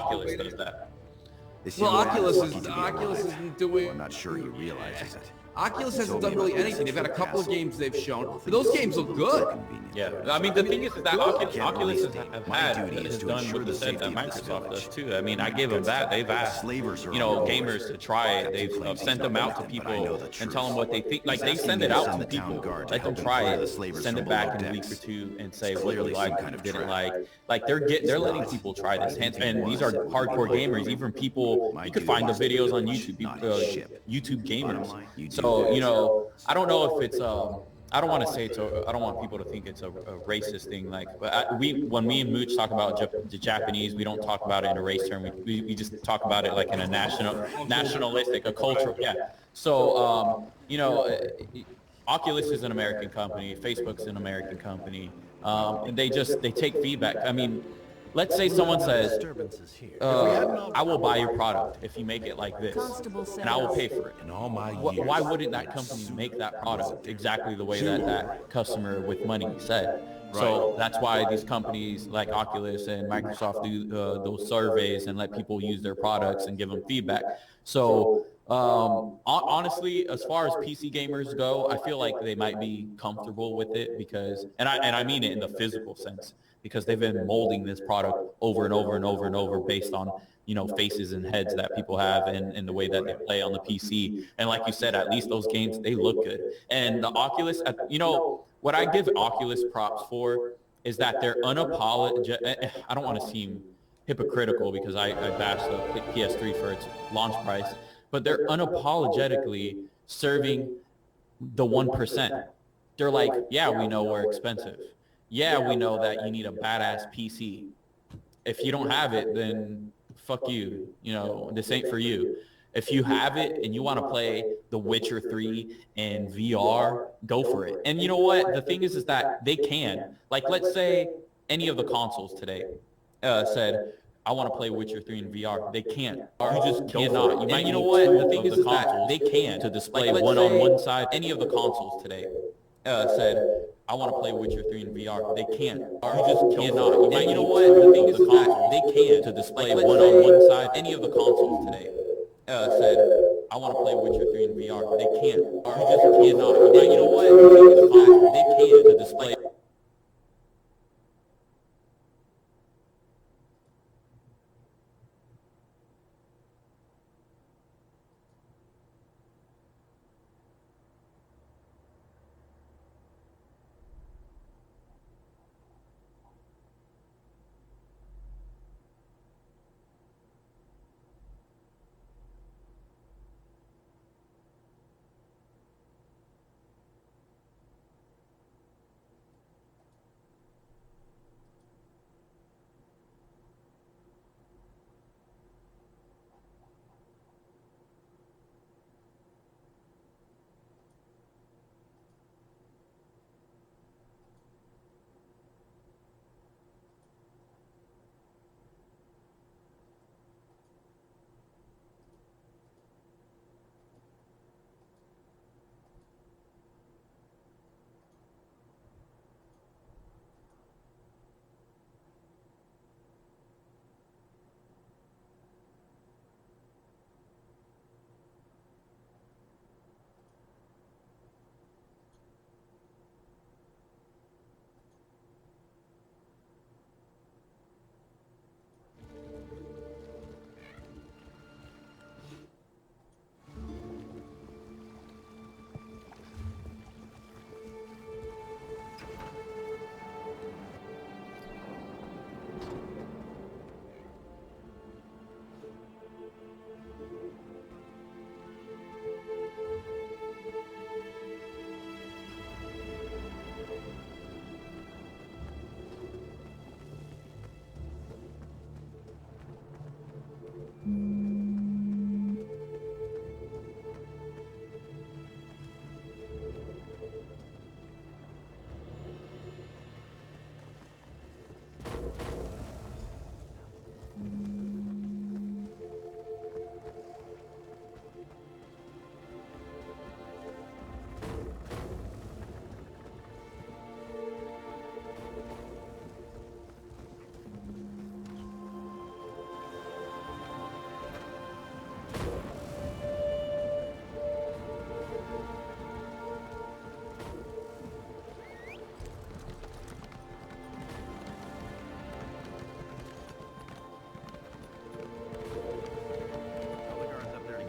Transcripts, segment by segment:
Oculus does that. Well, Oculus isn't doing. I'm not sure he realizes it. Oculus hasn't done really anything. They've had a couple of games they've shown, but those games look good. Yeah, I mean, the thing is that Oculus has done what you said that Microsoft does too. I mean, I give them that. They've asked, gamers to try it. They've sent them out to people and tell them what they think. Like, they send it out to people, let them try it, send it back in a week or two and say what you liked and didn't like. Like, they're letting people try this. And these are hardcore gamers, even people, you could find the videos on YouTube, YouTube gamers. So, I don't know if it's, I don't want to say I don't want people to think it's a racist thing. Like, but when me and Mooch talk about the Japanese, we don't talk about it in a race term. We just talk about it like in a nationalistic, a cultural, yeah. So, Oculus is an American company, Facebook's an American company, and they take feedback. I mean, let's say someone says, I will buy your product if you make it like this, and I will pay for it. Why wouldn't that company make that product exactly the way that customer with money said? So that's why these companies like Oculus and Microsoft do those surveys and let people use their products and give them feedback. So honestly, as far as PC gamers go, I feel like they might be comfortable with it because, and I mean it in the physical sense, because they've been molding this product over and over and over and over based on, faces and heads that people have and the way that they play on the PC. And like you said, at least those games, they look good. And the Oculus, what I give Oculus props for is that they're unapologetic. I don't want to seem hypocritical because I bash the PS3 for its launch price, but they're unapologetically serving the 1%. They're like, yeah, we know we're expensive. Yeah, we know that you need a badass PC. If you don't have it, then fuck you. This ain't for you. If you have it and you want to play The Witcher 3 in VR, go for it. And you know what? The thing is that they can. Like, let's say any of the consoles today said, I want to play Witcher 3 in VR. They can't. You just cannot. You know what? The thing is that they can to display one on one side. Any of the consoles today said, I want to play Witcher 3 in VR. They can't. You just cannot. You know what? The thing is that they can to display one on one side. Any of the consoles today said, I want to play Witcher 3 in VR. They can't. You just cannot. You know what? The thing is that they can to display.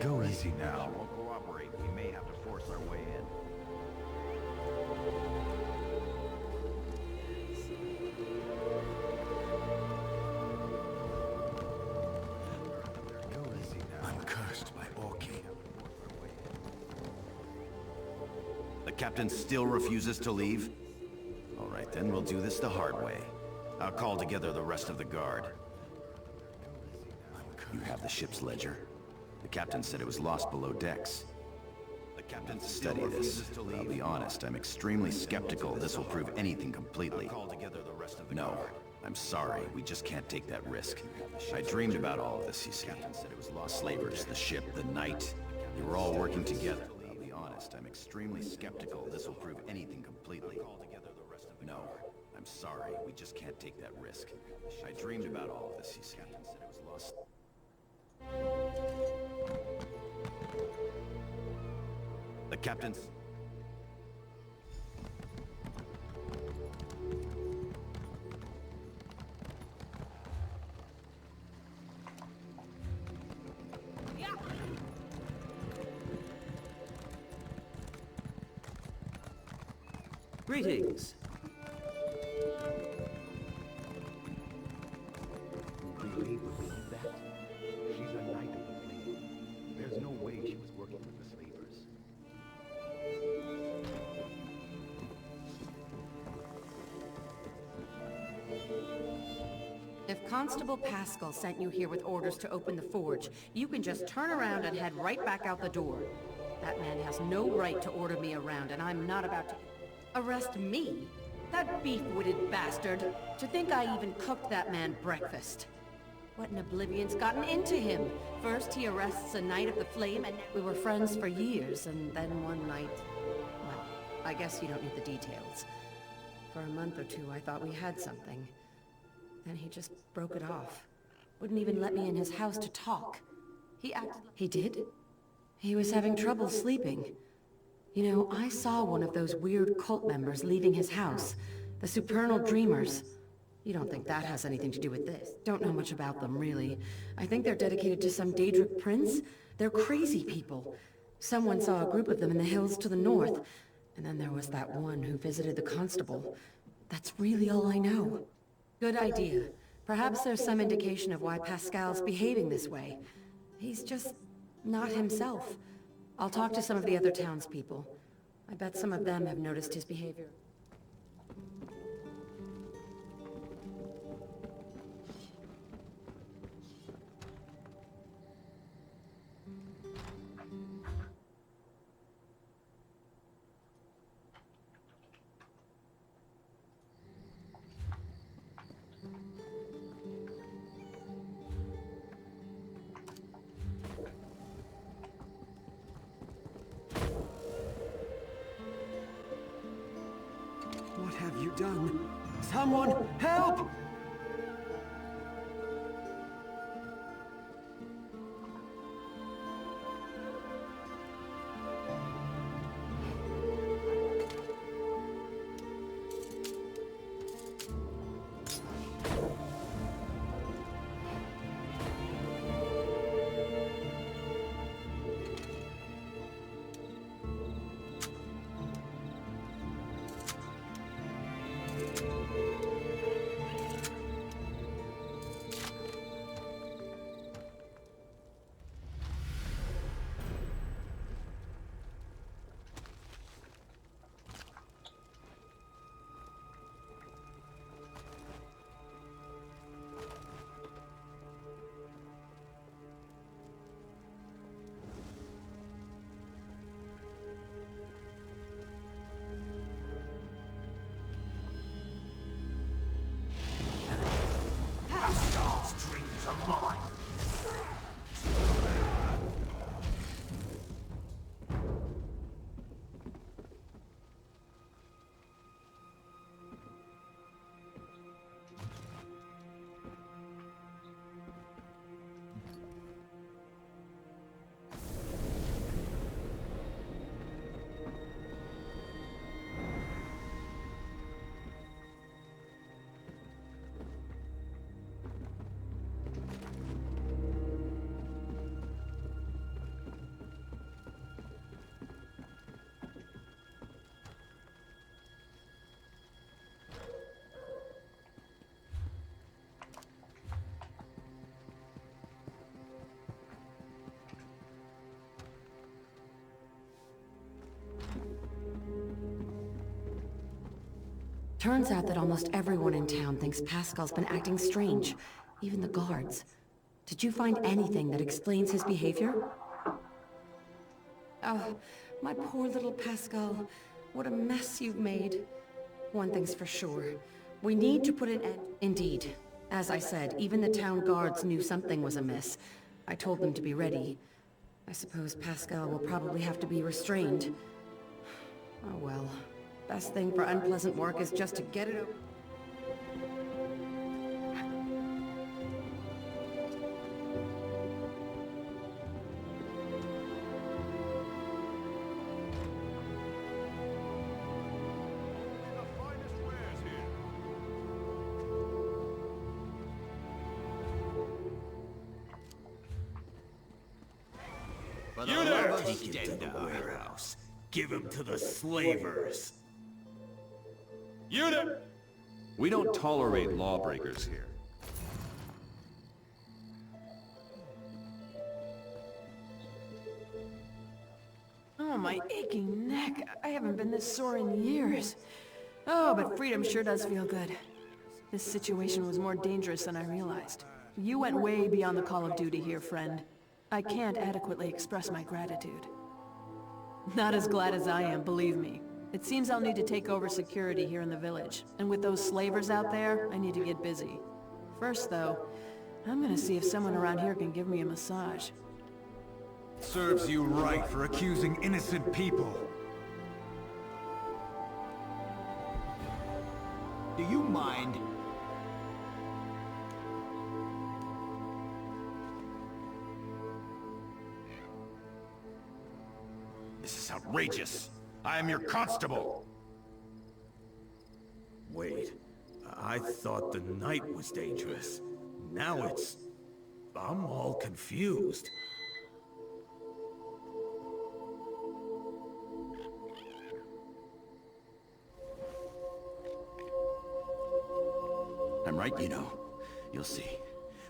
Go easy now. Won't cooperate. We may have to force our way in. Go easy now. I'm cursed by Orky. The captain still refuses to leave? All right, then we'll do this the hard way. I'll call together the rest of the guard. You have the ship's ledger? The captain said it was lost below decks. The captain study this. I'll be honest, I'm extremely skeptical this will prove anything completely. No, I'm sorry, we just can't take that risk. I dreamed about all of this, you see. The captain said it was lost slavers, the ship, the night. They were all working together. I'll be honest, I'm extremely skeptical this will prove anything completely. No, I'm sorry, we just can't take that risk. I dreamed about all of this, you see. The captain said it was lost. The captain's... Greetings. Really believe that? She's a knight of the flame. There's no way she was working with the slavers. If Constable Pascal sent you here with orders to open the forge, you can just turn around and head right back out the door. That man has no right to order me around, and I'm not about to... Arrest me? That beef-witted bastard! To think I even cooked that man breakfast. What in oblivion's gotten into him? First he arrests a Knight of the Flame, and we were friends for years, and then one night... Well, I guess you don't need the details. For a month or two, I thought we had something. Then he just broke it off. Wouldn't even let me in his house to talk. He acted like... He did? He was having trouble sleeping. You know, I saw one of those weird cult members leaving his house. The Supernal Dreamers. You don't think that has anything to do with this? Don't know much about them, really. I think they're dedicated to some Daedric prince. They're crazy people. Someone saw a group of them in the hills to the north. And then there was that one who visited the constable. That's really all I know. Good idea. Perhaps there's some indication of why Pascal's behaving this way. He's just not himself. I'll talk to some of the other townspeople. I bet some of them have noticed his behavior. What have you done? Someone help! Turns out that almost everyone in town thinks Pascal's been acting strange. Even the guards. Did you find anything that explains his behavior? Oh, my poor little Pascal. What a mess you've made. One thing's for sure. We need to put an end... Indeed. As I said, even the town guards knew something was amiss. I told them to be ready. I suppose Pascal will probably have to be restrained. Oh well. Best thing for unpleasant work is just to get it over. Take him to the warehouse. Give him to the slavers. Unit! We don't tolerate lawbreakers here. Oh, my aching neck. I haven't been this sore in years. Oh, but freedom sure does feel good. This situation was more dangerous than I realized. You went way beyond the call of duty here, friend. I can't adequately express my gratitude. Not as glad as I am, believe me. It seems I'll need to take over security here in the village. And with those slavers out there, I need to get busy. First, though, I'm gonna see if someone around here can give me a massage. Serves you right for accusing innocent people. Do you mind? This is outrageous. I am your constable. Wait, I thought the night was dangerous. Now it's... I'm all confused. I'm right, you know. You'll see.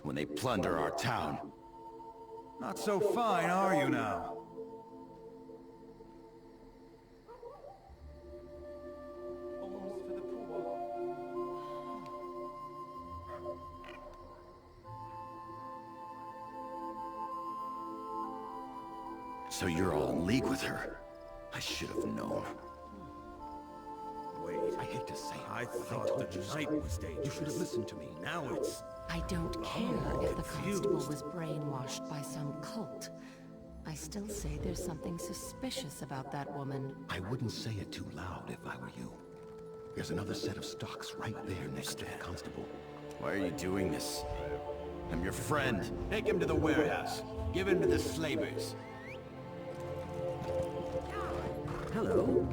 When they plunder our town. Not so fine, are you now? So you're all in league with her. I should have known. Wait, I hate to say it. I thought the night was dangerous. You should have listened to me. Now it's... I don't care if the constable was brainwashed by some cult. I still say there's something suspicious about that woman. I wouldn't say it too loud if I were you. There's another set of stocks right there next to the constable. Why are you doing this? I'm your friend. Take him to the warehouse. Give him to the slavers. Hello?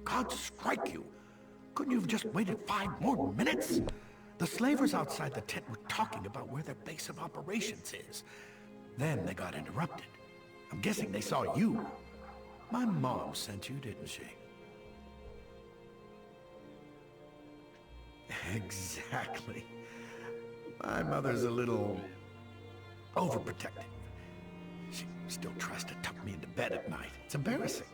God strike you! Couldn't you have just waited 5 more minutes? The slavers outside the tent were talking about where their base of operations is. Then they got interrupted. I'm guessing they saw you. My mom sent you, didn't she? Exactly. My mother's a little overprotective. She still tries to tuck me into bed at night. It's embarrassing.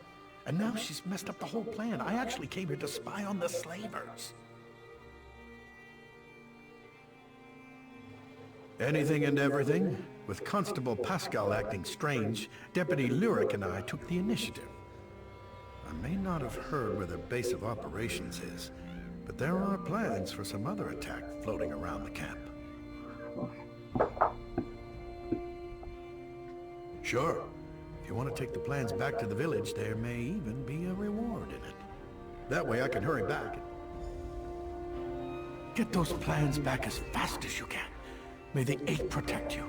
And now she's messed up the whole plan. I actually came here to spy on the slavers. Anything and everything. With Constable Pascal acting strange, Deputy Lyric and I took the initiative. I may not have heard where their base of operations is, but there are plans for some other attack floating around the camp. Sure. If you want to take the plans back to the village, there may even be a reward in it. That way I can hurry back. Get those plans back as fast as you can. May the Eight protect you.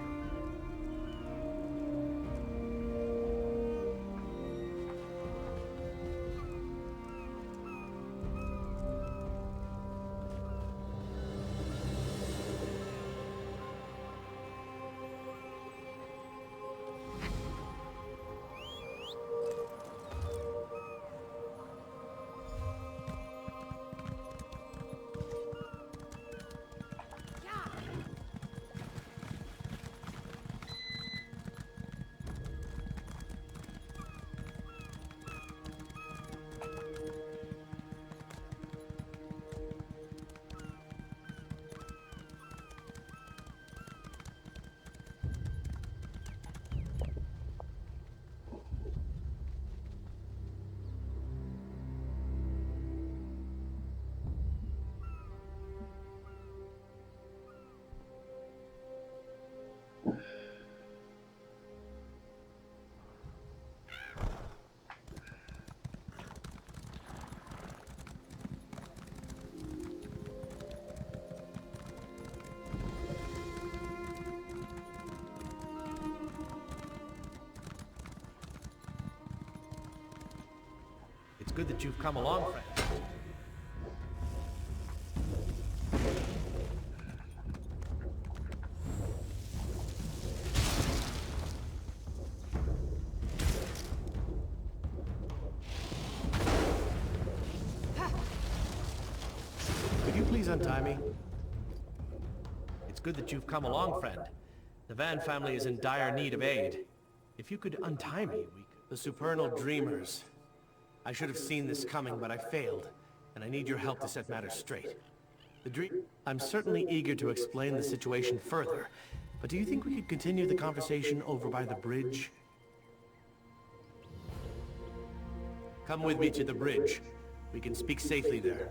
It's good that you've come along, friend. Could you please untie me? It's good that you've come along, friend. The Van family is in dire need of aid. If you could untie me, we could... The supernal dreamers. I should have seen this coming, but I failed, and I need your help to set matters straight. I'm certainly eager to explain the situation further, but do you think we could continue the conversation over by the bridge? Come with me to the bridge. We can speak safely there.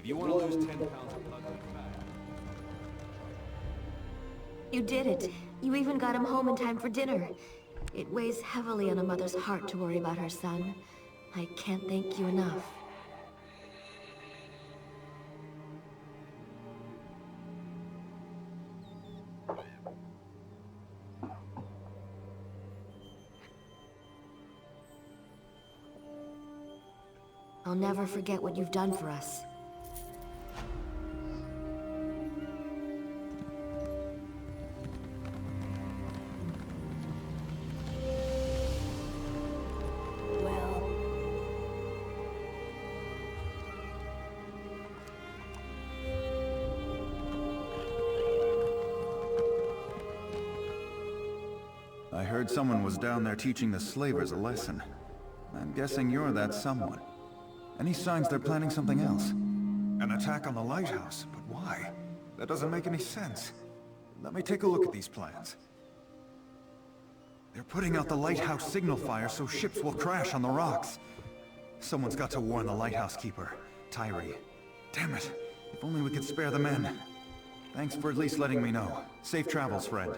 You want to lose 10 pounds of ugly fat? You did it. You even got him home in time for dinner. It weighs heavily on a mother's heart to worry about her son. I can't thank you enough. I'll never forget what you've done for us. I heard someone was down there teaching the slavers a lesson. I'm guessing you're that someone. Any signs they're planning something else? An attack on the lighthouse, but why? That doesn't make any sense. Let me take a look at these plans. They're putting out the lighthouse signal fire so ships will crash on the rocks. Someone's got to warn the lighthouse keeper, Tyree. Damn it, if only we could spare the men. Thanks for at least letting me know. Safe travels, friend.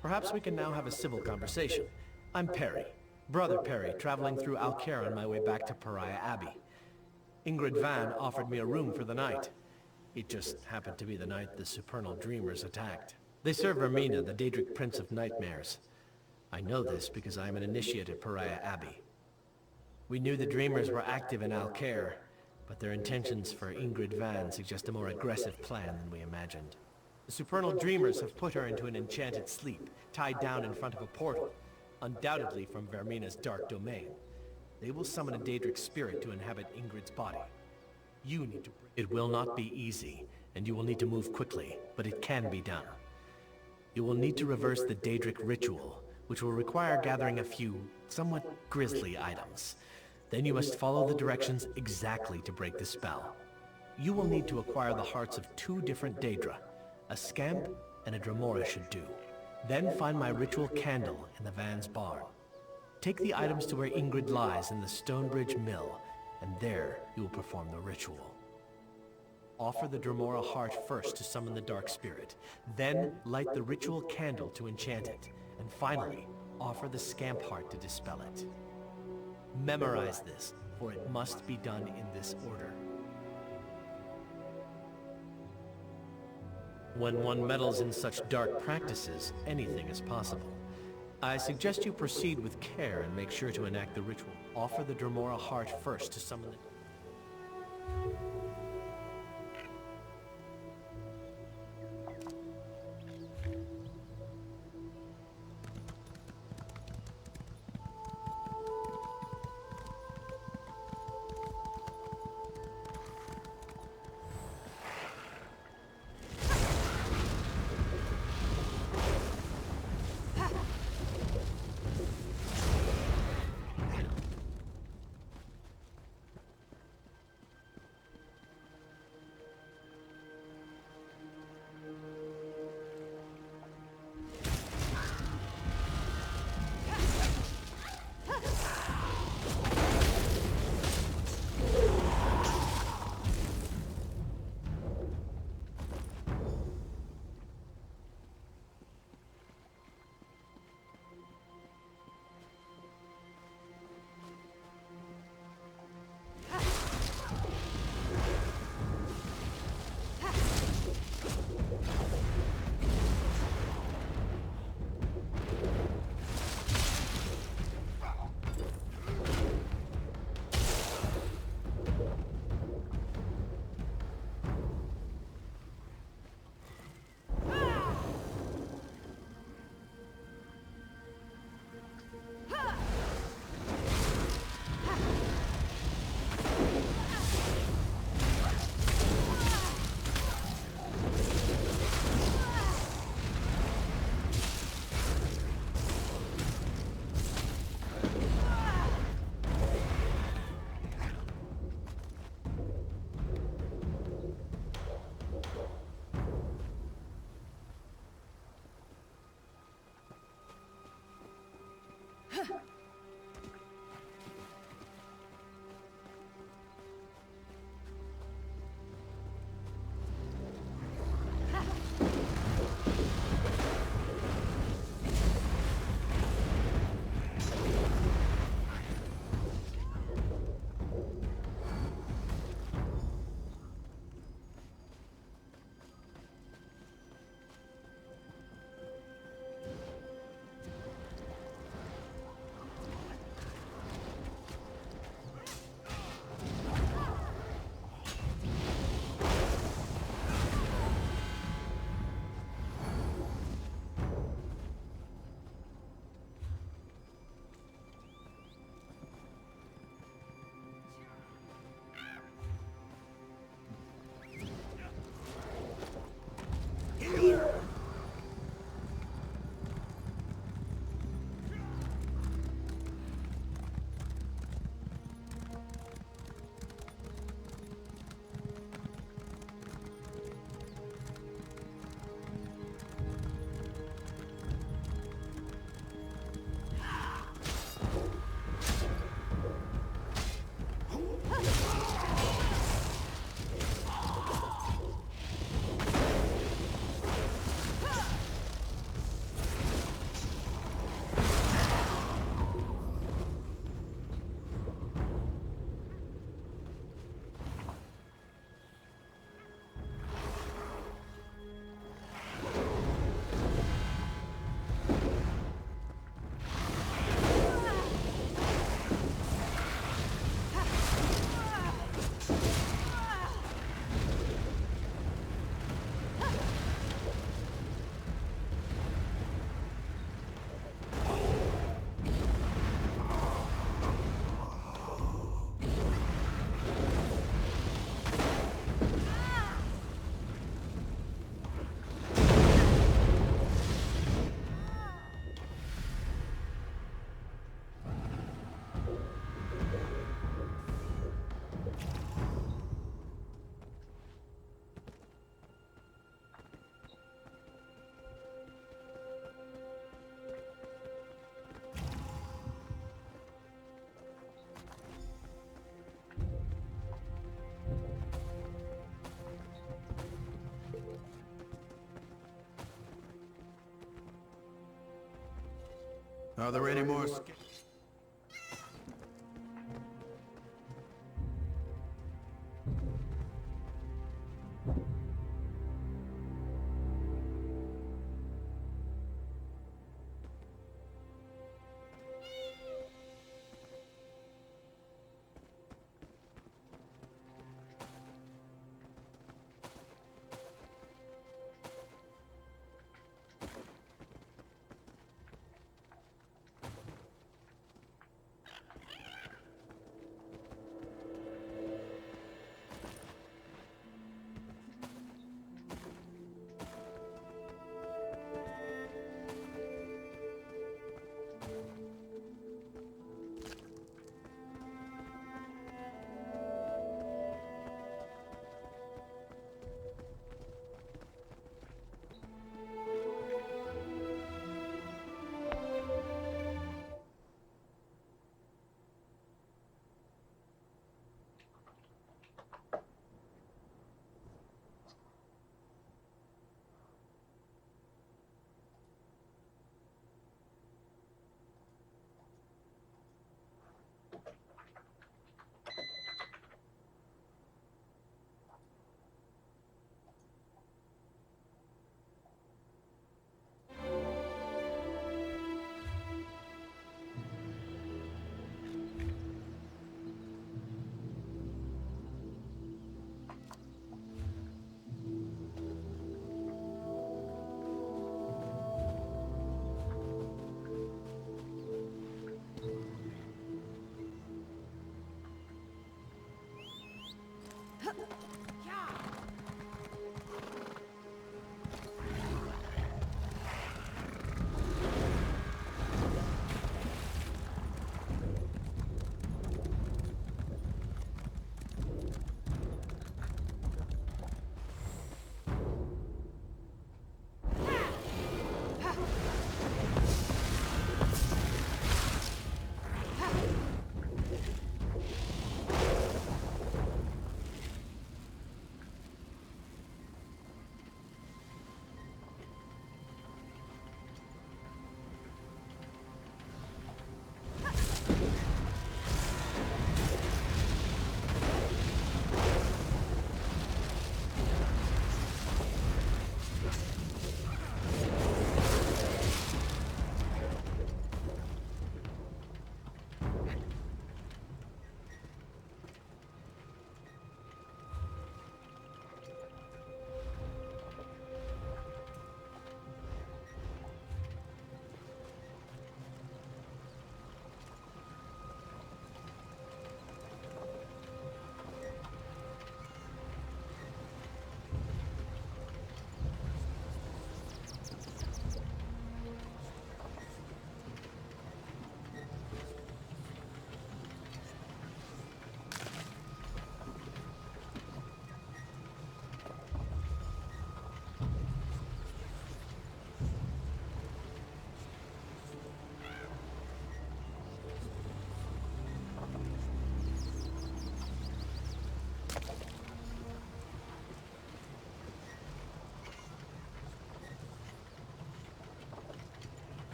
Perhaps we can now have a civil conversation. I'm Perry, Brother Perry, traveling through Alcaire on my way back to Pariah Abbey. Ingrid Van offered me a room for the night. It just happened to be the night the Supernal Dreamers attacked. They serve Vermina, the Daedric Prince of Nightmares. I know this because I am an initiate at Pariah Abbey. We knew the Dreamers were active in Alcaire, but their intentions for Ingrid Van suggest a more aggressive plan than we imagined. The Supernal Dreamers have put her into an enchanted sleep, tied down in front of a portal, undoubtedly from Vermina's dark domain. They will summon a Daedric spirit to inhabit Ingrid's body. You need to... It will not be easy, and you will need to move quickly, but it can be done. You will need to reverse the Daedric ritual, which will require gathering a few, somewhat grisly items. Then you must follow the directions exactly to break the spell. You will need to acquire the hearts of 2 different Daedra. A scamp and a Dremora should do. Then find my ritual candle in the Van's barn. Take the items to where Ingrid lies in the Stonebridge Mill, and there you will perform the ritual. Offer the Dremora heart first to summon the dark spirit, then light the ritual candle to enchant it, and finally, offer the scamp heart to dispel it. Memorize this, for it must be done in this order. When one meddles in such dark practices, anything is possible. I suggest you proceed with care and make sure to enact the ritual. Offer the Dremora heart first to summon the... Are there any more...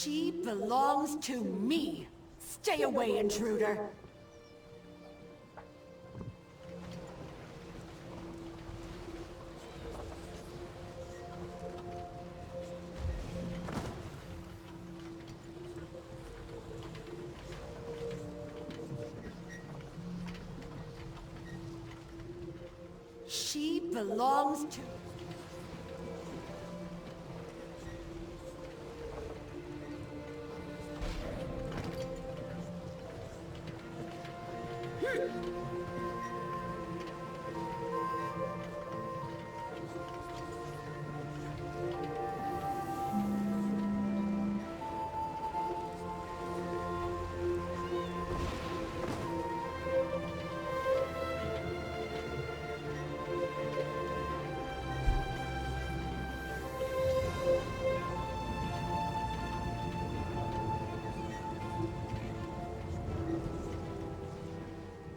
She belongs to me. Stay away, intruder. She belongs to...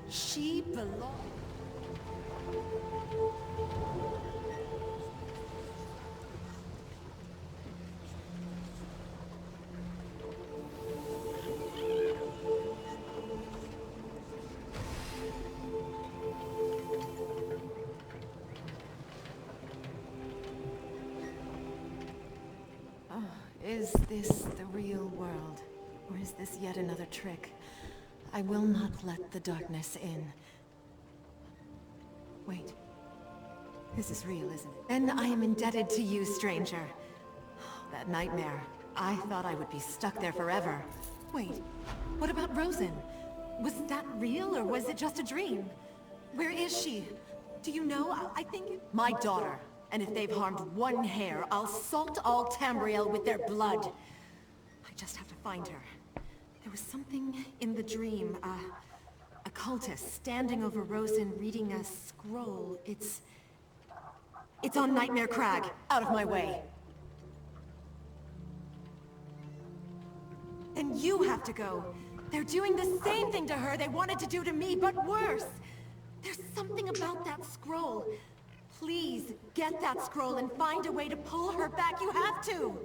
She belongs... Is this the real world? Or is this yet another trick? I will not let the darkness in. Wait. This is real, isn't it? Then I am indebted to you, stranger. That nightmare. I thought I would be stuck there forever. Wait, what about Rosen? Was that real, or was it just a dream? Where is she? Do you know? I think... My daughter. And if they've harmed one hair, I'll salt all Tamriel with their blood. I just have to find her. There was something in the dream, a cultist standing over Rosen reading a scroll. It's on Nightmare Crag. Out of my way. And you have to go. They're doing the same thing to her they wanted to do to me, but worse. There's something about that scroll. Please, get that scroll and find a way to pull her back. You have to!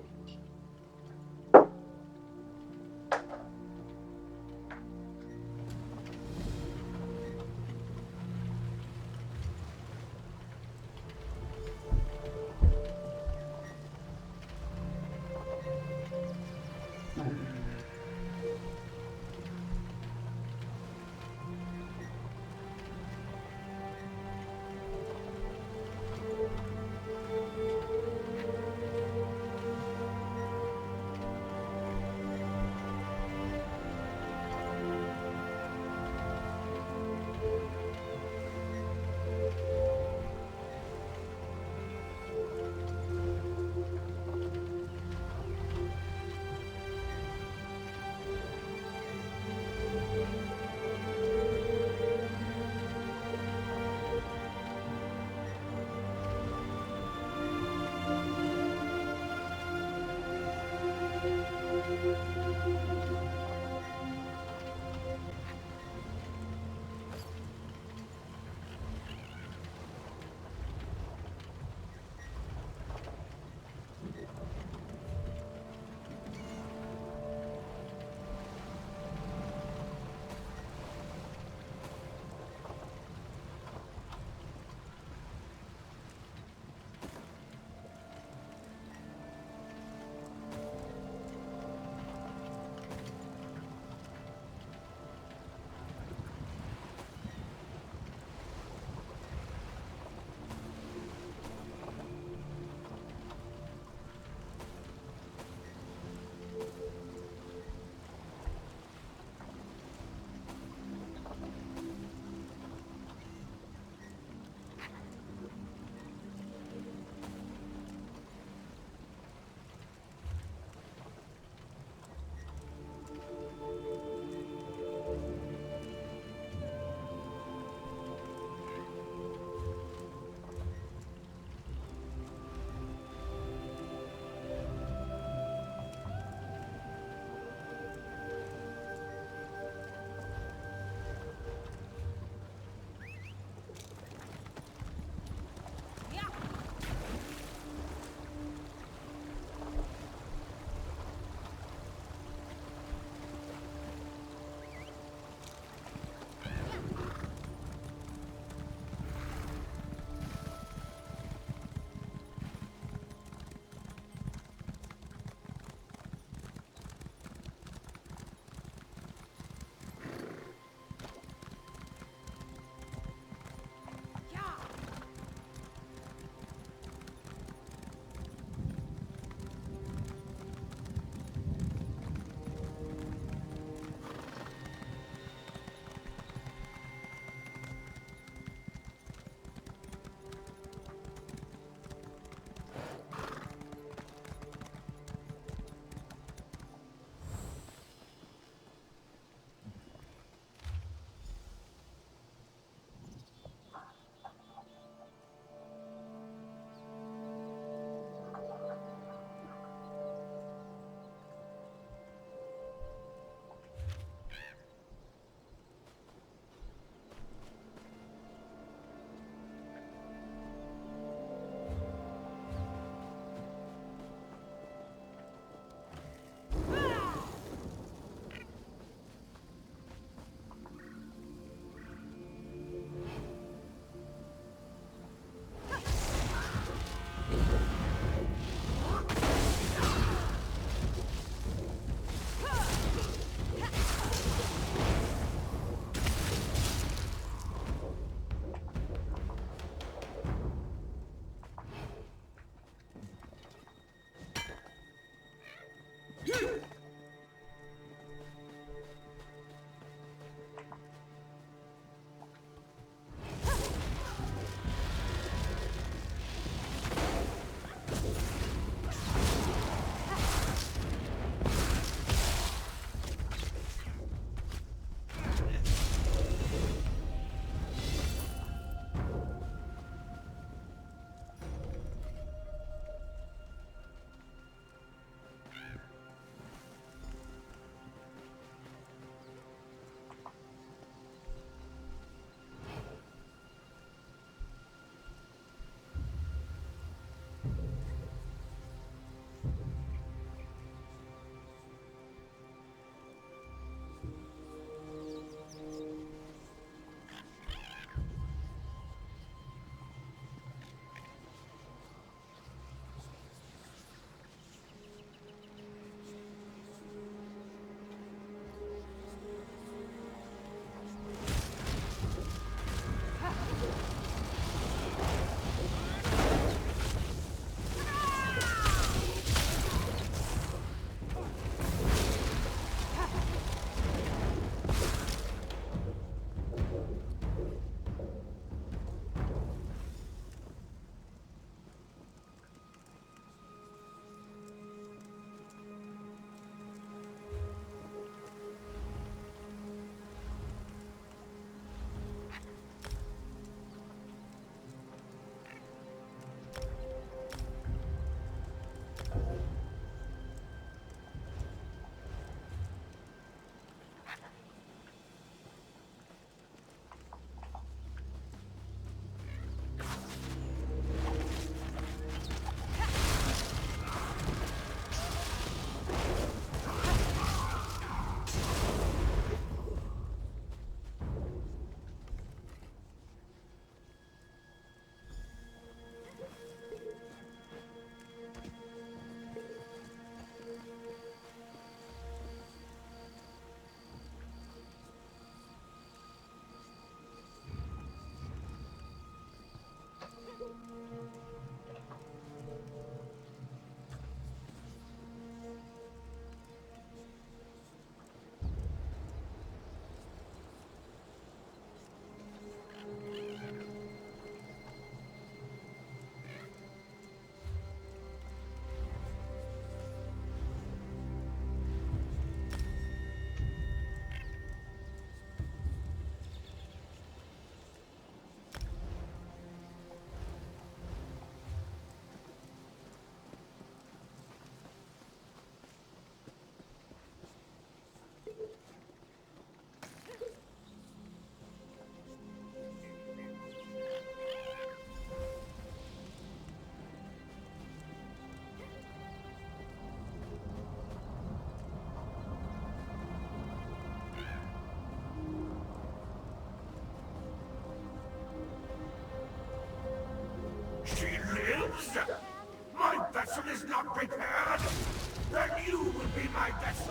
this!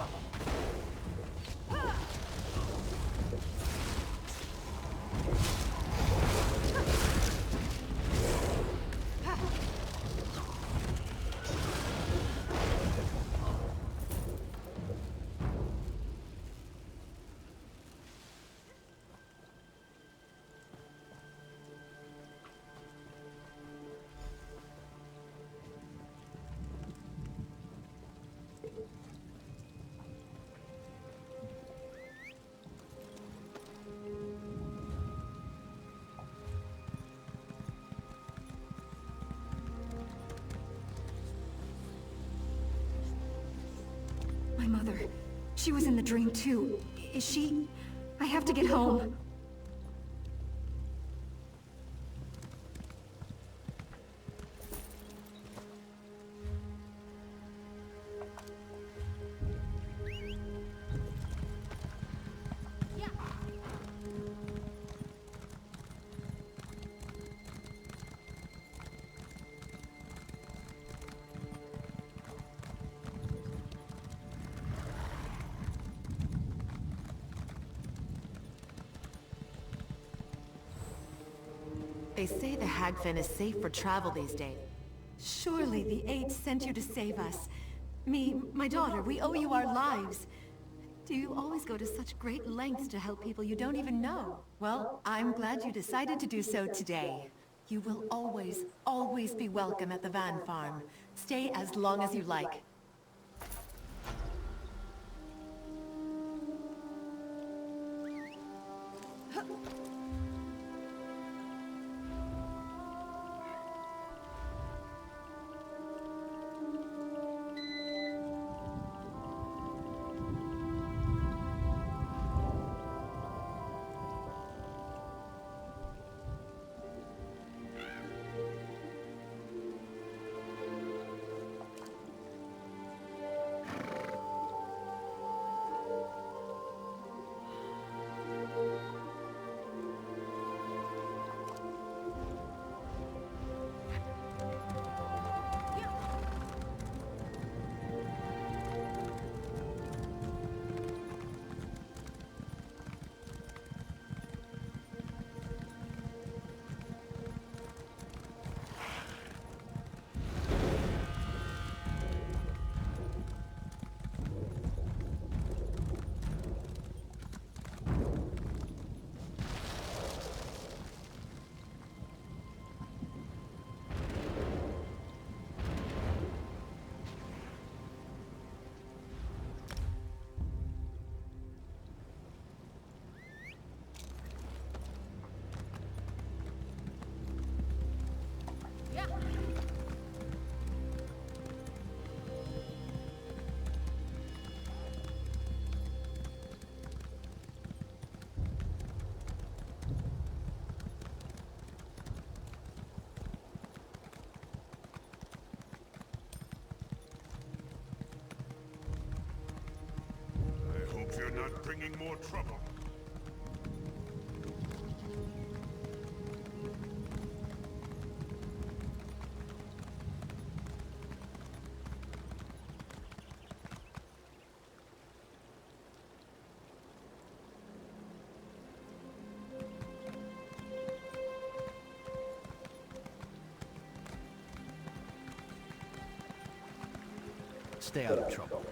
My mother. She was in the dream too. Is she... I have to get home. They say the Hagfen is safe for travel these days. Surely the Eight sent you to save us. Me, my daughter, we owe you our lives. Do you always go to such great lengths to help people you don't even know? Well, I'm glad you decided to do so today. You will always, always be welcome at the Van Farm. Stay as long as you like. You're not bringing more trouble. Stay out of trouble.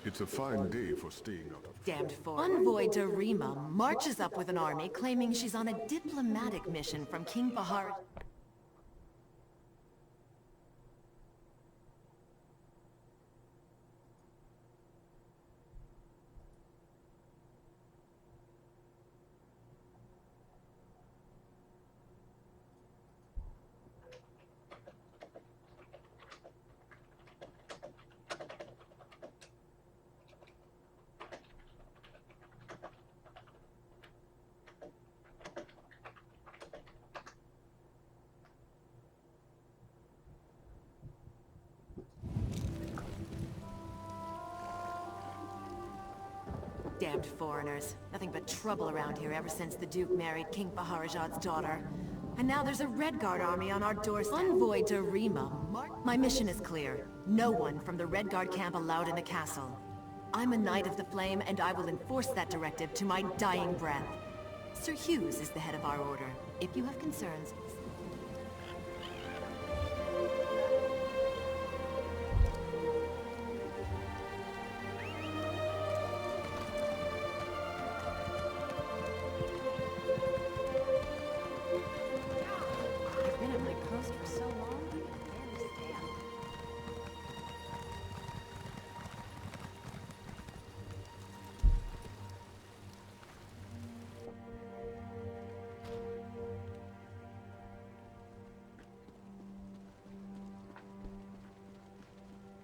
It's a fine day for staying out of... Damned Envoy Darima marches up with an army claiming she's on a diplomatic mission from King Bahar. Damned foreigners. Nothing but trouble around here ever since the Duke married King Baharajad's daughter. And now there's a Red Guard army on our doorstep. Envoy Darima. My mission is clear. No one from the Red Guard camp allowed in the castle. I'm a Knight of the Flame, and I will enforce that directive to my dying breath. Sir Hughes is the head of our order. If you have concerns...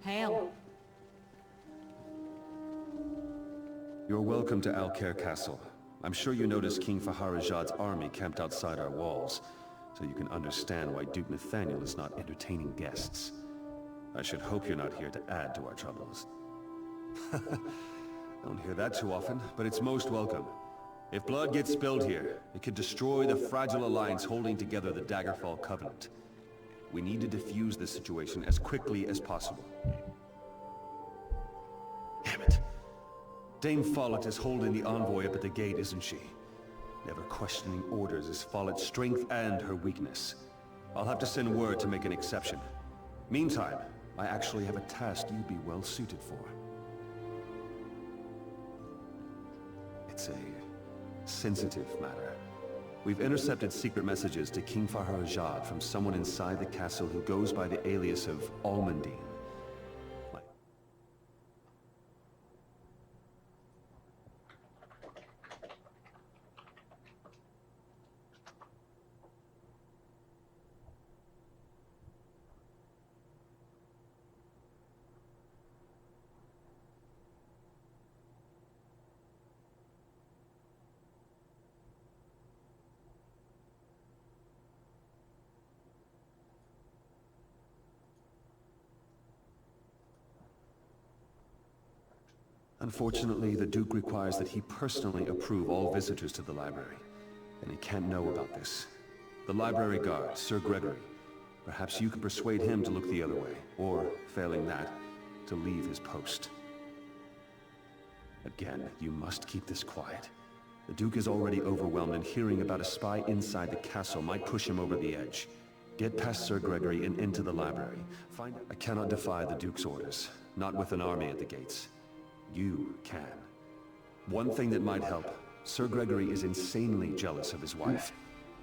Hail. You're welcome to Alcair Castle. I'm sure you noticed King Faharajad's army camped outside our walls, so you can understand why Duke Nathaniel is not entertaining guests. I should hope you're not here to add to our troubles. Don't hear that too often, but it's most welcome. If blood gets spilled here, it could destroy the fragile alliance holding together the Daggerfall Covenant. We need to defuse this situation as quickly as possible. Damn it. Dame Follett is holding the envoy up at the gate, isn't she? Never questioning orders is Follett's strength and her weakness. I'll have to send word to make an exception. Meantime, I actually have a task you'd be well suited for. It's a sensitive matter. We've intercepted secret messages to King Faharajad from someone inside the castle who goes by the alias of Almondine. Unfortunately, the Duke requires that he personally approve all visitors to the library, and he can't know about this. The library guard, Sir Gregory, perhaps you could persuade him to look the other way, or, failing that, to leave his post. Again, you must keep this quiet. The Duke is already overwhelmed, and hearing about a spy inside the castle might push him over the edge. Get past Sir Gregory and into the library. I cannot defy the Duke's orders, not with an army at the gates. You can. One thing that might help, Sir Gregory is insanely jealous of his wife.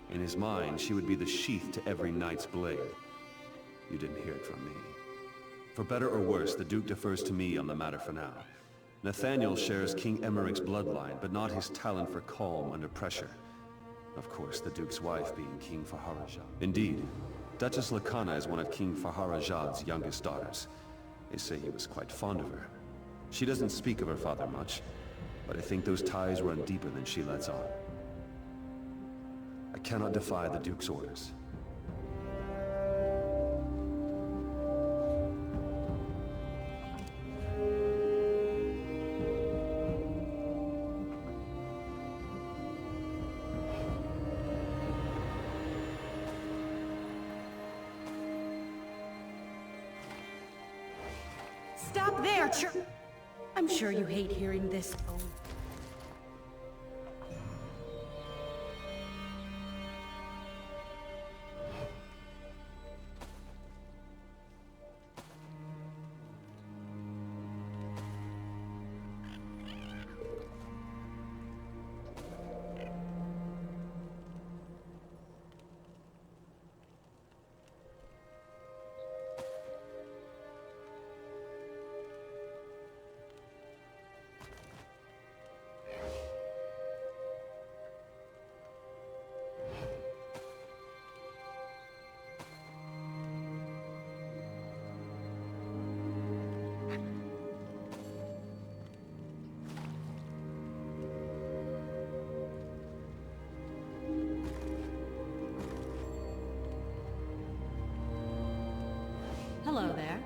In his mind, she would be the sheath to every knight's blade. You didn't hear it from me. For better or worse, the Duke defers to me on the matter for now. Nathaniel shares King Emmerich's bloodline, but not his talent for calm under pressure. Of course, the Duke's wife being King Faharajad. Indeed, Duchess Lakana is one of King Faharajad's youngest daughters. They say he was quite fond of her. She doesn't speak of her father much, but I think those ties run deeper than she lets on. I cannot defy the Duke's orders. Stop there, I'm sure you hate hearing this. Oh. Hello there.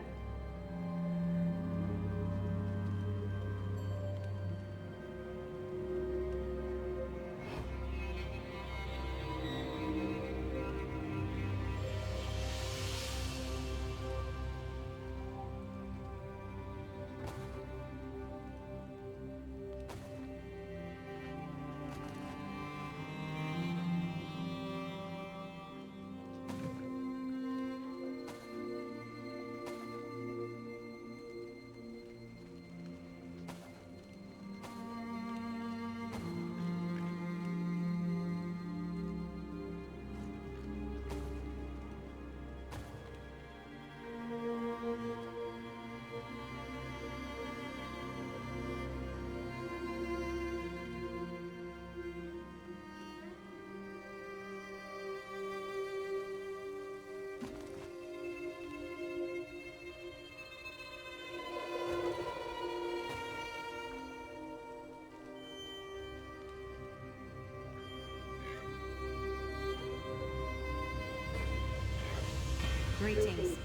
Greetings.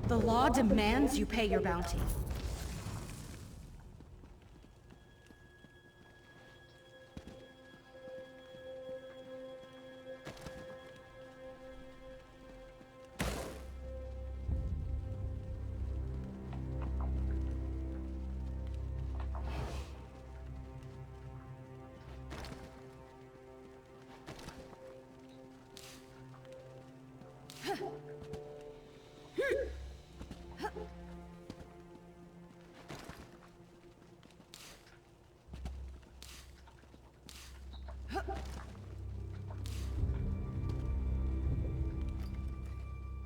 The law demands you pay your bounty.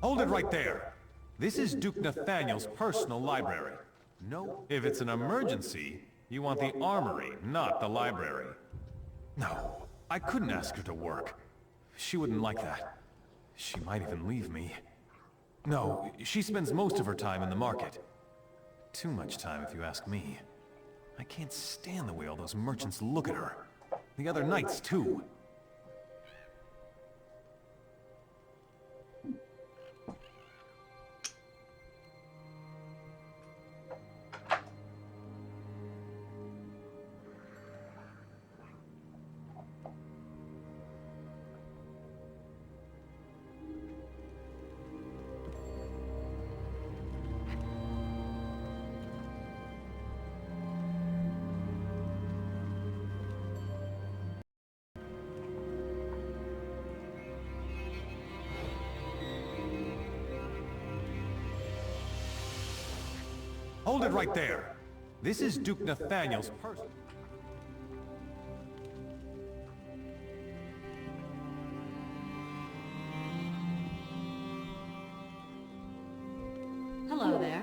Hold it right there! This is Duke Nathaniel's personal library. No, if it's an emergency, you want the armory, not the library. No, I couldn't ask her to work. She wouldn't like that. She might even leave me. No, she spends most of her time in the market. Too much time, if you ask me. I can't stand the way all those merchants look at her. The other knights, too. Hold it right there. This is Duke Nathaniel's person. Hello there.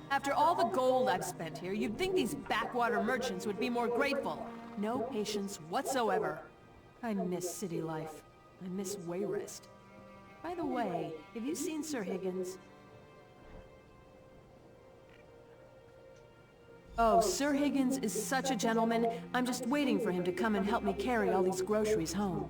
After all the gold I've spent here, you'd think these backwater merchants would be more grateful. No patience whatsoever. I miss city life. I miss Wayrest. By the way, have you seen Sir Higgins? Oh, Sir Higgins is such a gentleman. I'm just waiting for him to come and help me carry all these groceries home.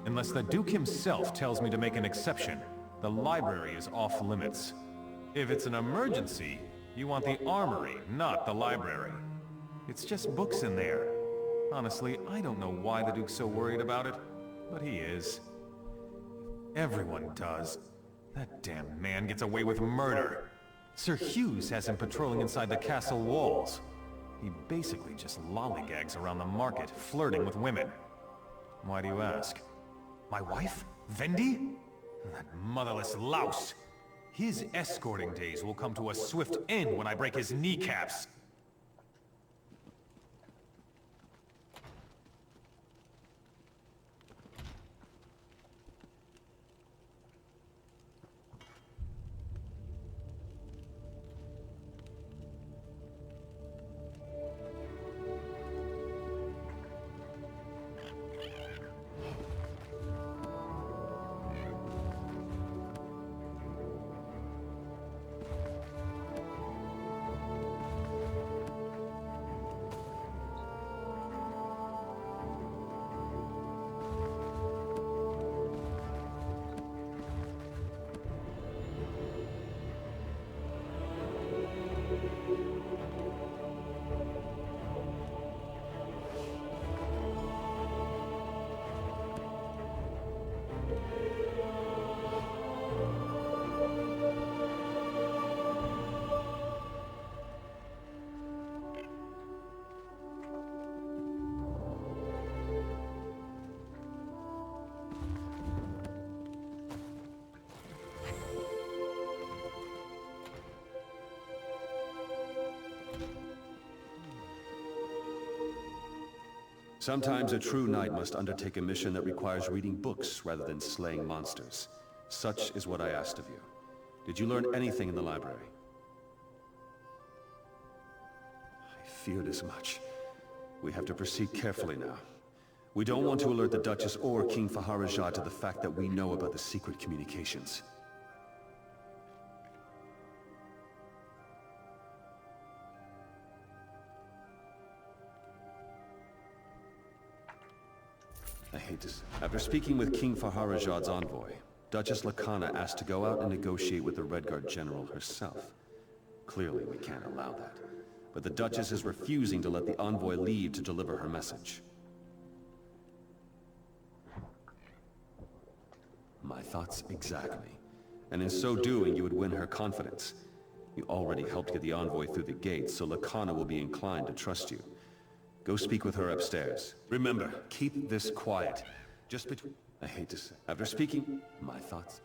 Unless the Duke himself tells me to make an exception, the library is off limits. If it's an emergency, you want the armory, not the library. It's just books in there. Honestly, I don't know why the Duke's so worried about it, but he is. Everyone does. That damn man gets away with murder. Sir Hughes has him patrolling inside the castle walls. He basically just lollygags around the market, flirting with women. Why do you ask? My wife? Vendi? That motherless louse! His escorting days will come to a swift end when I break his kneecaps. Sometimes a true knight must undertake a mission that requires reading books rather than slaying monsters. Such is what I asked of you. Did you learn anything in the library? I feared as much. We have to proceed carefully now. We don't want to alert the Duchess or King Faharajah to the fact that we know about the secret communications. I hate to say. After speaking with King Faharajad's envoy, Duchess Lakana asked to go out and negotiate with the Redguard General herself. Clearly, we can't allow that. But the Duchess is refusing to let the envoy leave to deliver her message. My thoughts exactly. And in so doing, you would win her confidence. You already helped get the envoy through the gates, so Lakana will be inclined to trust you. Go speak with her upstairs. Remember, keep this quiet. Just between... I hate to say... After speaking... My thoughts...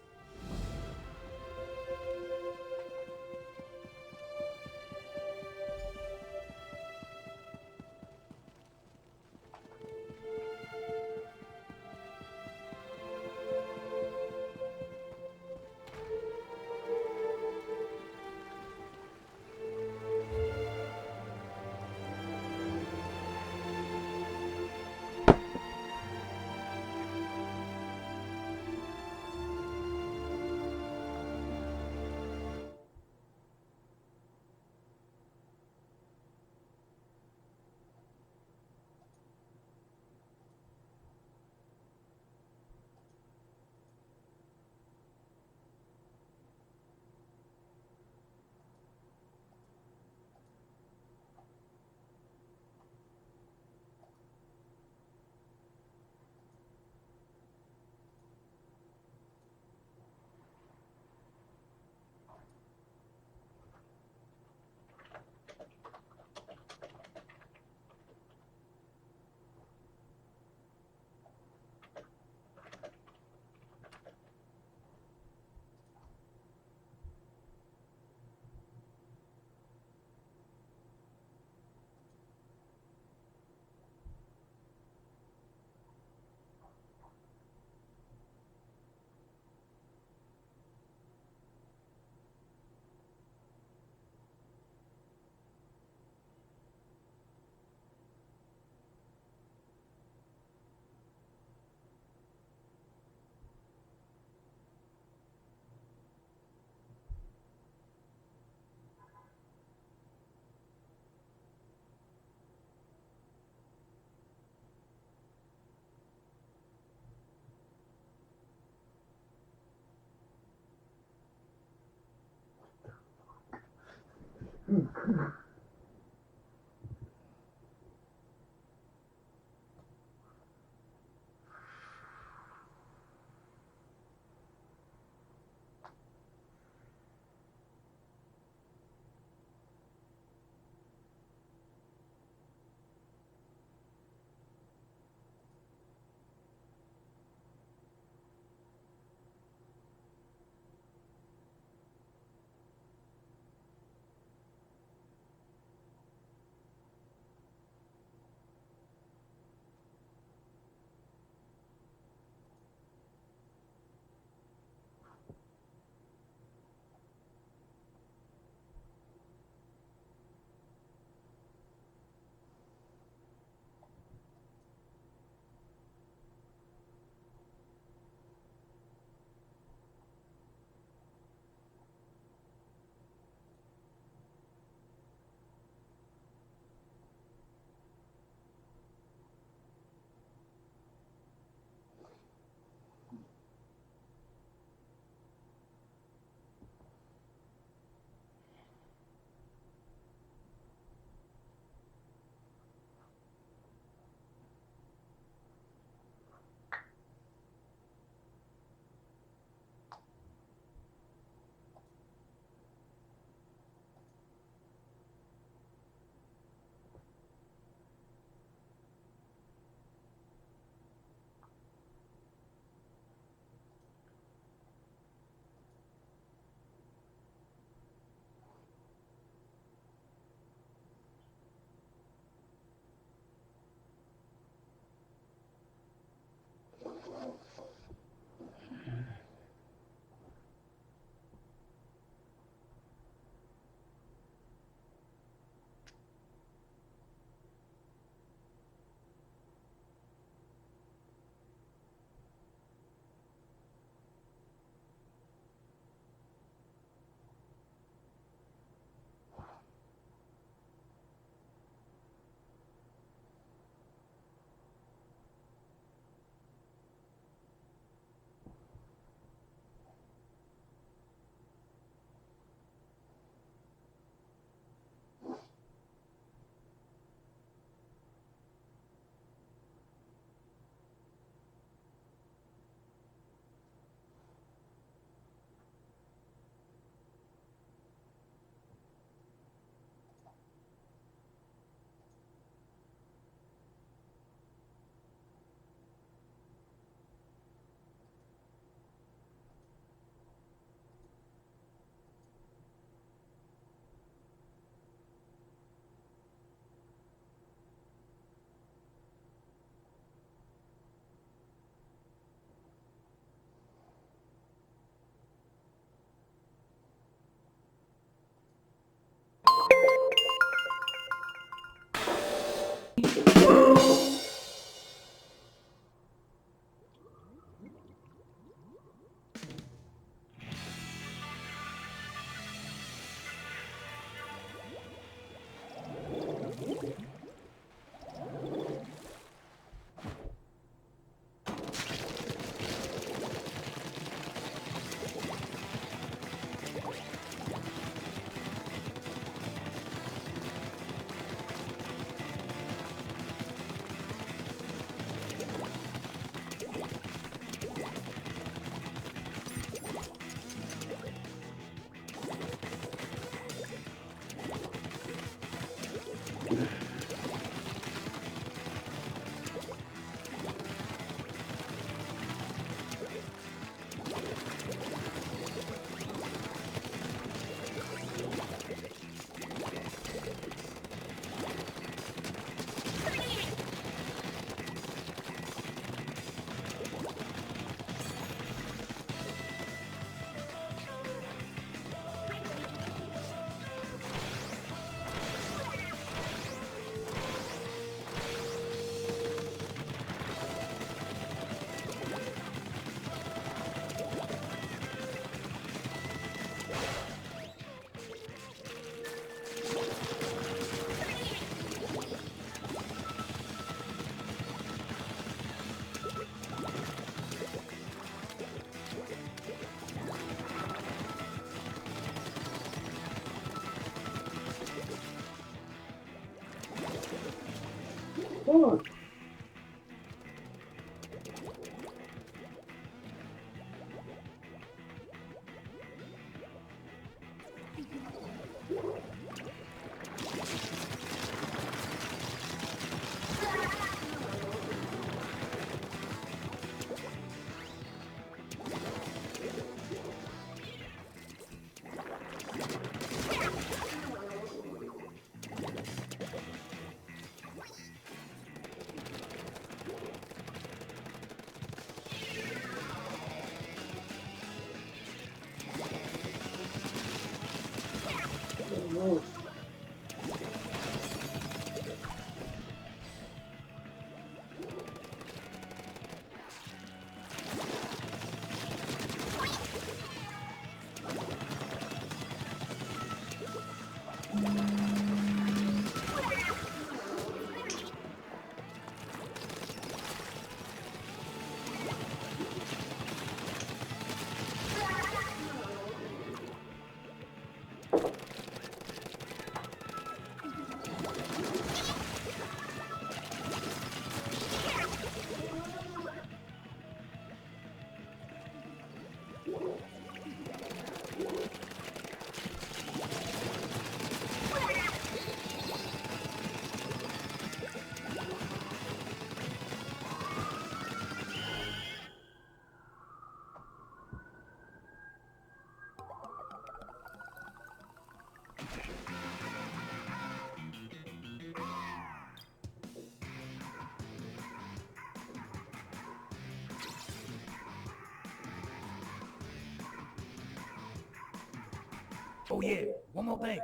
Oh yeah, one more thing.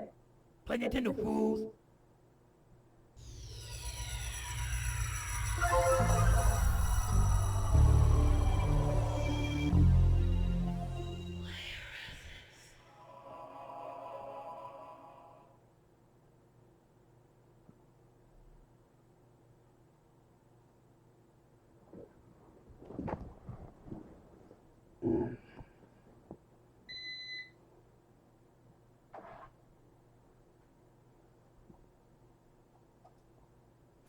Play Nintendo, fools.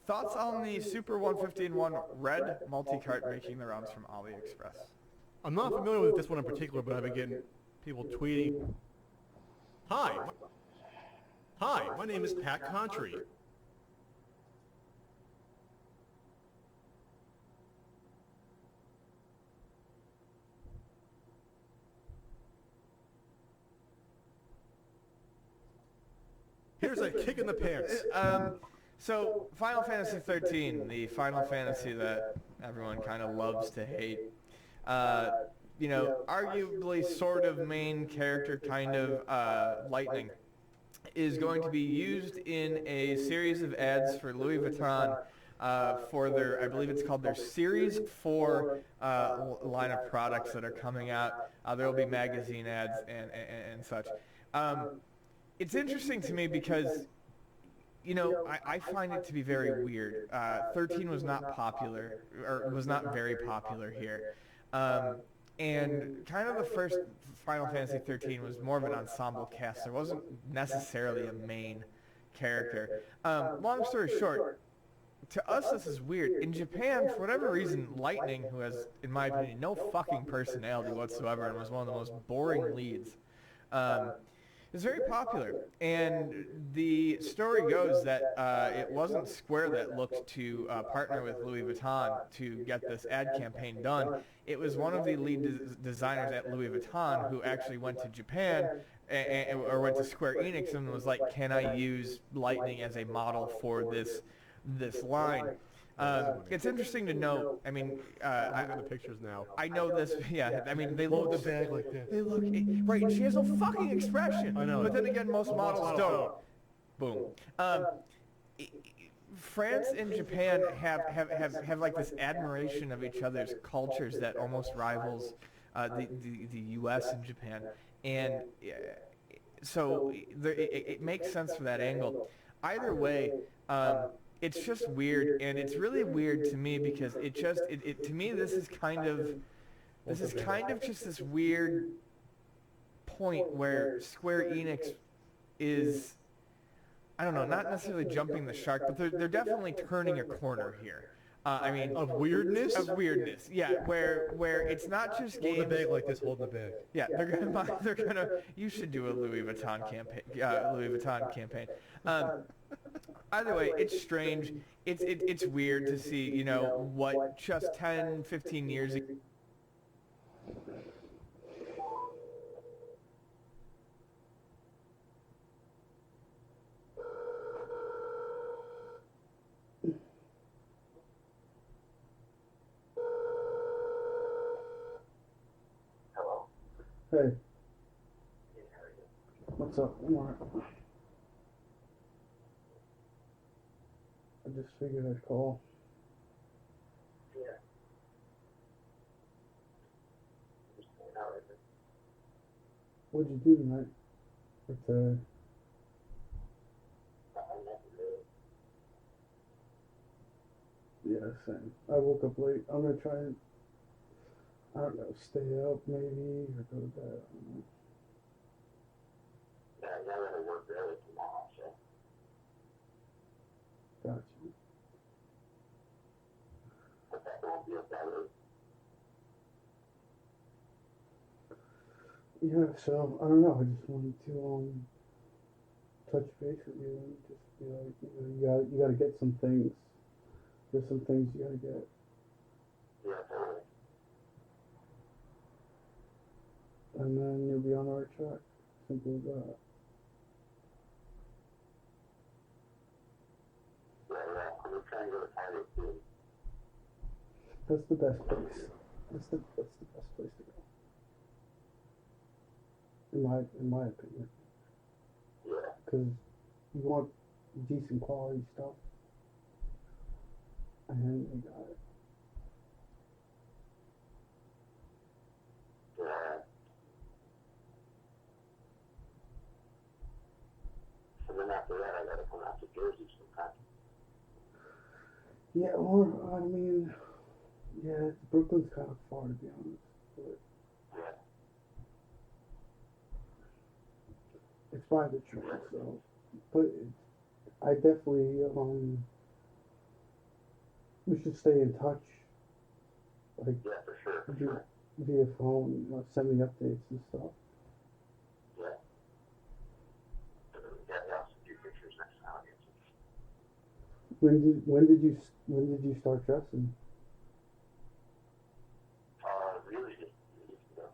Thoughts on the Super 115-1 red multi-cart making the rounds from AliExpress? I'm not familiar with this one in particular, but I've been getting people tweeting. Hi, my name is Pat Contry. Here's a kick in the pants. So, Final Fantasy 13, the Final Fantasy that everyone kind of loves to hate, you know, arguably sort of main character kind of Lightning is going to be used in a series of ads for Louis Vuitton for their, I believe it's called their Series 4 line of products that are coming out. There will be magazine ads and such. It's interesting to me because, you know, I find it to be very weird. 13 was not popular, or was not very popular here. And kind of the first Final Fantasy 13 was more of an ensemble cast. There wasn't necessarily a main character. Long story short, to us this is weird. In Japan, for whatever reason, Lightning, who has, in my opinion, no fucking personality whatsoever and was one of the most boring leads, is very popular. And the story goes that it wasn't Square that looked to partner with Louis Vuitton to get this ad campaign done. It was one of the lead designers at Louis Vuitton who actually went to Japan or went to Square Enix and was like, can I use Lightning as a model for this line? It's interesting to note. I mean, I'm in the pictures now. I know this. Yeah, I mean, they Hold look the bag like this. They look right. And she has no fucking expression. I know. But then again, most models don't. Boom. France and Japan have like this admiration of each other's cultures that almost rivals the U.S. and Japan, and so it makes sense for that angle. Either way. It's just weird, and it's really weird to me because to me this is kind of just this weird point where Square Enix is, I don't know, not necessarily jumping the shark, but they're definitely turning a corner here. I mean, of weirdness, yeah. Where it's not just games. Hold the bag like this. Hold the bag. Yeah, they're gonna. You should do a Louis Vuitton campaign. Either way, it's strange. It's weird to see, you know, what just 10, 15 years ago. Hey. What's up? I'm alright. I just figured I'd call. Yeah. What'd you do tonight? Or today? Yeah, same. I woke up late. I'm gonna try and, I don't know, stay up maybe, or go to bed. I don't know. Yeah, I gotta work early tomorrow, so. Gotcha. Yeah, so, I don't know, I just wanted to, touch base with you and just be like, you know, you gotta get some things. There's some things you gotta get. Yeah, totally. And then you'll be on our track. Simple as that. That's the best place. That's the best place to go. In my opinion. Yeah. Because you want decent quality stuff, and they got it. Yeah. And then after that, I gotta come out to Jersey sometime. Yeah, or, I mean, yeah, Brooklyn's kind of far, to be honest, but yeah. It's by the train, so, but I definitely, we should stay in touch, like, yeah, for sure. Via phone, you know, send me updates and stuff. Yeah. Yeah, I'll send you pictures next time I get you. When did you start dressing? Really just years ago.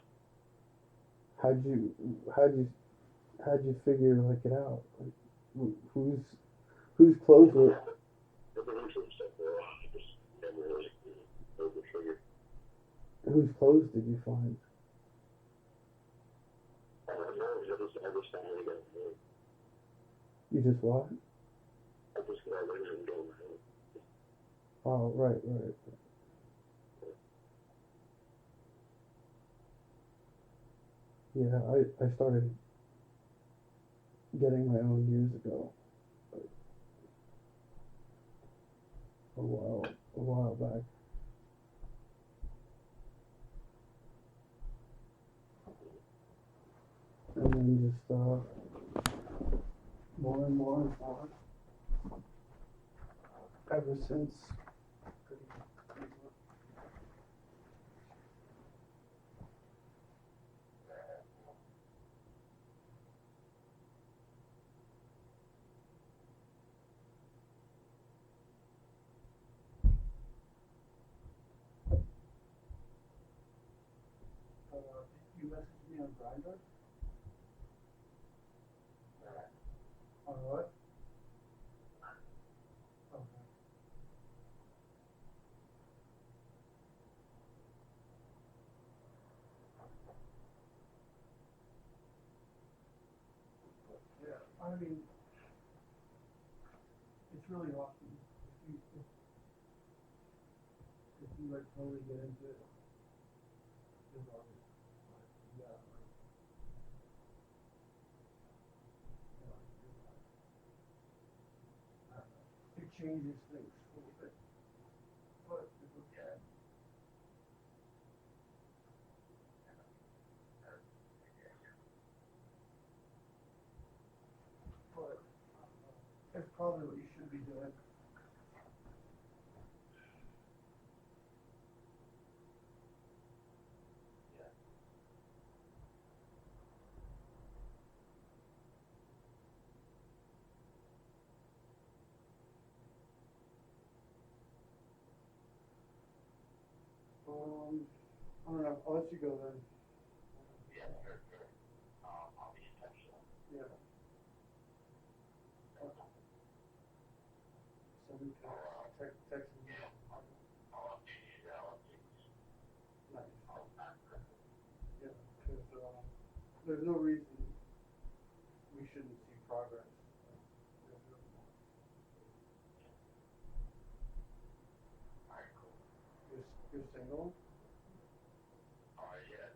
How'd you figure like it out? Like, whose clothes were? Whose clothes did you find? I don't know. I just found it again. You just what? I just got laser and go. Oh, right. Yeah, I started getting my own years ago. Like, a while back. And then just more and more ever since. You messaged me on Grindr? On what? Okay. Yeah, I mean, it's really awesome if you like totally get into it. It's awesome. Yeah, it changes things a little bit, but it's okay. But it's probably what you should be doing. I don't know. I'll let you go then. Yeah, sure. I'll be in touch. Yeah. Send me text me. I'll update you. Nice. Yeah, because there's no reason we shouldn't see progress. Alright, cool. You're single? Yeah.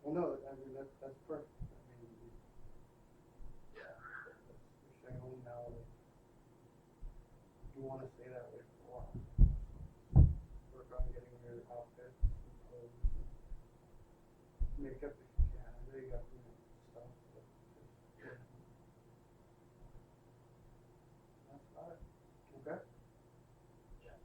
Well, no, I mean, that's perfect. I mean, yeah. You're single now. You want to stay that way for a while. Work on getting your outfit, clothes, makeup if you can. I know you got stuff, but yeah. That's about it. Okay? Yeah.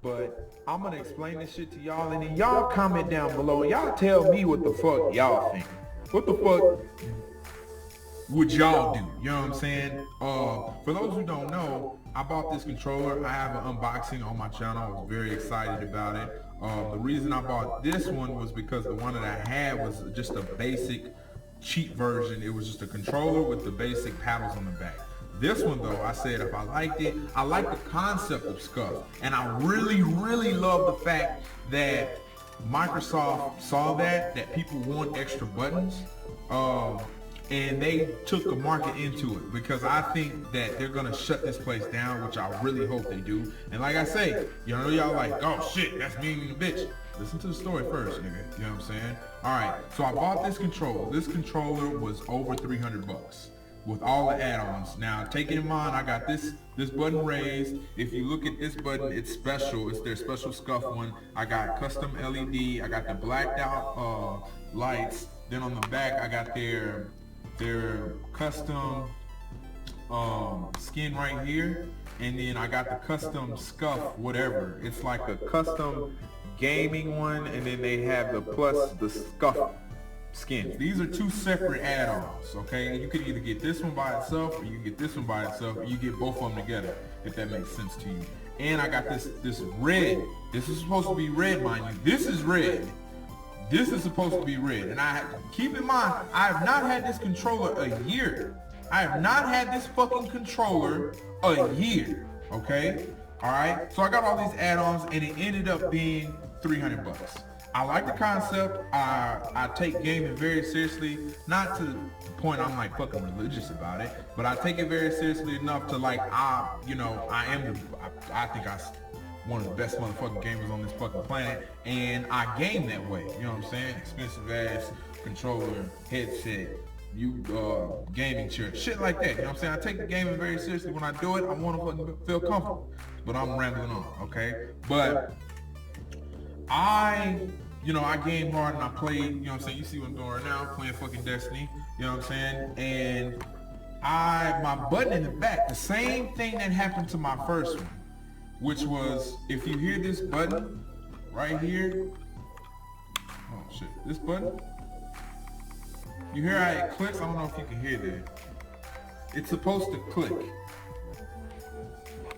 But I'm gonna explain this shit to y'all, and then y'all comment down below. Y'all tell me what the fuck y'all think. What the fuck would y'all do? You know what I'm saying? For those who don't know, I bought this controller. I have an unboxing on my channel. I was very excited about it. The reason I bought this one was because the one that I had was just a basic cheap version. It was just a controller with the basic paddles on the back. This one though, I said if I liked it, I like the concept of Scuff. And I really, really love the fact that Microsoft saw that people want extra buttons. and they took the market into it, because I think that they're gonna shut this place down, which I really hope they do. And like I say, you know, y'all like, oh shit, that's me being a bitch. Listen to the story first, nigga. You know what I'm saying? All right, so I bought this controller. This controller was over 300 bucks with all the add-ons. Now, taking in mind, I got this button raised. If you look at this button, it's special. It's their special scuff one. I got custom LED. I got the blacked out lights. Then on the back, I got their custom skin right here. And then I got the custom scuff, whatever. It's like a custom gaming one, and then they have the scuff skins. These are two separate add-ons, okay? You could either get this one by itself, or you can get this one by itself, or you get both of them together, if that makes sense to you. And I got this red. This is supposed to be red, mind you. This is red. This is supposed to be red. And keep in mind, I have not had this controller a year. I have not had this fucking controller a year, okay? All right, so I got all these add-ons, and it ended up being 300 bucks. I like the concept. I take gaming very seriously, not to the point I'm like fucking religious about it, but I take it very seriously enough to like, I think I'm one of the best motherfucking gamers on this fucking planet, and I game that way. You know what I'm saying? Expensive ass controller, headset, gaming chair, shit like that. You know what I'm saying? I take the gaming very seriously. When I do it, I want to fucking feel comfortable. But I'm rambling on, okay? But I game hard and I play, you know what I'm saying? You see what I'm doing right now, playing fucking Destiny, you know what I'm saying? And my button in the back, the same thing that happened to my first one, which was, if you hear this button right here, oh shit, this button, you hear how it clicks? I don't know if you can hear that. It's supposed to click.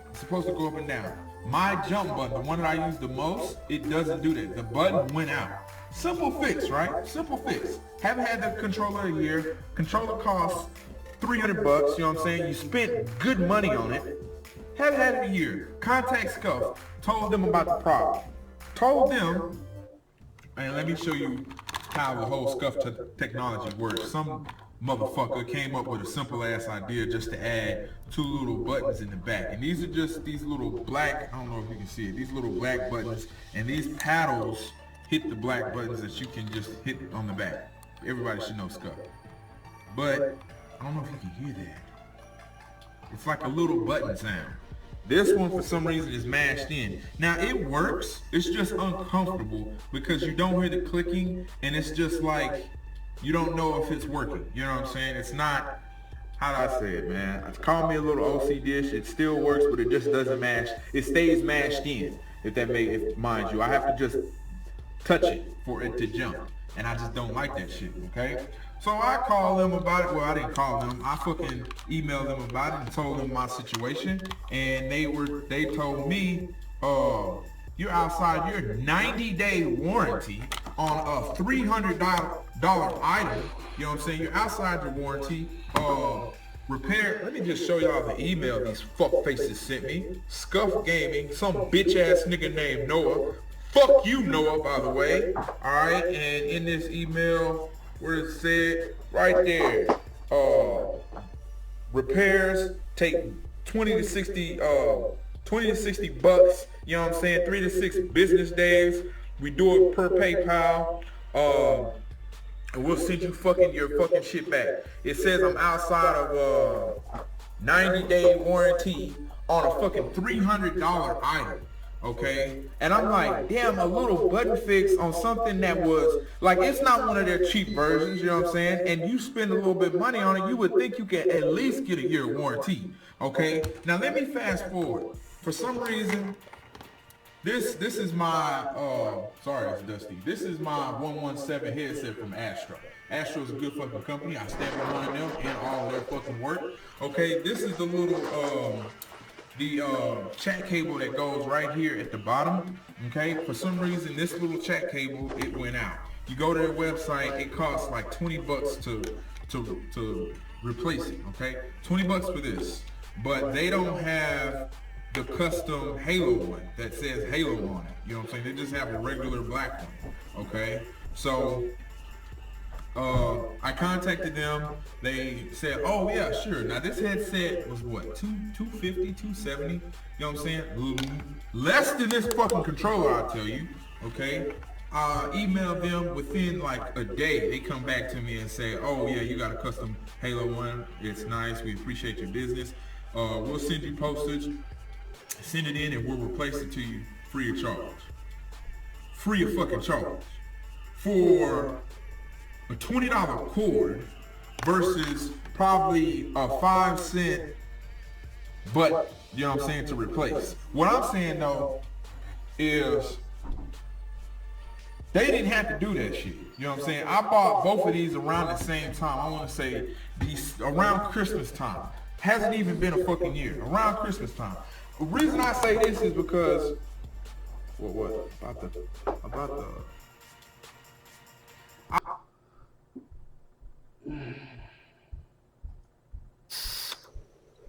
It's supposed to go up and down. My jump button, the one that I use the most, it doesn't do that. The button went out. Simple fix, right? Simple fix. Haven't had the controller a year. Controller costs 300 bucks, you know what I'm saying? You spent good money on it. Haven't had it a year. Contact Scuff. Told them about the problem. Told them, and let me show you how the whole scuff technology works. Some motherfucker came up with a simple ass idea just to add two little buttons in the back. And these are just these little black, I don't know if you can see it, these little black buttons, and these paddles hit the black buttons that you can just hit on the back. Everybody should know scuff. But I don't know if you can hear that. It's like a little button sound. This one, for some reason, is mashed in. Now, it works. It's just uncomfortable because you don't hear the clicking, and it's just like, you don't know if it's working. You know what I'm saying? It's not, how do I say it, man? Call me a little OC-dish. It still works, but it just doesn't mash. It stays mashed in, mind you. I have to just touch it for it to jump. And I just don't like that shit, okay? So I called them about it. Well, I didn't call them. I fucking emailed them about it and told them my situation. And they told me, you're outside your 90-day warranty on a $300 item. You know what I'm saying? You're outside your warranty. Repair. Let me just show y'all the email these fuck faces sent me. Scuff Gaming, some bitch ass nigga named Noah. Fuck you, Noah, by the way. Alright, and in this email, where it said right there, repairs take 20 to 60 bucks, you know what I'm saying, 3 to 6 business days. We do it per PayPal, and we'll send you your fucking shit back. It says I'm outside of 90-day warranty on a fucking $300 item. Okay, and I'm like, damn, a little button fix on something that was like, it's not one of their cheap versions, you know what I'm saying? And you spend a little bit of money on it, you would think you can at least get a year warranty. Okay, now let me fast forward. For some reason, this is my sorry, it's Dusty. This is my 117 headset from Astro. Astro is a good fucking company. I stand behind them and all their fucking work. Okay, this is the little chat cable that goes right here at the bottom. Okay, for some reason this little chat cable, it went out. You go to their website, it costs like 20 bucks to replace it. Okay, 20 bucks for this, but they don't have the custom Halo one that says Halo on it. You know what I'm saying? They just have a regular black one. Okay, so I contacted them. They said, oh yeah, sure. Now this headset was what, 250, 270? You know what I'm saying? Less than this fucking controller, I'll tell you. Okay? Emailed them within like a day. They come back to me and say, oh yeah, you got a custom Halo 1. It's nice. We appreciate your business. We'll send you postage. Send it in and we'll replace it to you free of charge. Free of fucking charge. For a $20 cord versus probably a 5-cent but, you know what I'm saying, to replace. What I'm saying though is they didn't have to do that shit. You know what I'm saying? I bought both of these around the same time. I want to say these around Christmas time. Hasn't even been a fucking year. Around Christmas time. The reason I say this is because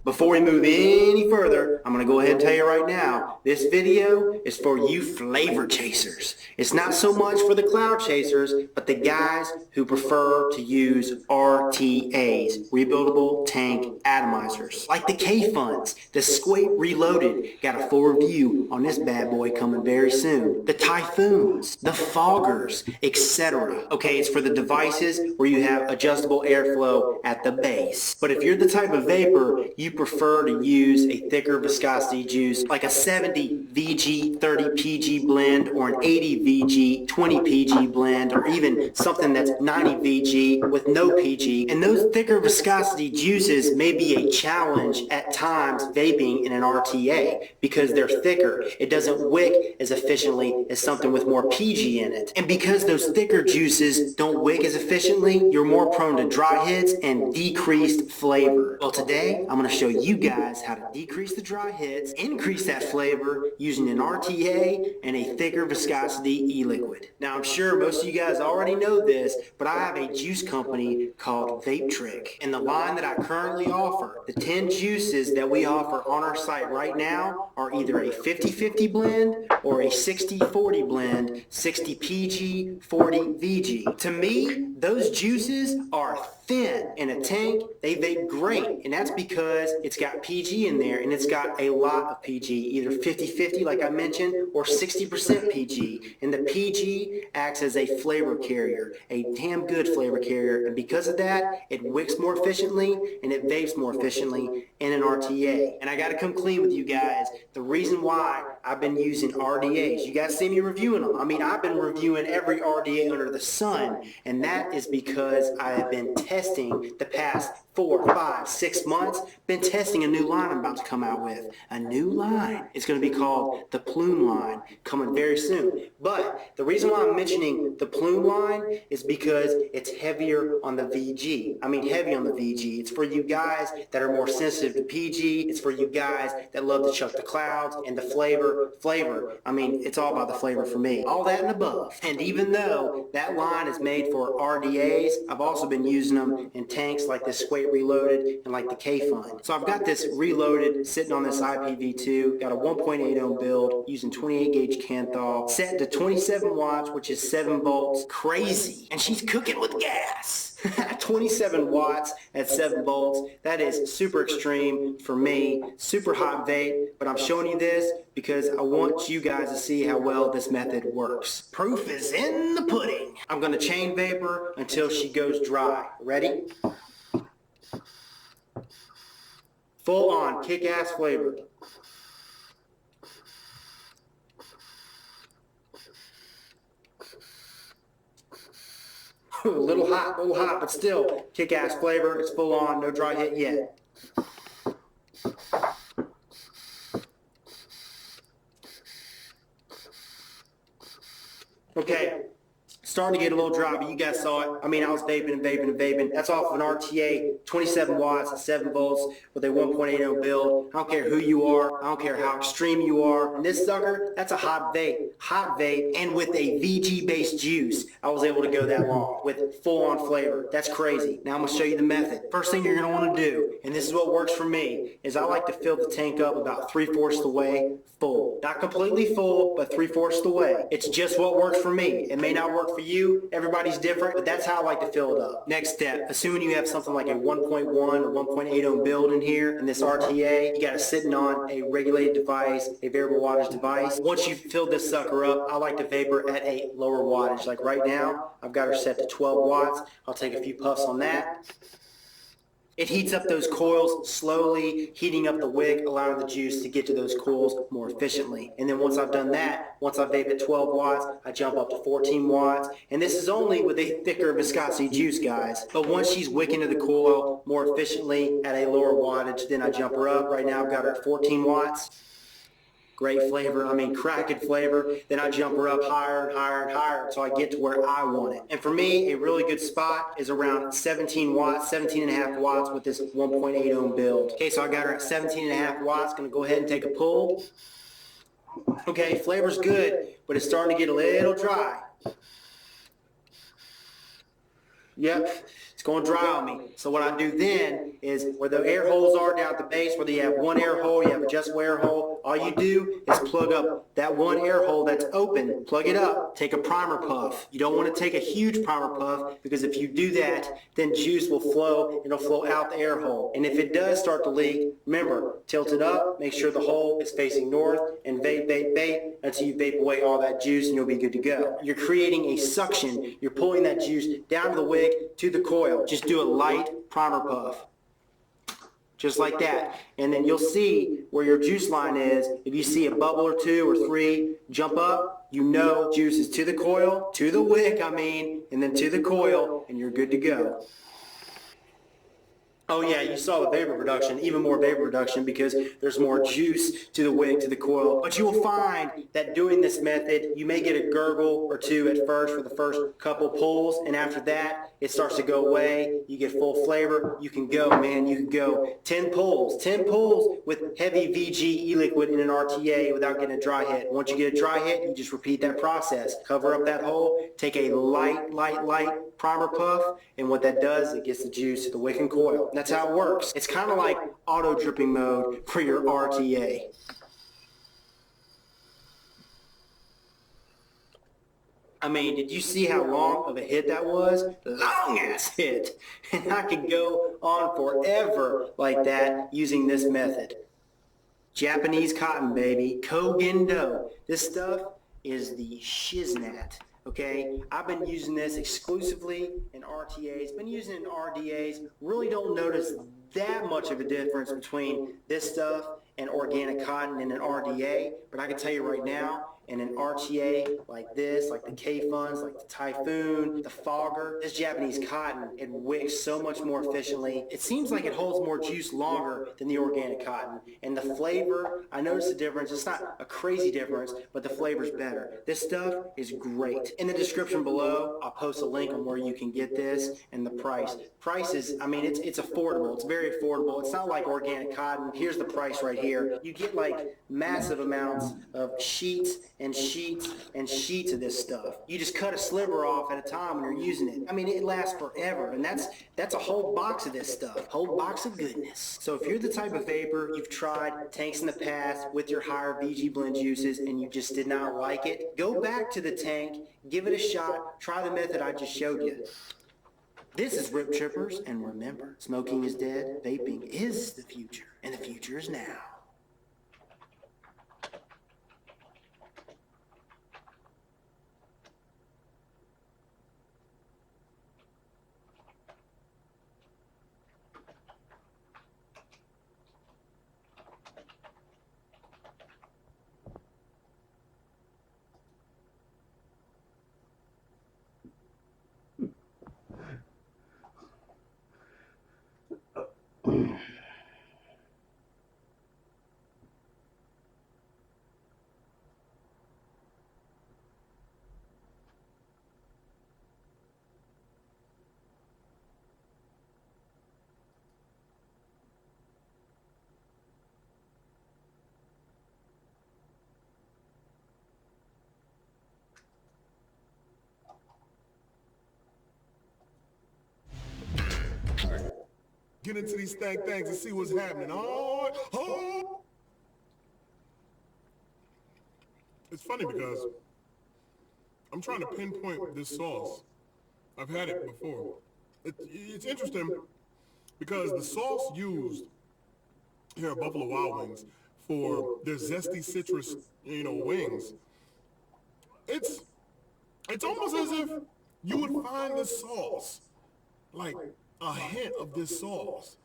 Before we move any further, I'm going to go ahead and tell you right now, this video is for you flavor chasers. It's not so much for the cloud chasers, but the guys who prefer to use RTAs, rebuildable tank atomizers. Like the K-Funds, the Squate Reloaded, got a full review on this bad boy coming very soon. The Typhoons, the Foggers, etc. Okay, it's for the devices where you have adjustable airflow at the base. But if you're the type of vapor you prefer to use a thicker viscosity juice like a 70 VG 30 PG blend or an 80 VG 20 PG blend or even something that's 90 VG with no PG, and those thicker viscosity juices may be a challenge at times vaping in an RTA because they're thicker. It doesn't wick as efficiently as something with more PG in it. And because those thicker juices don't wick as efficiently, you're more prone to dry hits and decreased flavor. Well, today I'm going to show you guys how to decrease the dry hits, increase that flavor using an RTA and a thicker viscosity e-liquid. Now I'm sure most of you guys already know this, but I have a juice company called Vape Trick, and the line that I currently offer, the 10 juices that we offer on our site right now are either a 50-50 blend or a 60-40 blend, 60 PG, 40 VG. To me, those juices are thin in a tank. They vape great, and that's because it's got PG in there and it's got a lot of PG, either 50-50 like I mentioned or 60% PG, and the PG acts as a flavor carrier, a damn good flavor carrier, and because of that it wicks more efficiently and it vapes more efficiently in an RTA. And I gotta come clean with you guys, the reason why I've been using RDAs, you guys see me reviewing them. I mean, I've been reviewing every RDA under the sun, and that is because I have been testing the past 4, 5, 6 months, been testing a new line I'm about to come out with. A new line. It's going to be called the Plume line, coming very soon. But the reason why I'm mentioning the Plume line is because it's heavier on the VG. I mean, heavy on the VG. It's for you guys that are more sensitive to PG. It's for you guys that love to chuck the clouds and the flavor. I mean, it's all about the flavor for me. All that and above. And even though that line is made for RDAs, I've also been using them in tanks like this Squate Reloaded and like the K-Fund. So I've got this Reloaded sitting on this IPv2, got a 1.8 ohm build using 28 gauge Kanthal, set to 27 watts, which is 7 volts. Crazy. And she's cooking with gas. 27 watts at 7 volts. That is super extreme for me. Super hot vape, but I'm showing you this because I want you guys to see how well this method works. Proof is in the pudding. I'm gonna chain vapor until she goes dry. Ready? Full on kick-ass flavor. A little hot, but still kick-ass flavor. It's full on, no dry hit yet. Okay, starting to get a little dry, but you guys saw it. I mean, I was vaping and vaping and vaping. That's off of an RTA, 27 watts at 7 volts with a 1.8 ohm build. I don't care who you are. I don't care how extreme you are. And this sucker, that's a hot vape. Hot vape, and with a VG-based juice, I was able to go that long with full-on flavor. That's crazy. Now I'm going to show you the method. First thing you're going to want to do, and this is what works for me, is I like to fill the tank up about 3/4 the way full. Not completely full, but 3/4 the way. It's just what works for me. It may not work for you, everybody's different, but that's how I like to fill it up. Next step, assuming you have something like a 1.1 or 1.8 ohm build in here, in this RTA, you got it sitting on a regulated device, a variable wattage device. Once you've filled this sucker up, I like to vapor at a lower wattage. Like right now, I've got her set to 12 watts. I'll take a few puffs on that. It heats up those coils slowly, heating up the wick, allowing the juice to get to those coils more efficiently. And then once I've done that, once I vape at 12 watts, I jump up to 14 watts. And this is only with a thicker viscosity juice, guys. But once she's wicking to the coil more efficiently at a lower wattage, then I jump her up. Right now I've got her at 14 watts. Great flavor, I mean cracking flavor. Then I jump her up higher and higher and higher until I get to where I want it. And for me, a really good spot is around 17 watts, 17 and a half watts with this 1.8 ohm build. Okay, so I got her at 17 and a half watts. Gonna go ahead and take a pull. Okay, flavor's good, but it's starting to get a little dry. Yep, it's going dry on me. So what I do then is where the air holes are down at the base, whether you have one air hole, you have a adjustable air hole, all you do is plug up that one air hole that's open, plug it up, take a primer puff. You don't want to take a huge primer puff because if you do that, then juice will flow and it'll flow out the air hole. And if it does start to leak, remember, tilt it up, make sure the hole is facing north, and vape, vape, vape until you vape away all that juice and you'll be good to go. You're creating a suction. You're pulling that juice down to the wick, to the coil. Just do a light primer puff. Just like that. And then you'll see where your juice line is. If you see a bubble or two or three jump up, you know juice is to the coil, to the wick, and then to the coil, and you're good to go. Oh yeah, you saw the vapor reduction, even more vapor reduction because there's more juice to the wick, to the coil. But you will find that doing this method, you may get a gurgle or two at first for the first couple pulls, and after that, it starts to go away. You get full flavor. You can go, man. You can go 10 pulls with heavy VG e-liquid in an RTA without getting a dry hit. Once you get a dry hit, you just repeat that process. Cover up that hole, take a light primer puff, and what that does, it gets the juice to the wick and coil. That's how it works. It's kind of like auto dripping mode for your RTA. I mean, did you see how long of a hit that was? Long ass hit. And I could go on forever like that using this method. Japanese cotton, baby. Kogendo. This stuff is the shiznat. Okay, I've been using this exclusively in RTAs, been using it in RDAs, really don't notice that much of a difference between this stuff and organic cotton in an RDA, but I can tell you right now, in an RTA like this, like the K-Funds, like the Typhoon, the Fogger, this Japanese cotton, it wicks so much more efficiently. It seems like it holds more juice longer than the organic cotton. And the flavor, I noticed the difference. It's not a crazy difference, but the flavor's better. This stuff is great. In the description below, I'll post a link on where you can get this and the price. Price is, I mean, it's affordable. It's very affordable. It's not like organic cotton. Here's the price right here. You get like massive amounts of sheets and sheets and sheets of this stuff. You just cut a sliver off at a time when you're using it. I mean, it lasts forever, and that's a whole box of this stuff. Whole box of goodness. So if you're the type of vapor, you've tried tanks in the past with your higher VG blend juices and you just did not like it, go back to the tank, give it a shot, try the method I just showed you. This is Rip Trippers, and remember, smoking is dead, vaping is the future, and the future is now. Get into these things and see what's happening. Oh! It's funny because I'm trying to pinpoint this sauce. I've had it before. It's interesting because the sauce used here at Buffalo Wild Wings for their zesty citrus, wings, it's almost as if you would find this sauce, like a hint of this sauce,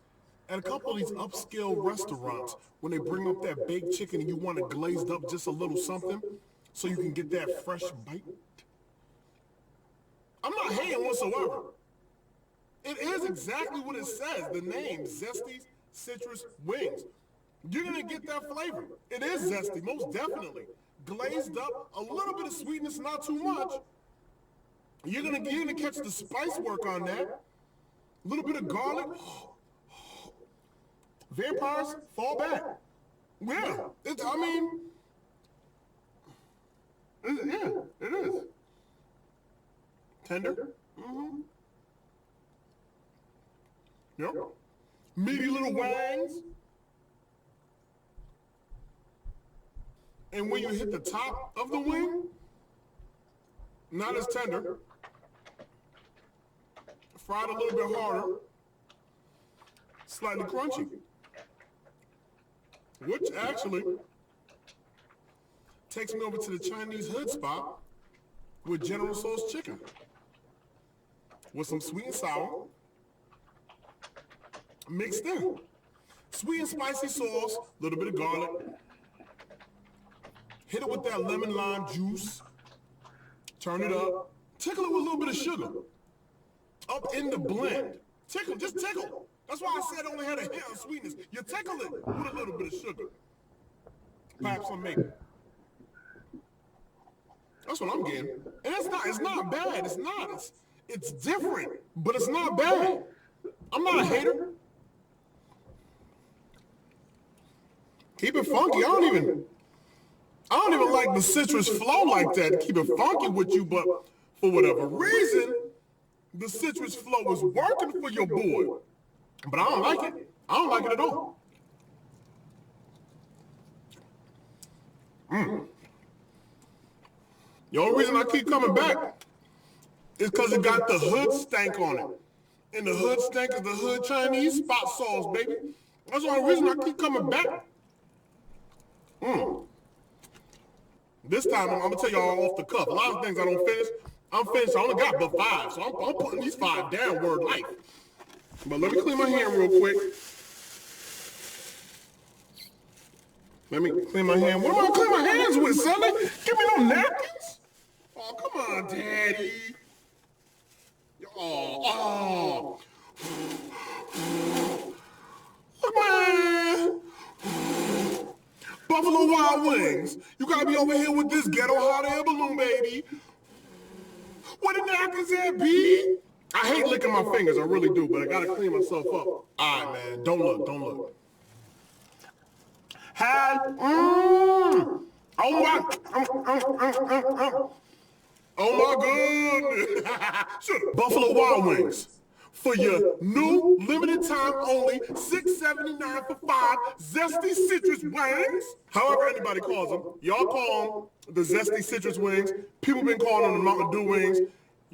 at a couple of these upscale restaurants when they bring up that baked chicken and you want it glazed up just a little something so you can get that fresh bite. I'm not hating whatsoever. It is exactly what it says, the name, Zesty Citrus Wings. You're gonna get that flavor. It is zesty, most definitely. Glazed up, a little bit of sweetness, not too much. You're gonna catch the spice work on that. A little bit of garlic. Vampires fall back. Yeah, it is. Tender. Mm-hmm. Yep. Meaty little wangs. And when you hit the top of the wing, not as tender. Fried a little bit harder. Slightly crunchy. Which actually takes me over to the Chinese hood spot with General Tso's chicken. With some sweet and sour mixed in. Sweet and spicy sauce, a little bit of garlic. Hit it with that lemon lime juice. Turn it up. Tickle it with a little bit of sugar. Up in the blend. Tickle, just tickle. That's why I said it only had a hint of sweetness. You tickle it with a little bit of sugar. Perhaps some maple. That's what I'm getting. And it's not bad. It's not. It's different, but it's not bad. I'm not a hater. Keep it funky. I don't even like the citrus flow like that to keep it funky with you, but for whatever reason, the citrus flow is working for your boy. But I don't like it. I don't like it at all. The only reason I keep coming back is because it got the hood stank on it. And the hood stank is the hood Chinese spot sauce, baby. That's the only reason I keep coming back. This time, I'm going to tell y'all off the cuff. A lot of things I don't finish. I'm finished. I only got but 5, so I'm putting these 5 down, word life. But let me clean my hand real quick. Let me clean my hand. What am I going to clean my hands with, Sonny? Give me no napkins? Oh, come on, Daddy. Oh. Look, man. Buffalo Wild Wings. You got to be over here with this ghetto hot air balloon, baby. Where the napkins at, B? I hate licking my fingers, I really do, but I gotta clean myself up. All right, man, don't look. Oh my goodness. Buffalo Wild Wings. For your new, limited time only, $6.79 for 5 zesty citrus wings. However anybody calls them. Y'all call them the zesty citrus wings. People been calling them the Mountain Dew wings.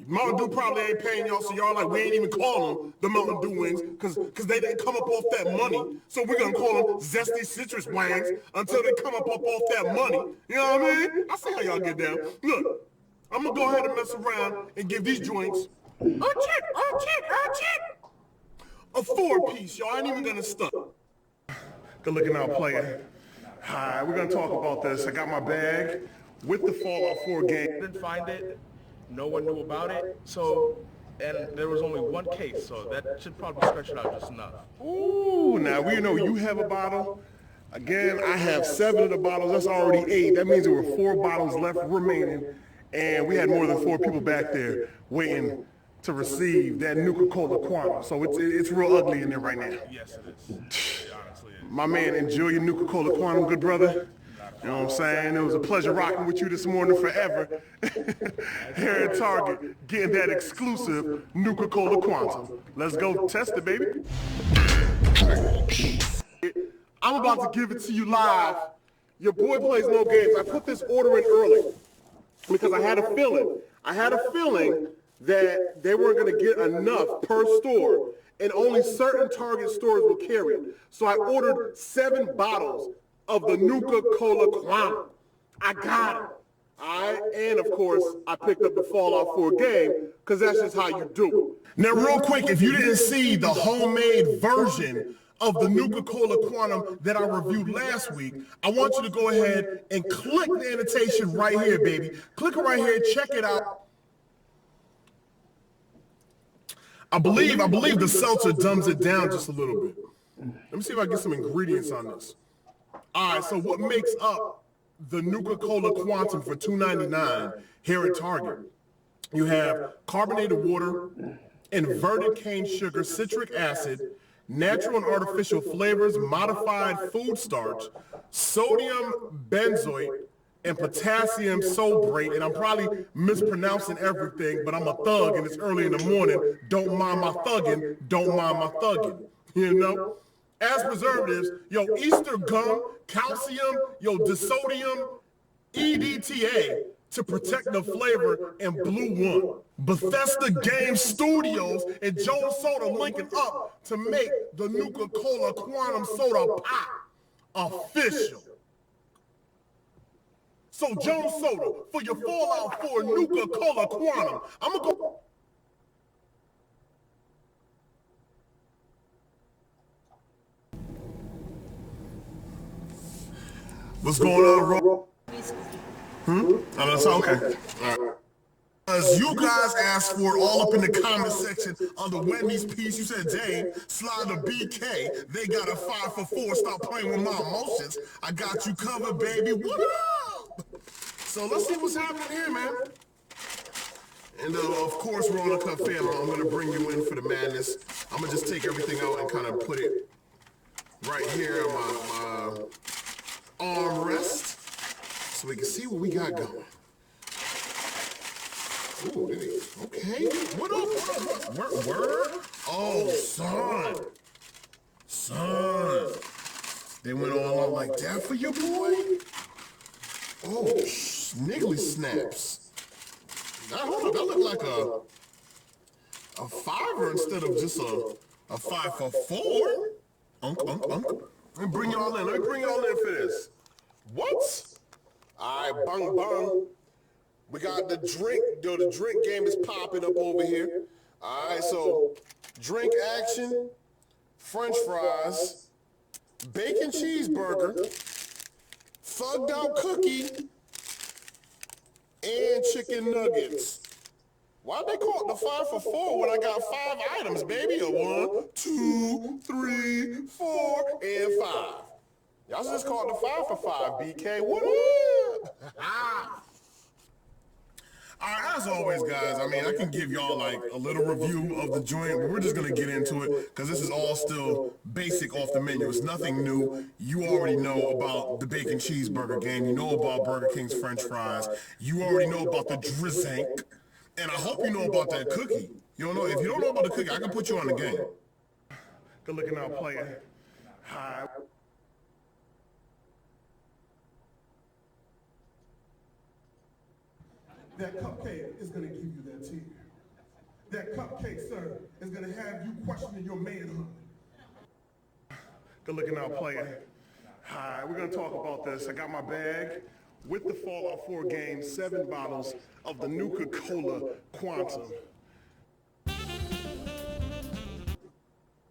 Mountain Dew probably ain't paying y'all, so y'all like, we ain't even calling them the Mountain Dew wings, because they didn't come up off that money. So we're going to call them zesty citrus wings until they come up off that money. You know what I mean? I see how y'all get down. Look, I'm going to go ahead and mess around and give these joints a 4-piece, y'all. I ain't even gonna stunt. Good looking out, player. Hi, we're gonna talk about this. I got my bag with the Fallout 4 game. Didn't find it. No one knew about it. So, and there was only one case, so that should probably stretch it out just enough. Ooh, now we know you have a bottle. Again, I have 7 of the bottles. That's already 8. That means there were 4 bottles left remaining, and we had more than 4 people back there waiting to receive that Nuka-Cola Quantum. So it's real ugly in there right now. Yes, it is. Honestly, it is. My man, enjoy your Nuka-Cola Quantum, good brother. You know what I'm saying? It was a pleasure rocking with you this morning forever. Here at Target, getting that exclusive Nuka-Cola Quantum. Let's go test it, baby. I'm about to give it to you live. Your boy plays no games. I put this order in early because I had a feeling I had a feeling that they weren't going to get enough per store, and only certain Target stores will carry it. So I ordered 7 bottles of the Nuka-Cola Quantum. I got it. And of course, I picked up the Fallout 4 game, because that's just how you do it. Now, real quick, if you didn't see the homemade version of the Nuka-Cola Quantum that I reviewed last week, I want you to go ahead and click the annotation right here, baby. Click it right here, check it out. I believe the seltzer dumbs it down just a little bit. Let me see if I can get some ingredients on this. All right, so what makes up the Nuka-Cola Quantum for $2.99 here at Target? You have carbonated water, inverted cane sugar, citric acid, natural and artificial flavors, modified food starch, sodium benzoate, and potassium sobrate. And I'm probably mispronouncing everything, but I'm a thug and it's early in the morning. Don't mind my thugging, don't mind my thugging, you know? As preservatives, Easter gum, calcium, disodium, EDTA to protect the flavor, and Blue One. Bethesda Game Studios and Jones Soda linking up to make the Nuka-Cola Quantum Soda Pop official. So Jones Soda, for your Fallout 4 Nuka-Cola Quantum, I'm gonna go. What's going on, Ro? Oh, that's okay. All right. As you guys asked for all up in the comment section of the Wendy's piece, you said, Dane, slide the BK. They got a 5 for 4. Stop playing with my emotions. I got you covered, baby. What up? So let's see what's happening here, man. And of course, we're on a cut family. I'm going to bring you in for the madness. I'm going to just take everything out and kind of put it right here on my armrest so we can see what we got going. Ooh, okay. What up? Word? Oh, son. They went all out like that for your boy? Oh, sniggly snaps. Hold up, that looked like a 5er instead of just a 5 for 4. Let me bring y'all in. For this. What? All right, bang. We got the drink. The drink game is popping up over here. All right, so drink action, French fries, bacon cheeseburger, thugged out cookie, and chicken nuggets. Why'd they call it the 5 for 4 when I got 5 items, baby? 1, 2, 3, 4, and 5. Y'all should just call it the 5 for 5, BK. What up? All right, as always, guys, I can give y'all like a little review of the joint, but we're just going to get into it because this is all still basic off the menu. It's nothing new. You already know about the bacon cheeseburger game. You know about Burger King's French fries. You already know about the drizzink. And I hope you know about that cookie. You don't know? If you don't know about the cookie, I can put you on the game. Good looking out, player. Hi. That cupcake is going to give you that tear. That cupcake, sir, is going to have you questioning your manhood. Good looking out, player. Hi, we're going to talk about this. I got my bag with the Fallout 4 game, 7 bottles of the Nuka-Cola Quantum.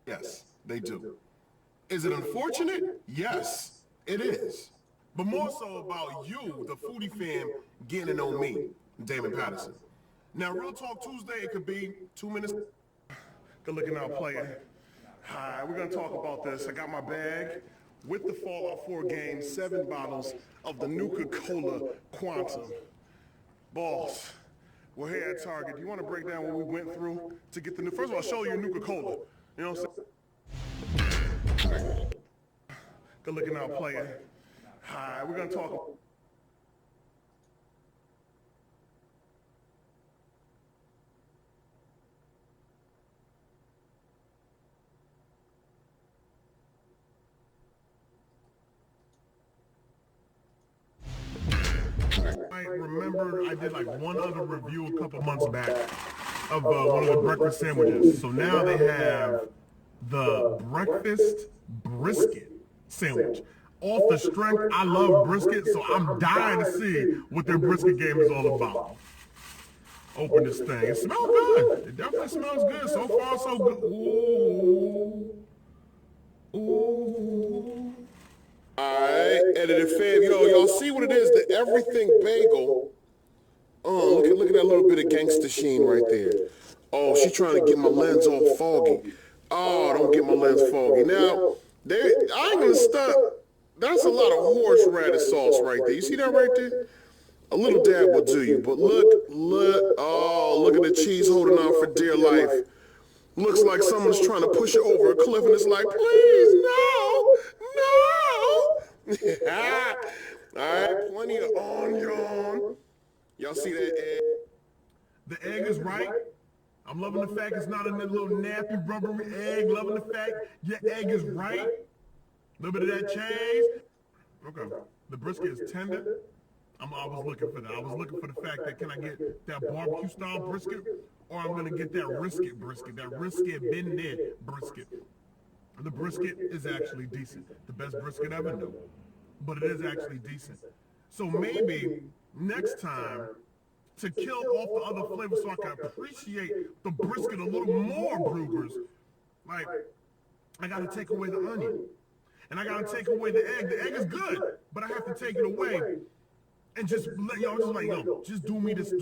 Yes, they do. Is it unfortunate? Yes, it is. But more so about you, the foodie fam, getting to know me, Damon Patterson. Now, Real Talk Tuesday, it could be 2 minutes. Good looking out, player. Hi, we're going to talk about this. I got my bag with the Fallout 4 game, 7 bottles of the Nuka-Cola Quantum. Boss, we're here at Target. Do you want to break down what we went through to get the new... First of all, show you Nuka-Cola. You know what I'm saying? Good looking out, player. Hi, we're going to talk... remember, I did like one other review a couple months back of one of the breakfast sandwiches. So now they have the breakfast brisket sandwich. Off the strength, I love brisket, so I'm dying to see what their brisket game is all about. Open this thing. It smells good. It definitely smells good. So far, so good. Ooh. Ooh. Alright, edited fam. Yo, y'all see what it is? The everything bagel. Oh, look at that little bit of gangster sheen right there. Oh, she trying to get my lens all foggy. Oh, don't get my lens foggy. Now, I ain't gonna stunt. That's a lot of horseradish sauce right there. You see that right there? A little dab will do you, but look, oh, look at the cheese holding on for dear life. Looks like someone's trying to push it over a cliff and it's like, please, no. All right, plenty of onion. Y'all see that egg? The egg is right. I'm loving the fact it's not in that little nappy rubbery egg. Loving the fact your egg is right. A little bit of that cheese. Okay. The brisket is tender. I was looking for that. I was looking for the fact that can I get that barbecue style brisket, or I'm gonna get that risket brisket, that risket been there brisket. The brisket is actually decent. The best brisket ever knew, but it is actually decent. So maybe next time, to kill off the other flavors so I can appreciate the brisket a little more, Brugers, like I gotta take away the onion. And I gotta take away the egg. The egg is good, but I have to take it away and just let y'all just do me this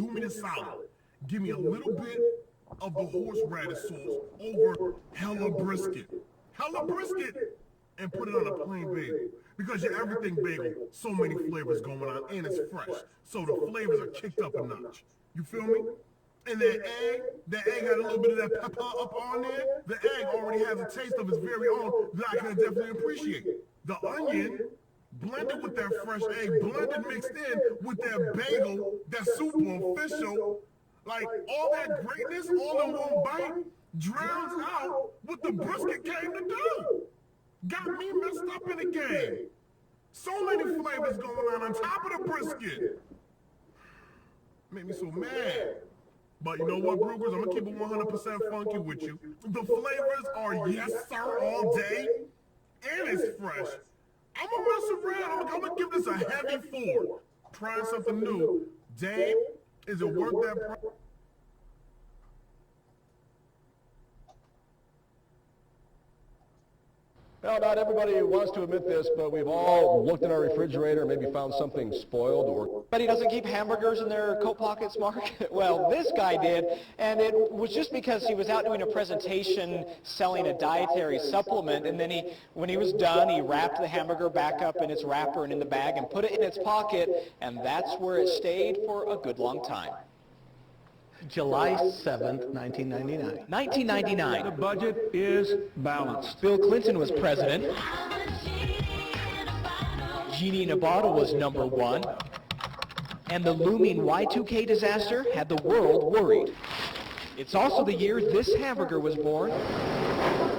solid. Give me a little bit of the horseradish sauce over hella brisket. And put it on a plain bagel. Because your everything bagel, so many flavors going on, and it's fresh. So the flavors are kicked up a notch. You feel me? And that egg had a little bit of that pepper up on there. The egg already has a taste of its very own that I can definitely appreciate. The onion, blended with that fresh egg, blended mixed in with that bagel, that's super official. Like, all that greatness, all in one bite, drowns out what the brisket came to do. Got me messed up in the game. So many flavors going on top of the brisket. Made me so mad. But you know what, Brugers? I'm gonna keep it 100% funky with you. The flavors are yes, sir, all day, and it's fresh. I'm gonna mess around. I'm gonna give this a heavy 4. Trying something new. Dame, is it worth that price? Well, not everybody wants to admit this, but we've all looked in our refrigerator, maybe found something spoiled or... But he doesn't keep hamburgers in their coat pockets, Mark? Well, this guy did, and it was just because he was out doing a presentation selling a dietary supplement, and then when he was done, he wrapped the hamburger back up in its wrapper and in the bag and put it in its pocket, and that's where it stayed for a good long time. July 7th, 1999. 1999. The budget is balanced. Bill Clinton was president. Genie in a Bottle was #1. And the looming Y2K disaster had the world worried. It's also the year this hamburger was born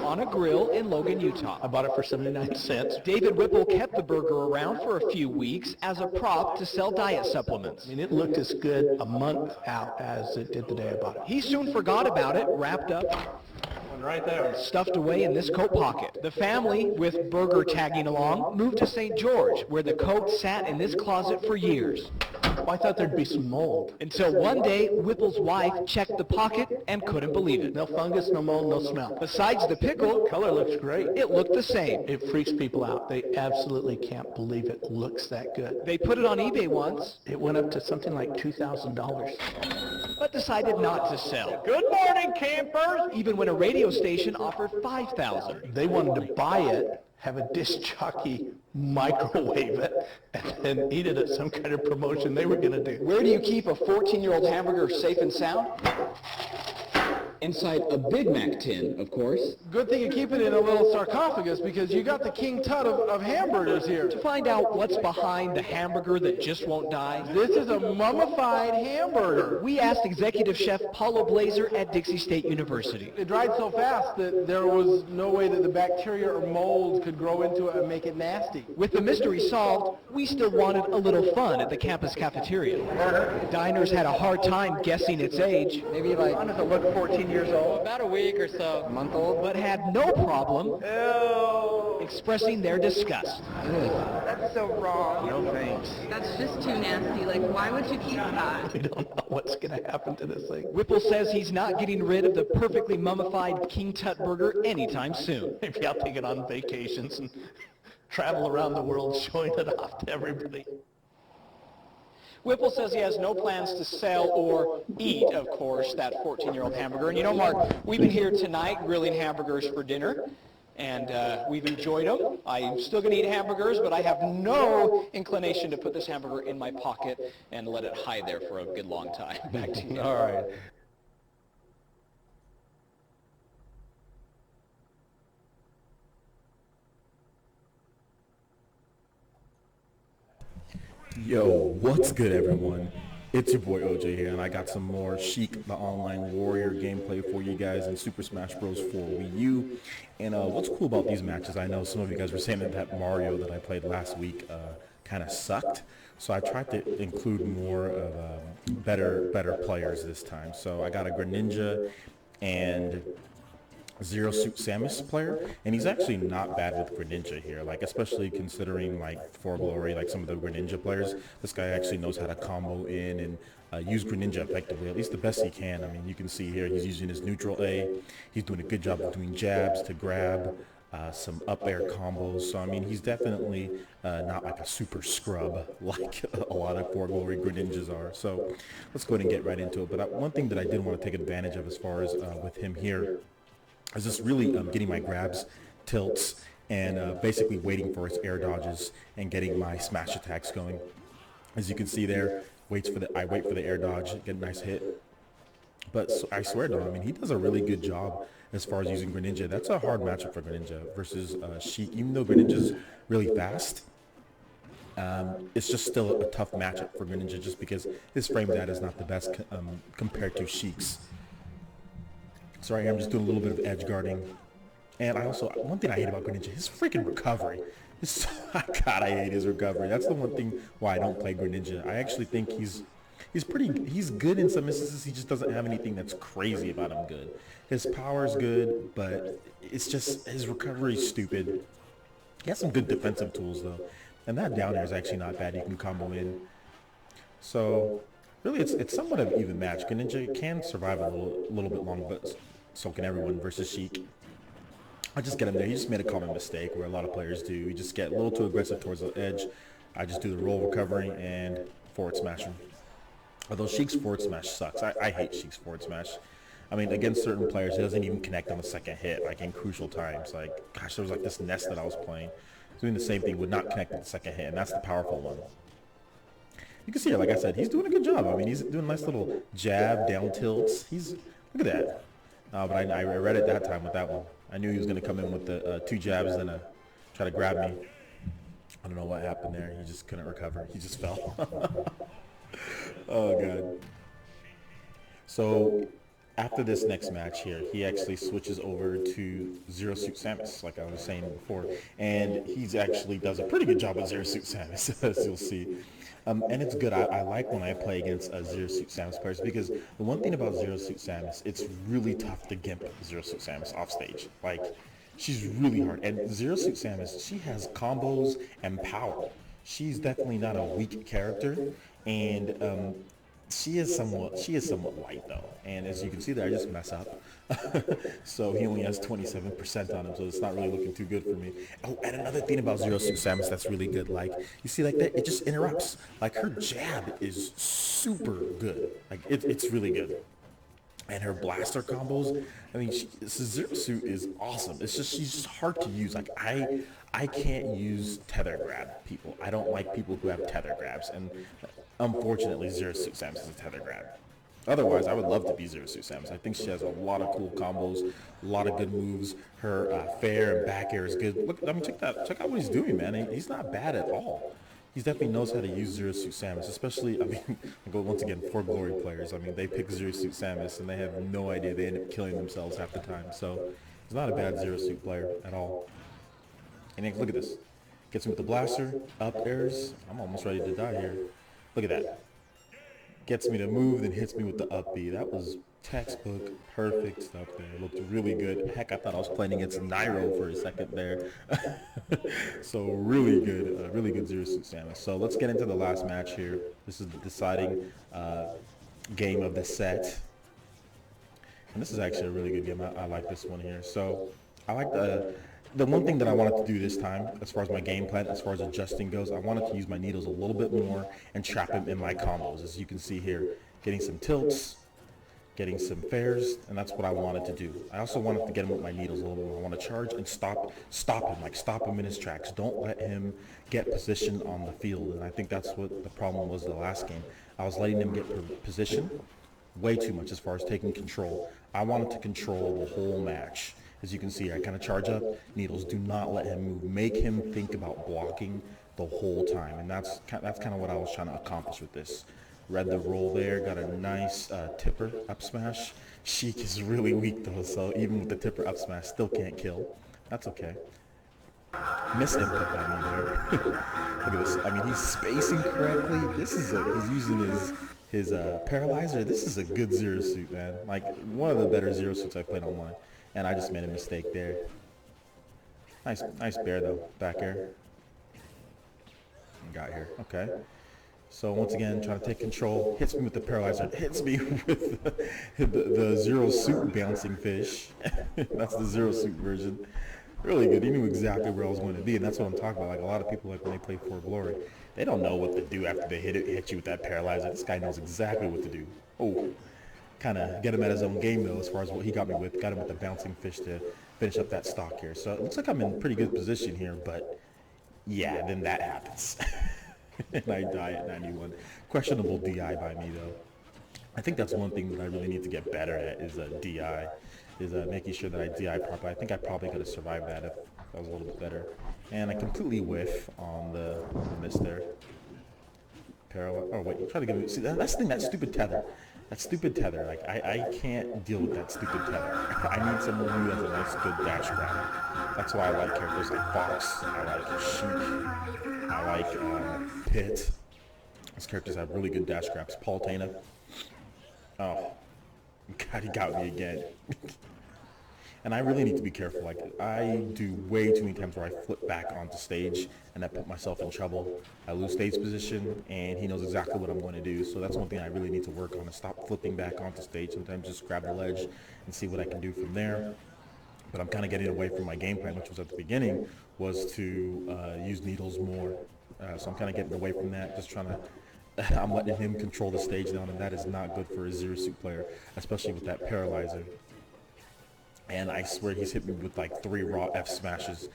on a grill in Logan, Utah. I bought it for 79 cents. David Whipple kept the burger around for a few weeks as a prop to sell diet supplements. I mean, it looked as good a month out as it did the day I bought it. He soon forgot about it, wrapped up, right there, stuffed away in this coat pocket. The family, with burger tagging along, moved to St. George, where the coat sat in this closet for years. Well, I thought there'd be some mold. Until one day, Whipple's wife checked the pocket and couldn't believe it. No fungus, no mold, no smell. Besides the pickle, color looks great. It looked the same. It freaks people out. They absolutely can't believe it looks that good. They put it on eBay once. It went up to something like $2,000. But decided not to sell. Good morning, campers! Even when a radio station offered $5,000. They wanted to buy it, have a disc jockey microwave it, and then eat it at some kind of promotion they were going to do. Where do you keep a 14-year-old hamburger safe and sound? Inside a Big Mac tin, of course. Good thing you keep it in a little sarcophagus because you got the King Tut of hamburgers here. To find out what's behind the hamburger that just won't die, This is a mummified hamburger. we asked Executive Chef Paulo Blazer at Dixie State University. It dried so fast that there was no way that the bacteria or mold could grow into it and make it nasty. With the mystery solved, we still wanted a little fun at the campus cafeteria. Diners had a hard time guessing its age. Maybe like, how does it look 14 years old? About a week or so. A month old. But had no problem expressing their disgust. That's so wrong. No thanks. That's just too nasty. Like, why would you keep that? We don't know what's going to happen to this thing. Whipple says he's not getting rid of the perfectly mummified King Tut burger anytime soon. Maybe I'll take it on vacations and travel around the world showing it off to everybody. Whipple says he has no plans to sell or eat, of course, that 14-year-old hamburger. And you know, Mark, we've been here tonight grilling hamburgers for dinner, and we've enjoyed them. I'm still going to eat hamburgers, but I have no inclination to put this hamburger in my pocket and let it hide there for a good long time. Back to you. All right. Yo, what's good everyone? It's your boy OJ here, and I got some more Sheik the Online Warrior gameplay for you guys in Super Smash Bros. For Wii U. And what's cool about these matches, I know some of you guys were saying that Mario that I played last week kind of sucked. So I tried to include more of better players this time. So I got a Greninja and Zero Suit Samus player, and he's actually not bad with Greninja here, like especially considering like For Glory, like some of the Greninja players. This guy actually knows how to combo in and use Greninja effectively, at least the best he can. I mean, you can see here he's using his neutral A. He's doing a good job of doing jabs to grab, some up air combos. So I mean, he's definitely not like a super scrub like a lot of For Glory Greninjas are. So let's go ahead and get right into it. But one thing that I did want to take advantage of as far as with him here is just really getting my grabs, tilts, and basically waiting for his air dodges and getting my smash attacks going. As you can see there, I wait for the air dodge, get a nice hit. But I swear though, I mean, he does a really good job as far as using Greninja. That's a hard matchup for Greninja versus Sheik. Even though Greninja's really fast, it's just still a tough matchup for Greninja just because his frame data is not the best compared to Sheik's. Sorry, I'm just doing a little bit of edge guarding. And one thing I hate about Greninja, his freaking recovery. God, I hate his recovery. That's the one thing why I don't play Greninja. I actually think he's good in some instances. He just doesn't have anything that's crazy about him good. His power's good, but it's just his recovery's stupid. He has some good defensive tools though. And that down air is actually not bad. You can combo in. So really, it's somewhat of an even match. Greninja can survive a little bit long, but so can everyone versus Sheik. I just get him there. He just made a common mistake where a lot of players do. You just get a little too aggressive towards the edge. I just do the roll recovery and forward smash him. Although Sheik's forward smash sucks. I hate Sheik's forward smash. I mean, against certain players, he doesn't even connect on the second hit, like in crucial times. Like, gosh, there was like this nest that I was playing. Doing the same thing, would not connect on the second hit, and that's the powerful one. You can see here, like I said, he's doing a good job. I mean, he's doing nice little jab, down tilts. Look at that. But I read it that time with that one. I knew he was going to come in with the 2 jabs and try to grab me. I don't know what happened there. He just couldn't recover. He just fell. Oh, God. So after this next match here, he actually switches over to Zero Suit Samus, like I was saying before. And he actually does a pretty good job with Zero Suit Samus, as you'll see. And it's good. I like when I play against Zero Suit Samus players because the one thing about Zero Suit Samus, it's really tough to gimp Zero Suit Samus off stage. Like, she's really hard. And Zero Suit Samus, she has combos and power. She's definitely not a weak character, and she is somewhat light though. And as you can see there, I just mess up. So he only has 27% on him, so it's not really looking too good for me. Oh, and another thing about Zero Suit Samus that's really good, like, you see like that, it just interrupts. Like, her jab is super good. Like, it's really good. And her blaster combos, I mean, Zero Suit is awesome. It's just, she's just hard to use. Like, I can't use tether grab people. I don't like people who have tether grabs, and unfortunately, Zero Suit Samus is a tether grab. Otherwise, I would love to be Zero Suit Samus. I think she has a lot of cool combos, a lot of good moves. Her fair and back air is good. Look, I mean, check out what he's doing, man. He's not bad at all. He definitely knows how to use Zero Suit Samus, especially, I mean, go once again, For Glory players. I mean, they pick Zero Suit Samus, and they have no idea. They end up killing themselves half the time. So, he's not a bad Zero Suit player at all. And look at this. Gets him with the blaster, up airs. I'm almost ready to die here. Look at that. Gets me to move, then hits me with the up B. That was textbook, perfect stuff there. It looked really good. Heck, I thought I was playing against Nairo for a second there. So really good Zero Suit Samus. So let's get into the last match here. This is the deciding game of the set. And this is actually a really good game. I like this one here. So I like the one thing that I wanted to do this time, as far as my game plan, as far as adjusting goes, I wanted to use my needles a little bit more and trap him in my combos. As you can see here, getting some tilts, getting some fairs, and that's what I wanted to do. I also wanted to get him with my needles a little bit more. I want to charge and stop him, like stop him in his tracks. Don't let him get position on the field, and I think that's what the problem was the last game. I was letting him get position way too much as far as taking control. I wanted to control the whole match. As you can see, I kind of charge up, needles, do not let him move. Make him think about blocking the whole time, and that's kind of what I was trying to accomplish with this. Read the roll there, got a nice tipper up smash. Sheik is really weak though, so even with the tipper up smash, still can't kill. That's okay. Miss input by me there. Look at this. I mean, he's spacing correctly. This is he's using his paralyzer. This is a good Zero Suit, man. Like one of the better Zero Suits I've played online. And I just made a mistake there. Nice bear though, back air. Got here, okay. So once again, trying to take control. Hits me with the paralyzer. Hits me with the Zero Suit bouncing fish. That's the Zero Suit version. Really good. He knew exactly where I was going to be, and that's what I'm talking about. Like a lot of people, like when they play For Glory, they don't know what to do after they hit you with that paralyzer. This guy knows exactly what to do. Oh. Kind of get him at his own game though, as far as what he got me with. Got him with the bouncing fish to finish up that stock here. So it looks like I'm in pretty good position here, but yeah, then that happens. And I die at 91. Questionable DI by me though. I think that's one thing that I really need to get better at is DI, is making sure that I DI properly. I think I probably could have survived that if I was a little bit better. And I completely whiff on the miss there. Parallel. Oh wait, try to get me. See, that's the thing. That stupid tether. That stupid tether, like, I can't deal with that stupid tether. I need someone who has a nice, good dash grab. That's why I like characters like Fox, I like Sheik, I like Pit. These characters have really good dash grabs. Palutena. Oh, God, he got me again. And I really need to be careful. Like, I do way too many times where I flip back onto stage and I put myself in trouble. I lose stage position and he knows exactly what I'm going to do. So that's one thing I really need to work on, is stop flipping back onto stage. Sometimes just grab the ledge and see what I can do from there. But I'm kind of getting away from my game plan, which was at the beginning, was to use needles more. So I'm kind of getting away from that, just trying to, I'm letting him control the stage now, and that is not good for a Zero Suit player, especially with that paralyzer. And I swear he's hit me with like 3 raw F smashes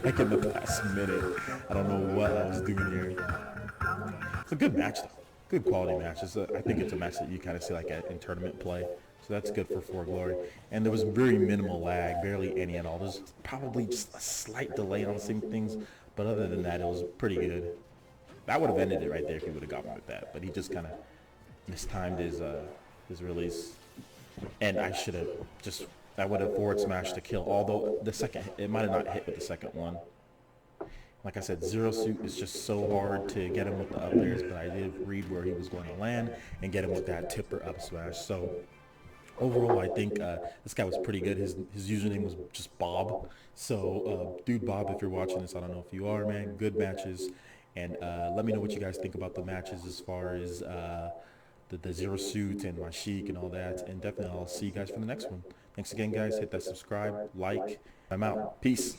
like in the past minute. I don't know what I was doing here. It's a good match though. Good quality match. I think it's a match that you kind of see like in tournament play. So that's good for Glory. And there was very minimal lag, barely any at all. There's probably just a slight delay on some things, but other than that, it was pretty good. That would have ended it right there if he would have got me with that. But he just kind of mistimed his release. And I should have just... I would have forward smashed to kill, although the second, it might have not hit with the second one. Like I said, Zero Suit is just so hard to get him with the up airs, but I did read where he was going to land and get him with that tipper up smash. So overall, I think this guy was pretty good. His username was just Bob. So dude Bob, if you're watching this, I don't know if you are, man, good matches. And let me know what you guys think about the matches as far as the Zero Suit and my Sheik and all that. And definitely I'll see you guys for the next one. Thanks again, guys. Hit that subscribe, like. I'm out. Peace.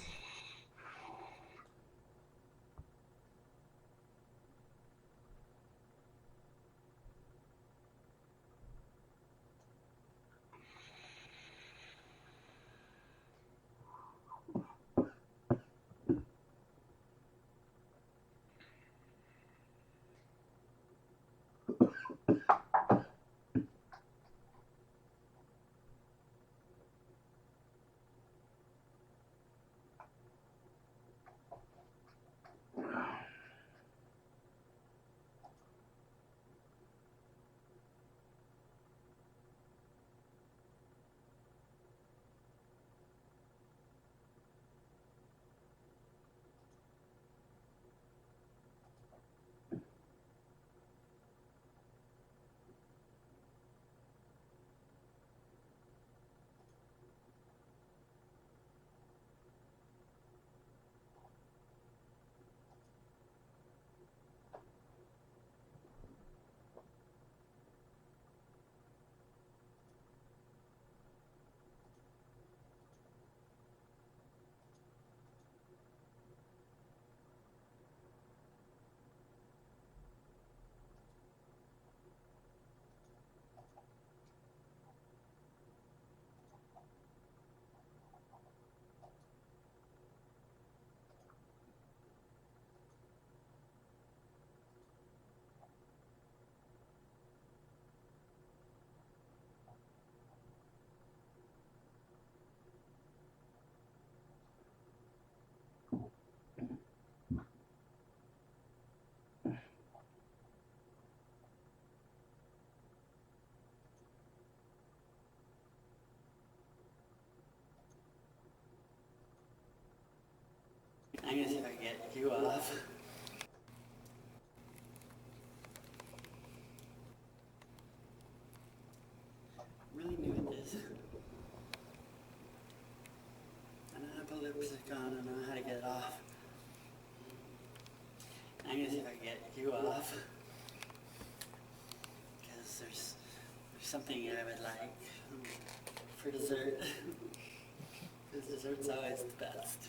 I'm gonna see if I can get you off. Really new at this. I know how to put lipstick on, I know how to get it off. I'm gonna see if I can get you off. Because there's something I would like for dessert. Because dessert's always the best.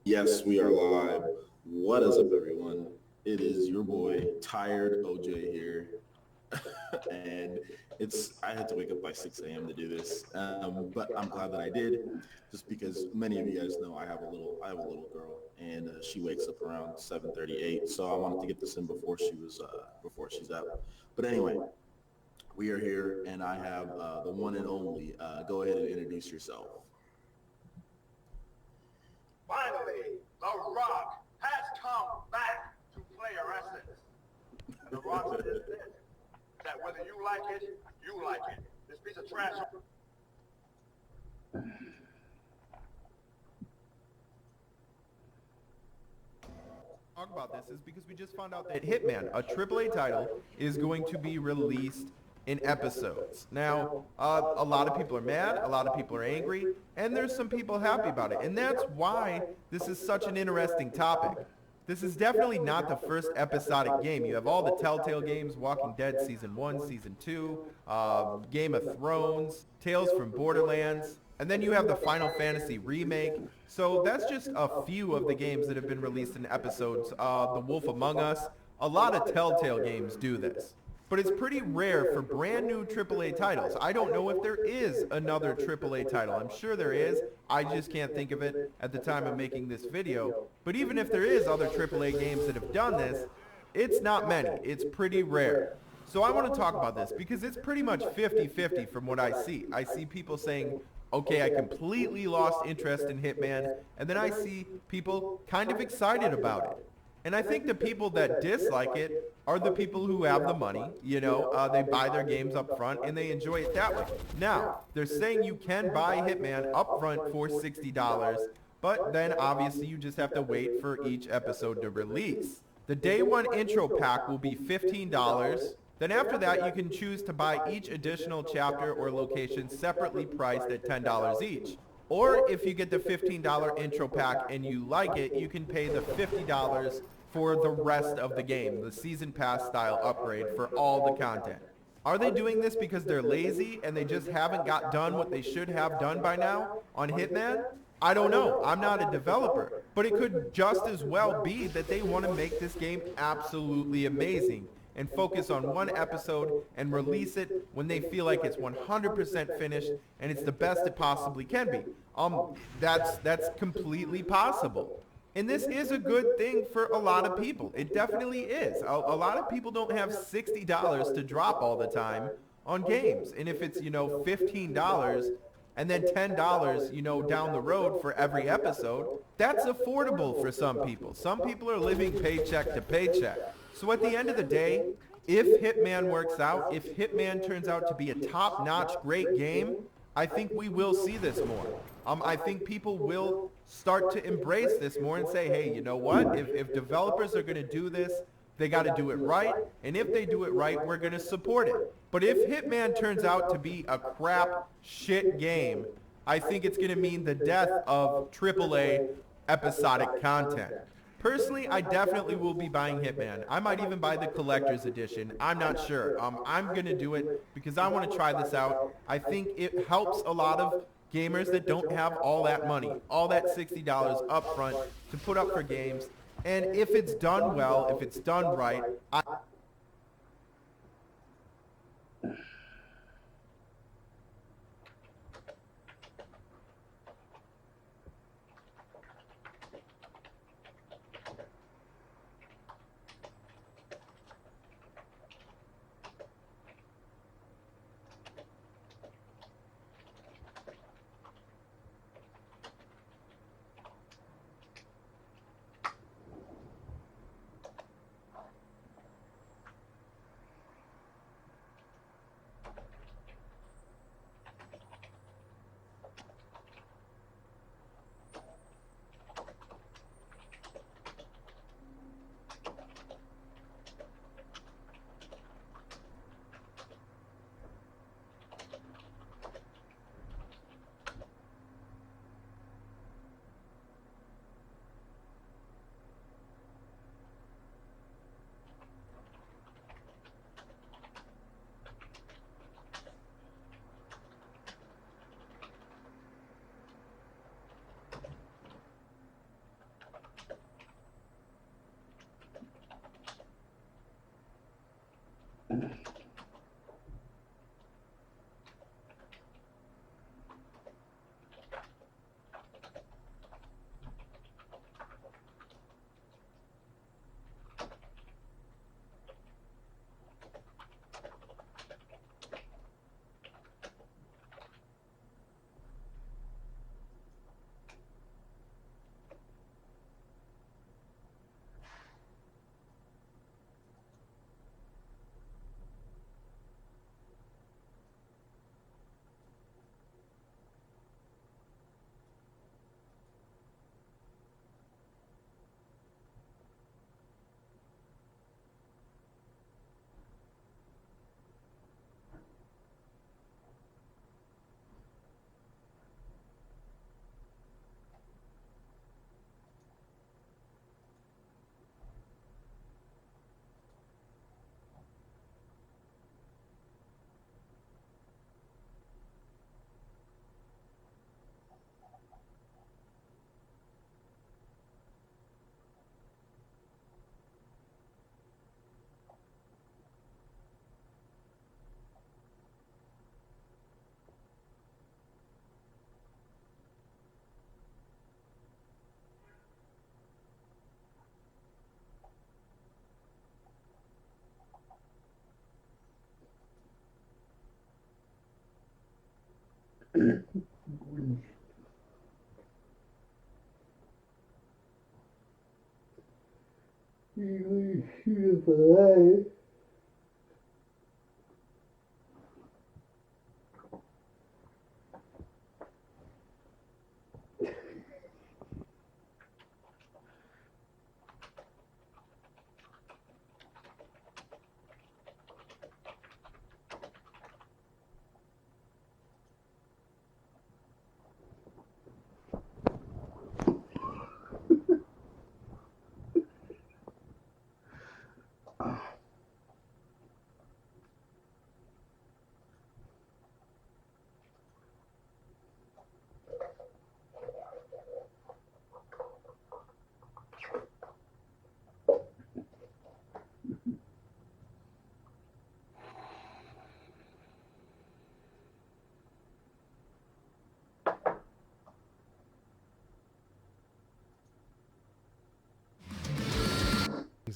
Yes, we are live. What is up, everyone? It is your boy, Tired OJ here. And I had to wake up by 6 a.m. to do this. But I'm glad that I did, just because many of you guys know I have a little girl, and she wakes up around 7:38. So I wanted to get this in before she's up. But anyway, we are here, and I have the one and only. Go ahead and introduce yourself. Finally, The Rock has come back to Player Essence. And The Rock says this, that whether you like it, you like it. This piece of trash... Talk about this is because we just found out that Hitman, a AAA title, is going to be released in episodes. Now, a lot of people are mad, a lot of people are angry, and there's some people happy about it. And that's why this is such an interesting topic. This is definitely not the first episodic game. You have all the Telltale games, Walking Dead Season 1, Season 2, Game of Thrones, Tales from Borderlands, and then you have the Final Fantasy remake. So that's just a few of the games that have been released in episodes. The Wolf Among Us, a lot of Telltale games do this. But it's pretty rare for brand new AAA titles. I don't know if there is another AAA title. I'm sure there is. I just can't think of it at the time of making this video. But even if there is other AAA games that have done this, it's not many. It's pretty rare. So I want to talk about this because it's pretty much 50-50 from what I see. I see people saying, okay, I completely lost interest in Hitman, and then I see people kind of excited about it. And I think the people that dislike it are the people who have the money, you know, they buy their games up front and they enjoy it that way. Now, they're saying you can buy Hitman up front for $60, but then obviously you just have to wait for each episode to release. The day one intro pack will be $15. Then after that, you can choose to buy each additional chapter or location separately priced at $10 each. Or if you get the $15 intro pack and you like it, you can pay the $50 for the rest of the game, the season pass style upgrade for all the content. Are they doing this because they're lazy and they just haven't got done what they should have done by now on Hitman? I don't know. I'm not a developer, but it could just as well be that they want to make this game absolutely amazing and focus on one episode and release it when they feel like it's 100% finished and it's the best it possibly can be. That's completely possible. And this is a good thing for a lot of people. It definitely is. A lot of people don't have $60 to drop all the time on games. And if it's, you know, $15 and then $10, you know, down the road for every episode, that's affordable for some people. Some people are living paycheck to paycheck. So at the end of the day, if Hitman works out, if Hitman turns out to be a top-notch great game, I think we will see this more. I think people will start to embrace this more and say, hey, you know what? If developers are going to do this, they got to do it right. And if they do it right, we're going to support it. But if Hitman turns out to be a crap shit game, I think it's going to mean the death of AAA episodic content. Personally, I definitely will be buying Hitman. I might even buy the collector's edition. I'm not sure. I'm going to do it because I want to try this out. I think it helps a lot of gamers that don't have all that money, all that $60 up front to put up for games. And if it's done well, if it's done right,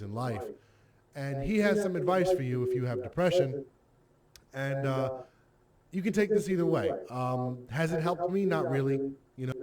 In life, and he has some advice for you if you have depression, and you can take this either way. Has it helped me? Not really, you know.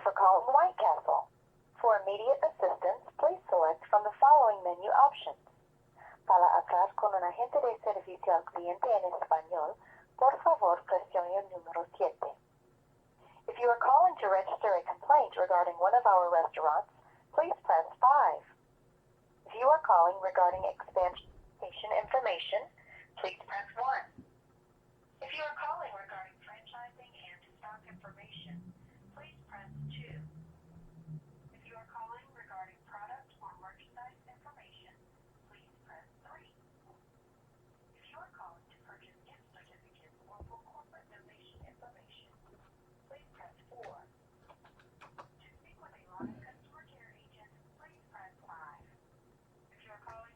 for calling White Castle. For immediate assistance, please select from the following menu options. Para hablar con un agente de servicio al cliente en español, por favor presione el número 7. If you are calling to register a complaint regarding one of our restaurants, please press 5. If you are calling regarding expansion information, please press 1. If you are calling regarding franchising and stock information, please press 2. If you are calling regarding product or merchandise information, please press 3. If you are calling to purchase gift certificates or for corporate donation information, please press 4. To speak with a live customer care agent, please press 5. If you are calling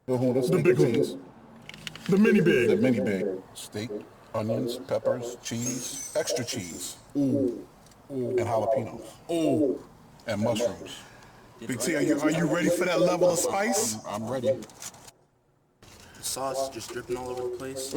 The big ones. The mini bag. The mini bag. Steak, onions, peppers, cheese, extra cheese. Ooh. And jalapenos. Ooh. And mushrooms. Big T, are you ready for that level of spice? I'm ready. The sauce just dripping all over the place.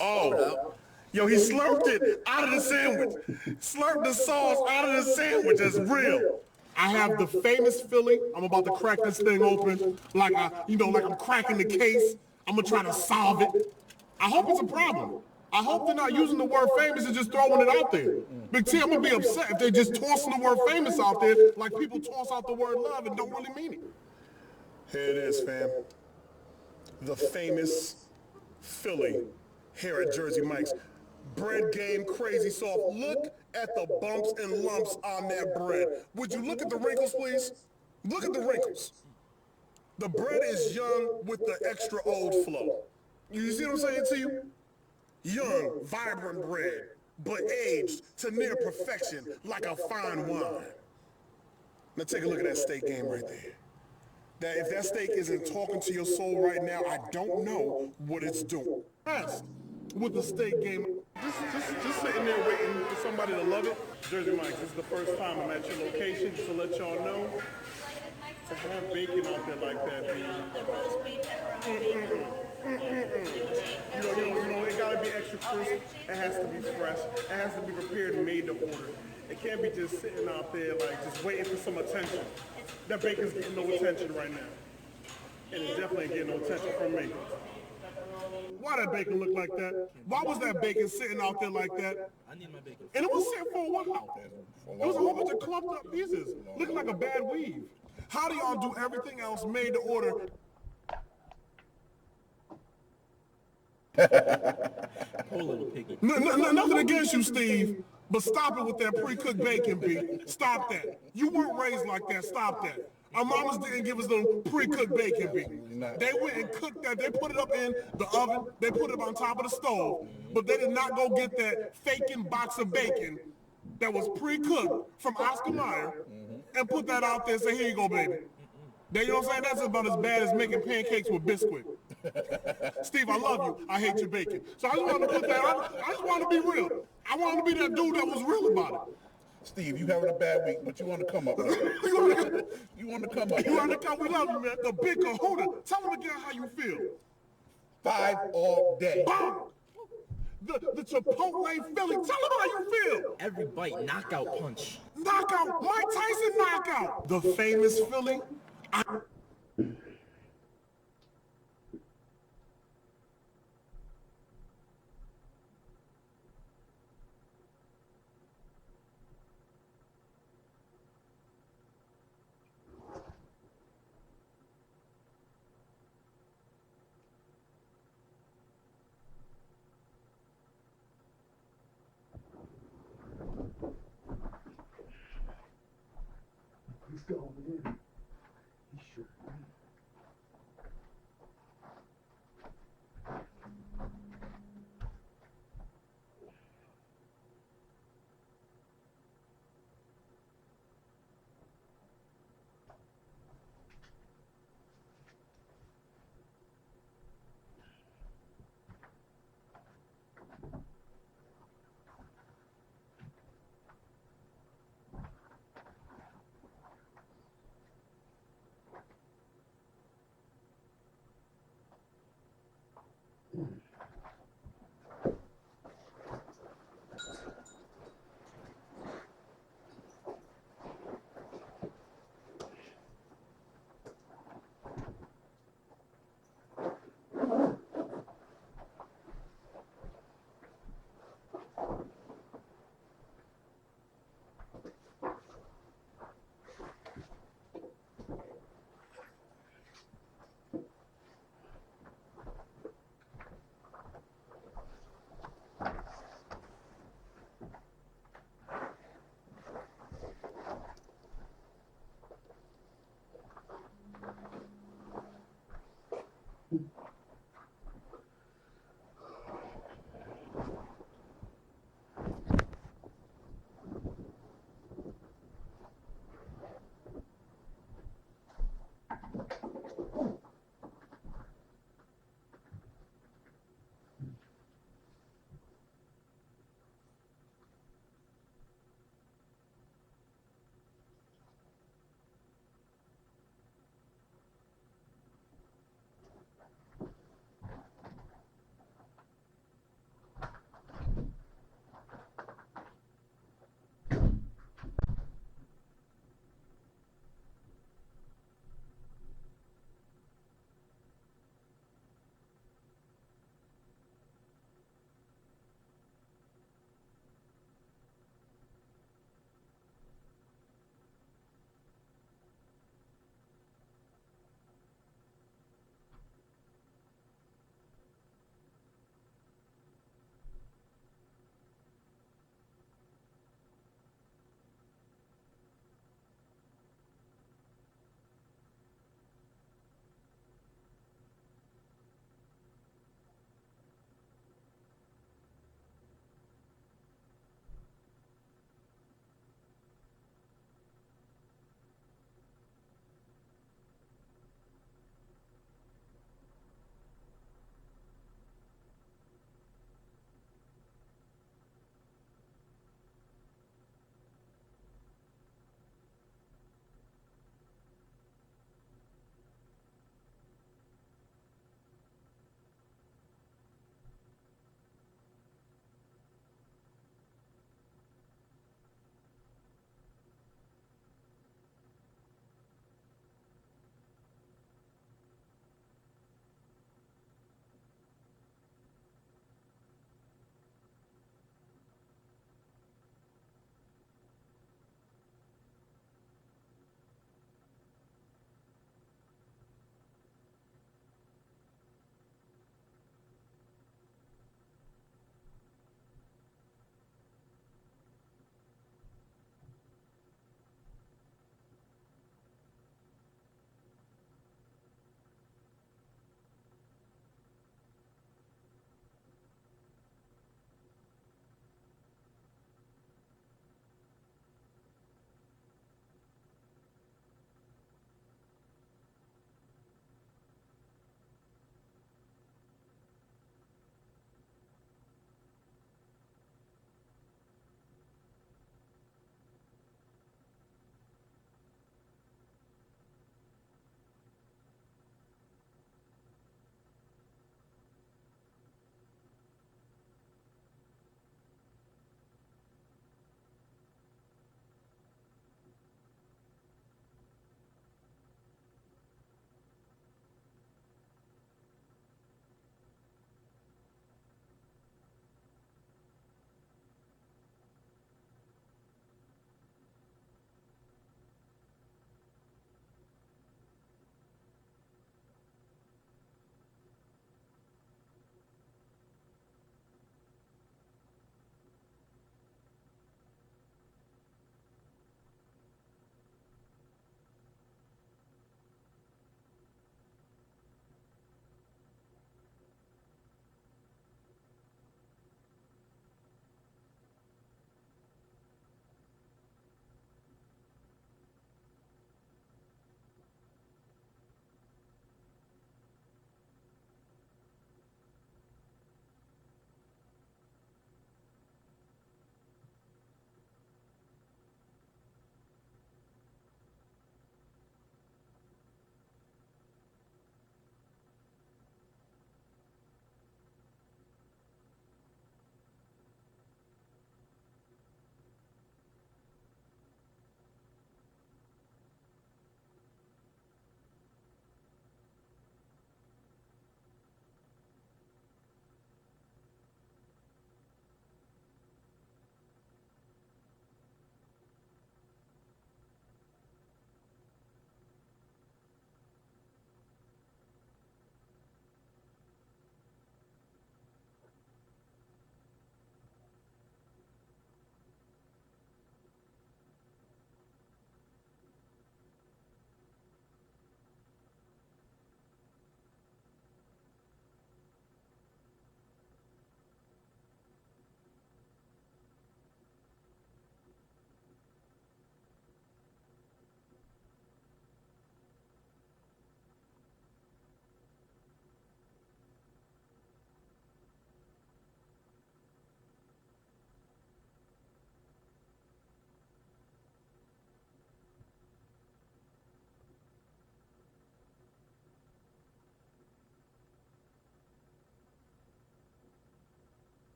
Oh. Yo, he slurped it out of the sandwich. Slurped the sauce out of the sandwich. That's real. I have the famous Philly. I'm about to crack this thing open like I'm cracking the case. I'm gonna try to solve it. I hope it's a problem. I hope they're not using the word famous and just throwing it out there. Big T, I'm gonna be upset if they're just tossing the word famous out there like people toss out the word love and don't really mean it. Here it is, fam. The famous Philly here at Jersey Mike's. Bread game crazy soft. Look at the bumps and lumps on that bread. Would you look at the wrinkles, please? Look at the wrinkles. The bread is young with the extra old flow. You see what I'm saying to you? Young, vibrant bread, but aged to near perfection like a fine wine. Now take a look at that steak game right there. That if that steak isn't talking to your soul right now, I don't know what it's doing. Yes, with the steak game, just sitting there waiting for somebody to love it. Jersey Mike's, this is the first time I'm at your location, just to let y'all know. To have bacon out there like that, it gotta be extra crisp. It has to be fresh. It has to be prepared and made to order. It can't be just sitting out there like just waiting for some attention. That bacon's getting no attention right now. And it's definitely getting no attention from me. Why that bacon look like that? Why was that bacon sitting out there like that? I need my bacon. And it was sitting for a while. It was a whole bunch of clumped up pieces, looking like a bad weave. How do y'all do everything else made to order? Nothing against you, Steve, but stop it with that pre-cooked bacon, B. Stop that. You weren't raised like that. Stop that. Our mamas didn't give us no pre-cooked bacon, B. They went and cooked that. They put it up in the oven. They put it up on top of the stove. But they did not go get that faking box of bacon that was pre-cooked from Oscar Mayer and put that out there and say, here you go, baby. You know what I'm saying? That's about as bad as making pancakes with Bisquick. Steve, I love you. I hate your bacon. So I just wanted to put that out. I just wanted to be real. I wanted to be that dude that was real about it. Steve, you having a bad week, but you want to come up. You want to come up. You want to come. We love you, man. The big Kahuna. Tell them again how you feel. 5 all day. Bomb. The Chipotle Philly. Tell them how you feel. Every bite, knockout punch. Knockout. Mike Tyson knockout. The famous Philly. He's going in. He should be.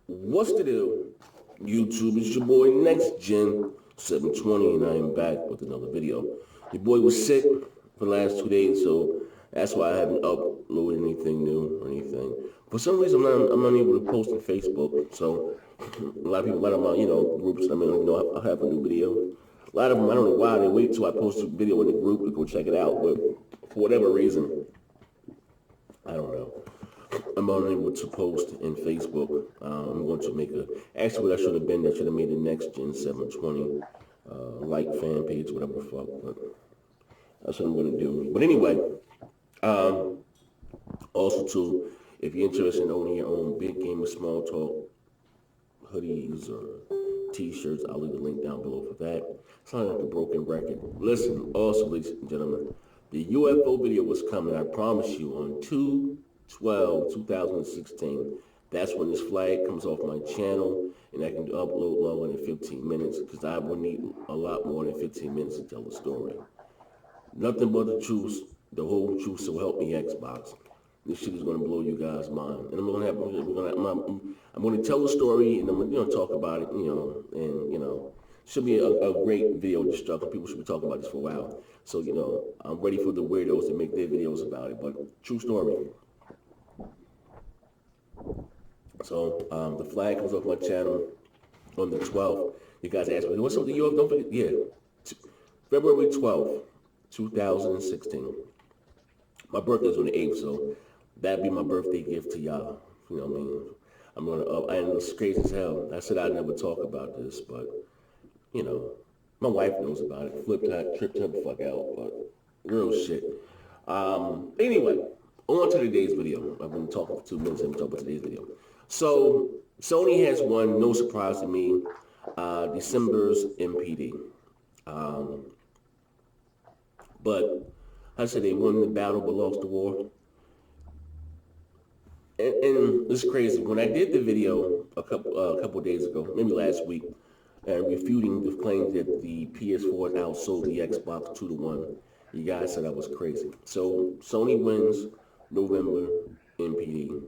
What's the deal? YouTube, it's your boy Next Gen 720, and I am back with another video. Your boy was sick for the last 2 days, so that's why I haven't uploaded anything new or anything. For some reason, I'm unable to post on Facebook, so a lot of my, groups, I have a new video. A lot of them, I don't know why, they wait till I post a video in the group to go check it out, but for whatever reason, I don't know. I'm unable to post in Facebook. I'm going to make actually what I should have been, I should have made a Next Gen 720 like fan page, whatever the fuck, but that's what I'm going to do. But anyway, also too, if you're interested in owning your own Big Gamer Small Talk hoodies or t-shirts, I'll leave the link down below for that. Sound like a broken record. Listen, also, ladies and gentlemen, the UFO video was coming, I promise you, on 2/12/2016. That's when this flag comes off my channel, and I can upload longer than 15 minutes, because I will need a lot more than 15 minutes to tell the story. Nothing but the truth, the whole truth, so help me Xbox. This shit is going to blow you guys' mind. And I'm going to tell the story, and I'm going to talk about it, and, should be a great video destruction. People should be talking about this for a while. So, I'm ready for the weirdos to make their videos about it, but true story. So, the flag comes off my channel on the 12th. You guys asked me, what's up with the UFO? Don't forget, yeah. February 12th, 2016. My birthday's on the 8th, so that'd be my birthday gift to y'all. You know what I mean? I'm going to, and it's crazy as hell. I said I'd never talk about this, but, my wife knows about it. Tripped her the fuck out, but real shit. Anyway, on to today's video. I've been talking for 2 minutes. I'm talking about today's video. So, Sony has won, no surprise to me, December's MPD. But I said they won the battle but lost the war. And it's crazy. When I did the video a couple days ago, maybe last week, refuting the claims that the PS4 outsold the Xbox 2-1, you guys said I was crazy. So Sony wins November MPD,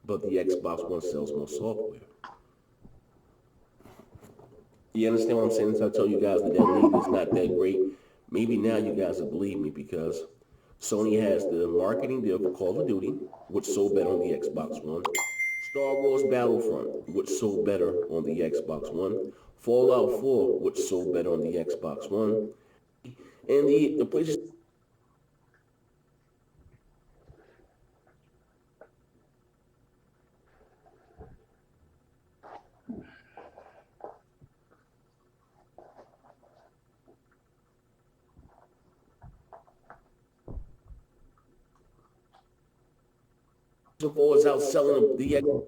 but the Xbox One sells more software. You understand what I'm saying? So I tell you guys that lead is not that great. Maybe now you guys will believe me, because Sony has the marketing deal for Call of Duty, which sold better on the Xbox One. Star Wars Battlefront, which sold better on the Xbox One. Fallout 4, which sold better on the Xbox One. And the PlayStation. PlayStation 4 is outselling the Xbox.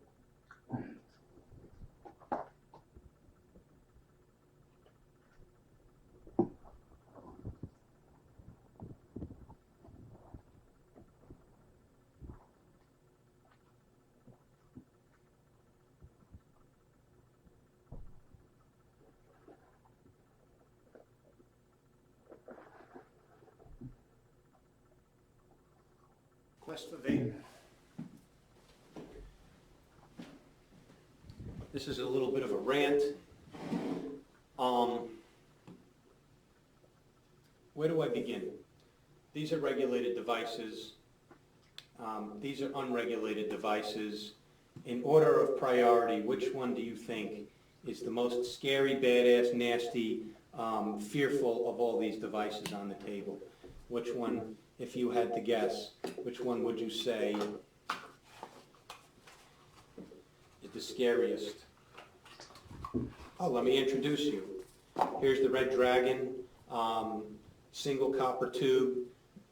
Quest for Vader. This is a little bit of a rant. Where do I begin? These are regulated devices. These are unregulated devices. In order of priority, which one do you think is the most scary, badass, nasty, fearful of all these devices on the table? Which one, if you had to guess, which one would you say is the scariest? Oh, let me introduce you. Here's the Red Dragon, single copper tube,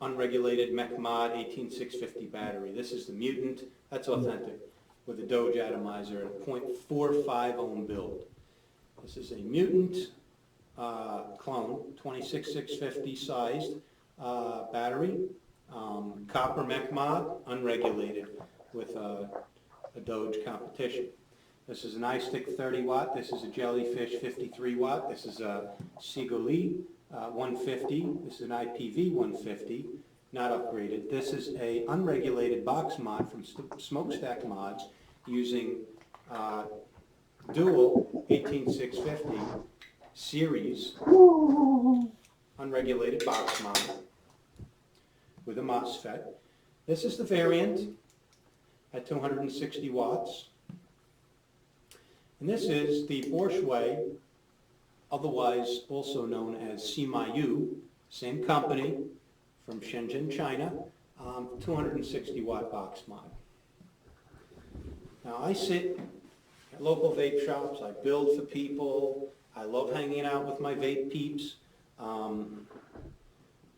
unregulated mech mod 18650 battery. This is the Mutant, that's authentic, with a Doge atomizer and a 0.45 ohm build. This is a Mutant clone, 26650 sized battery, copper mech mod, unregulated, with a Doge competition. This is an iStick 30 watt, this is a Jellyfish 53 watt, this is a Sigoli 150, this is an IPV 150, not upgraded. This is a unregulated box mod from Smokestack Mods using dual 18650 series unregulated box mod with a MOSFET. This is the variant at 260 watts. And this is the Borsche, otherwise also known as Simayu, same company from Shenzhen, China, 260 watt box mod. Now I sit at local vape shops, I build for people, I love hanging out with my vape peeps. Now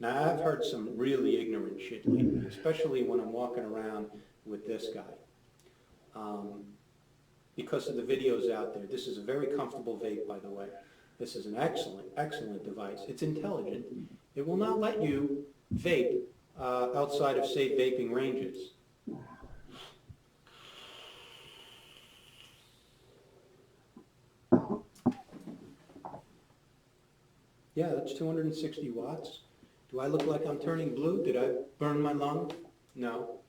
I've heard some really ignorant shit lately, especially when I'm walking around with this guy. Because of the videos out there. This is a very comfortable vape, by the way. This is an excellent, excellent device. It's intelligent. It will not let you vape outside of safe vaping ranges. Yeah, that's 260 watts. Do I look like I'm turning blue? Did I burn my lung? No.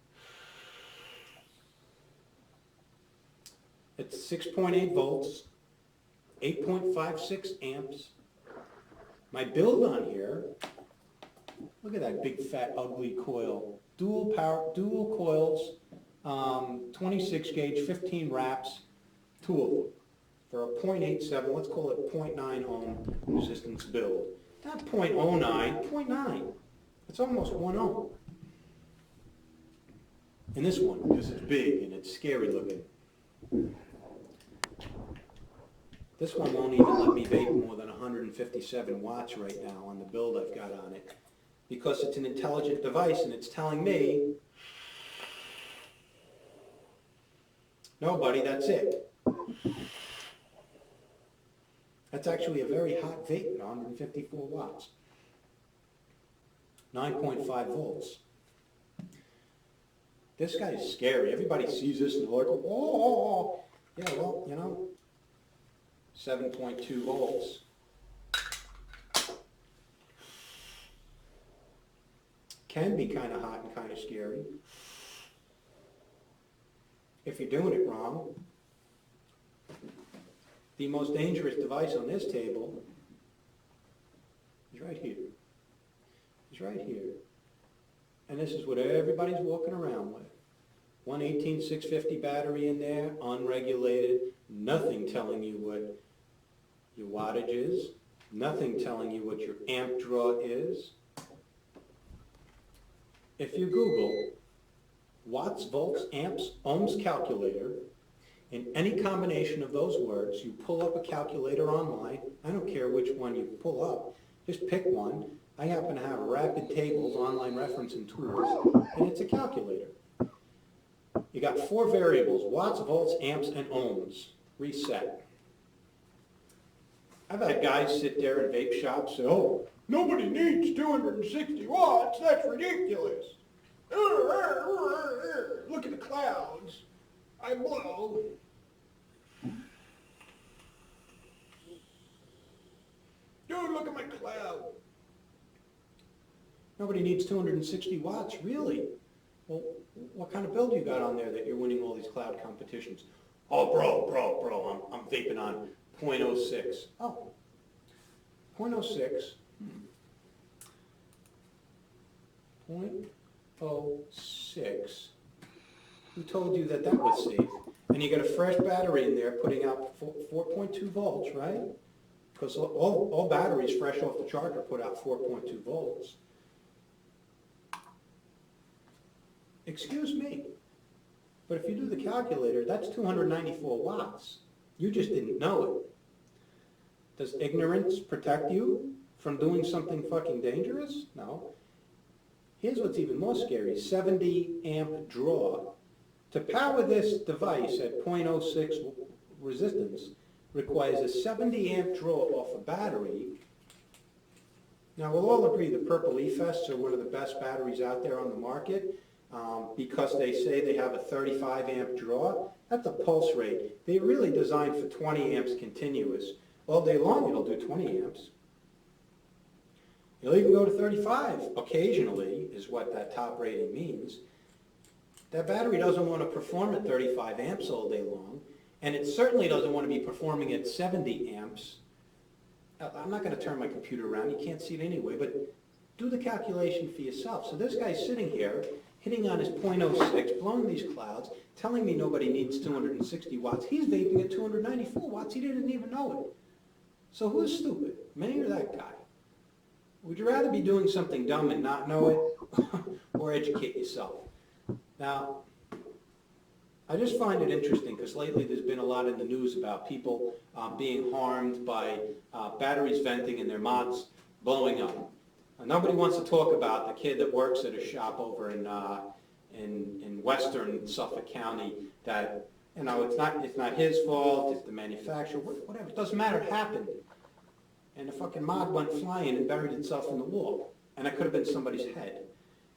It's 6.8 volts, 8.56 amps. My build on here, look at that big fat ugly coil. Dual coils, 26 gauge, 15 wraps, two of them. For a 0.87, let's call it 0.9 ohm resistance build. Not 0.09, 0.9. It's almost 1 ohm. And this one, because it's big and it's scary looking. This one won't even let me vape more than 157 watts right now on the build I've got on it, because it's an intelligent device and it's telling me, no buddy, that's it. That's actually a very hot vape at 154 watts. 9.5 volts. This guy is scary. Everybody sees this and they're like, oh, yeah, well, you know, 7.2 volts. Can be kind of hot and kind of scary if you're doing it wrong. The most dangerous device on this table is right here. It's right here. And this is what everybody's walking around with. 18650 battery in there, unregulated, nothing telling you what your wattage is, nothing telling you what your amp draw is. If you Google watts, volts, amps, ohms calculator, in any combination of those words, you pull up a calculator online. I don't care which one you pull up, just pick one. I happen to have Rapid Tables, online referencing tools, and it's a calculator. You got 4 variables, watts, volts, amps, and ohms. Reset. I've had guys sit there in vape shops say, oh, nobody needs 260 watts, that's ridiculous. Look at the clouds. I blow. Dude, look at my cloud. Nobody needs 260 watts, really? Well, what kind of build you got on there that you're winning all these cloud competitions? Oh, bro, I'm vaping on 0.06. Oh, 0.06. 0.06. Who told you that that was safe? And you got a fresh battery in there putting out 4.2 volts, right? Because all batteries fresh off the charger put out 4.2 volts. Excuse me, but if you do the calculator, that's 294 watts. You just didn't know it. Does ignorance protect you from doing something fucking dangerous? No. Here's what's even more scary, 70 amp draw. To power this device at 0.06 resistance requires a 70 amp draw off a battery. Now we'll all agree the purple E-Fests are one of the best batteries out there on the market because they say they have a 35 amp draw. That's a pulse rate. They're really designed for 20 amps continuous. All day long it'll do 20 amps. You'll even go to 35 occasionally is what that top rating means. That battery doesn't want to perform at 35 amps all day long, and it certainly doesn't want to be performing at 70 amps. I'm not going to turn my computer around, you can't see it anyway, but do the calculation for yourself. So this guy's sitting here, hitting on his 0.06, blowing these clouds, telling me nobody needs 260 watts. He's vaping at 294 watts, he didn't even know it. So who's stupid, me or that guy? Would you rather be doing something dumb and not know it, or educate yourself? Now, I just find it interesting because lately there's been a lot in the news about people being harmed by batteries venting and their mods blowing up. Nobody wants to talk about the kid that works at a shop over in western Suffolk County that, you know, it's not his fault, it's the manufacturer, whatever, it doesn't matter, it happened. And the fucking mod went flying and buried itself in the wall. And it could have been somebody's head.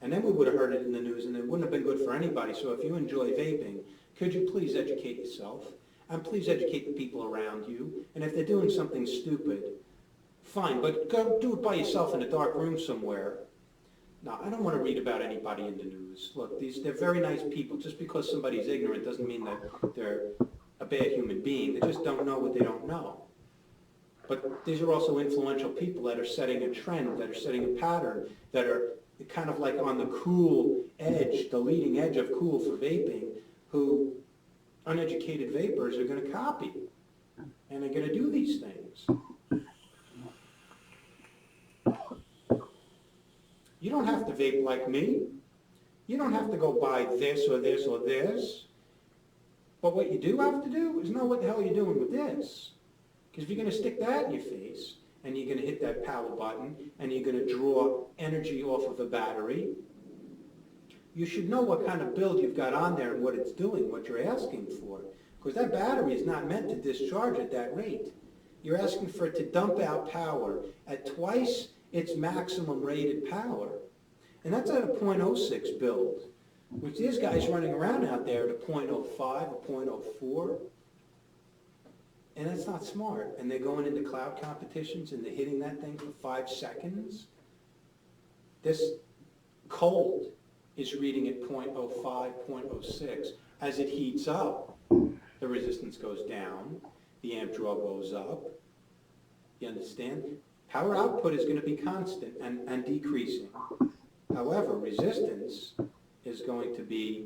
And then we would have heard it in the news, and it wouldn't have been good for anybody. So if you enjoy vaping, could you please educate yourself? And please educate the people around you. And if they're doing something stupid, fine, but go do it by yourself in a dark room somewhere. Now, I don't want to read about anybody in the news. Look, they're very nice people. Just because somebody's ignorant doesn't mean that they're a bad human being. They just don't know what they don't know. But these are also influential people that are setting a trend, that are setting a pattern, that are kind of like on the cool edge, the leading edge of cool for vaping, who uneducated vapors are going to copy. And they're going to do these things. You don't have to vape like me. You don't have to go buy this or this or this. But what you do have to do is know what the hell you're doing with this. Because if you're going to stick that in your face, and you're going to hit that power button, and you're going to draw energy off of a battery, you should know what kind of build you've got on there and what it's doing, what you're asking for. Because that battery is not meant to discharge at that rate. You're asking for it to dump out power at twice its maximum rated power. And that's at a 0.06 build, which these guys running around out there at a 0.05 or 0.04. And that's not smart. And they're going into cloud competitions and they're hitting that thing for 5 seconds. This cold is reading at 0.05, 0.06. As it heats up, the resistance goes down, the amp draw goes up. You understand? Power output is going to be constant and decreasing. However, resistance is going to be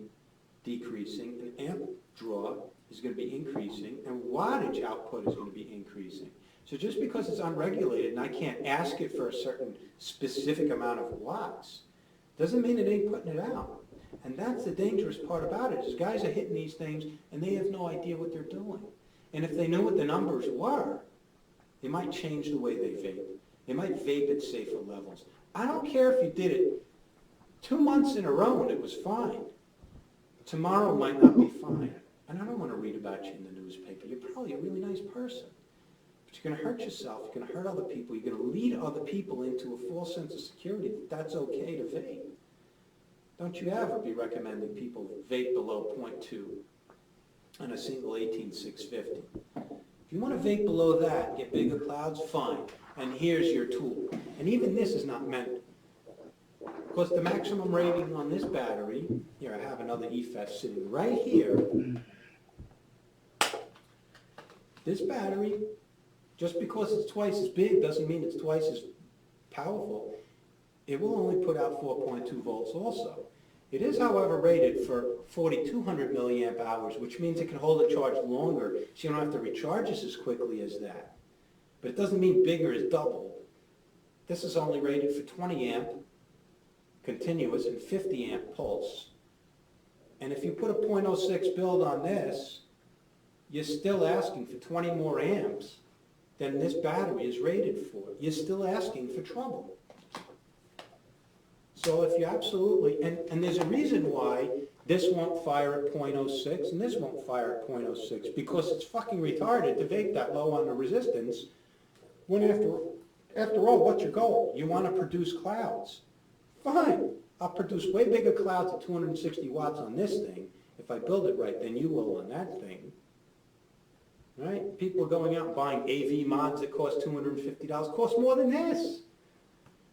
decreasing, and amp draw is going to be increasing, and wattage output is going to be increasing. So just because it's unregulated and I can't ask it for a certain specific amount of watts, doesn't mean it ain't putting it out. And that's the dangerous part about it, is guys are hitting these things and they have no idea what they're doing. And if they knew what the numbers were, they might change the way they vape. They might vape at safer levels. I don't care if you did it 2 months in a row and it was fine. Tomorrow might not be fine. And I don't want to read about you in the newspaper. You're probably a really nice person. But you're going to hurt yourself. You're going to hurt other people. You're going to lead other people into a false sense of security that that's okay to vape. Don't you ever be recommending people vape below 0.2 on a single 18650. If you want to vape below that and get bigger clouds, fine. And here's your tool. And even this is not meant. Because the maximum rating on this battery, here I have another E-Fest sitting right here. This battery, just because it's twice as big doesn't mean it's twice as powerful. It will only put out 4.2 volts also. It is, however, rated for 4,200 milliamp hours, which means it can hold a charge longer, so you don't have to recharge this as quickly as that. But it doesn't mean bigger is double. This is only rated for 20 amp continuous and 50 amp pulse. And if you put a 0.06 build on this, you're still asking for 20 more amps than this battery is rated for. You're still asking for trouble. So if you absolutely, and there's a reason why this won't fire at 0.06 and this won't fire at 0.06, because it's fucking retarded to vape that low on the resistance when after all, what's your goal? You want to produce clouds. Fine. I'll produce way bigger clouds at 260 watts on this thing if I build it right than you will on that thing. Right? People are going out and buying AV mods that cost $250. Cost more than this.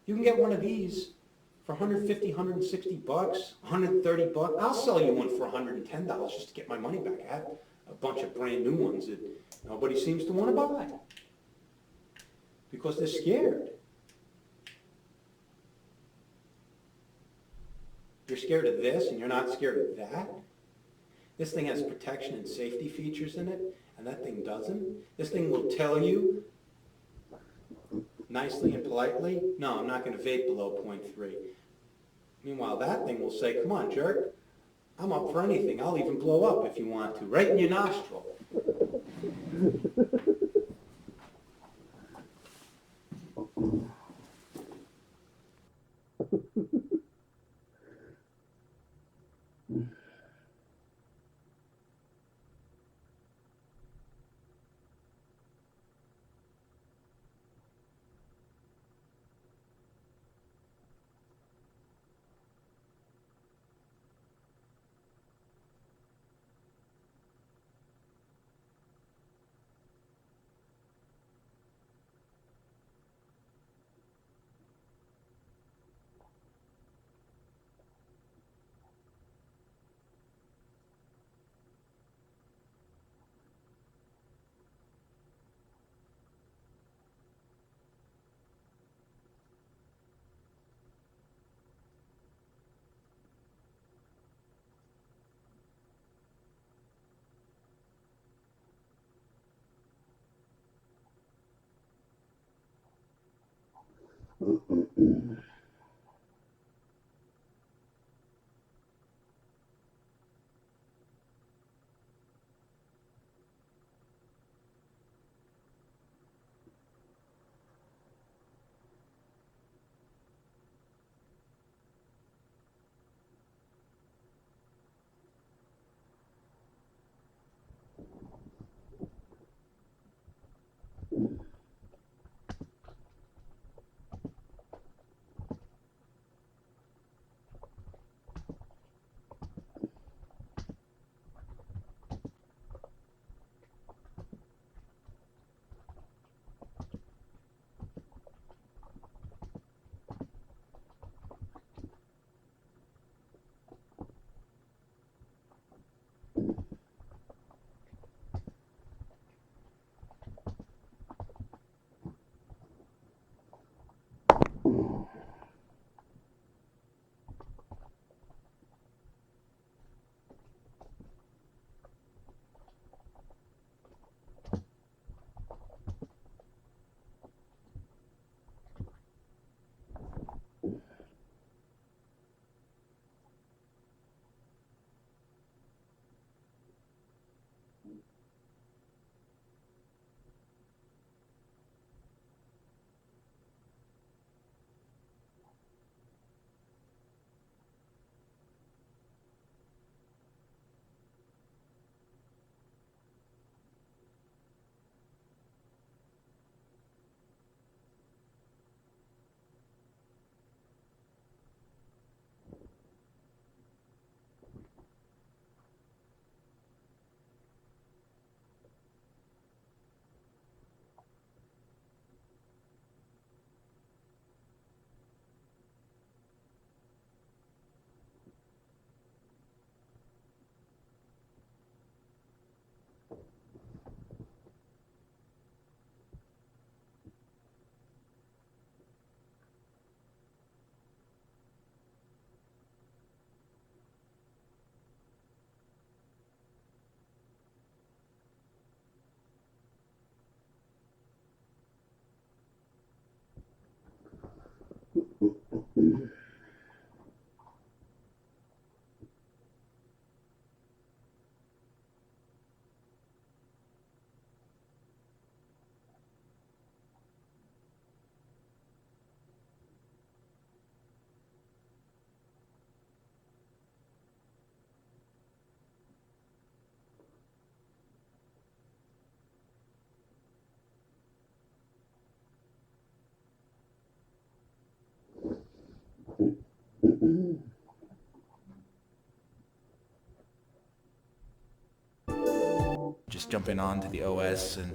You can get one of these for 150, 160 bucks, 130 bucks. I'll sell you one for $110 just to get my money back. I have a bunch of brand new ones that nobody seems to want to buy because they're scared. You're scared of this and you're not scared of that? This thing has protection and safety features in it, and that thing doesn't. This thing will tell you nicely and politely, no, I'm not going to vape below 0.3. Meanwhile, that thing will say, come on, jerk, I'm up for anything. I'll even blow up if you want to, right in your nostril. Just jumping onto the OS and,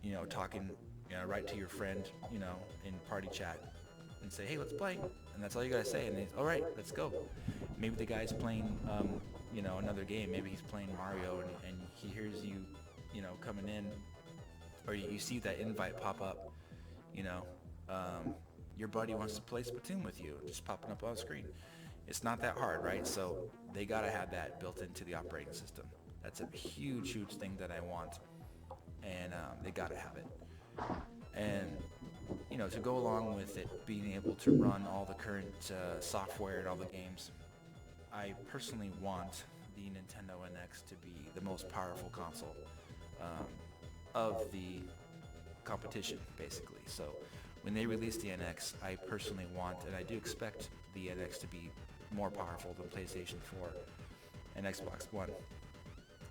you know, talking, you know, right to your friend, you know, in party chat and say, hey, let's play. And that's all you gotta say. And he's, all right, let's go. Maybe the guy's playing, you know, another game. Maybe he's playing Mario and he hears you, you know, coming in, or you see that invite pop up, you know, your buddy wants to play Splatoon with you, just popping up on the screen. It's not that hard, right? So they gotta have that built into the operating system. That's a huge, huge thing that I want, and they gotta have it. And you know, to go along with it, being able to run all the current software and all the games, I personally want the Nintendo NX to be the most powerful console of the competition, basically. So when they release the NX, I personally want, and I do expect the NX to be more powerful than PlayStation 4 and Xbox One.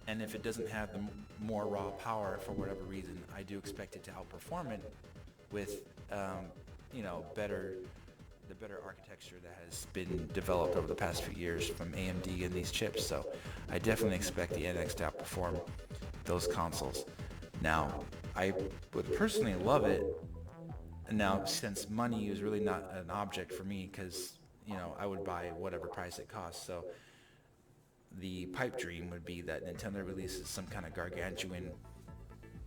And if it doesn't have the more raw power for whatever reason, I do expect it to outperform it with, you know, the better architecture that has been developed over the past few years from AMD and these chips. So I definitely expect the NX to outperform those consoles. Now, I would personally love it. Now, since money is really not an object for me, because, you know, I would buy whatever price it costs. So the pipe dream would be that Nintendo releases some kind of gargantuan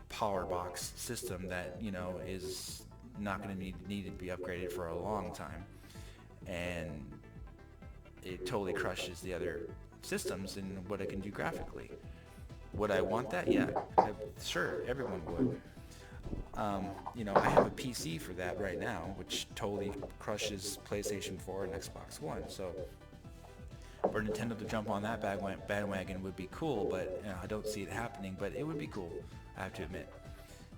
power box system that, you know, is not going to need to be upgraded for a long time, and it totally crushes the other systems in what it can do graphically. Would I want that? Yeah, sure, everyone would. You know, I have a PC for that right now, which totally crushes PlayStation 4 and Xbox One. So for Nintendo to jump on that bandwagon would be cool, but you know, I don't see it happening, but it would be cool, I have to admit.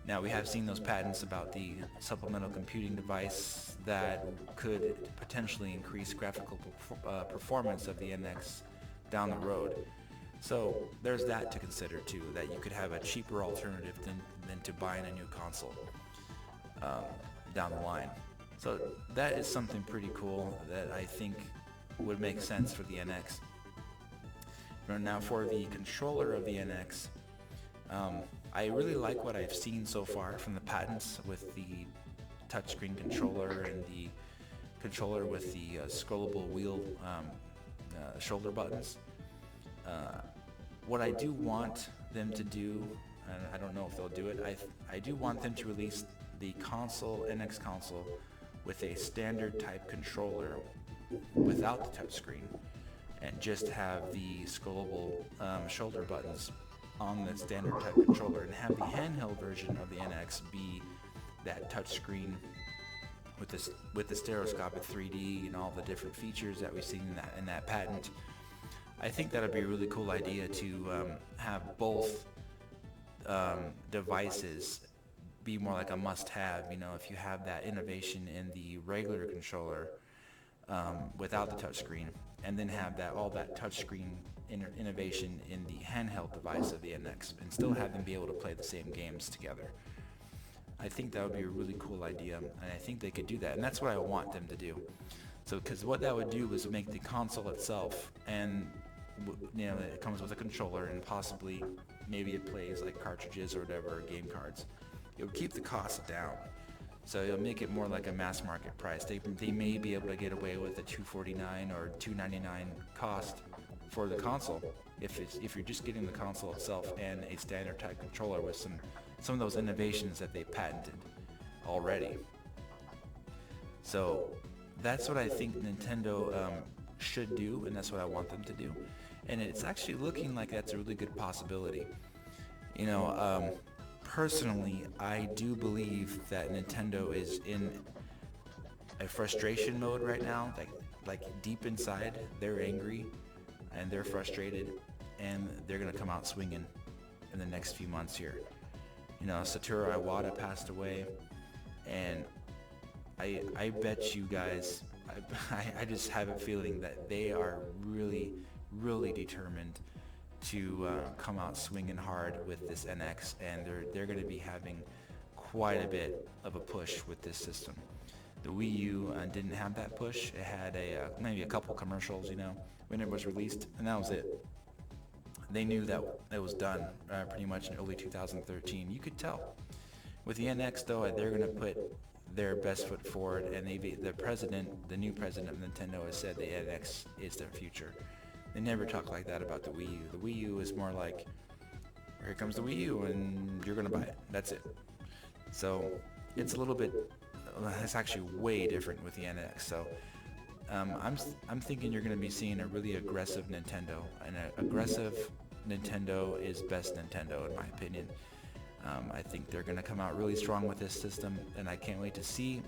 Now, we have seen those patents about the supplemental computing device that could potentially increase graphical performance of the NX down the road. So there's that to consider too, that you could have a cheaper alternative than to buying a new console down the line. So that is something pretty cool that I think would make sense for the NX. Now, for the controller of the NX, I really like what I've seen so far from the patents with the touchscreen controller and the controller with the scrollable wheel shoulder buttons. What I do want them to do, and I don't know if they'll do it, I do want them to release the console, NX console, with a standard type controller without the touchscreen, and just have the scrollable shoulder buttons on the standard type controller, and have the handheld version of the NX be that touchscreen with the stereoscopic 3D and all the different features that we've seen in that patent. I think that would be a really cool idea to have both devices be more like a must-have. You know, if you have that innovation in the regular controller without the touchscreen, and then have all that touchscreen innovation in the handheld device of the NX, and still have them be able to play the same games together. I think that would be a really cool idea, and I think they could do that, and that's what I want them to do. So, because what that would do is make the console itself, and you know, it comes with a controller, and possibly maybe it plays like cartridges or whatever, or game cards. It would keep the cost down, so it'll make it more like a mass market price. They may be able to get away with a $249 or $299 cost for the console if you're just getting the console itself and a standard type controller with some of those innovations that they patented already. So that's what I think Nintendo should do, and that's what I want them to do. And it's actually looking like that's a really good possibility. You know, personally, I do believe that Nintendo is in a frustration mode right now. Like deep inside, they're angry and they're frustrated, and they're gonna come out swinging in the next few months here. You know, Satoru Iwata passed away, and I bet you guys, I just have a feeling that they are really, really determined to come out swinging hard with this NX, and they're going to be having quite a bit of a push with this system. The Wii U didn't have that push. It had maybe a couple commercials, you know, when it was released, and that was it. They knew that it was done pretty much in early 2013. You could tell. With the NX, though, they're going to put their best foot forward, and the new president of Nintendo has said the NX is their future. They never talk like that about the Wii U. The Wii U is more like, here comes the Wii U, and you're going to buy it. That's it. So it's a little bit, it's actually way different with the NX. So I'm thinking you're going to be seeing a really aggressive Nintendo, and an aggressive Nintendo is best Nintendo in my opinion. I think they're going to come out really strong with this system, and I can't wait to see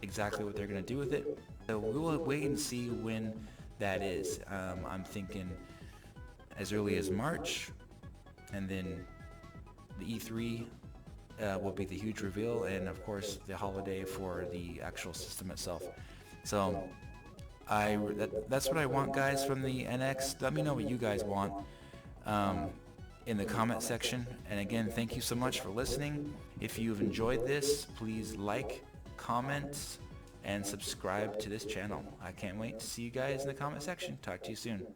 exactly what they're going to do with it. So we will wait and see when that is. I'm thinking as early as March, and then the E3 will be the huge reveal, and of course the holiday for the actual system itself. So that's what I want, guys, from the NX. Let me know what you guys want in the comment section. And again, thank you so much for listening. If you've enjoyed this, please like, comment, and subscribe to this channel. I can't wait to see you guys in the comment section. Talk to you soon.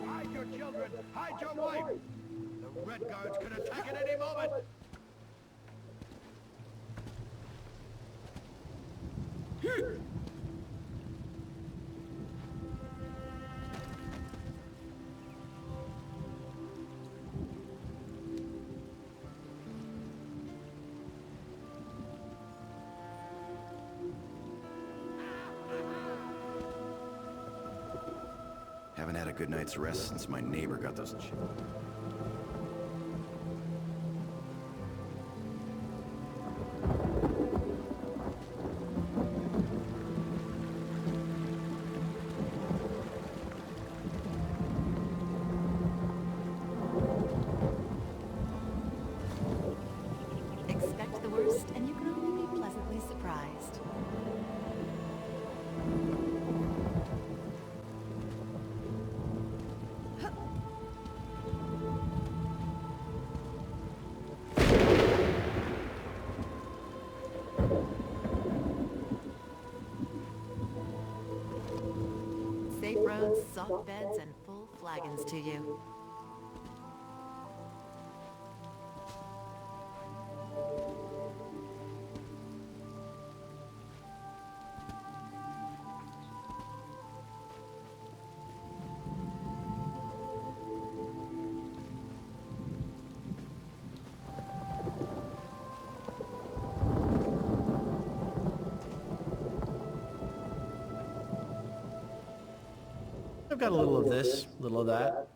Hide your children! Hide your wife! The Red Guards could attack at any moment! Haven't had a good night's rest since my neighbor got those children. Expect the worst, and you can only be pleasantly surprised. Safe roads, soft beds, and full flagons to you. I've got a little of this, a little of that.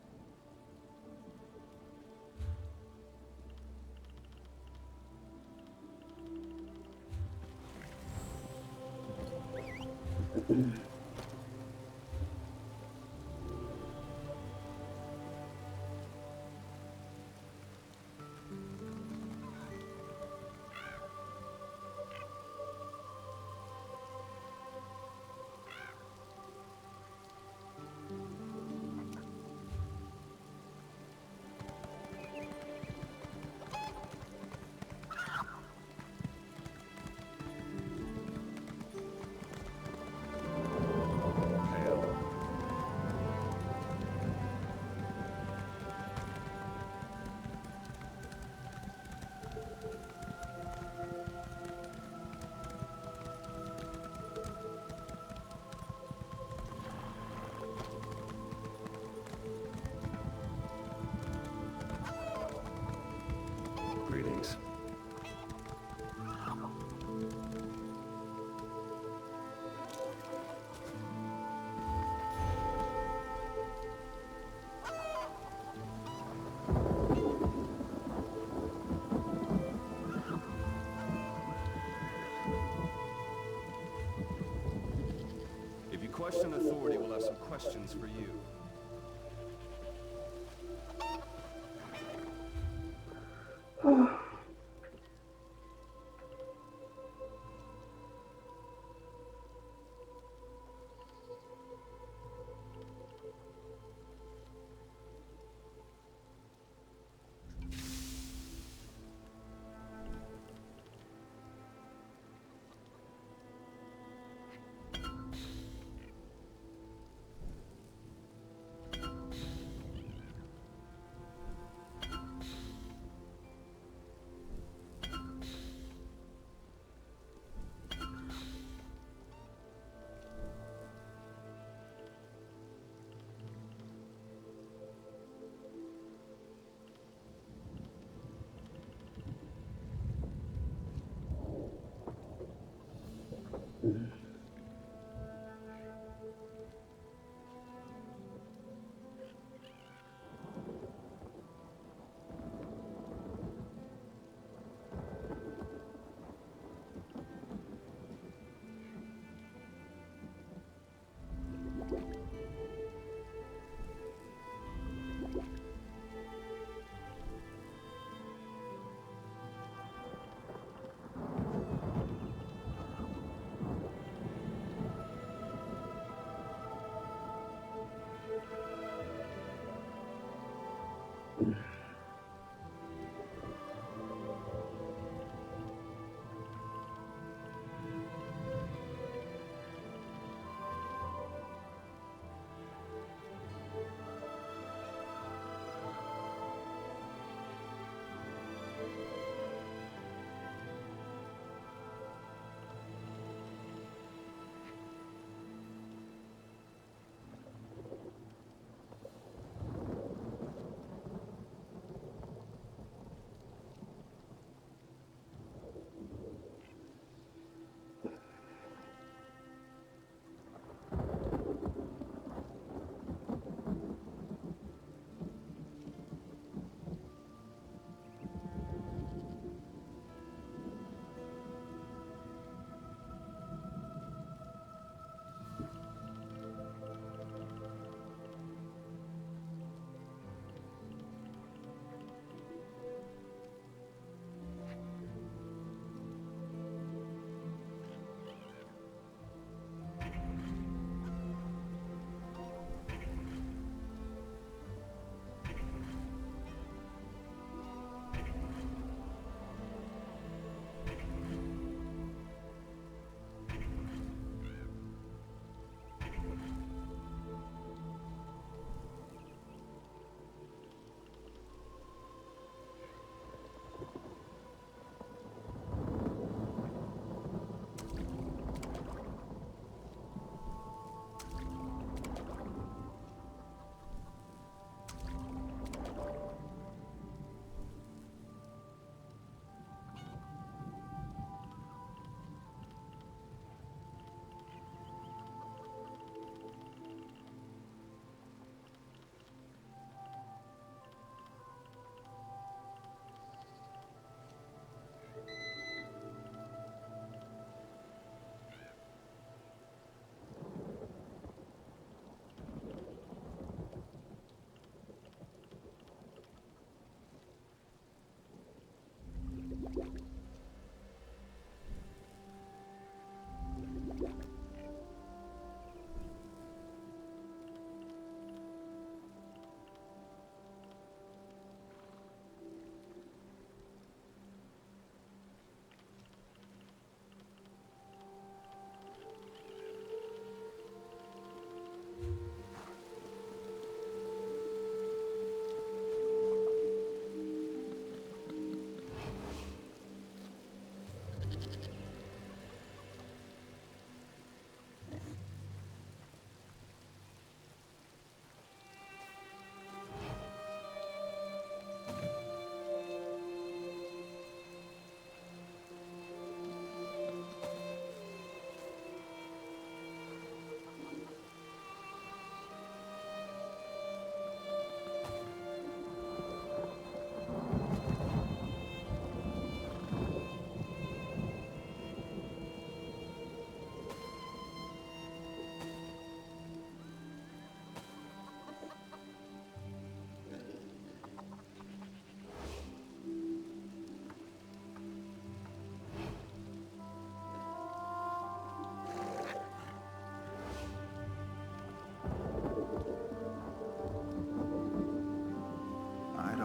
Greetings. If you question authority, we'll have some questions for you.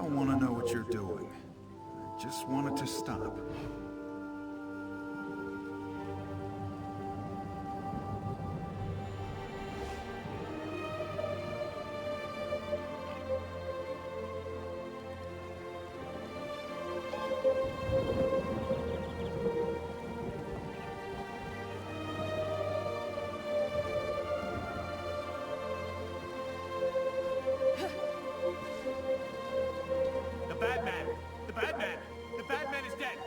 don't want to know what you're doing. I just want it to stop. The bad man! The bad man! The bad man is dead!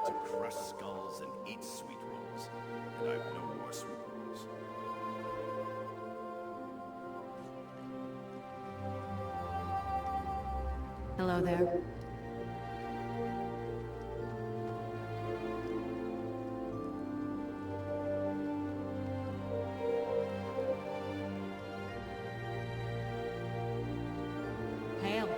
like to crush skulls and eat sweet rolls. And I've no more sweet rolls. Hello there. Hail.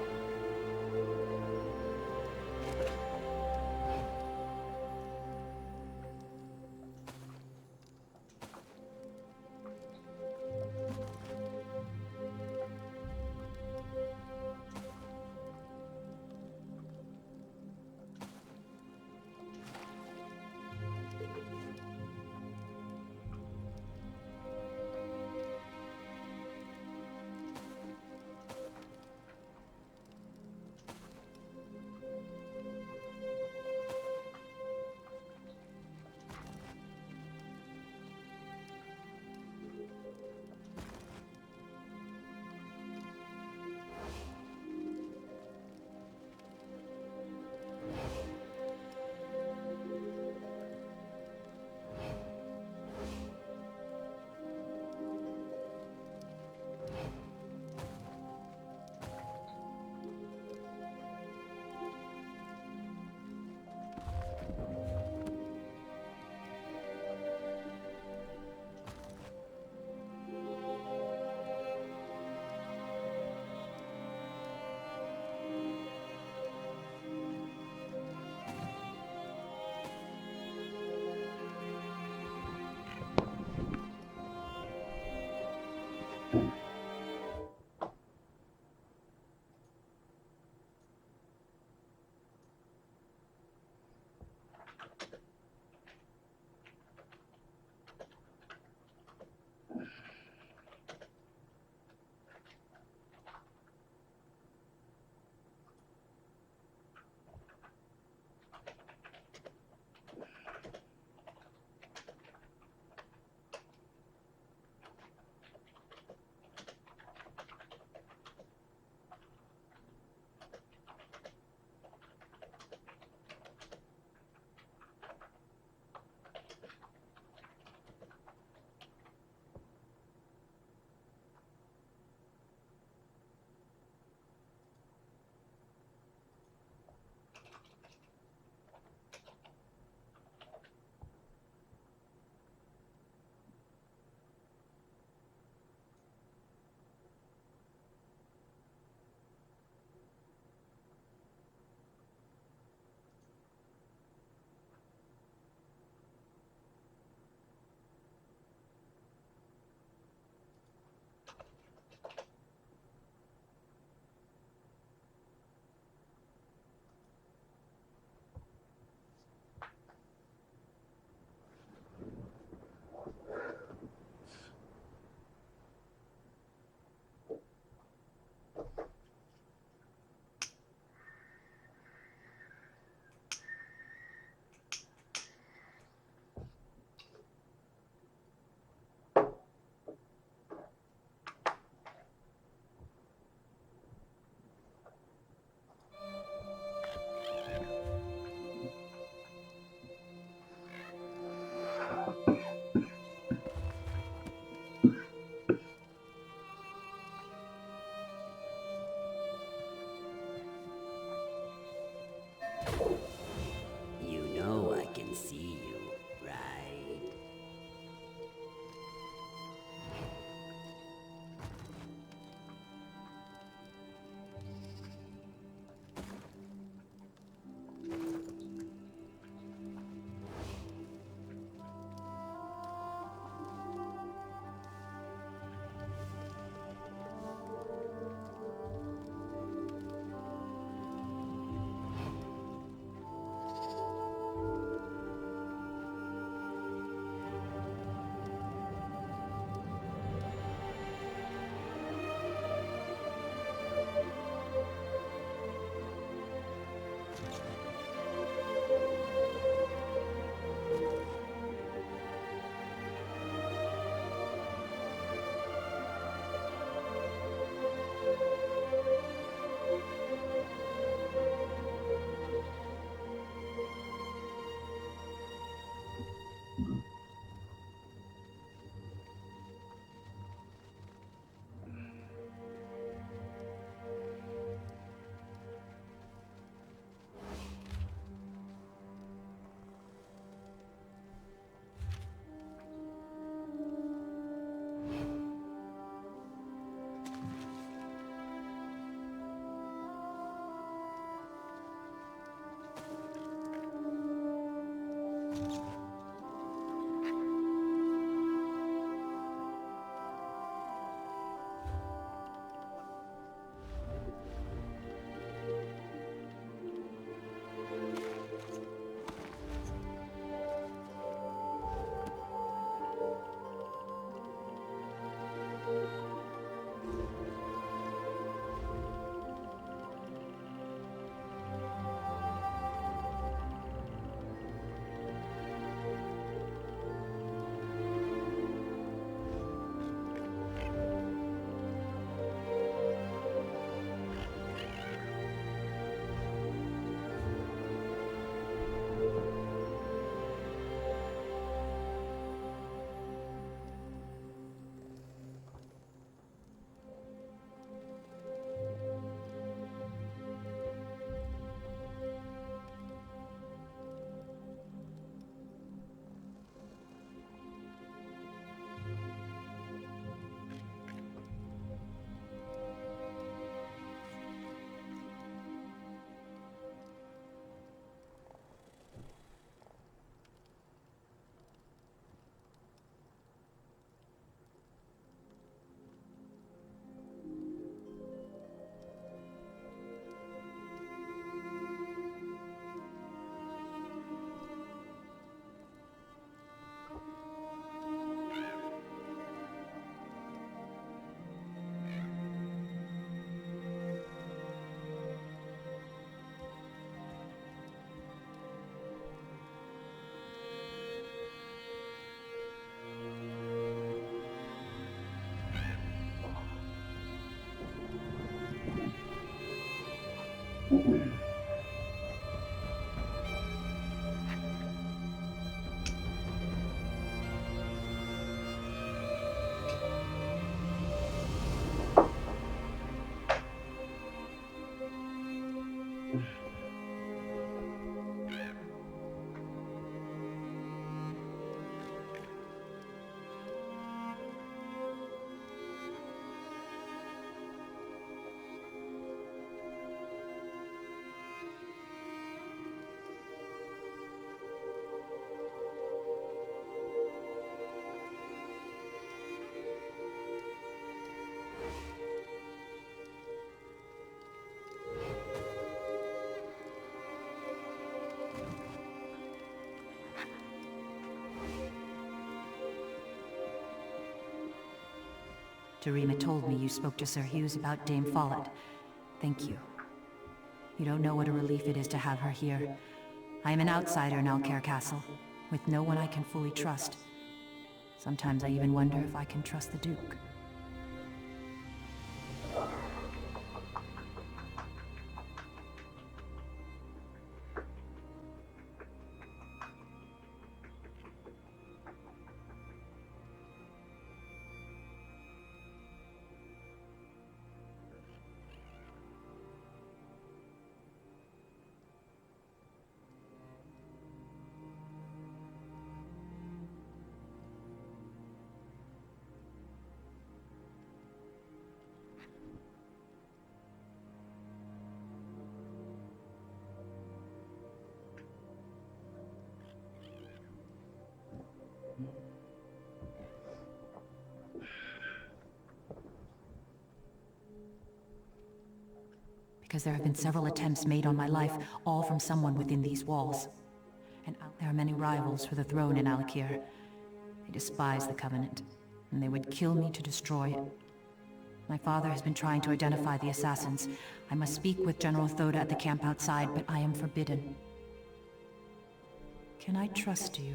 Terima told me you spoke to Sir Hughes about Dame Follett. Thank you. You don't know what a relief it is to have her here. I am an outsider in Alcaire Castle, with no one I can fully trust. Sometimes I even wonder if I can trust the Duke. Because there have been several attempts made on my life, all from someone within these walls. And there are many rivals for the throne in Alcaire. They despise the Covenant, and they would kill me to destroy it. My father has been trying to identify the assassins. I must speak with General Thoda at the camp outside, but I am forbidden. Can I trust you?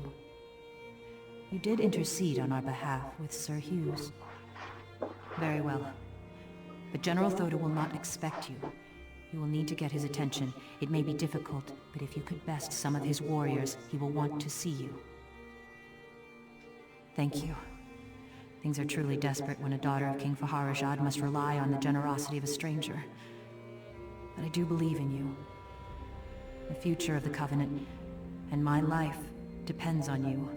You did intercede on our behalf with Sir Hughes. Very well. But General Thoda will not expect you. You will need to get his attention. It may be difficult, but if you could best some of his warriors, he will want to see you. Thank you. Things are truly desperate when a daughter of King Faharajad must rely on the generosity of a stranger. But I do believe in you. The future of the Covenant, and my life, depends on you.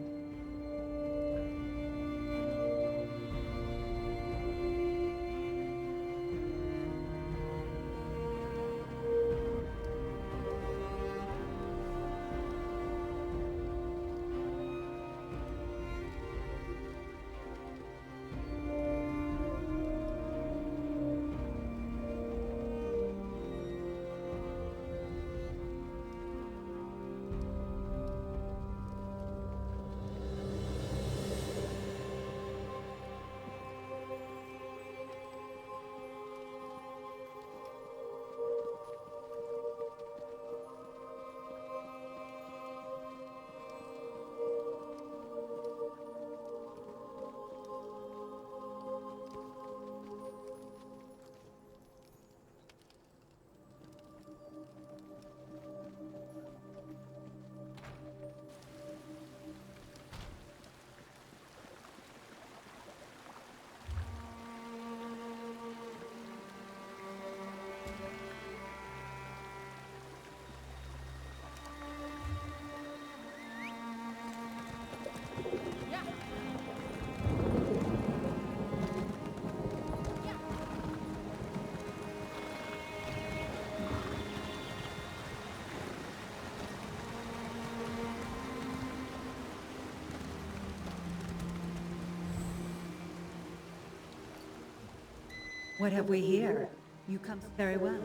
What have we here? You come very well.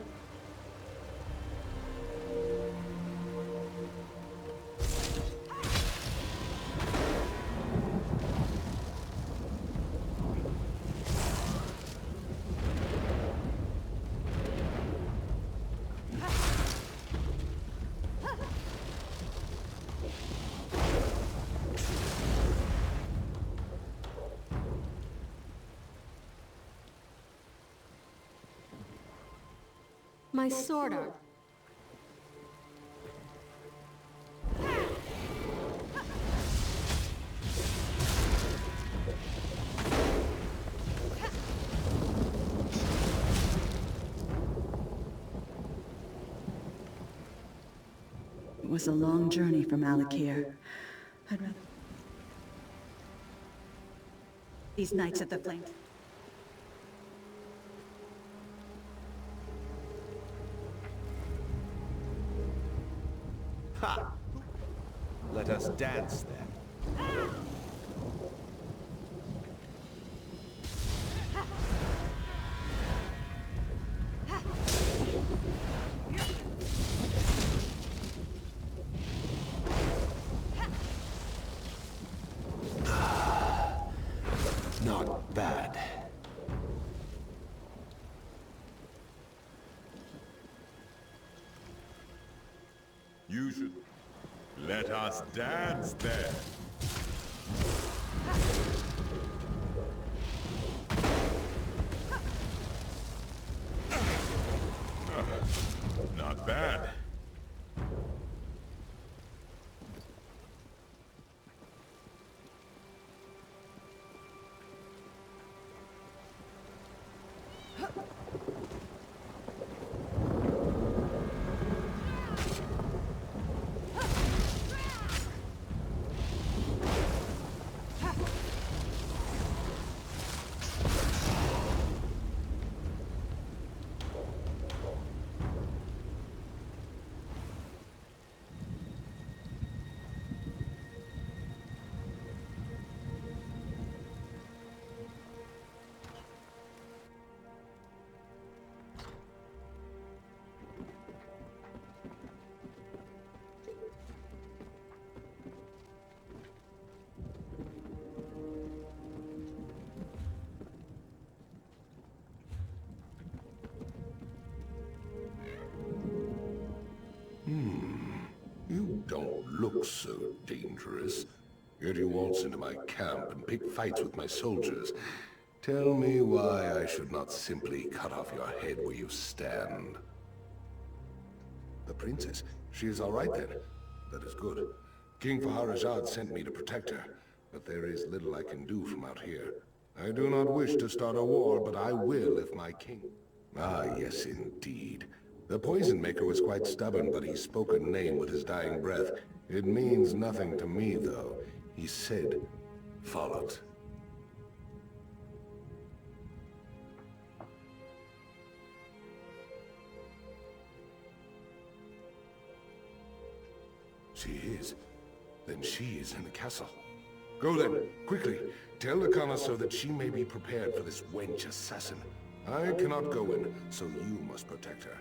My sword arm. It was a long journey from Alakir. I'd rather... These Knights of the Flame. Ha! Let us dance then. Not bad. You should let us dance then. Not bad. You don't look so dangerous. Yet you waltz into my camp and pick fights with my soldiers. Tell me why I should not simply cut off your head where you stand. The princess? She is all right then. That is good. King Faharajad sent me to protect her, but there is little I can do from out here. I do not wish to start a war, but I will if my king... Ah, yes, indeed. The poison maker was quite stubborn, but he spoke a name with his dying breath. It means nothing to me, though. He said, follow it. She is. Then she is in the castle. Go then, quickly. Tell the connoisseur that she may be prepared for this wench assassin. I cannot go in, so you must protect her.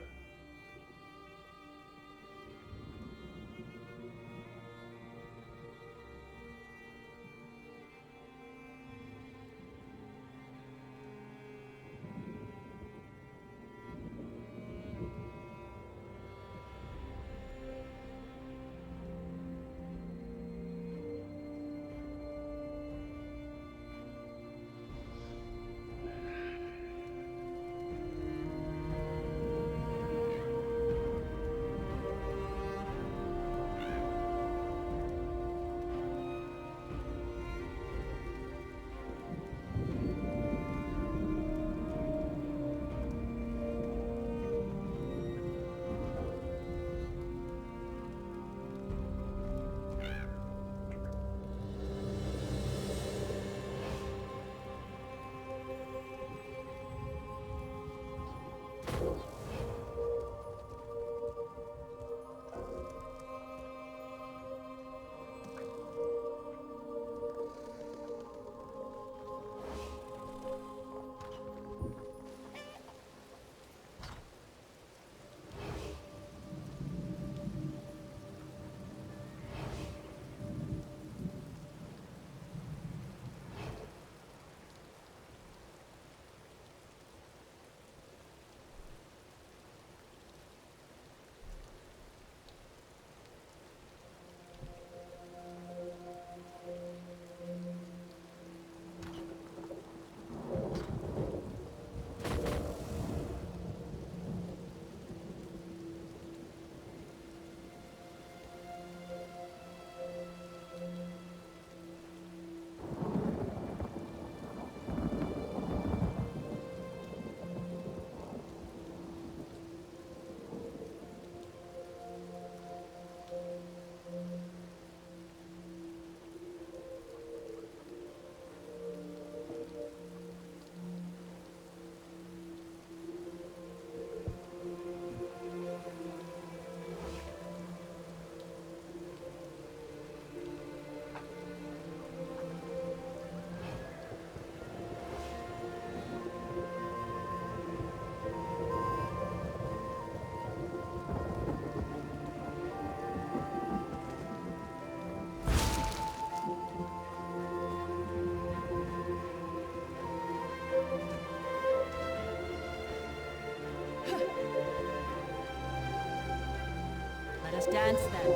Dance then.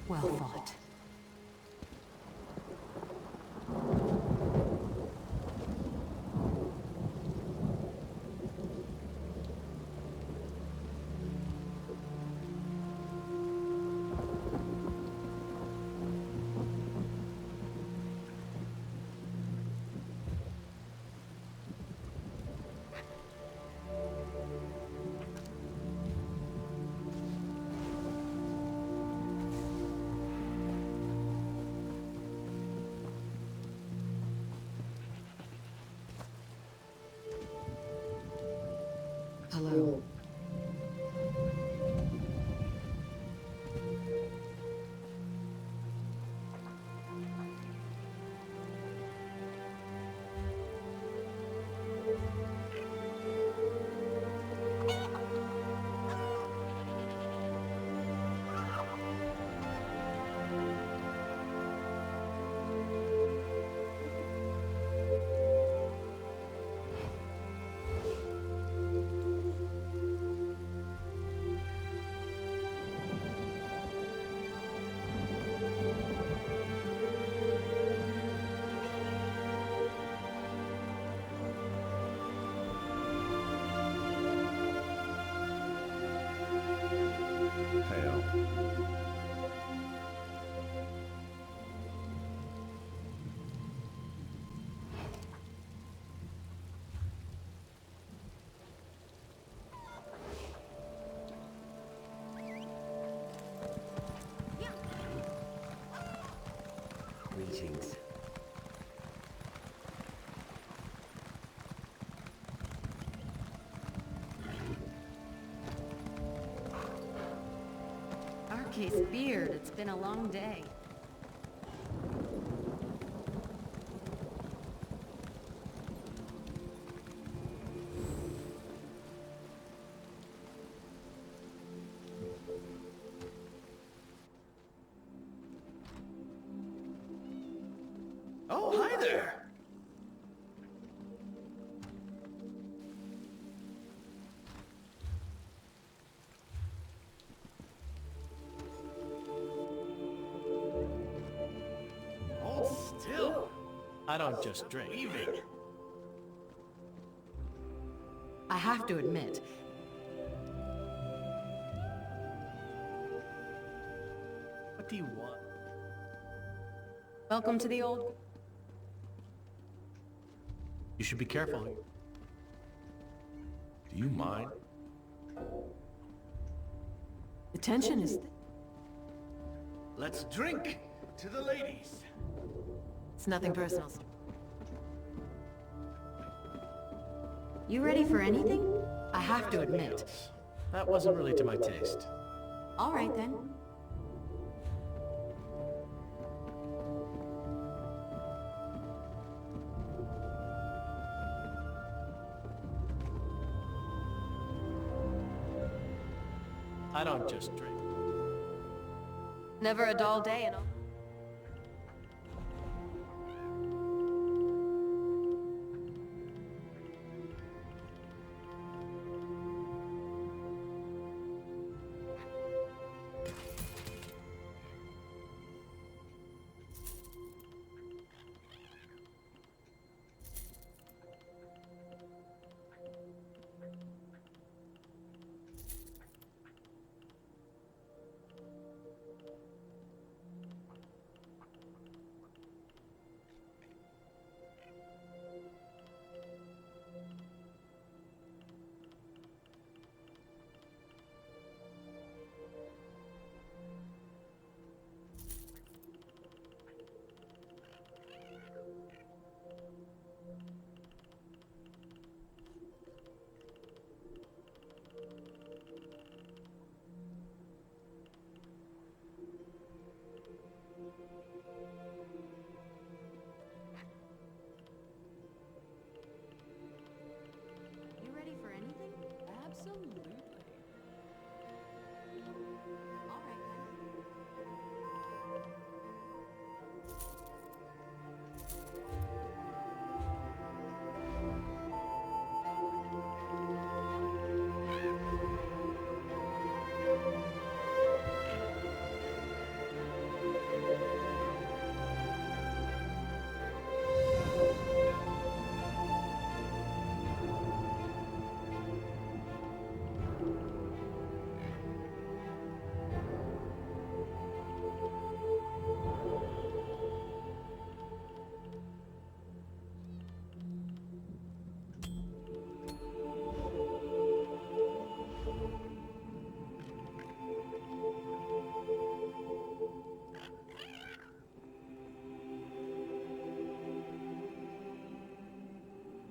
Well fought. Hello. Hail. Greetings. Arcase beard, it's been a long day. Oh, hi there! Hold still! I don't just drink. Leaving. I have to admit, What do you want? welcome to the old... You should be careful. Do you mind? The tension is... Let's drink to the ladies. It's nothing personal. You ready for anything? I have to admit. That wasn't really to my taste. All right then. I don't just drink. Never a dull day and all. You ready for anything? Absolutely. All right then.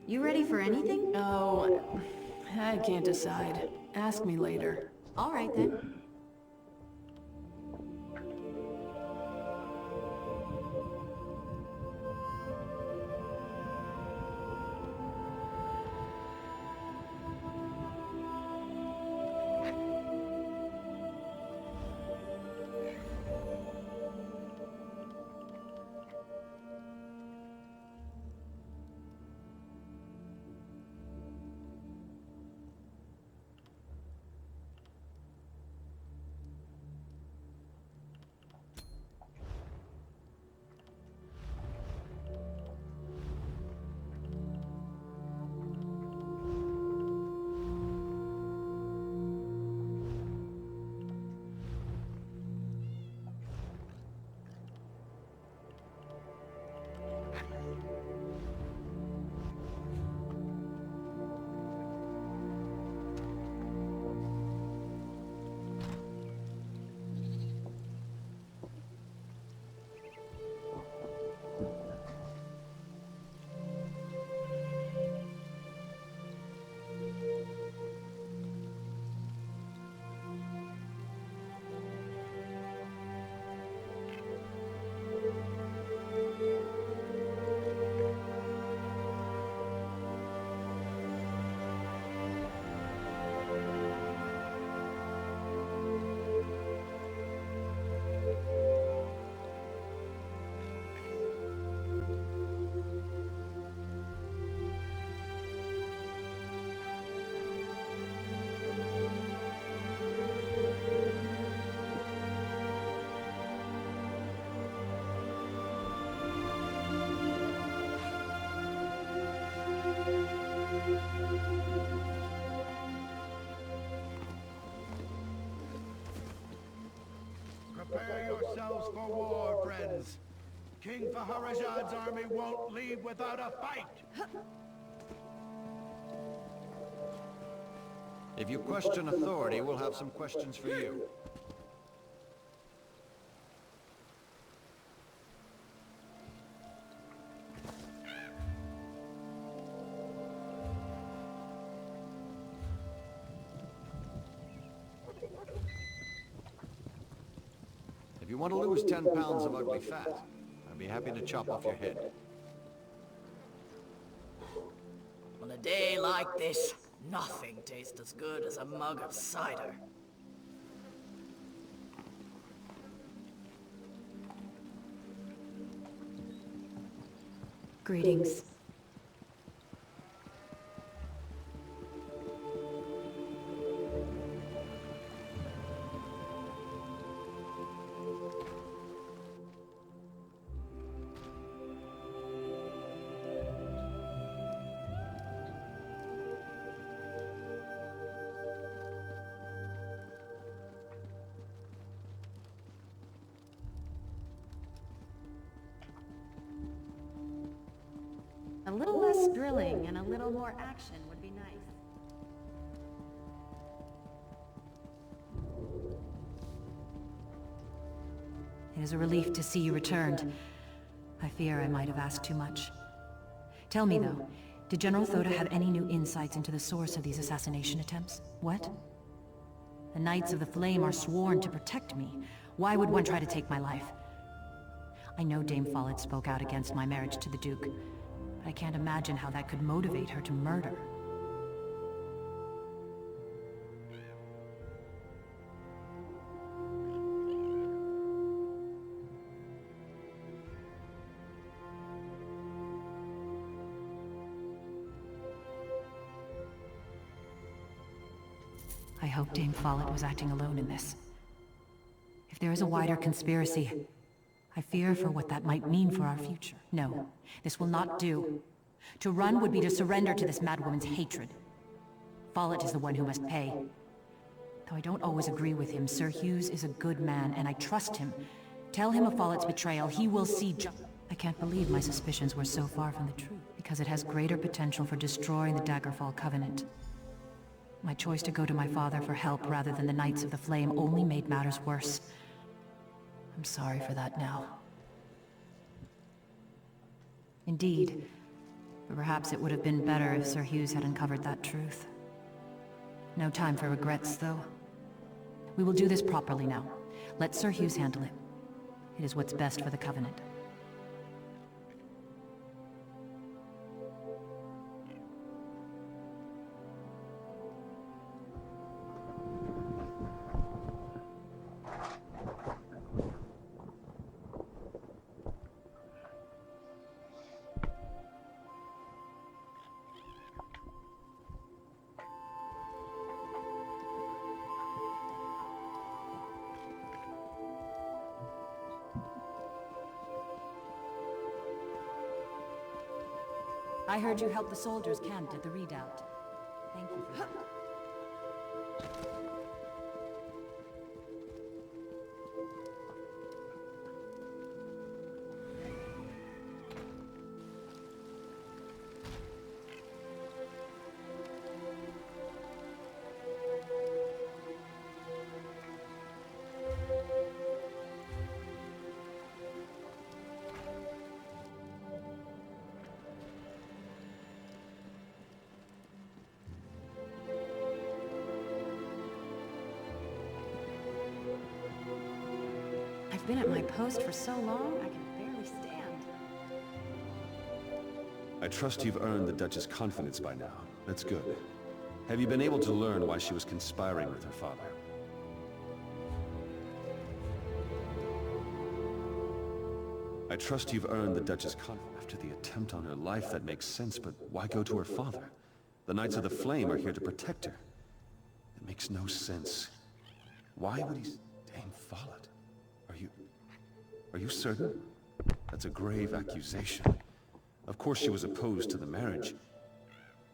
You ready for anything? Oh, I can't decide. Ask me later. All right then. Prepare yourselves for war, friends. King Faharazad's army won't leave without a fight. If you question authority, we'll have some questions for you. If you want to lose 10 pounds of ugly fat, I'd be happy to chop off your head. On a day like this, nothing tastes as good as a mug of cider. Greetings. A little less drilling and a little more action would be nice. It is a relief to see you returned. I fear I might have asked too much. Tell me though, did General Thoda have any new insights into the source of these assassination attempts? What? The Knights of the Flame are sworn to protect me. Why would one try to take my life? I know Dame Follett spoke out against my marriage to the Duke, but I can't imagine how that could motivate her to murder. I hope Dame Follett was acting alone in this. If there is a wider conspiracy, I fear for what that might mean for our future. No, this will not do. To run would be to surrender to this madwoman's hatred. Follett is the one who must pay. Though I don't always agree with him, Sir Hughes is a good man, and I trust him. Tell him of Follett's betrayal, he will see I can't believe my suspicions were so far from the truth, because it has greater potential for destroying the Daggerfall Covenant. My choice to go to my father for help rather than the Knights of the Flame only made matters worse. I'm sorry for that now. Indeed, But perhaps it would have been better if Sir Hughes had uncovered that truth. No time for regrets, though. We will do this properly now. Let Sir Hughes handle it. It is what's best for the Covenant. I heard you helped the soldiers camped at the redoubt. Thank you for that. I've been at my post for so long, I can barely stand. I trust you've earned the Duchess' confidence by now. That's good. Have you been able to learn why she was conspiring with her father? I trust you've earned the Duchess' confidence. After the attempt on her life, that makes sense, but why go to her father? The Knights of the Flame are here to protect her. It makes no sense. Why would he... Dame Follett? Are you certain? That's a grave accusation. Of course she was opposed to the marriage.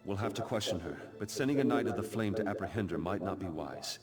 We'll have to question her, but sending a Knight of the Flame to apprehend her might not be wise.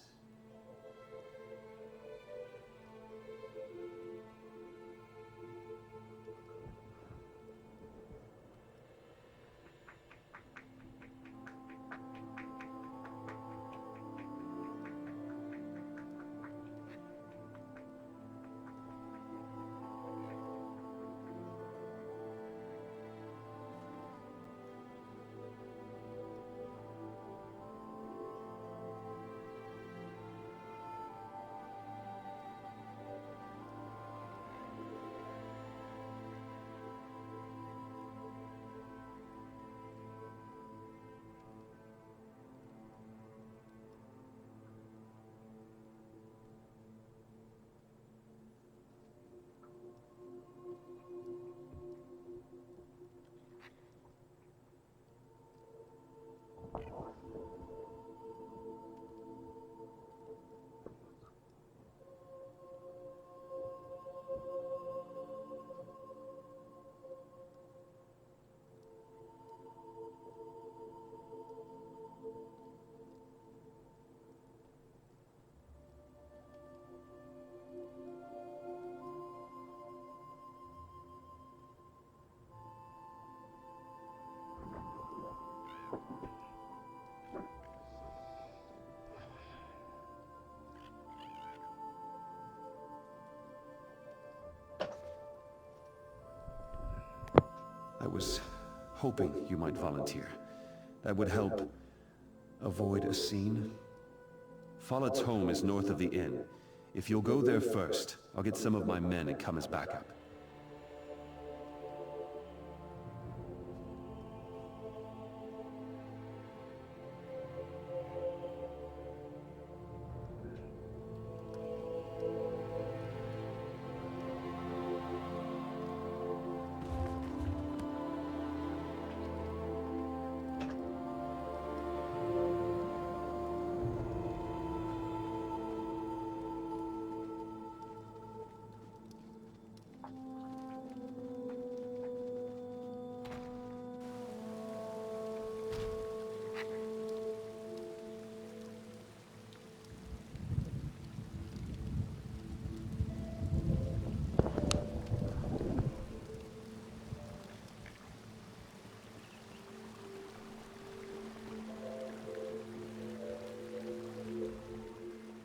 I was hoping you might volunteer. That would help avoid a scene. Follett's home is north of the inn. If you'll go there first, I'll get some of my men and come as backup.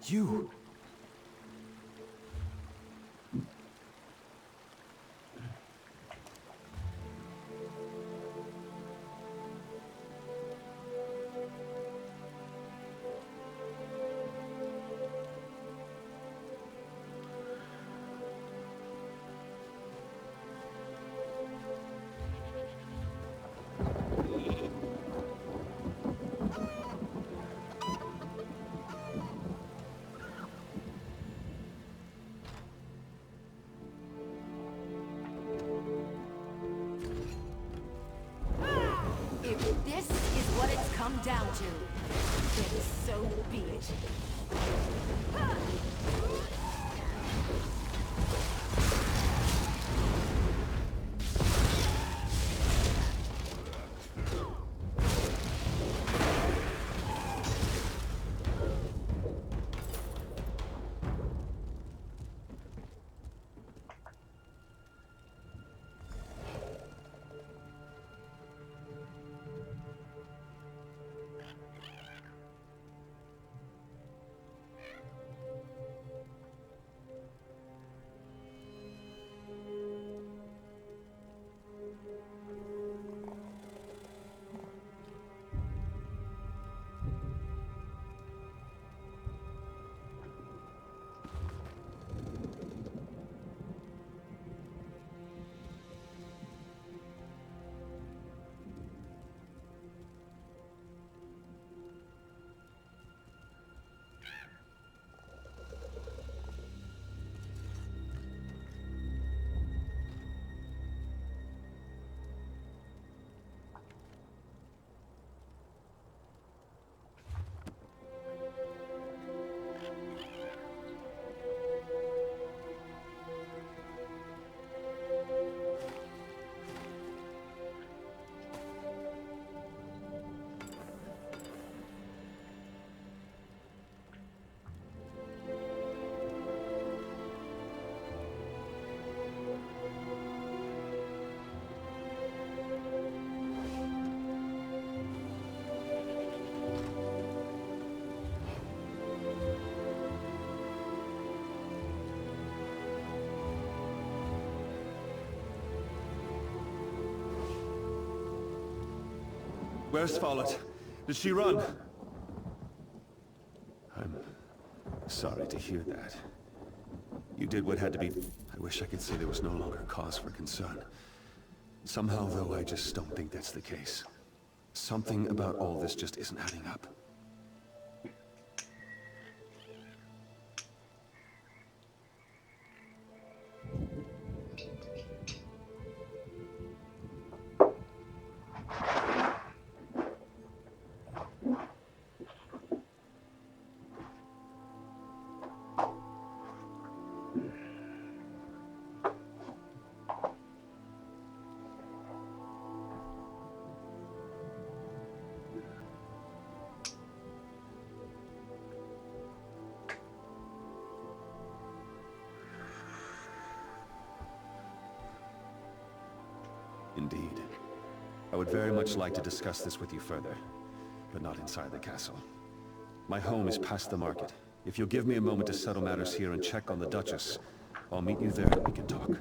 You! to. Then so be it. Where's Follett? Did she run? I'm sorry to hear that. You did what had to be... I wish I could say there was no longer cause for concern. Somehow, though, I just don't think that's the case. Something about all this just isn't adding up. Indeed. I would very much like to discuss this with you further, but not inside the castle. My home is past the market. If you'll give me a moment to settle matters here and check on the Duchess, I'll meet you there and we can talk.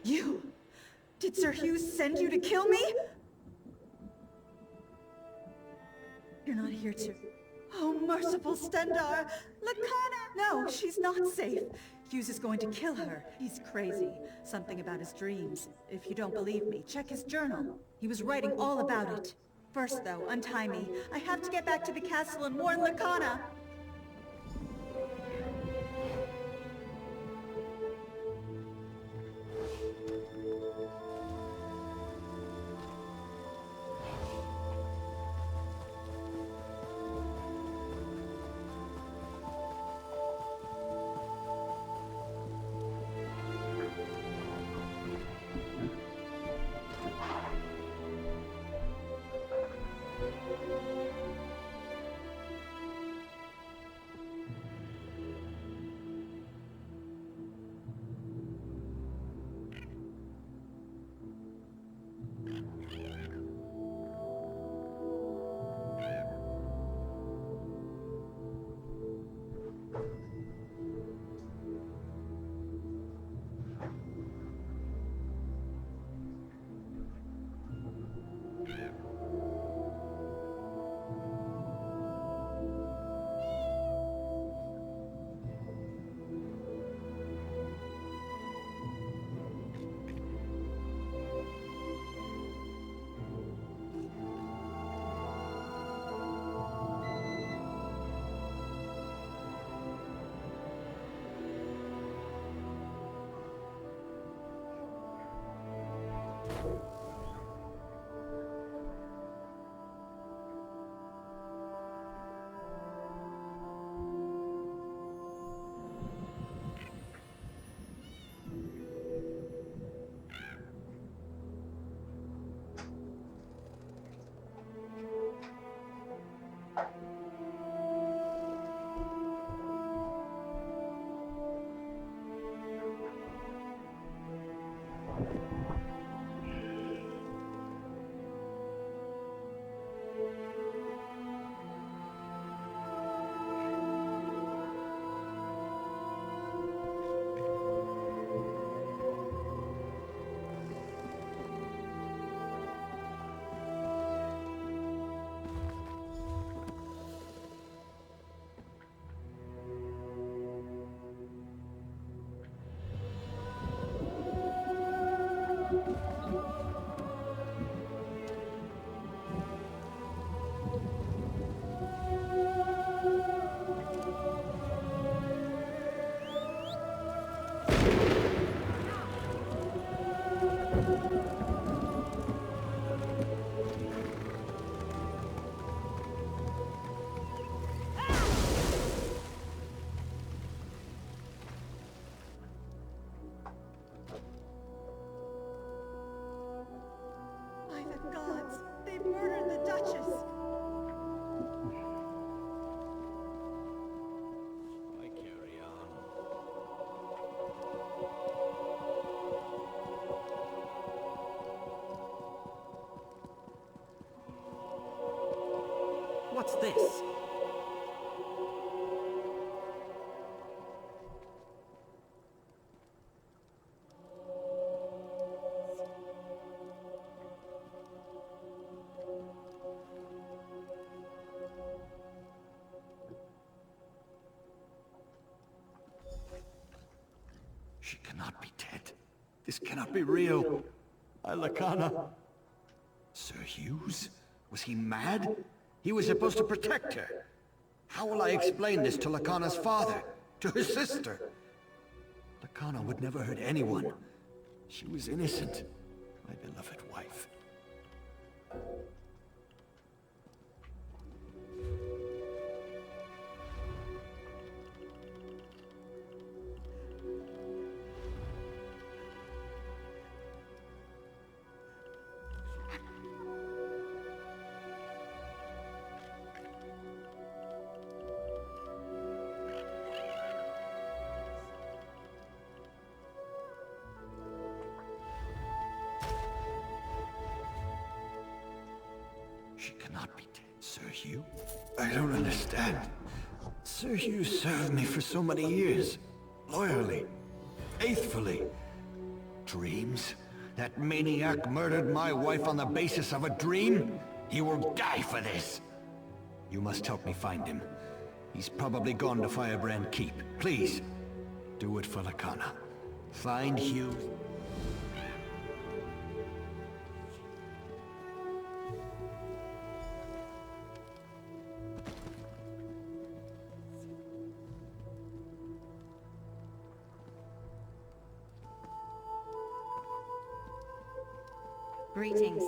You! Did Sir Hugh send you to kill me? You're not here to... Oh, merciful Stendar! Lakana! No, she's not safe. Hughes is going to kill her. He's crazy. Something about his dreams. If you don't believe me, check his journal. He was writing all about it. First, though, untie me. I have to get back to the castle and warn Lakana. What's this? She cannot be dead. This cannot be real. Lakana. Sir Hughes? Was he mad? He was supposed to protect her. How will I explain this to Lakana's father? To her sister? Lakana would never hurt anyone. She was innocent. My beloved wife. She cannot be dead. Sir Hugh? I don't understand. Sir Hugh served me for so many years. Loyally. Faithfully. dreams? That maniac murdered my wife on the basis of a dream? He will die for this! You must help me find him. He's probably gone to Firebrand Keep. Please, do it for Lakana. Find Hugh. Greetings.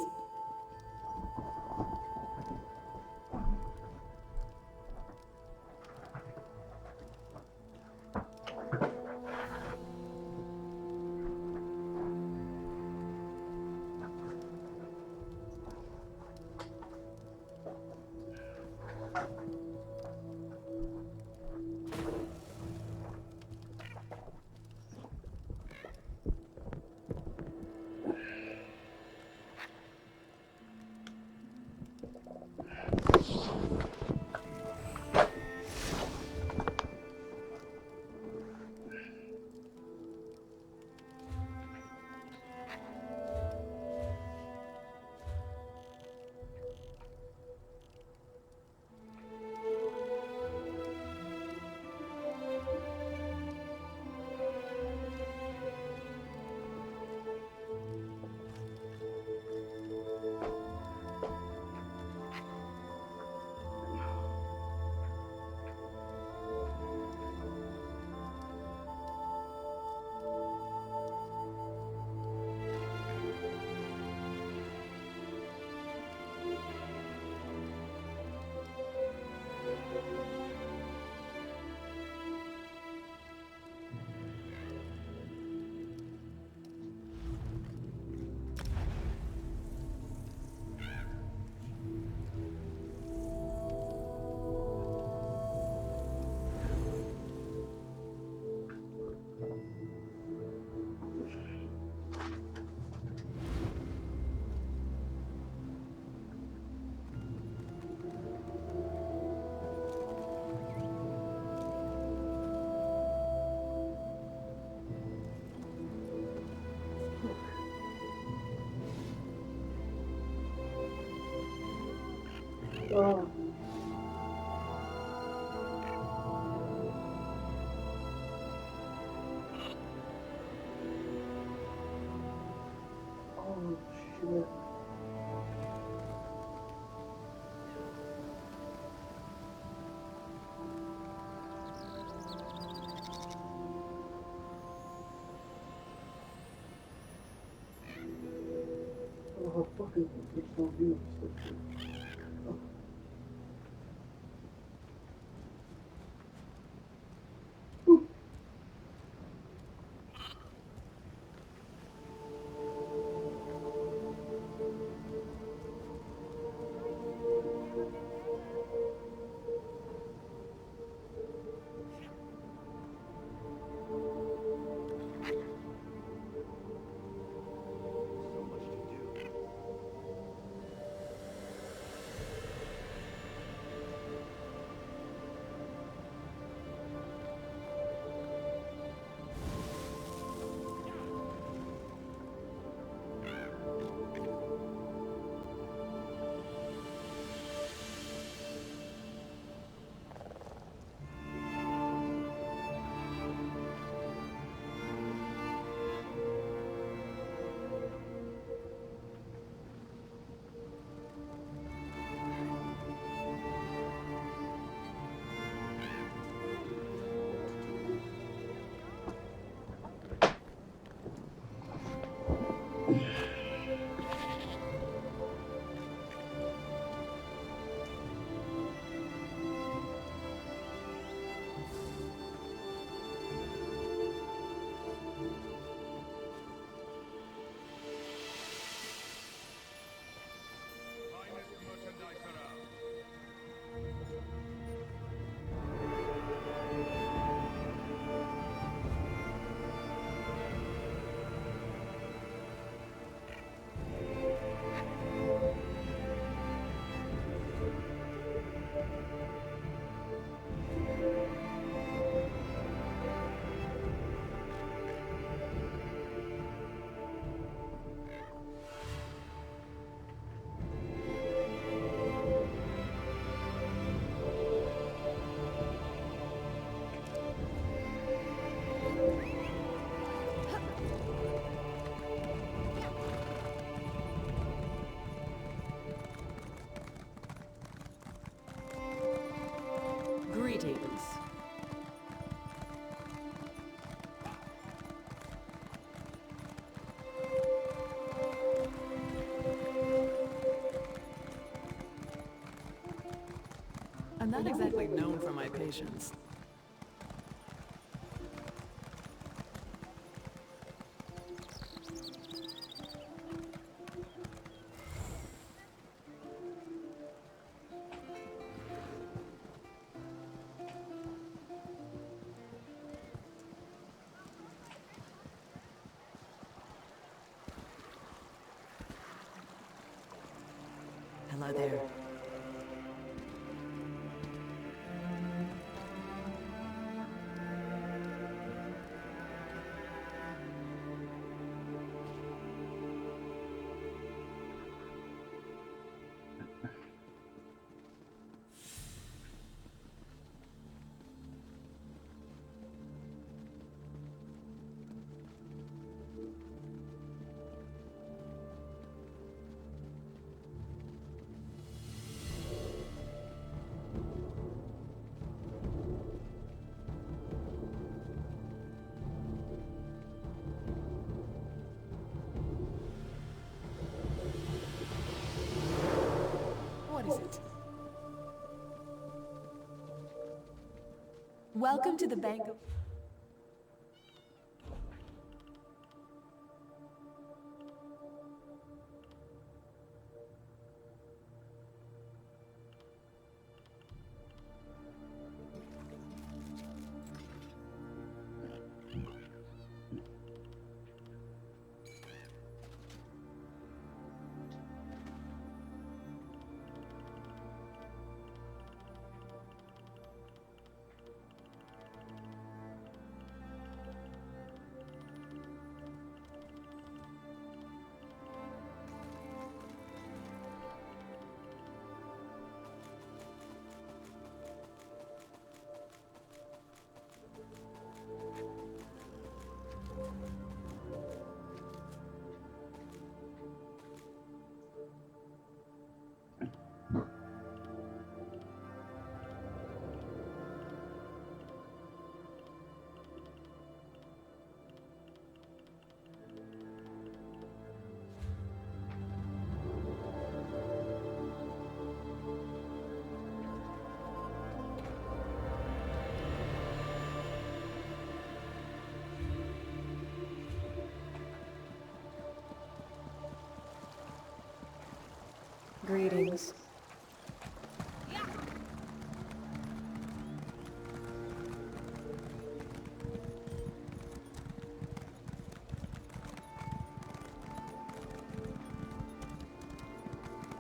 Oh. Oh, shit. Oh, fucking, it's not you. Oh. not exactly known for my patience. Hello there. What is it? Welcome to the Bank of... Greetings.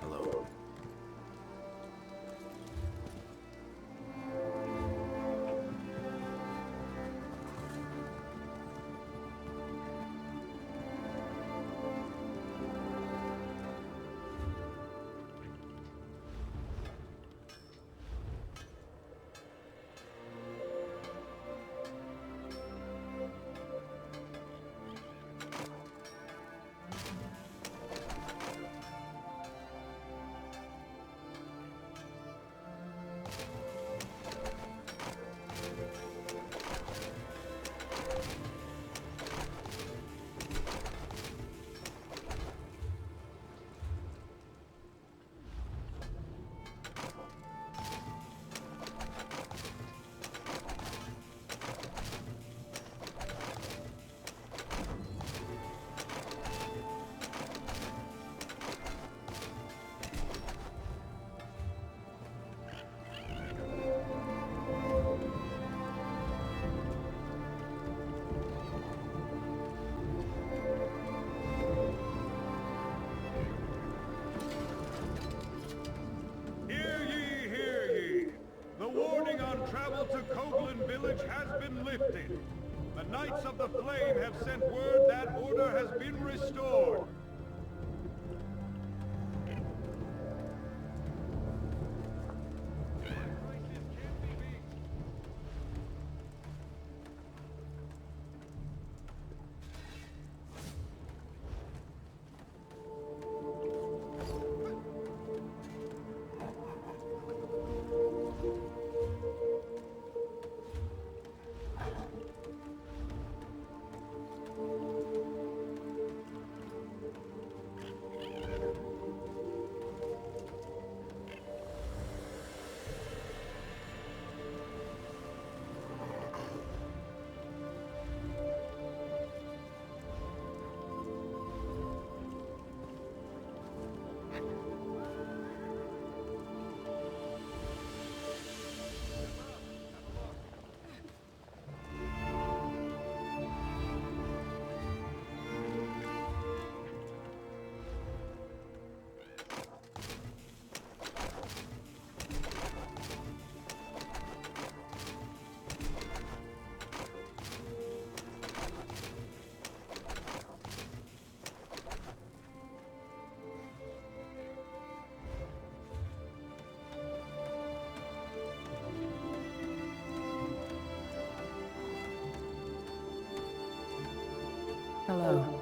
Hello. Has been lifted. The Knights of the Flame have sent word that order has been restored. Hello.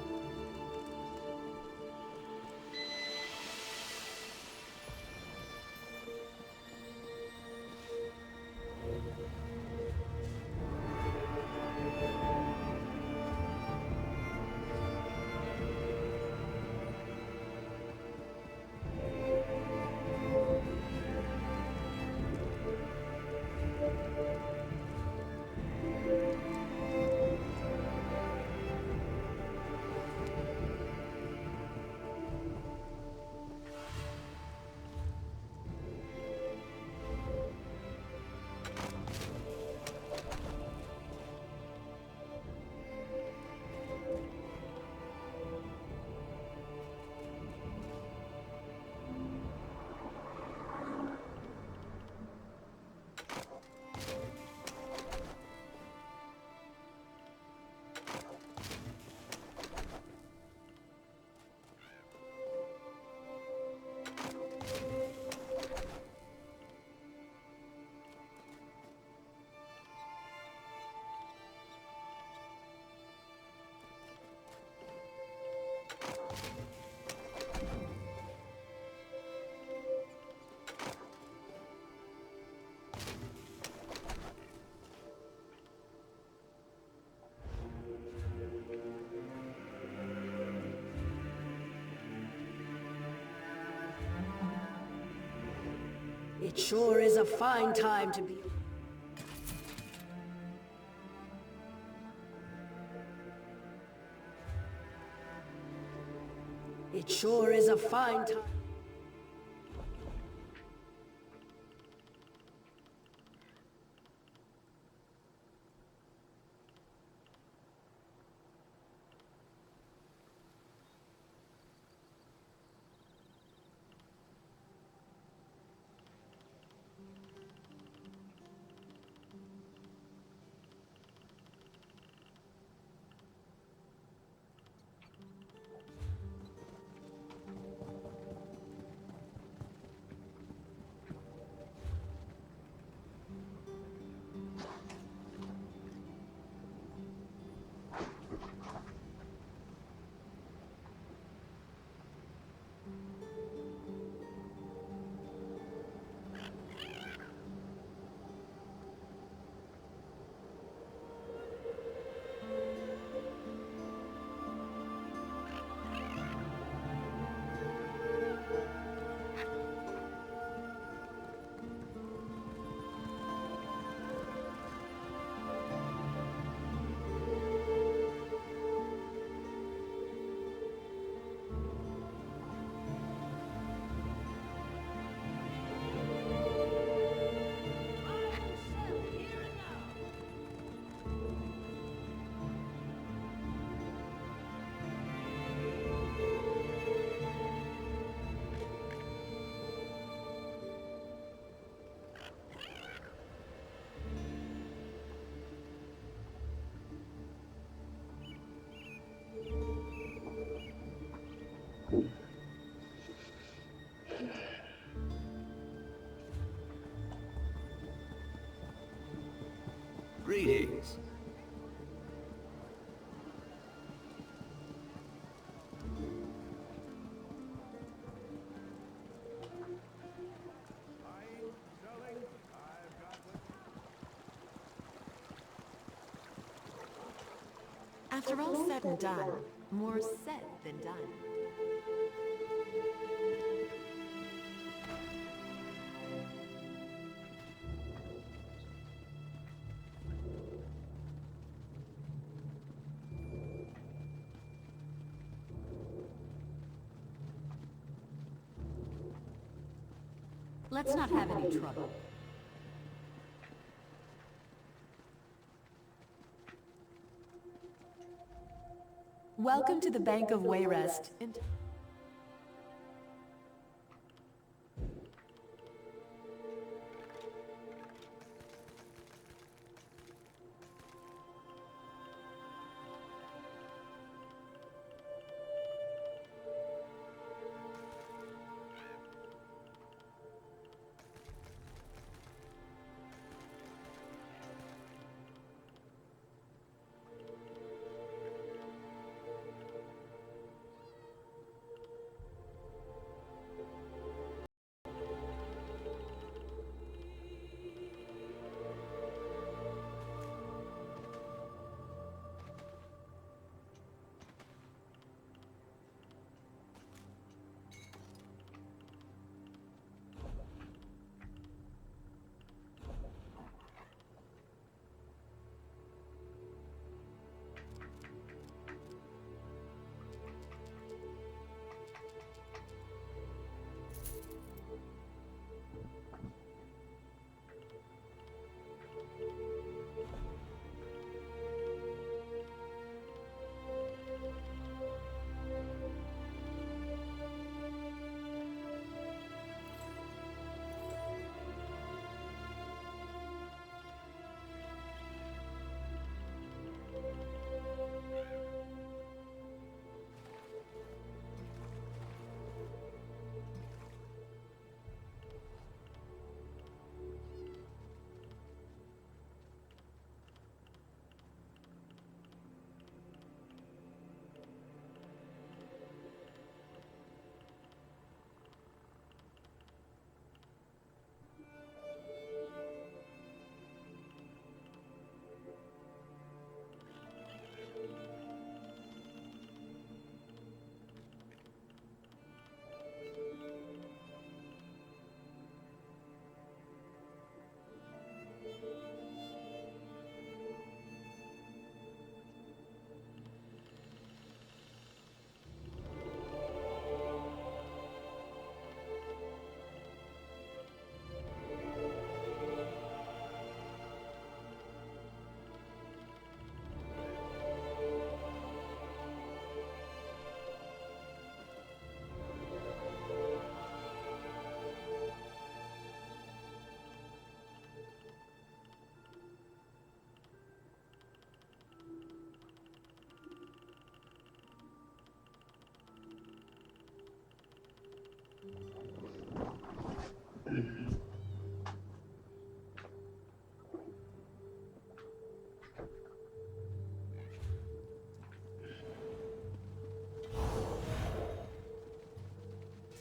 It sure is a fine time to be... It sure is a fine time... Greetings. After all said and done, more said than done. Let's not have any trouble. Welcome to the Bank of Wayrest.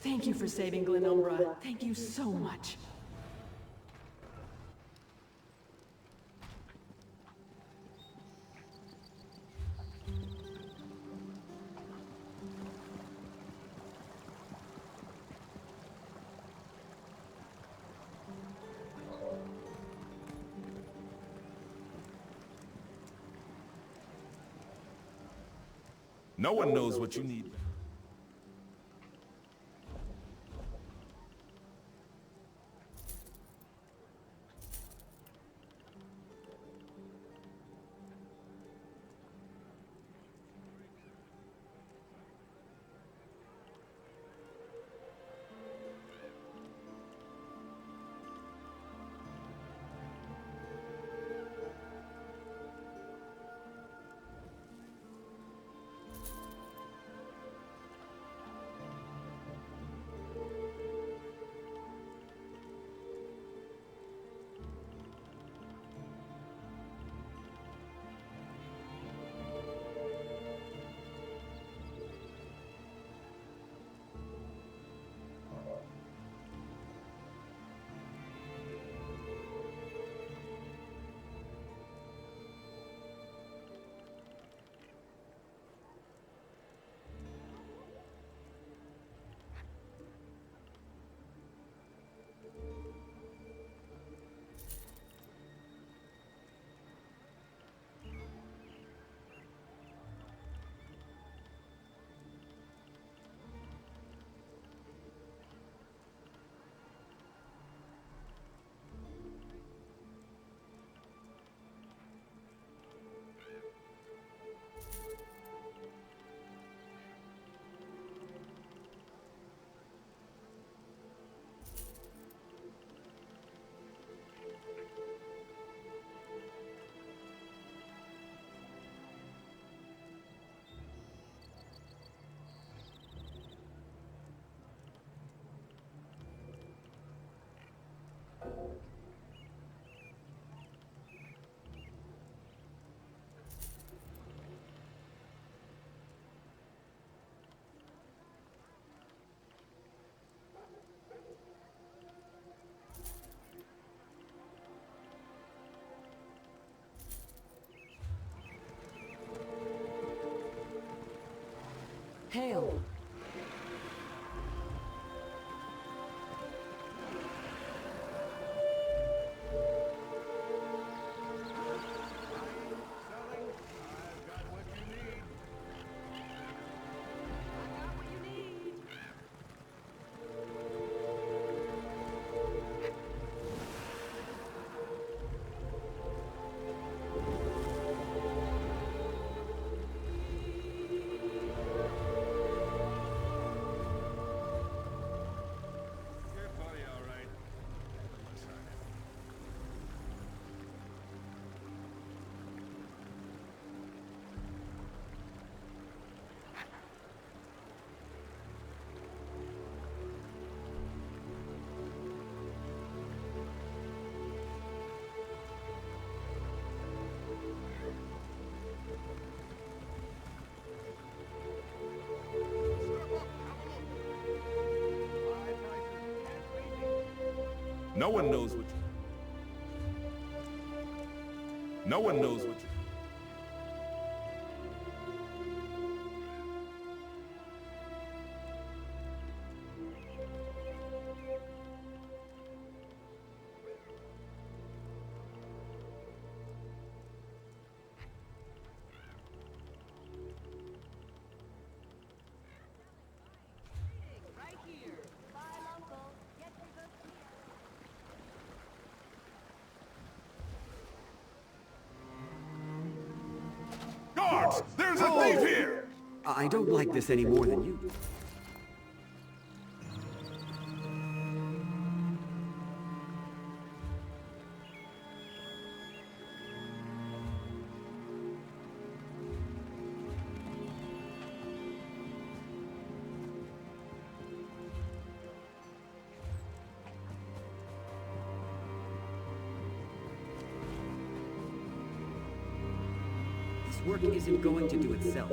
Thank you for saving Glenumbra. Thank you so much. No one knows what you need. Hail. No one knows what you... No one knows what you... Guards! There's a thief here! I don't like this any more than you. Work isn't going to do itself.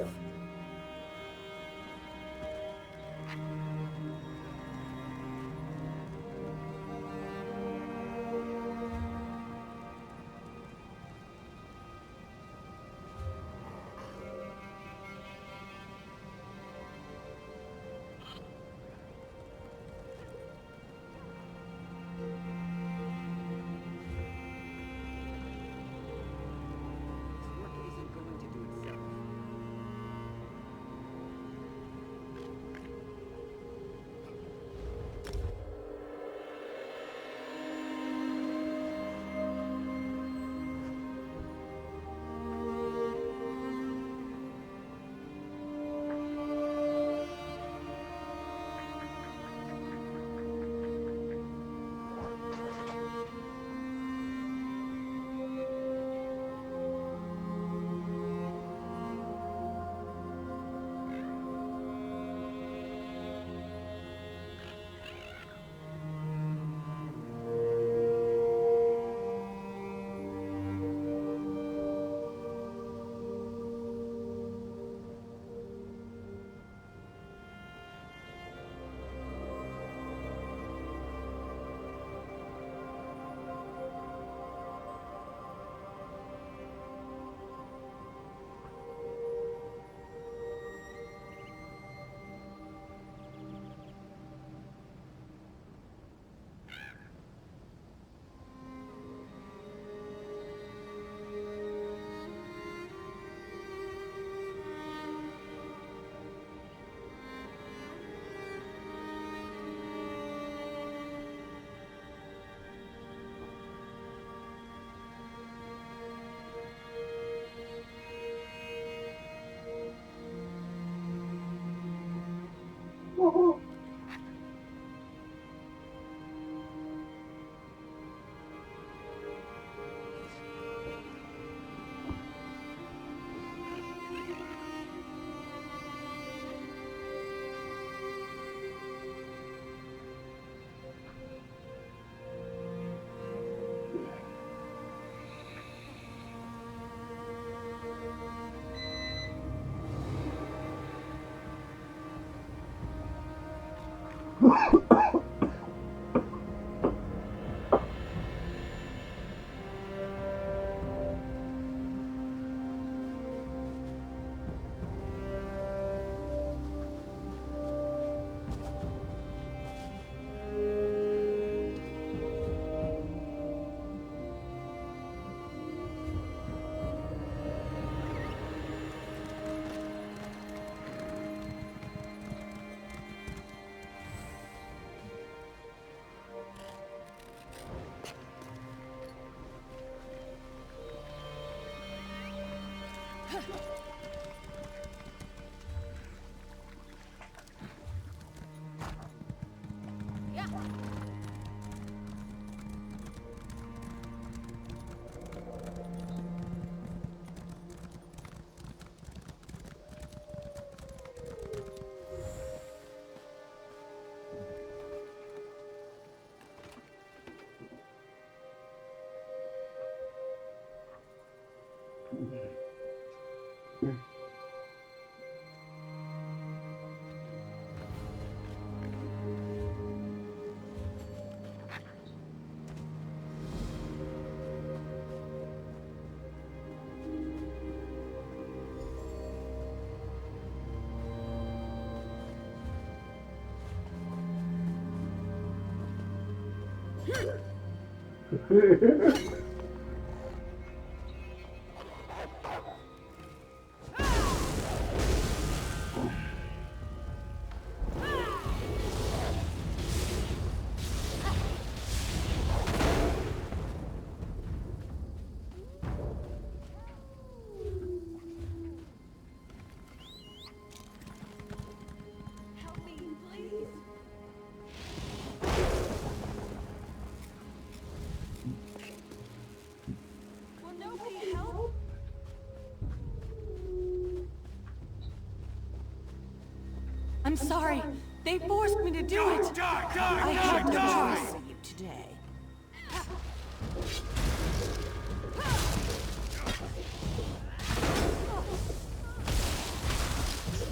I'm sorry. They forced me to do it. I had no choice. You today.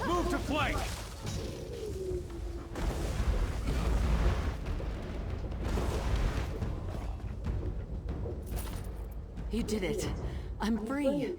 Move to flank. You did it. I'm free.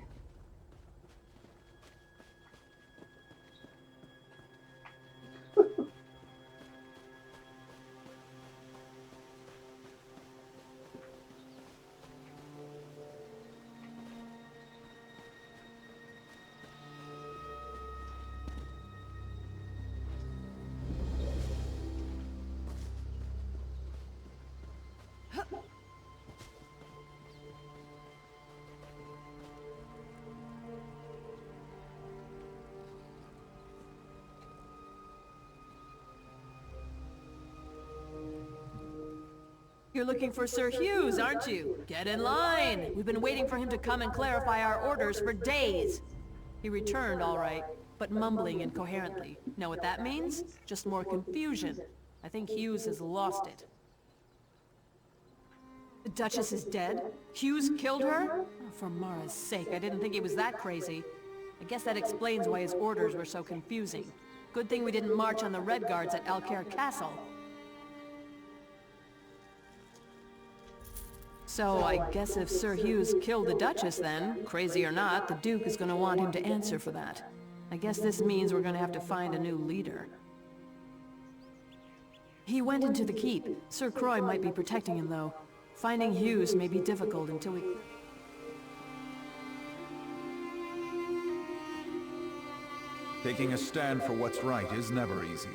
You're looking for Sir Hughes, aren't you? Get in line! We've been waiting for him to come and clarify our orders for days. He returned all right, but mumbling incoherently. Know what that means? Just more confusion. I think Hughes has lost it. The Duchess is dead? Hughes killed her? Oh, for Mara's sake, I didn't think he was that crazy. I guess that explains why his orders were so confusing. Good thing we didn't march on the Red Guards at Alcaire Castle. So I guess if Sir Hughes killed the Duchess then, crazy or not, the Duke is gonna want him to answer for that. I guess this means we're gonna have to find a new leader. He went into the keep. Sir Croix might be protecting him though. Finding Hughes may be difficult until we... Taking a stand for what's right is never easy.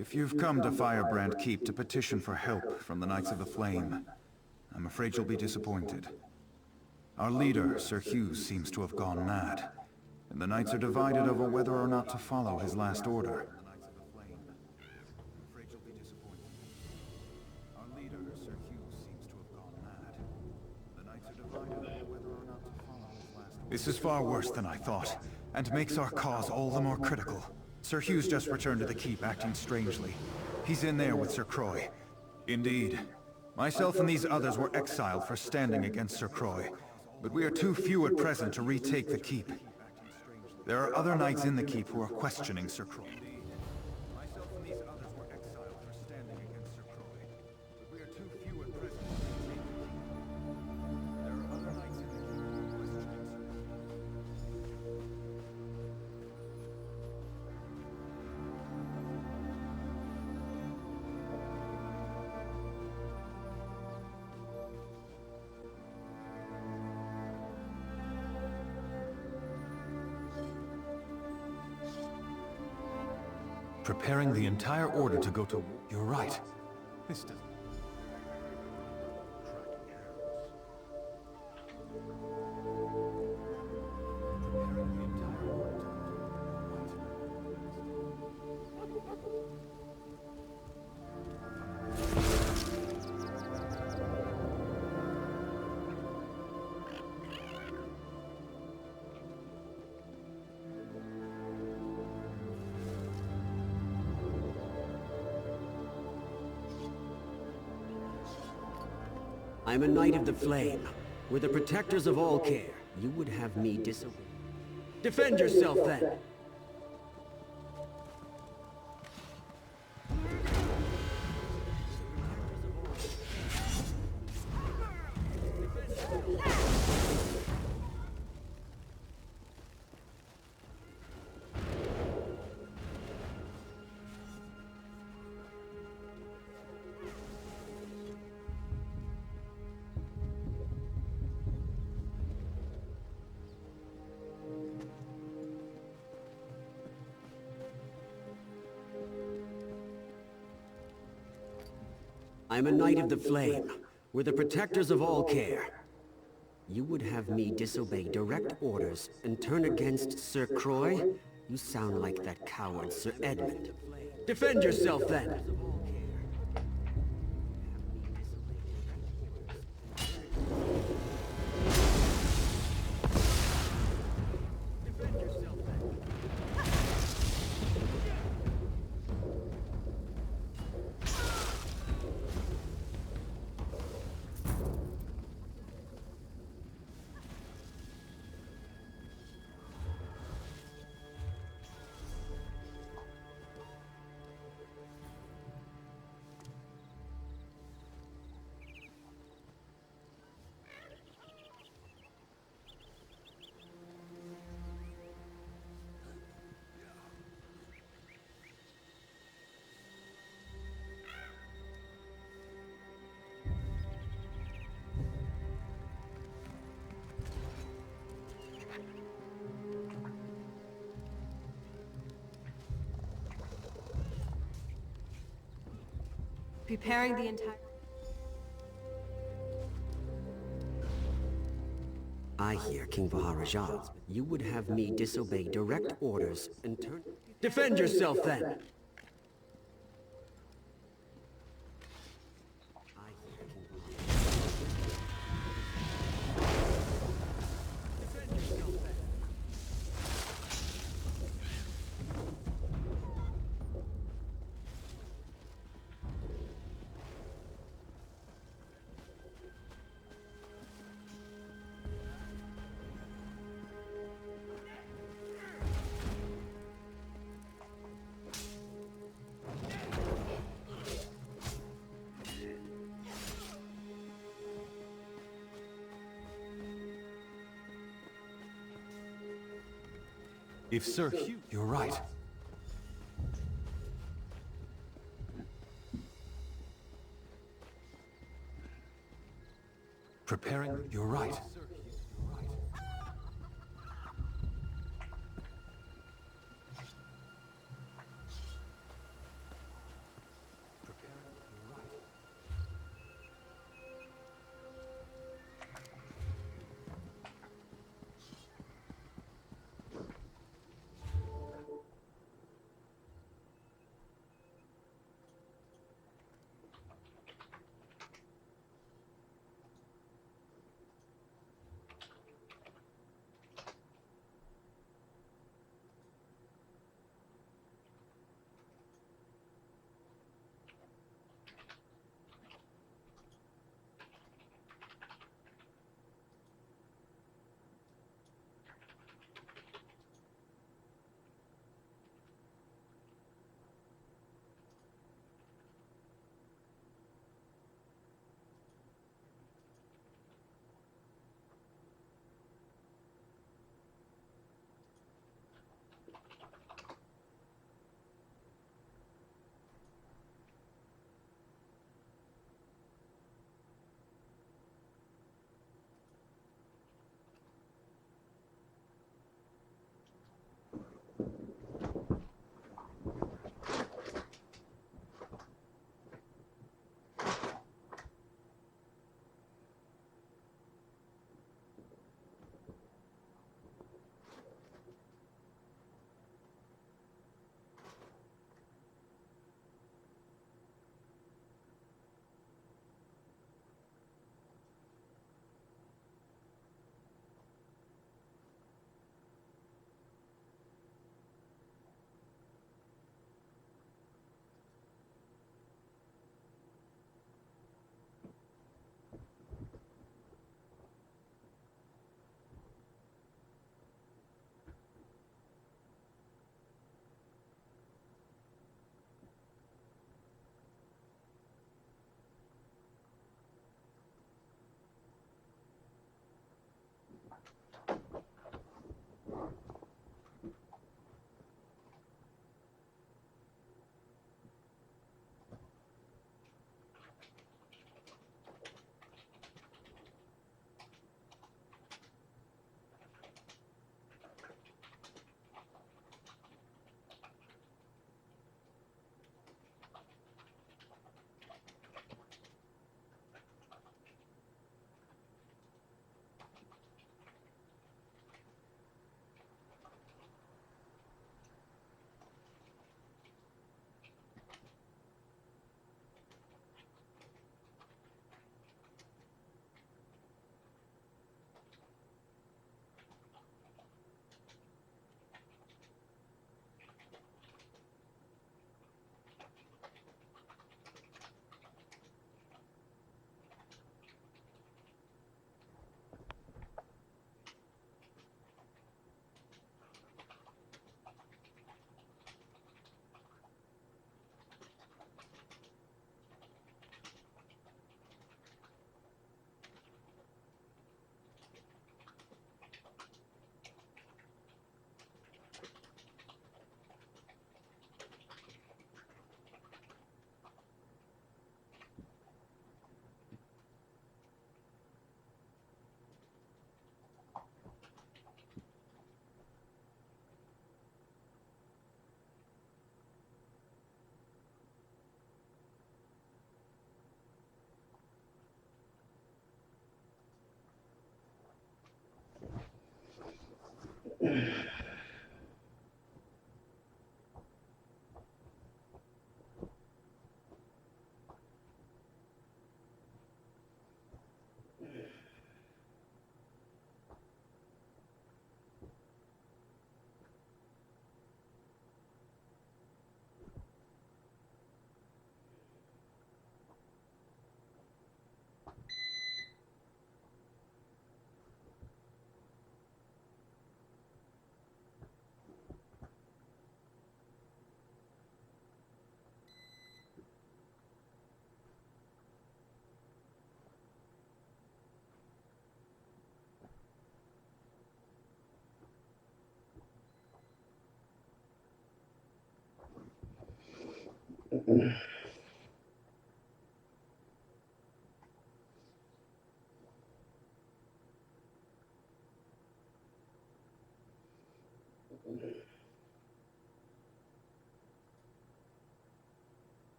If you've come to Firebrand Keep to petition for help from the Knights of the Flame, I'm afraid you'll be disappointed. Our leader, Sir Hughes, seems to have gone mad, and the Knights are divided over whether or not to follow his last order. This is far worse than I thought, and makes our cause all the more critical. Sir Hughes just returned to the keep, acting strangely. He's in there with Sir Croy. Indeed. Myself and these others were exiled for standing against Sir Croy, but we are too few at present to retake the keep. There are other knights in the keep who are questioning Sir Croy. Myself and these others were exiled for standing against Sir Croy, but we are too few at present to retake the keep. There are other knights in the keep who are questioning Sir Croy. Preparing the entire order to go to... You're right. This doesn't... I'm a Knight of the Flame. We're the protectors of all care. You would have me disobey. Defend yourself, then! I'm a Knight of the Flame. We're the protectors of all care. You would have me disobey direct orders and turn against Sir Croy? You sound like that coward Sir Edmund. Defend yourself, then! Preparing the entire... I hear King Vaharajas. You would have me disobey direct orders and turn... Defend yourself, then! If Sir Hugh... You're right. Preparing... You're right.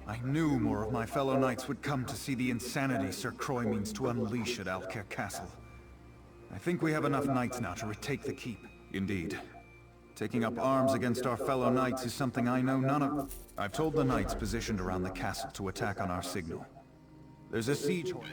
I knew more of my fellow knights would come to see the insanity Sir Croy means to unleash at Alcair Castle. I think we have enough knights now to retake the keep. Indeed. Taking up arms against our fellow knights is something I know none of. I've told the knights positioned around the castle to attack on our signal. There's a siege horse.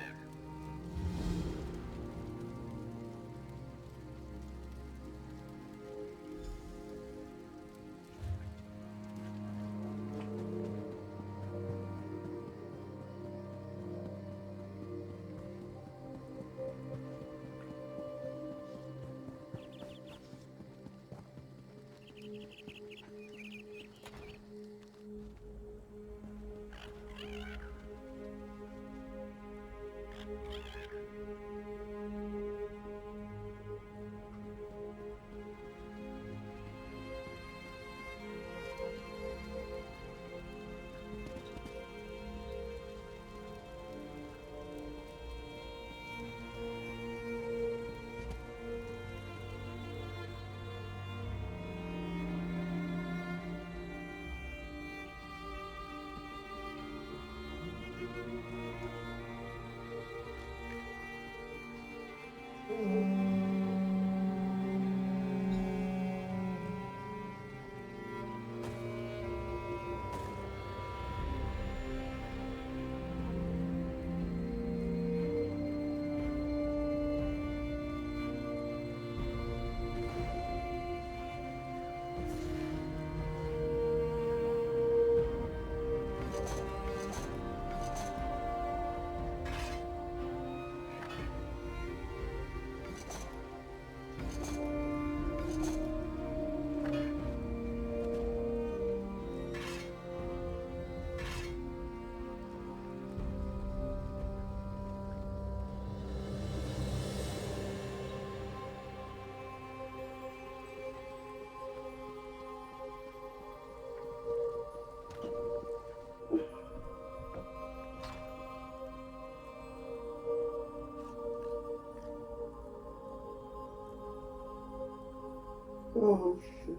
Oh shit.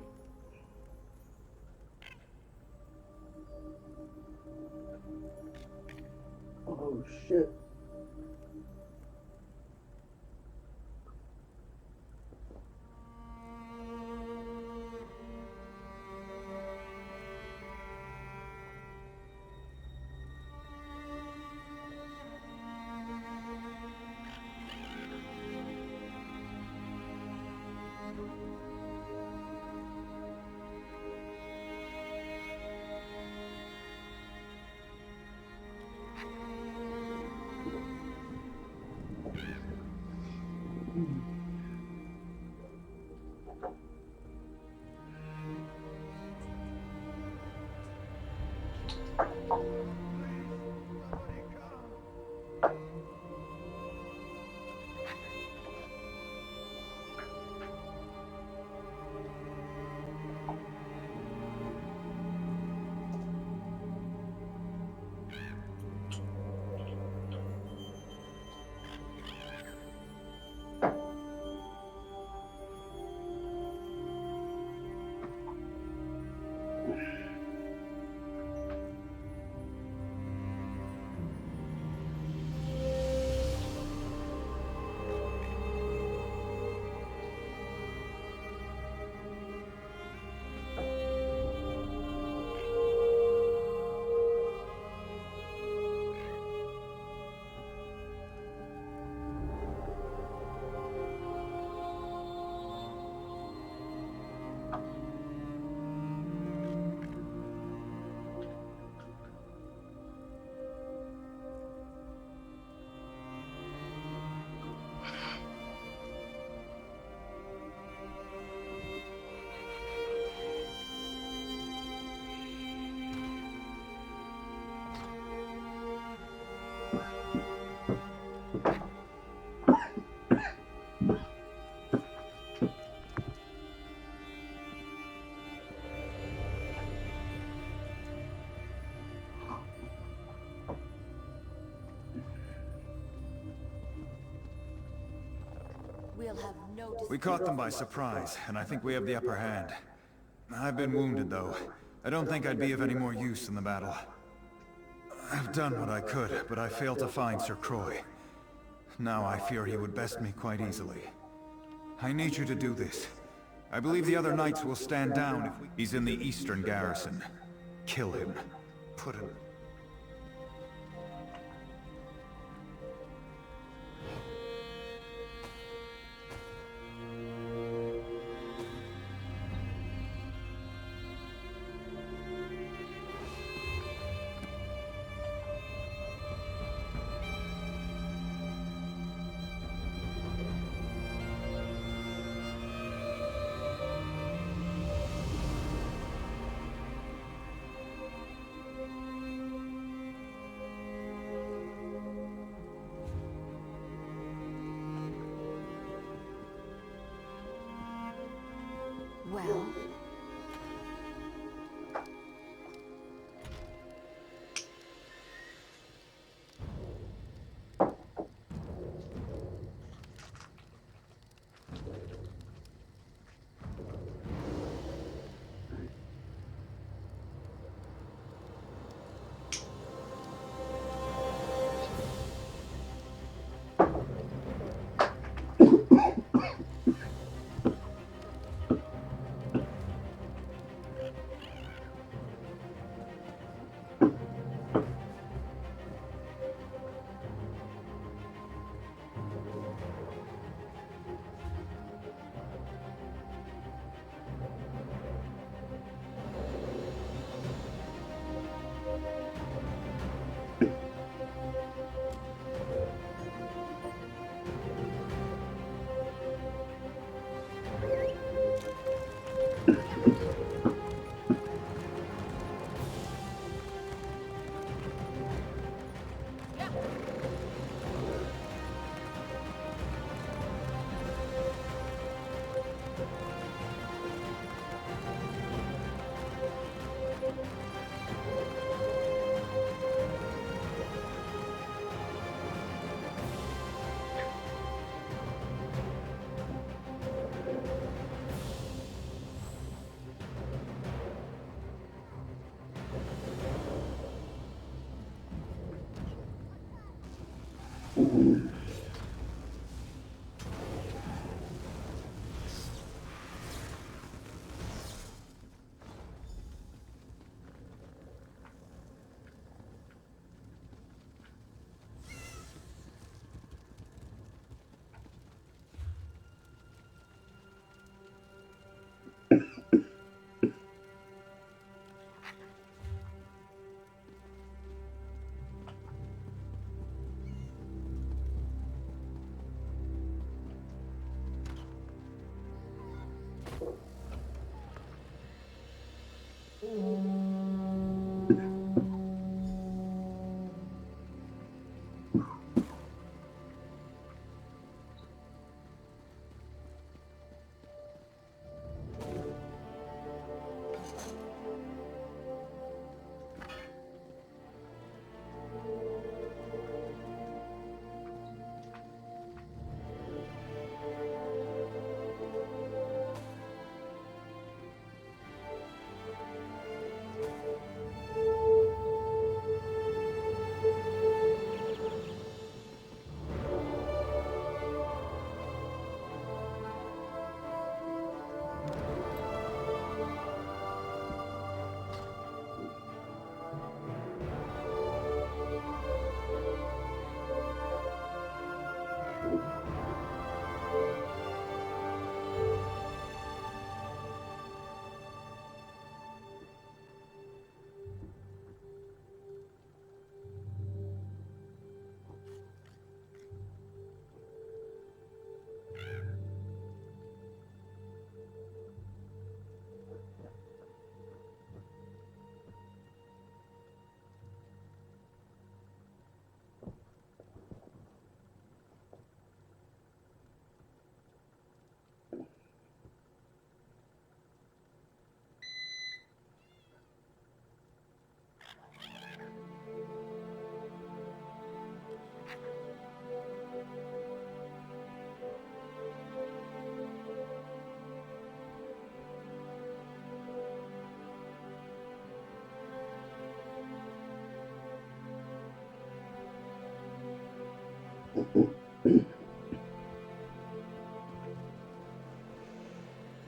Oh shit. We caught them by surprise, and I think we have the upper hand. I've been wounded, though. I don't think I'd be of any more use in the battle. I've done what I could, but I failed to find Sir Croy. Now I fear he would best me quite easily. I need you to do this. I believe the other knights will stand down if he's in the eastern garrison. Kill him. Put him... Well...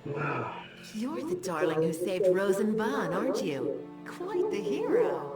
You're the darling who saved Rosenbahn, aren't you? Quite the hero.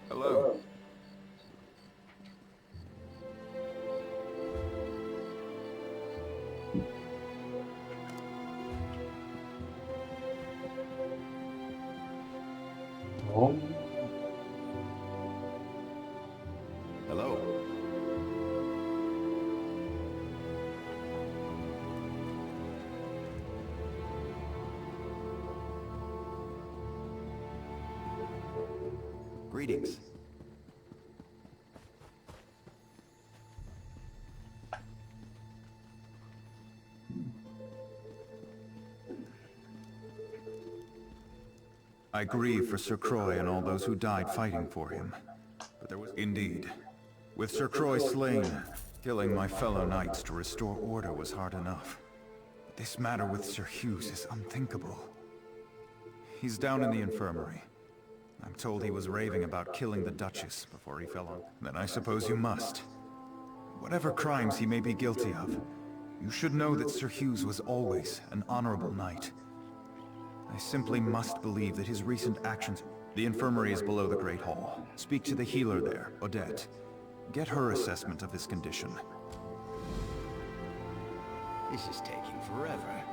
Hello. Hello. Greetings. I grieve for Sir Croix and all those who died fighting for him. But there was... Indeed. With Sir Croix slain, killing my fellow knights to restore order was hard enough. But this matter with Sir Hughes is unthinkable. He's down in the infirmary. I'm told he was raving about killing the Duchess before he fell on. Then I suppose you must. Whatever crimes he may be guilty of, you should know that Sir Hughes was always an honorable knight. I simply must believe that his recent actions... The infirmary is below the Great Hall. Speak to the healer there, Odette. Get her assessment of his condition. This is taking forever.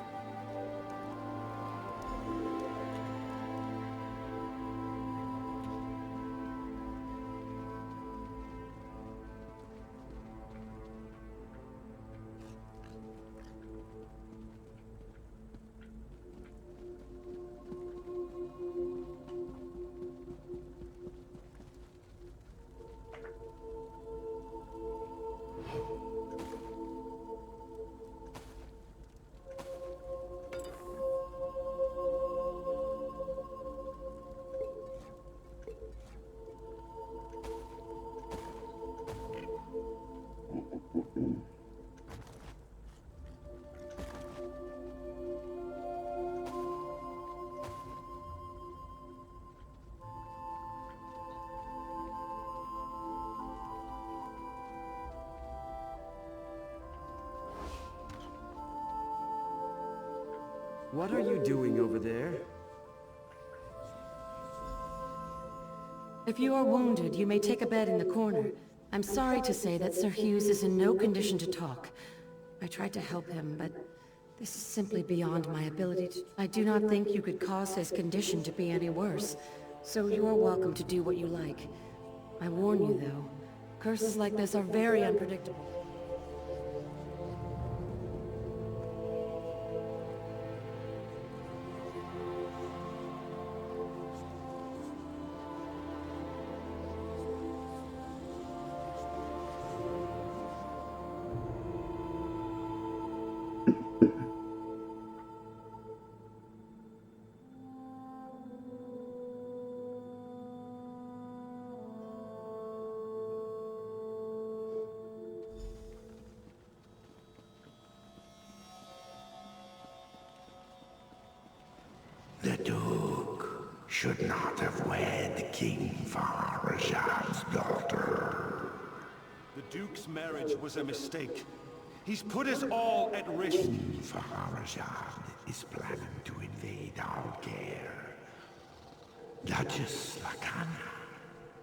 What are you doing over there? If you are wounded, you may take a bed in the corner. I'm sorry to say that Sir Hughes is in no condition to talk. I tried to help him, but this is simply beyond my ability to... I do not think you could cause his condition to be any worse, so you are welcome to do what you like. I warn you, though, curses like this are very unpredictable. The Duke should not have wed King Farajad's daughter. The Duke's marriage was a mistake. He's put us all at risk. Farajad is planning to invade Alcair. Duchess Lacana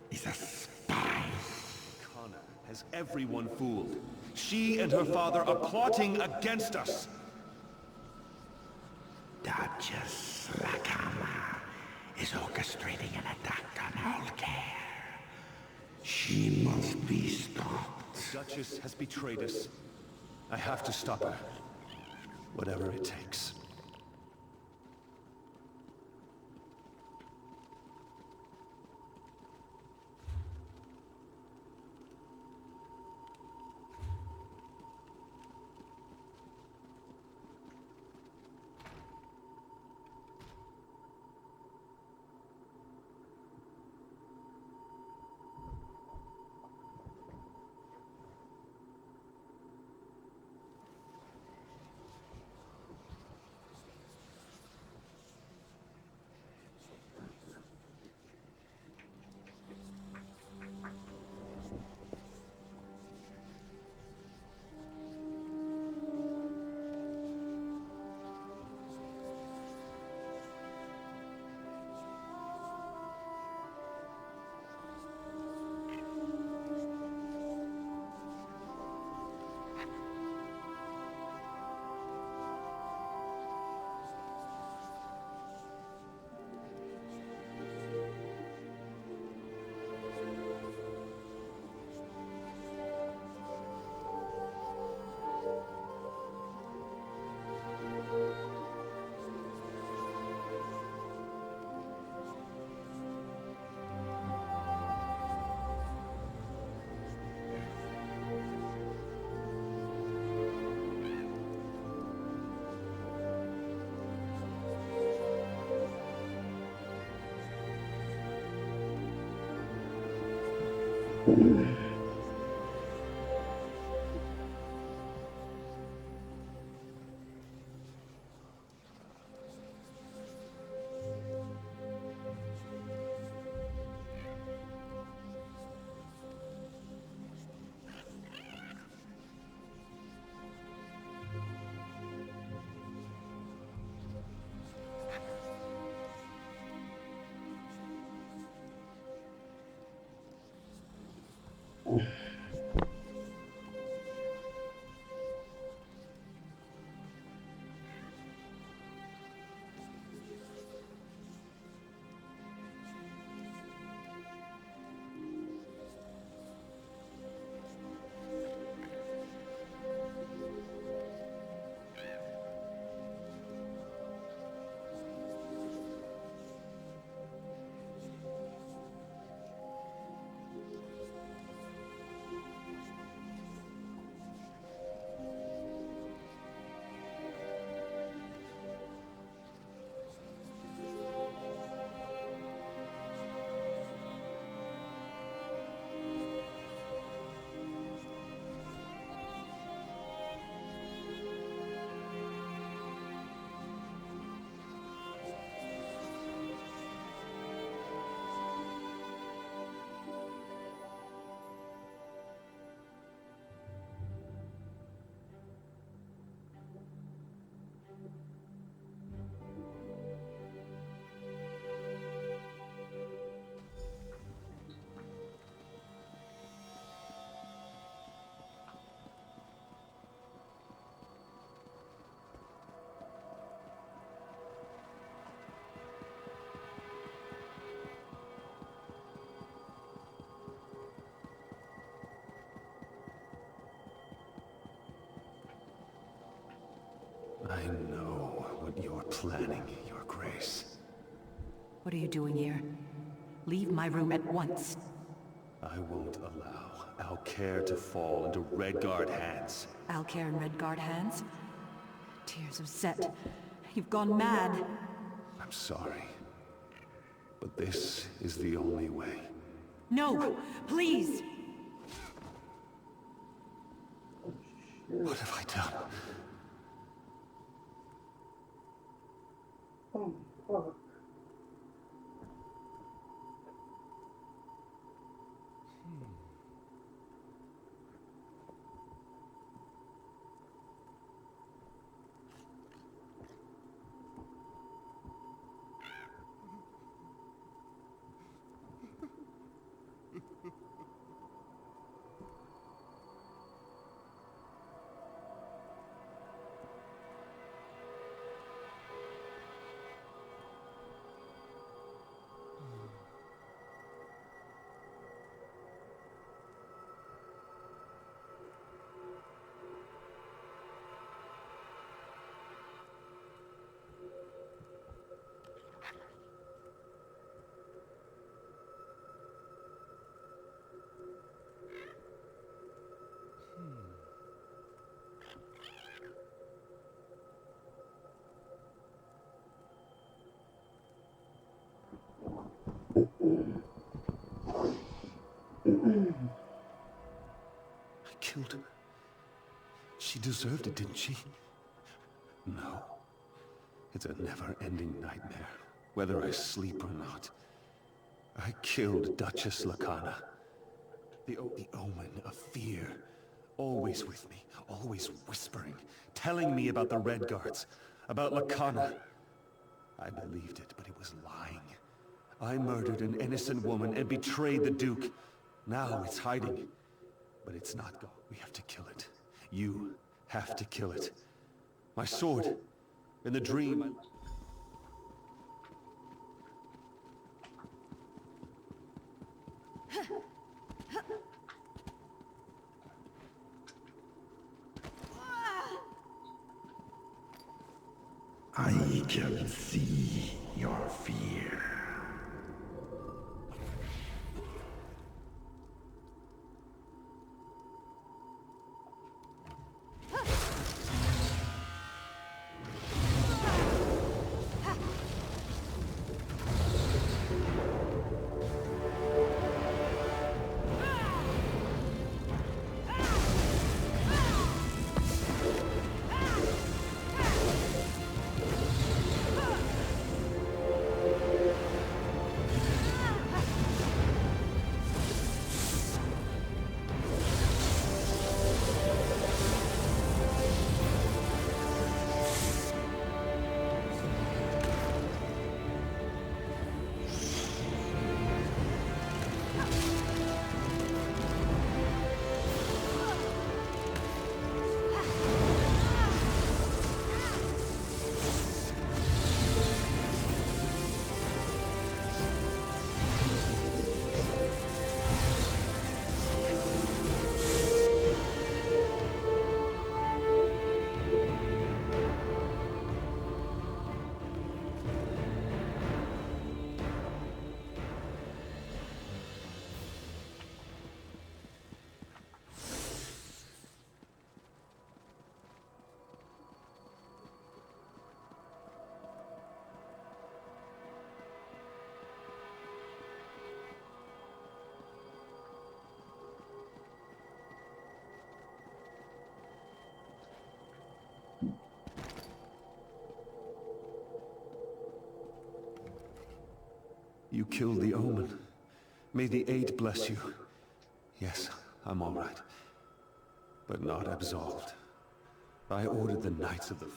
is a spy. Connor has everyone fooled. She and her father are plotting against us. Duchess Lacana is orchestrating an attack on Altair. She must be stopped. The Duchess has betrayed us. I have to stop her. Whatever it takes. I know what you're planning, Your Grace. What are you doing here? Leave my room at once. I won't allow Altair to fall into Redguard hands. Altair in Redguard hands? Tears of Set. You've gone mad. I'm sorry. But this is the only way. No! Please! What have I done? Oh, fuck. I killed her. She deserved it, didn't she? No. It's a never-ending nightmare, whether I sleep or not. I killed Duchess Lacana. The omen of fear. Always with me, always whispering, telling me about the Red Guards, about Lacana. I believed it, but it was lying. I murdered an innocent woman and betrayed the Duke. Now it's hiding. But it's not gone. We have to kill it. You have to kill it. My sword. In the dream, I can see your fear. you killed the omen. May the Eight bless you. Yes, I'm all right. But not absolved. I ordered the Knights of the...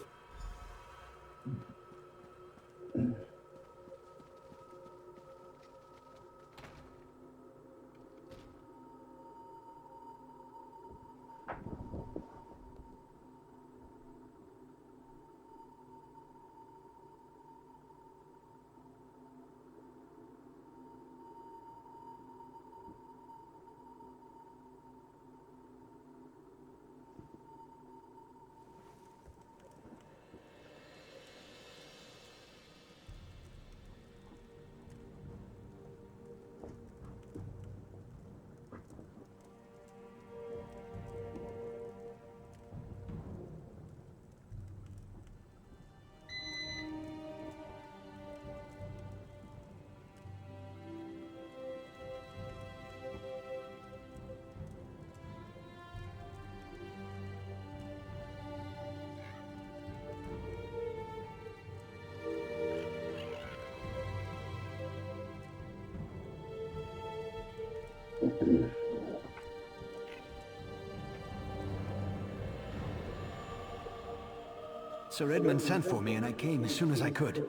Sir Edmund sent for me, and I came as soon as I could.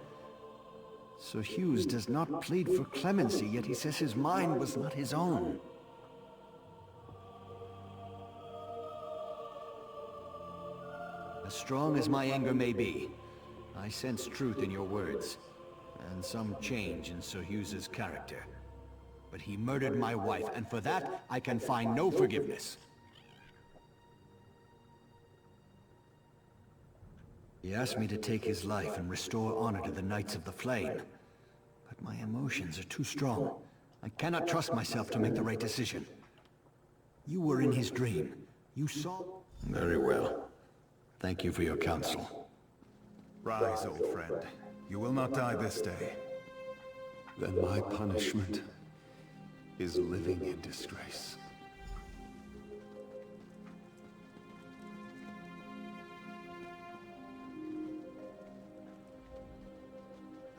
Sir Hughes does not plead for clemency, yet he says his mind was not his own. As strong as my anger may be, I sense truth in your words, and some change in Sir Hughes's character. But he murdered my wife, and for that, I can find no forgiveness. He asked me to take his life and restore honor to the Knights of the Flame. But my emotions are too strong. I cannot trust myself to make the right decision. You were in his dream. You saw... Very well. Thank you for your counsel. Rise, old friend. You will not die this day. Then my punishment is living in disgrace.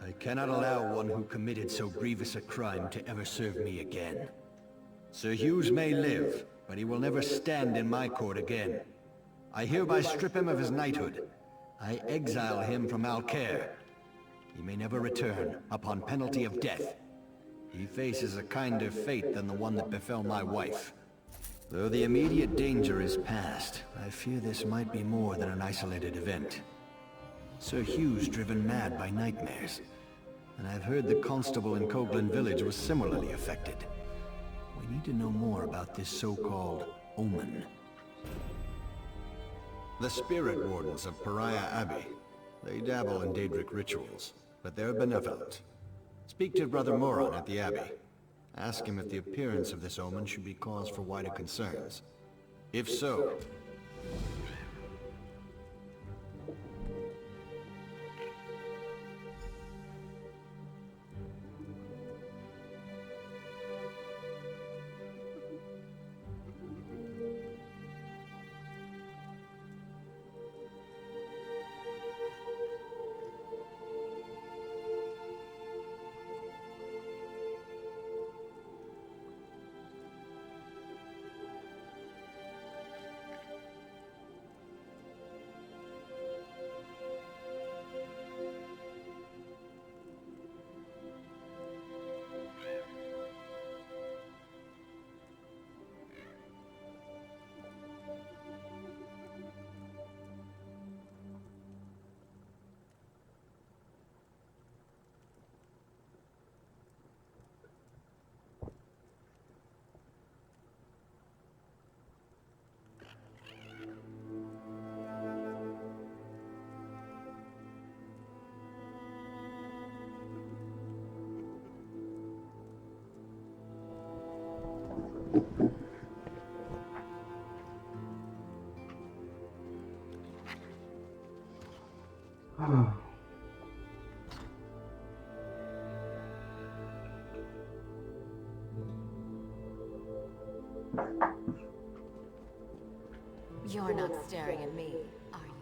I cannot allow one who committed so grievous a crime to ever serve me again. Sir Hughes may live, but he will never stand in my court again. I hereby strip him of his knighthood. I exile him from Alcaire. He may never return, upon penalty of death. He faces a kinder fate than the one that befell my wife. Though the immediate danger is past, I fear this might be more than an isolated event. Sir Hughes driven mad by nightmares, and I've heard the constable in Coghlan village was similarly affected. We need to know more about this so-called omen. The spirit wardens of Pariah Abbey. They dabble in Daedric rituals, but they're benevolent. Speak to Brother Moron at the Abbey. Ask him if the appearance of this omen should be cause for wider concerns. If so, You're not staring at me, are you?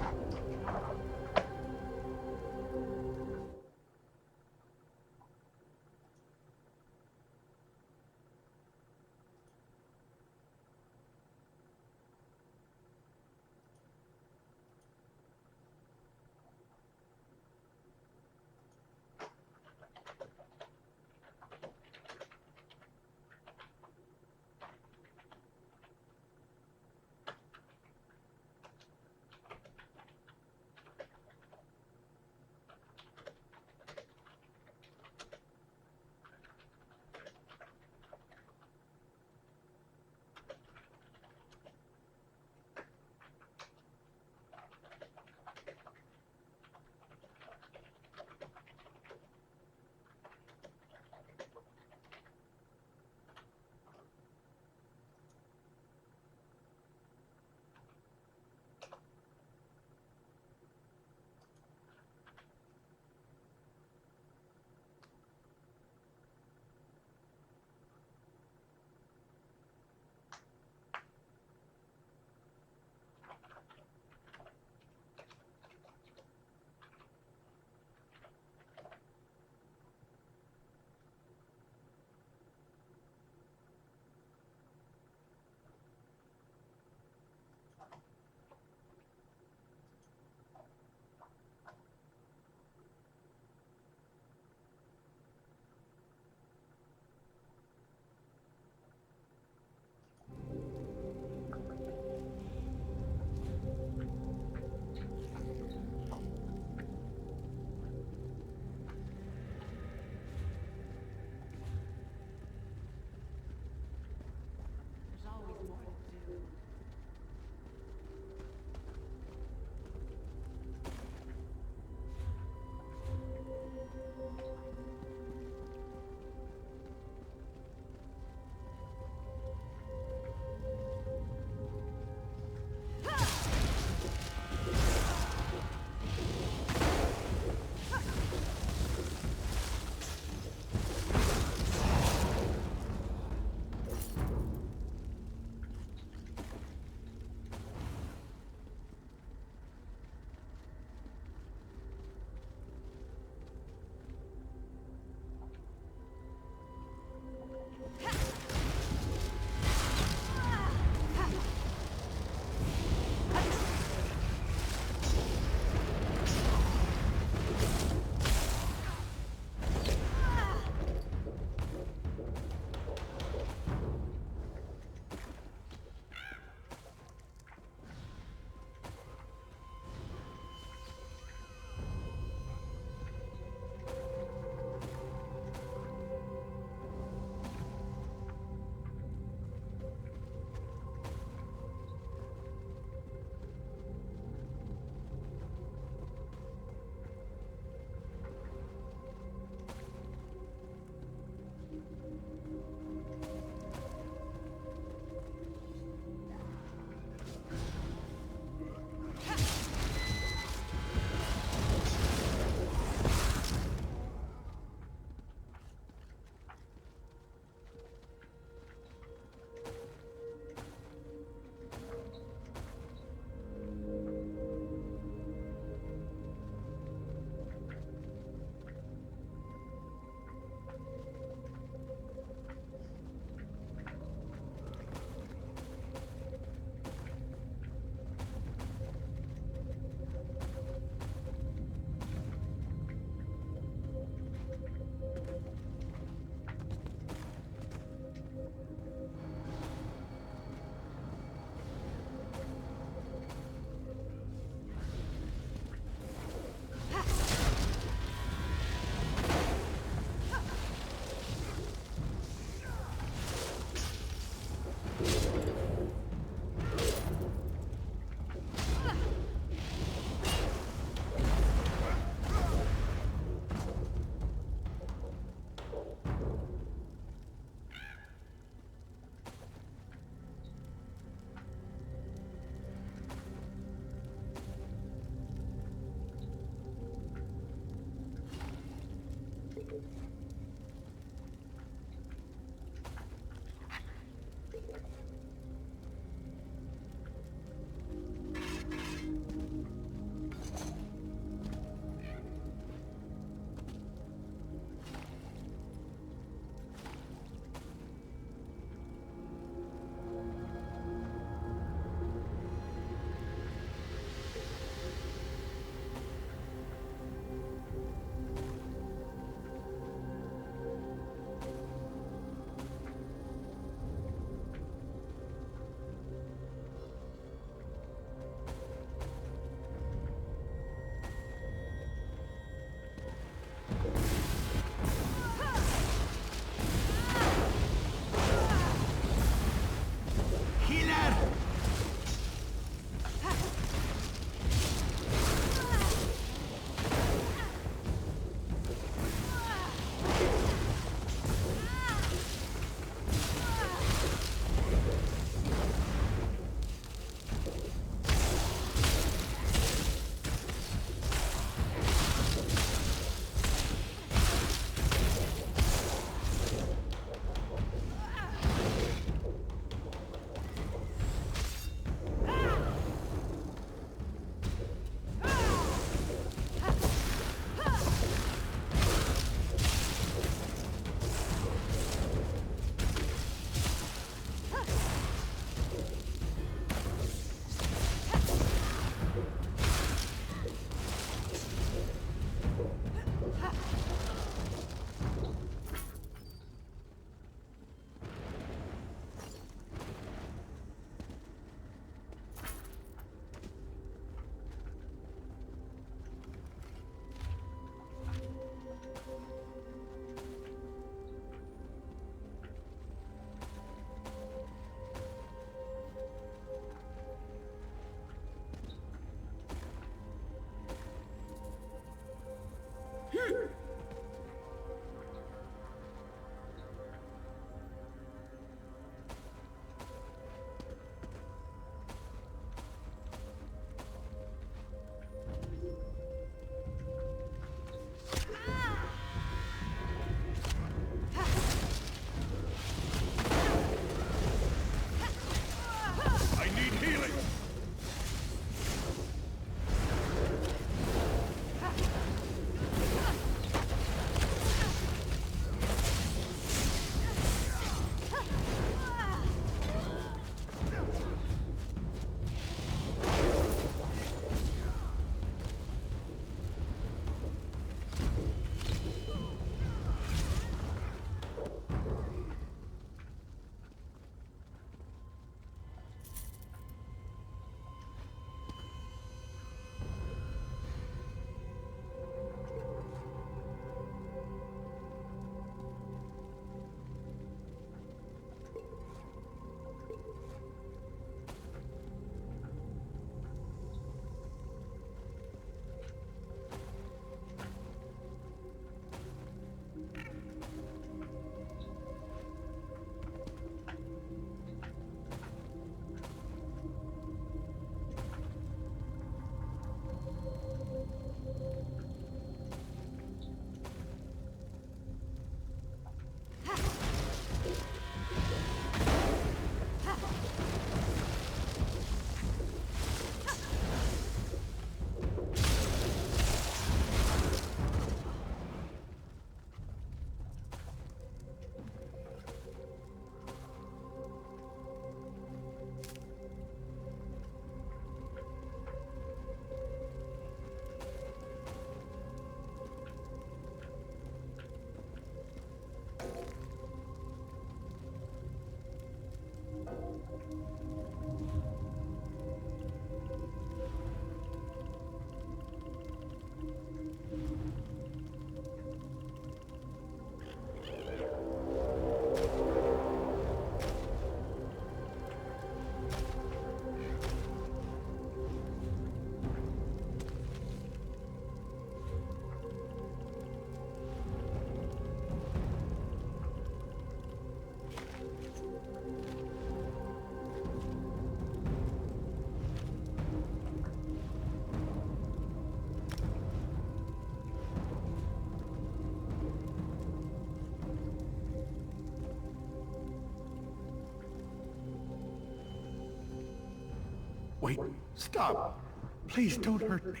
Wait, stop. Please don't hurt me.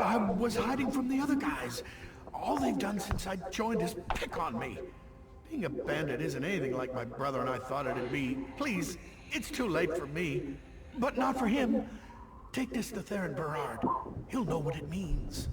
I was hiding from the other guys. All they've done since I joined is pick on me. Being a bandit isn't anything like my brother and I thought it'd be. Please, it's too late for me. But not for him. Take this to Theron Berard. He'll know what it means.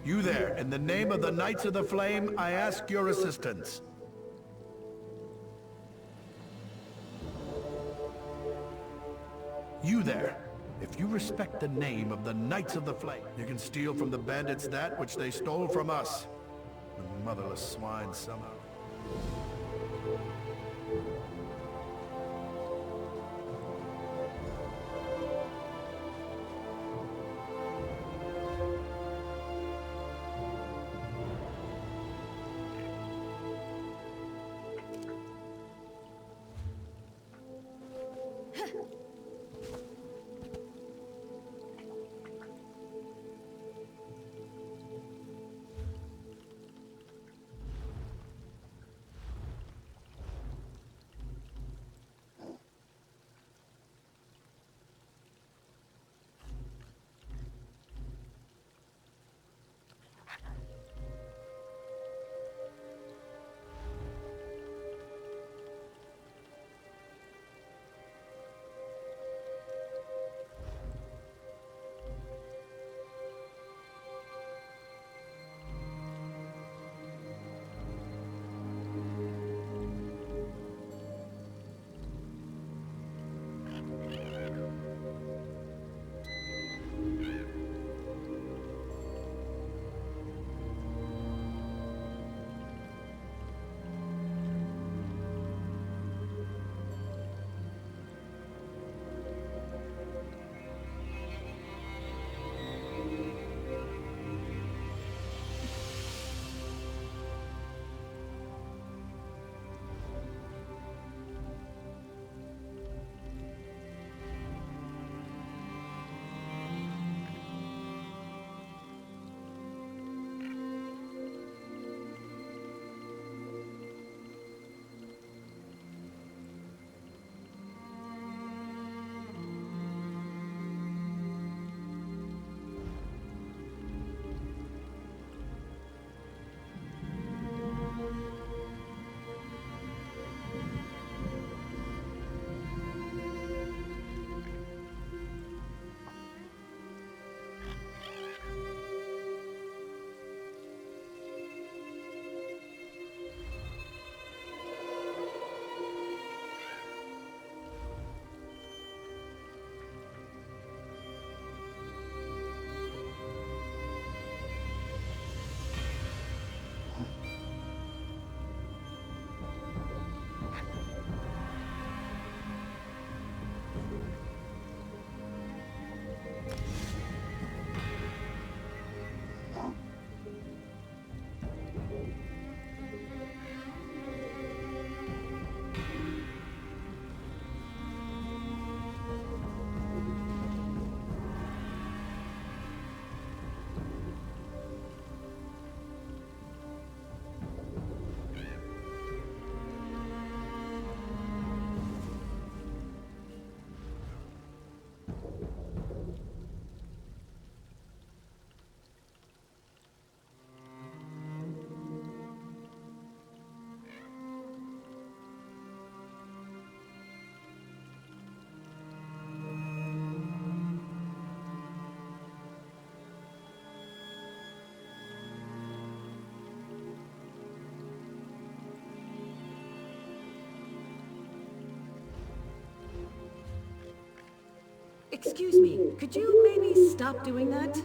You there, in the name of the Knights of the Flame, I ask your assistance. You there, if you respect the name of the Knights of the Flame, you can steal from the bandits that which they stole from us. The motherless swine somehow. Excuse me, could you maybe stop doing that?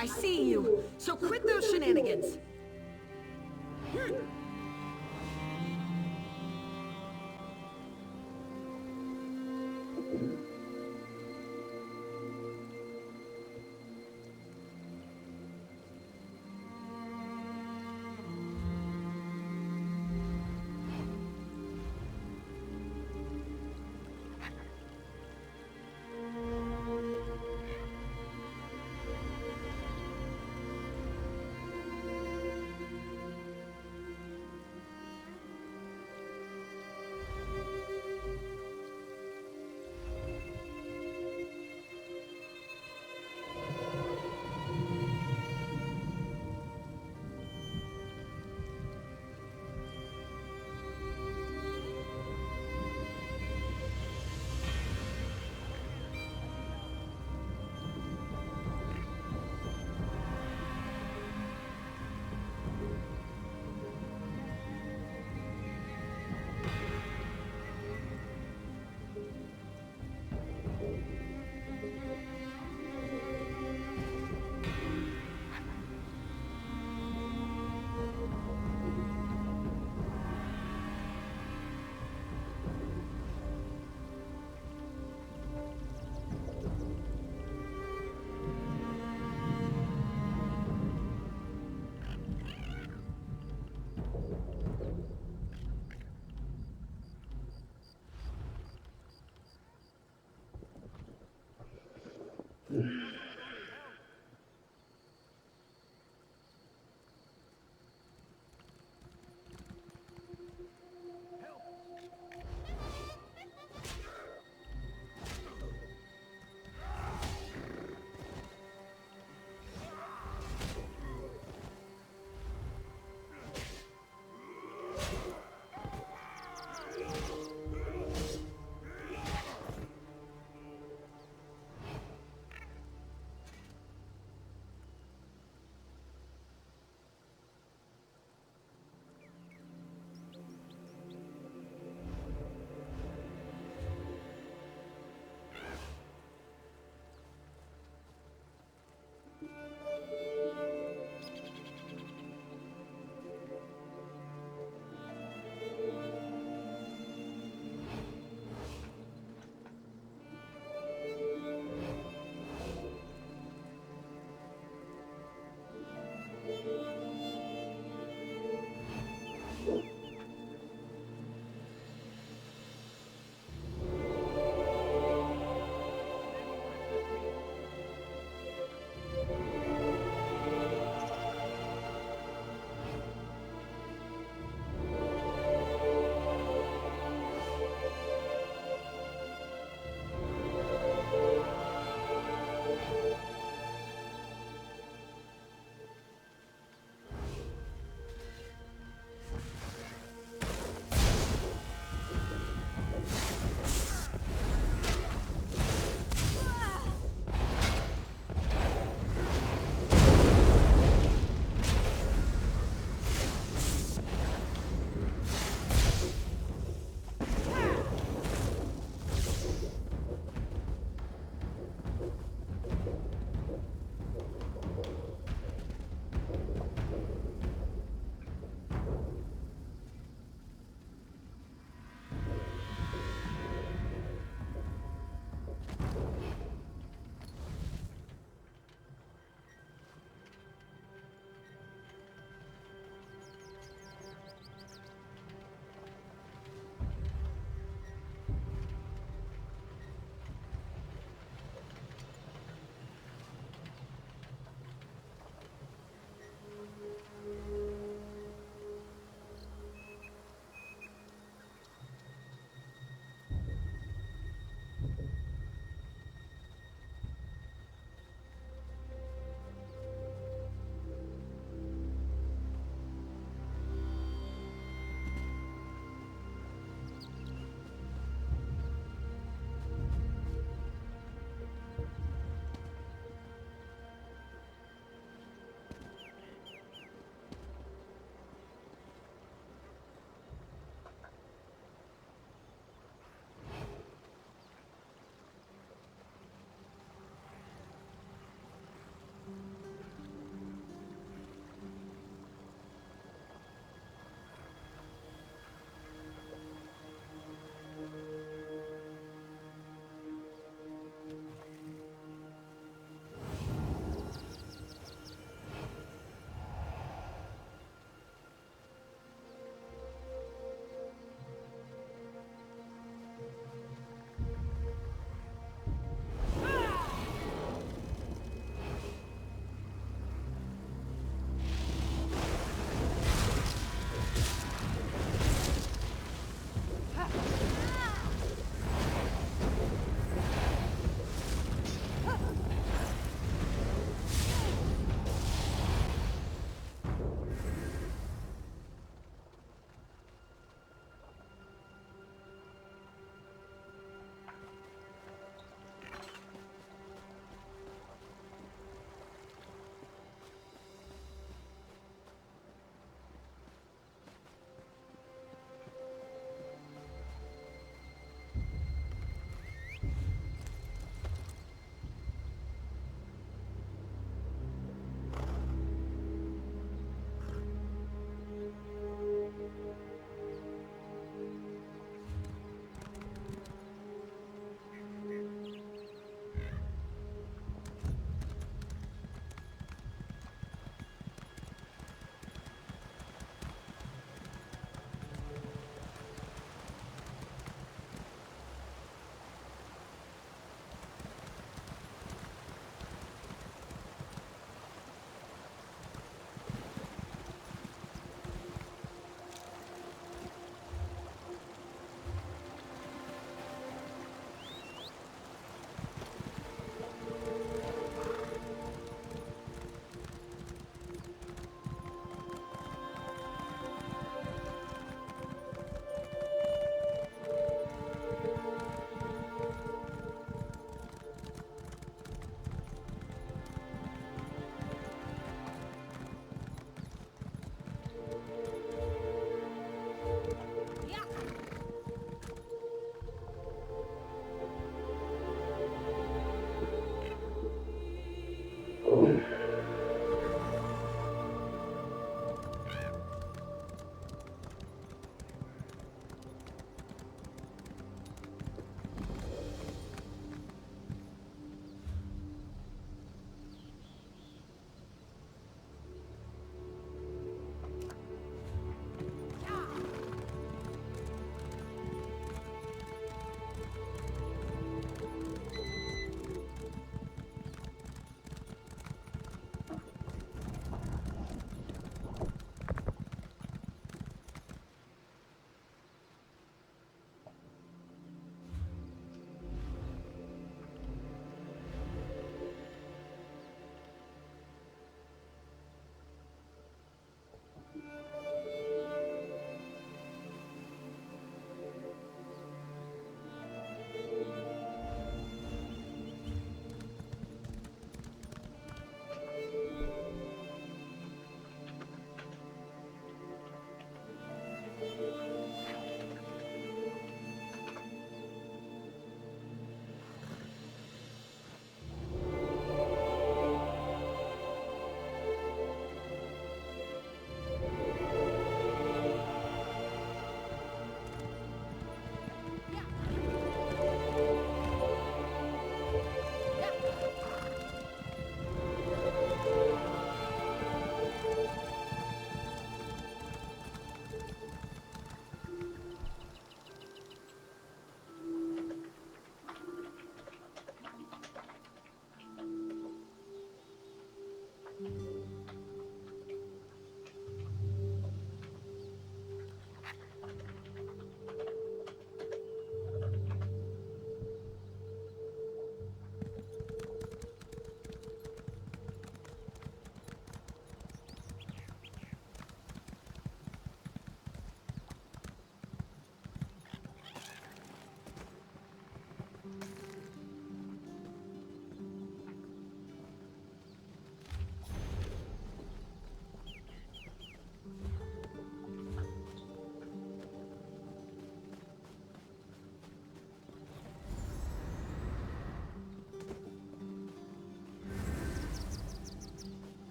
I see you, so quit those shenanigans.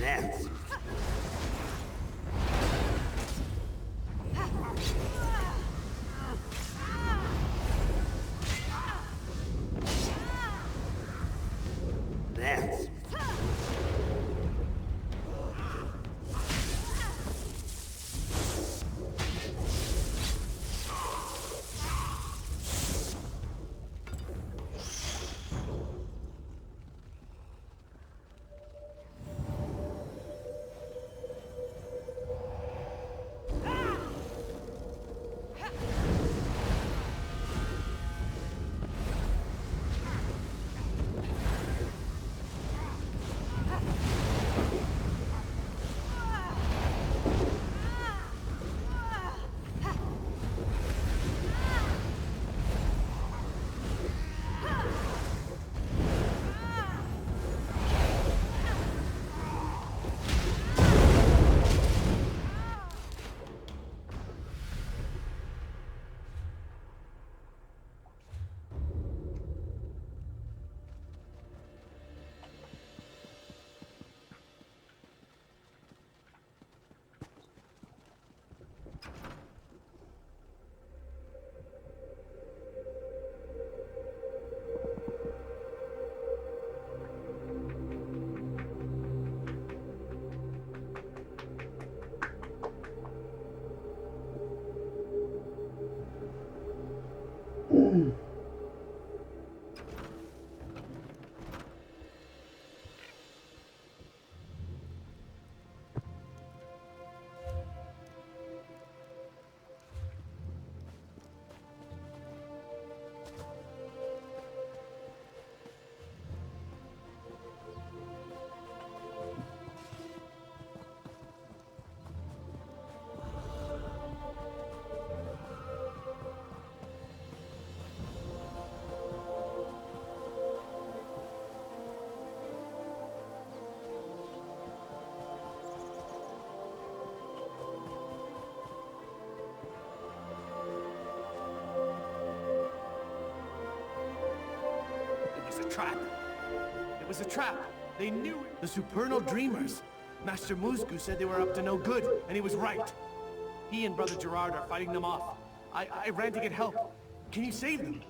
That's... That's... It was a trap. It was a trap. They knew it. The Supernal Dreamers. Master Musgu said they were up to no good, and he was right. He and Brother Gerard are fighting them off. I ran to get help. Can you save them?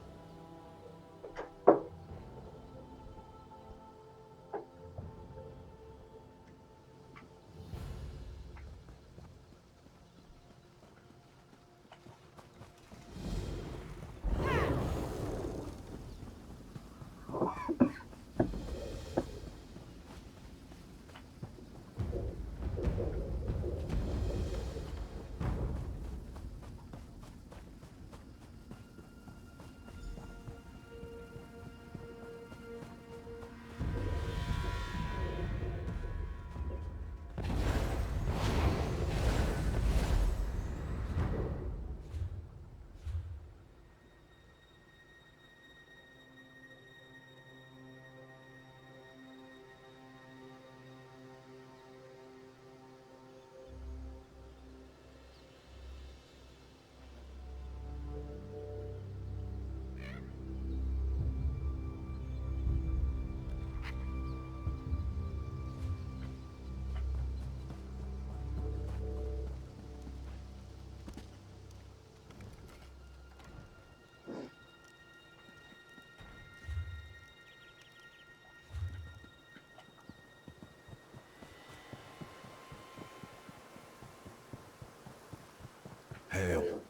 Hail.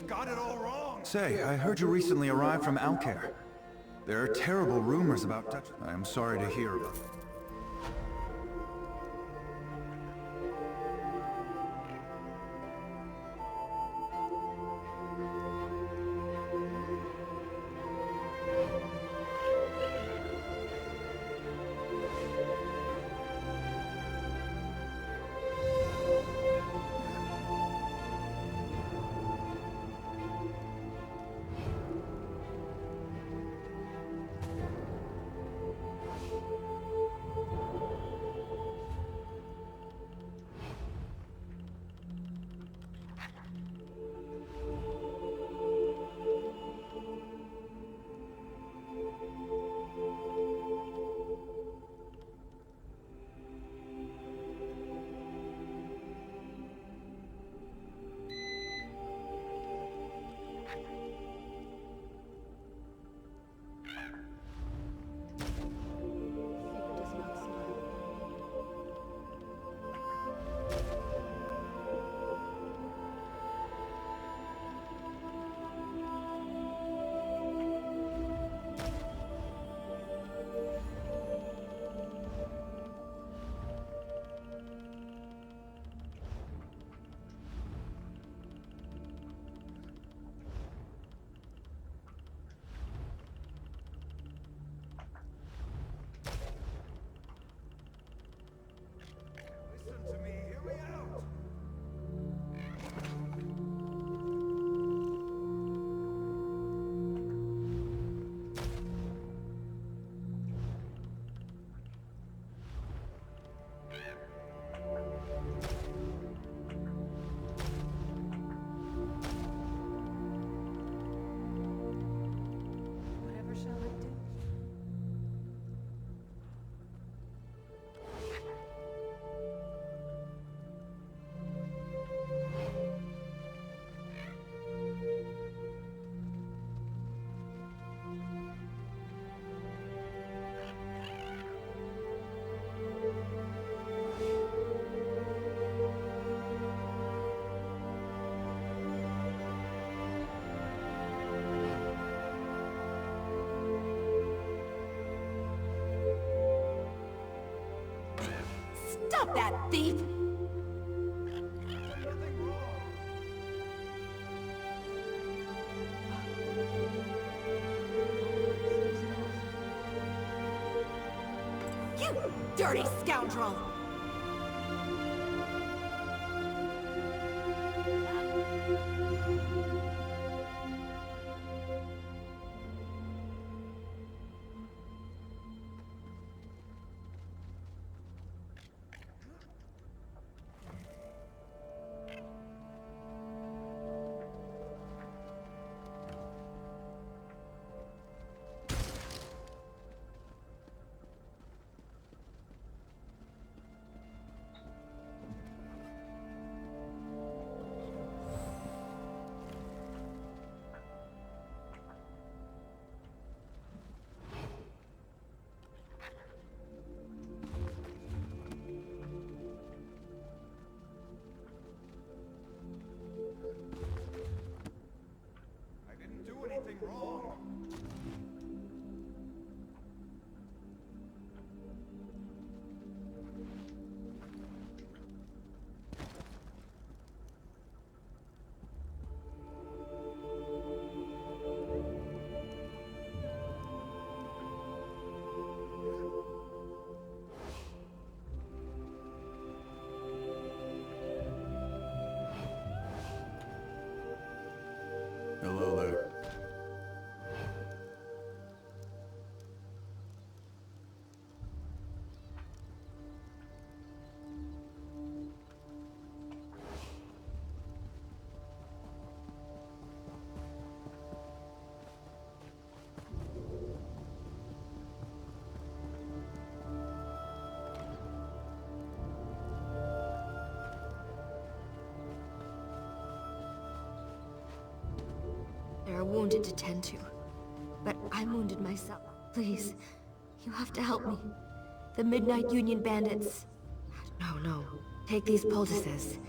got it all wrong. Say, I heard you recently arrived from Alcair. There are terrible rumors about Dutch. I am sorry to hear about it. Stop that, thief! You dirty scoundrel! Hello there. There are wounded to tend to. But I'm wounded myself. Please, you have to help me. The Midnight Union bandits... No. Take these poultices.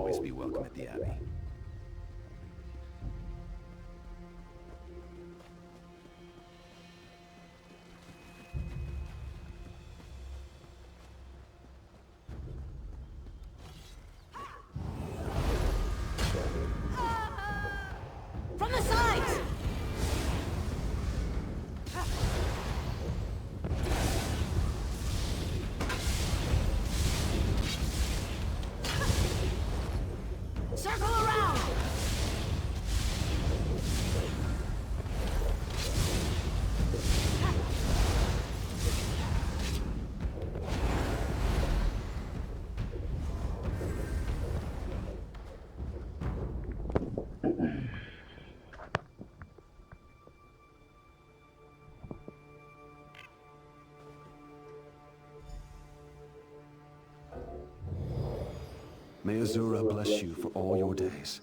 always be welcome at the Abbey. From the sides! Circle around! May Azura bless you for all your days.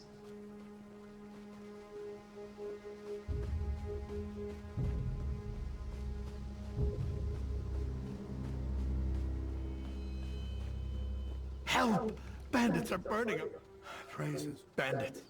Help! Bandits are burning them. Praises, bandits.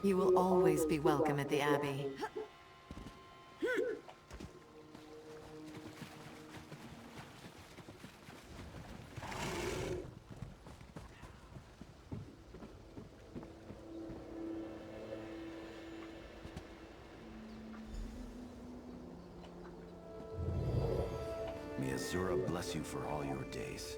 You will always be welcome at the Abbey. May Azura bless you for all your days.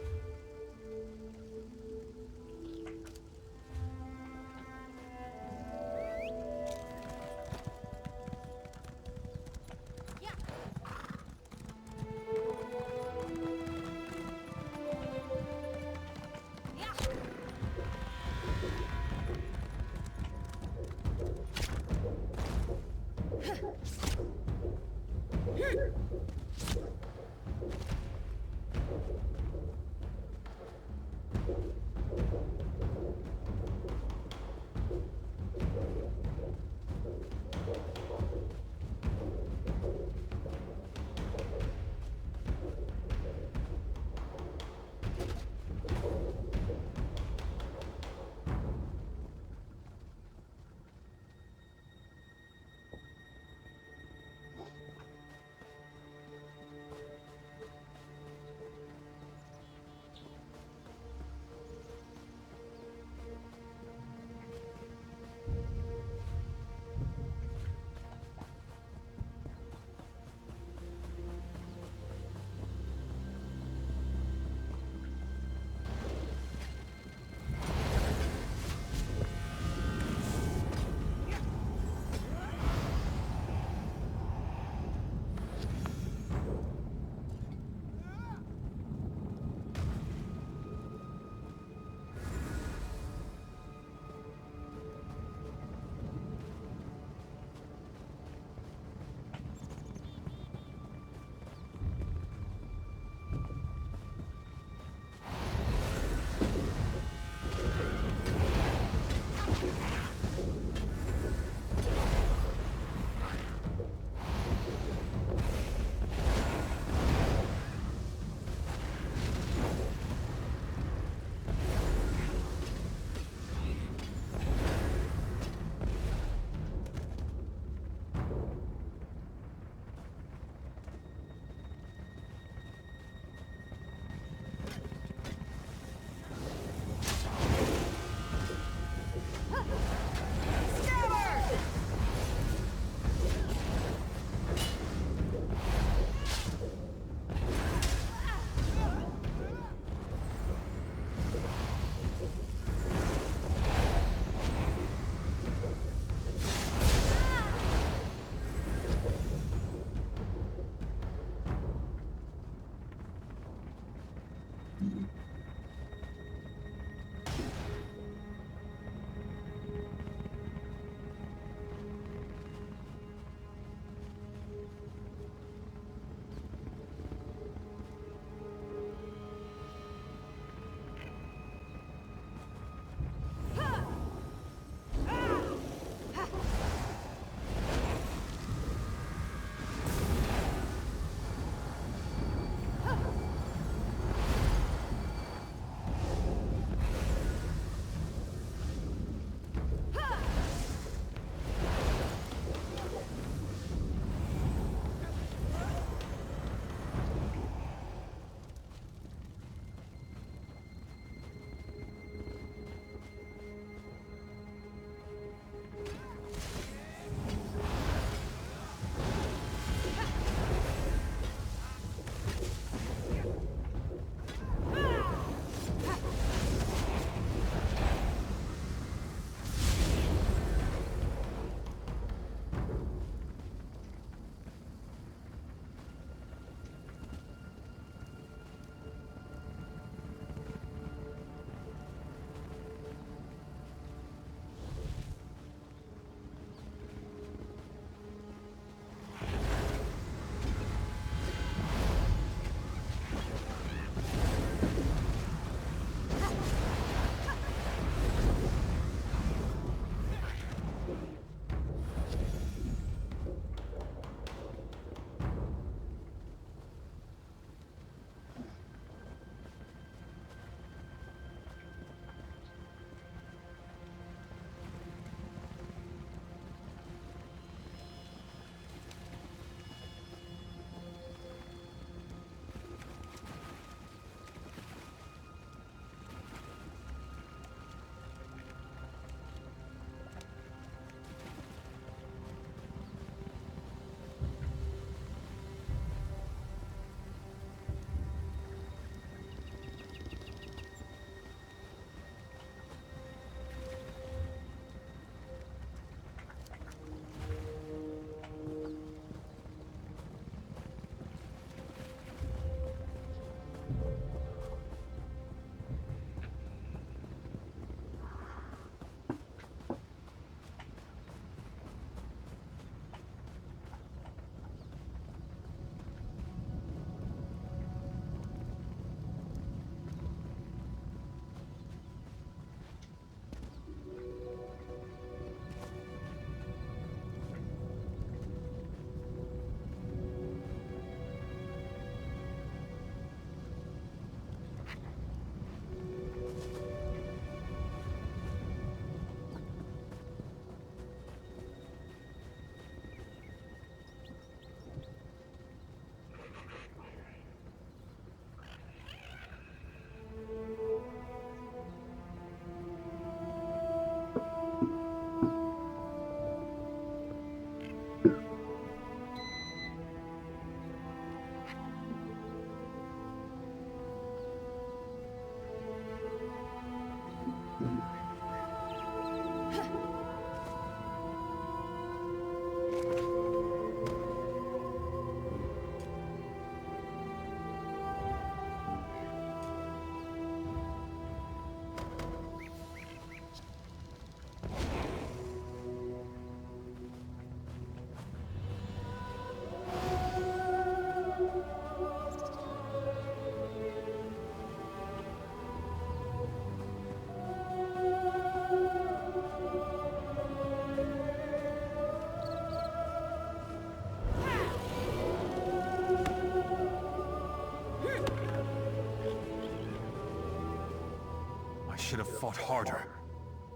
should have fought harder.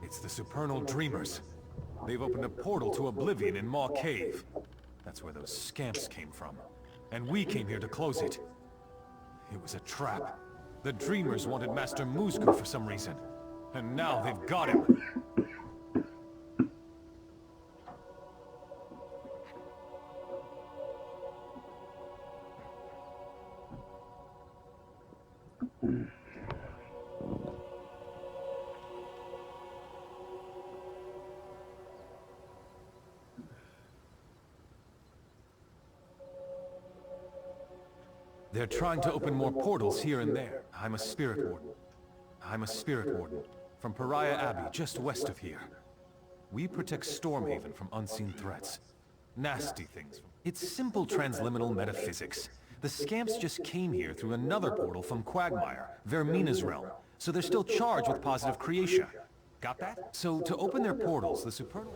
It's the Supernal Dreamers. They've opened a portal to Oblivion in Maw Cave. That's where those scamps came from. And we came here to close it. It was a trap. The Dreamers wanted Master Muzgu for some reason. And now they've got him. They're trying to open more portals here and there. I'm a spirit warden. From Pariah Abbey, just west of here. We protect Stormhaven from unseen threats. Nasty things. It's simple transliminal metaphysics. The scamps just came here through another portal from Quagmire, Vermina's realm, so they're still charged with positive creation. Got that? So, to open their portals, the Supernal...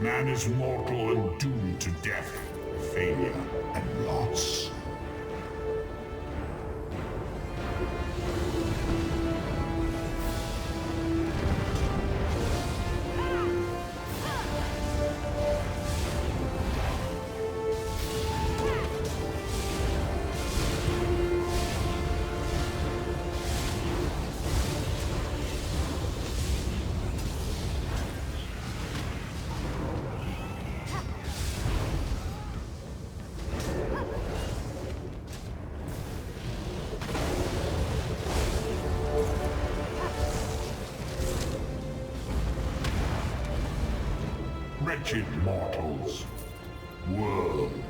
Man is mortal and doomed to death, failure, and loss. wretched mortals. Worms.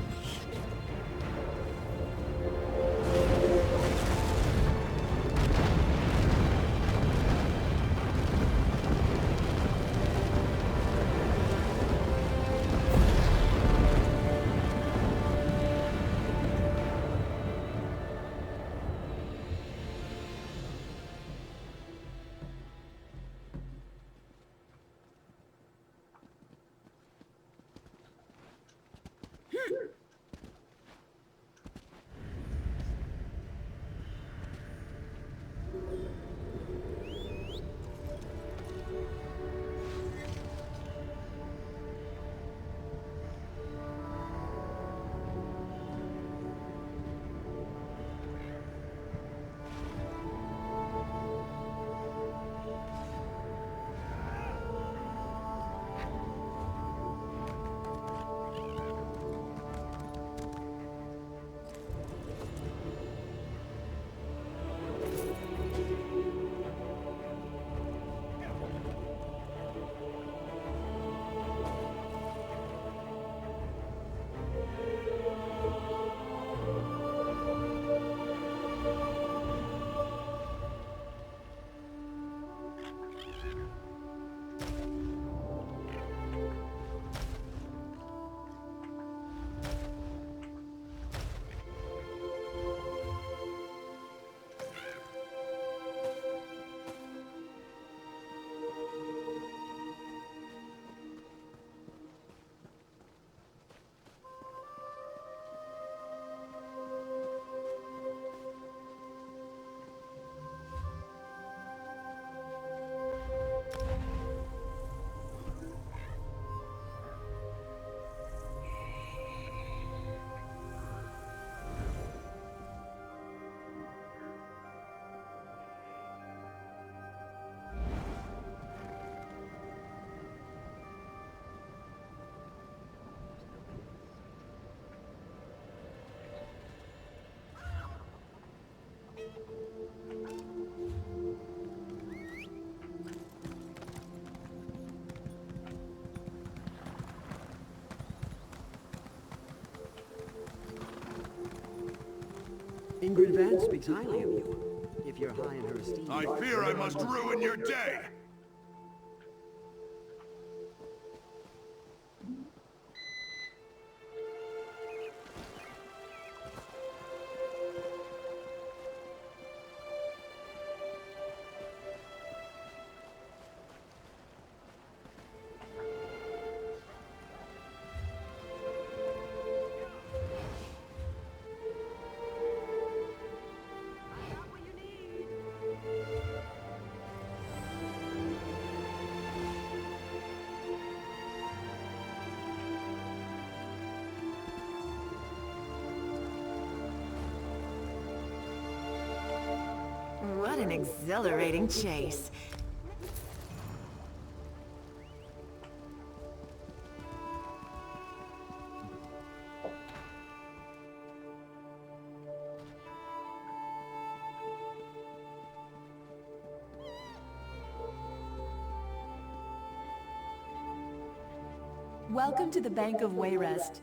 Ingrid Van speaks highly of you. If you're high in her esteem... I fear I must ruin your day! What an exhilarating chase. Welcome to the Bank of Wayrest.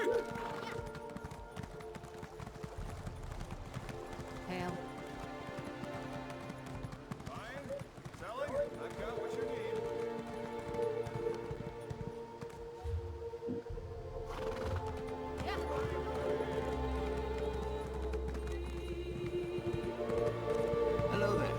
Hail. Selling? I've got what you need. Hello there.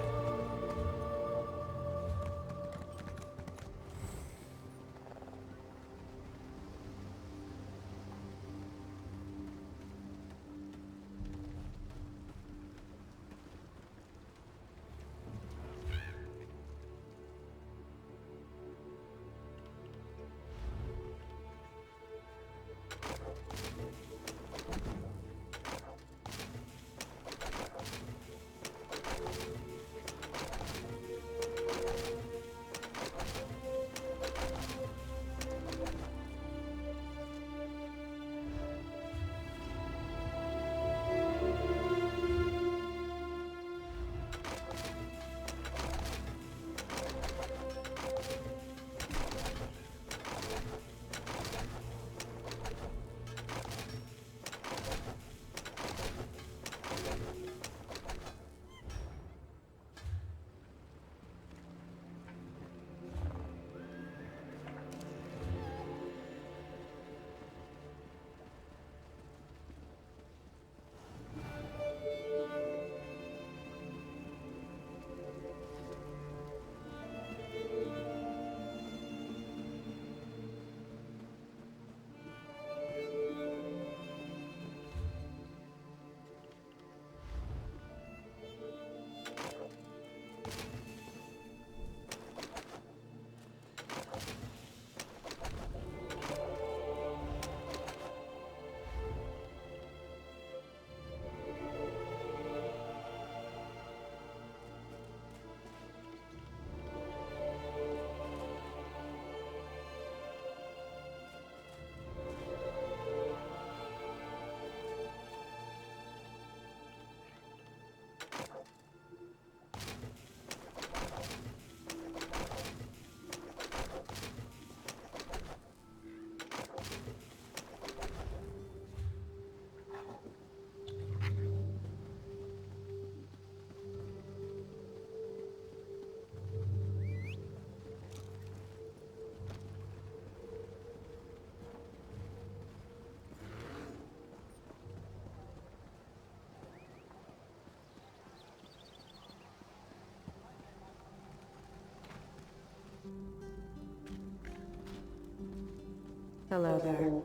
Hello there.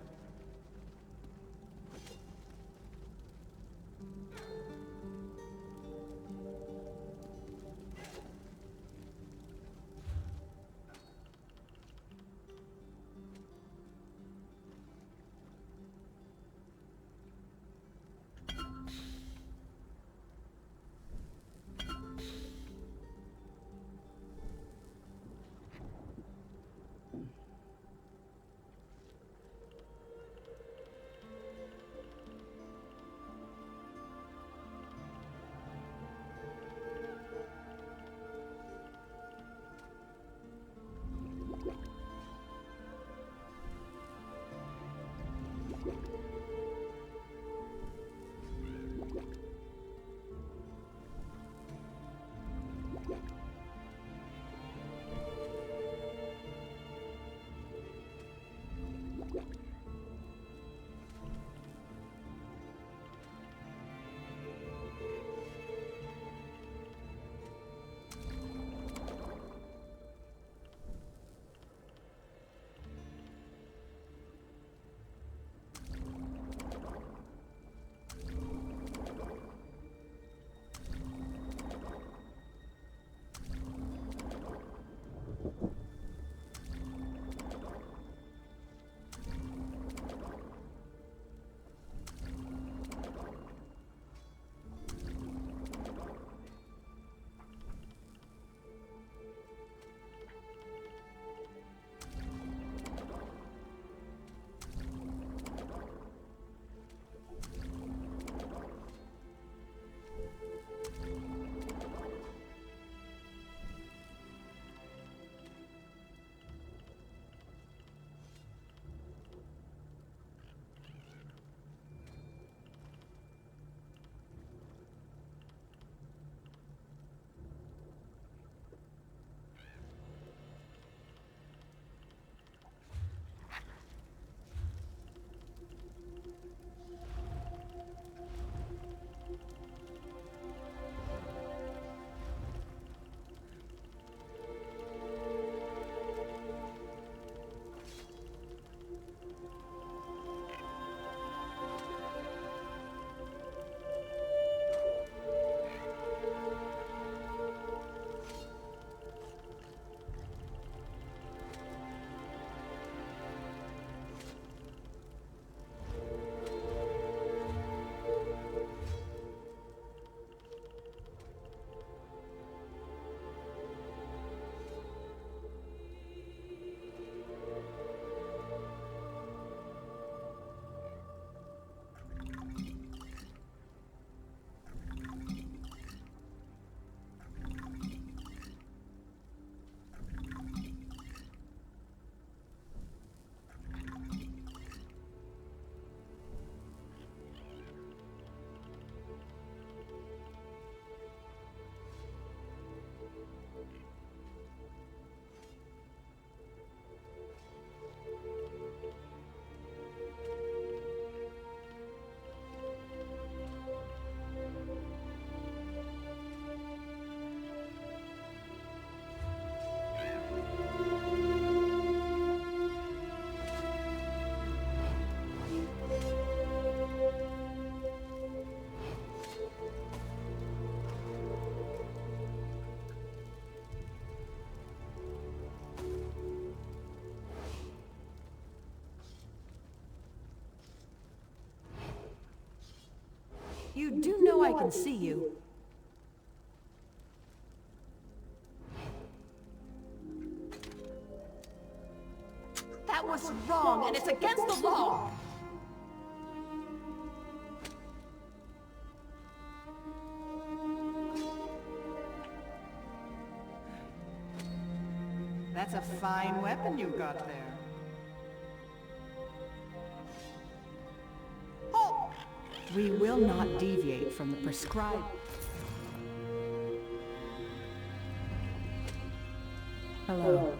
You do know I can see you. That was wrong, and it's against the law! That's a fine weapon you got there. Oh! We will not deviate from the prescribed... Hello.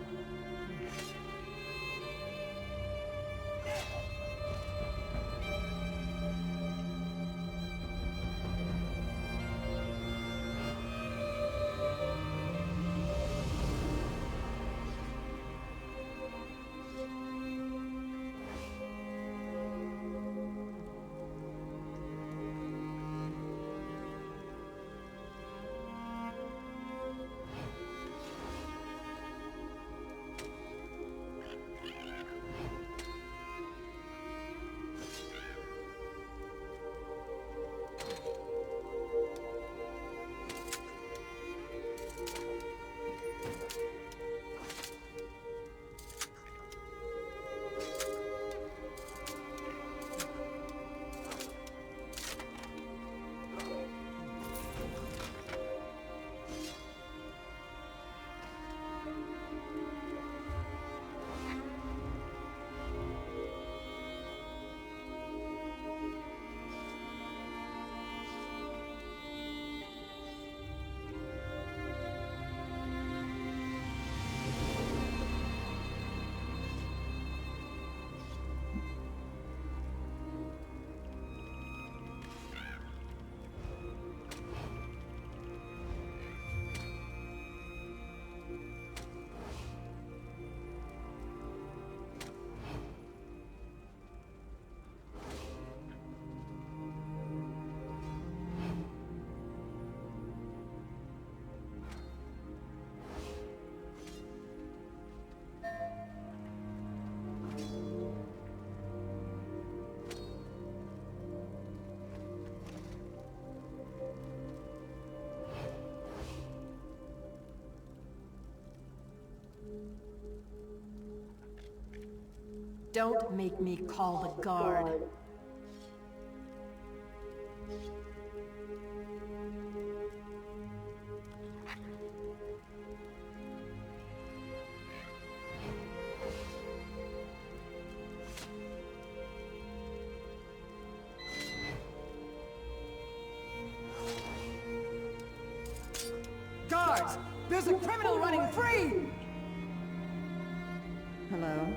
Don't make me call the guard. Guards! There's a criminal running free! Hello?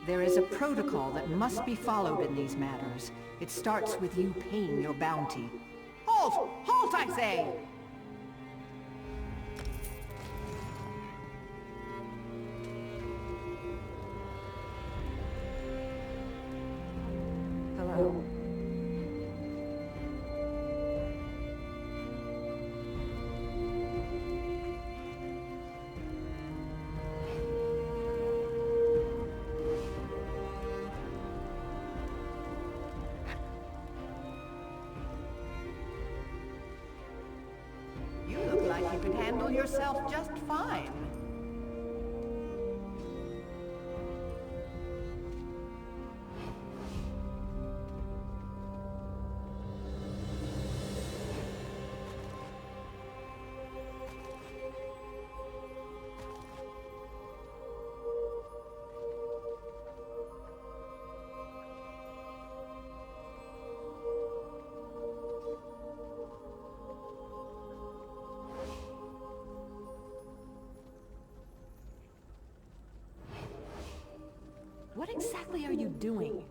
There is a protocol that must be followed in these matters. It starts with you paying your bounty. Halt! Halt, I say! Hello? You look like you could handle yourself just fine. What exactly are you doing?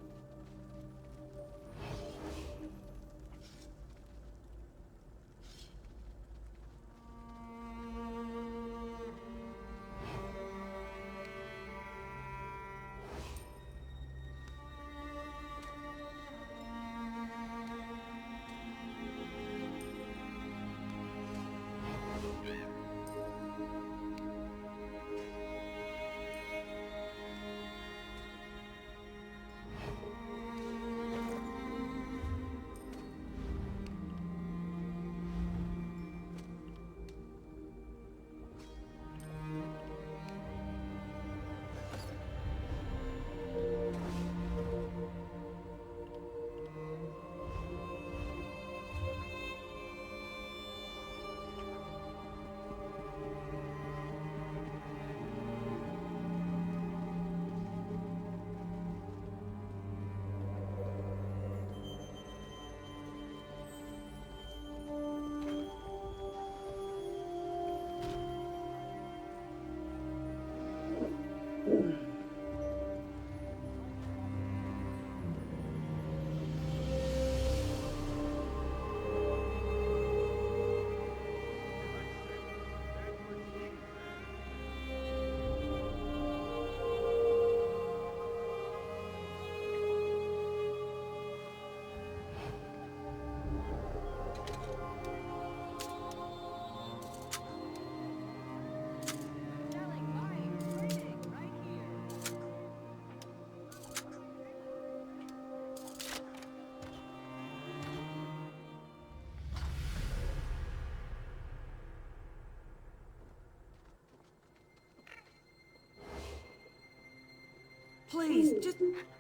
Please, just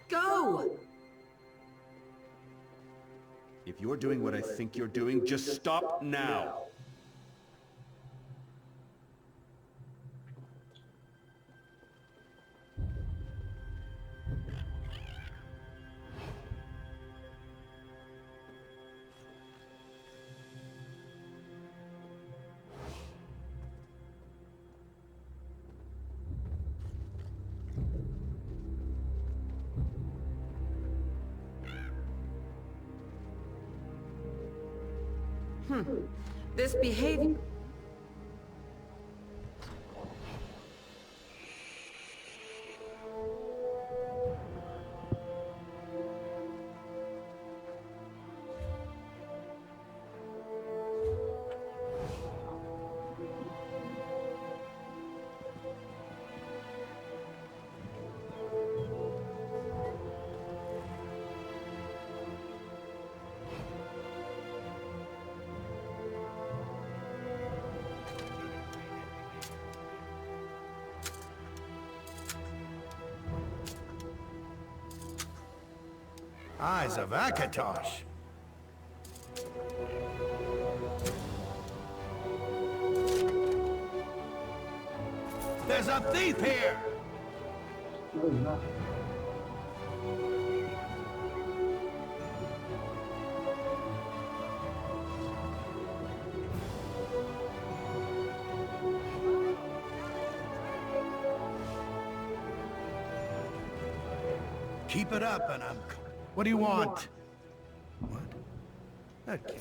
go! If you're doing what I think you're doing, just stop now! This behavior... Eyes of Akatosh. There's a thief here! No, there's not. Keep it up and I'm... What do you want? What? Okay.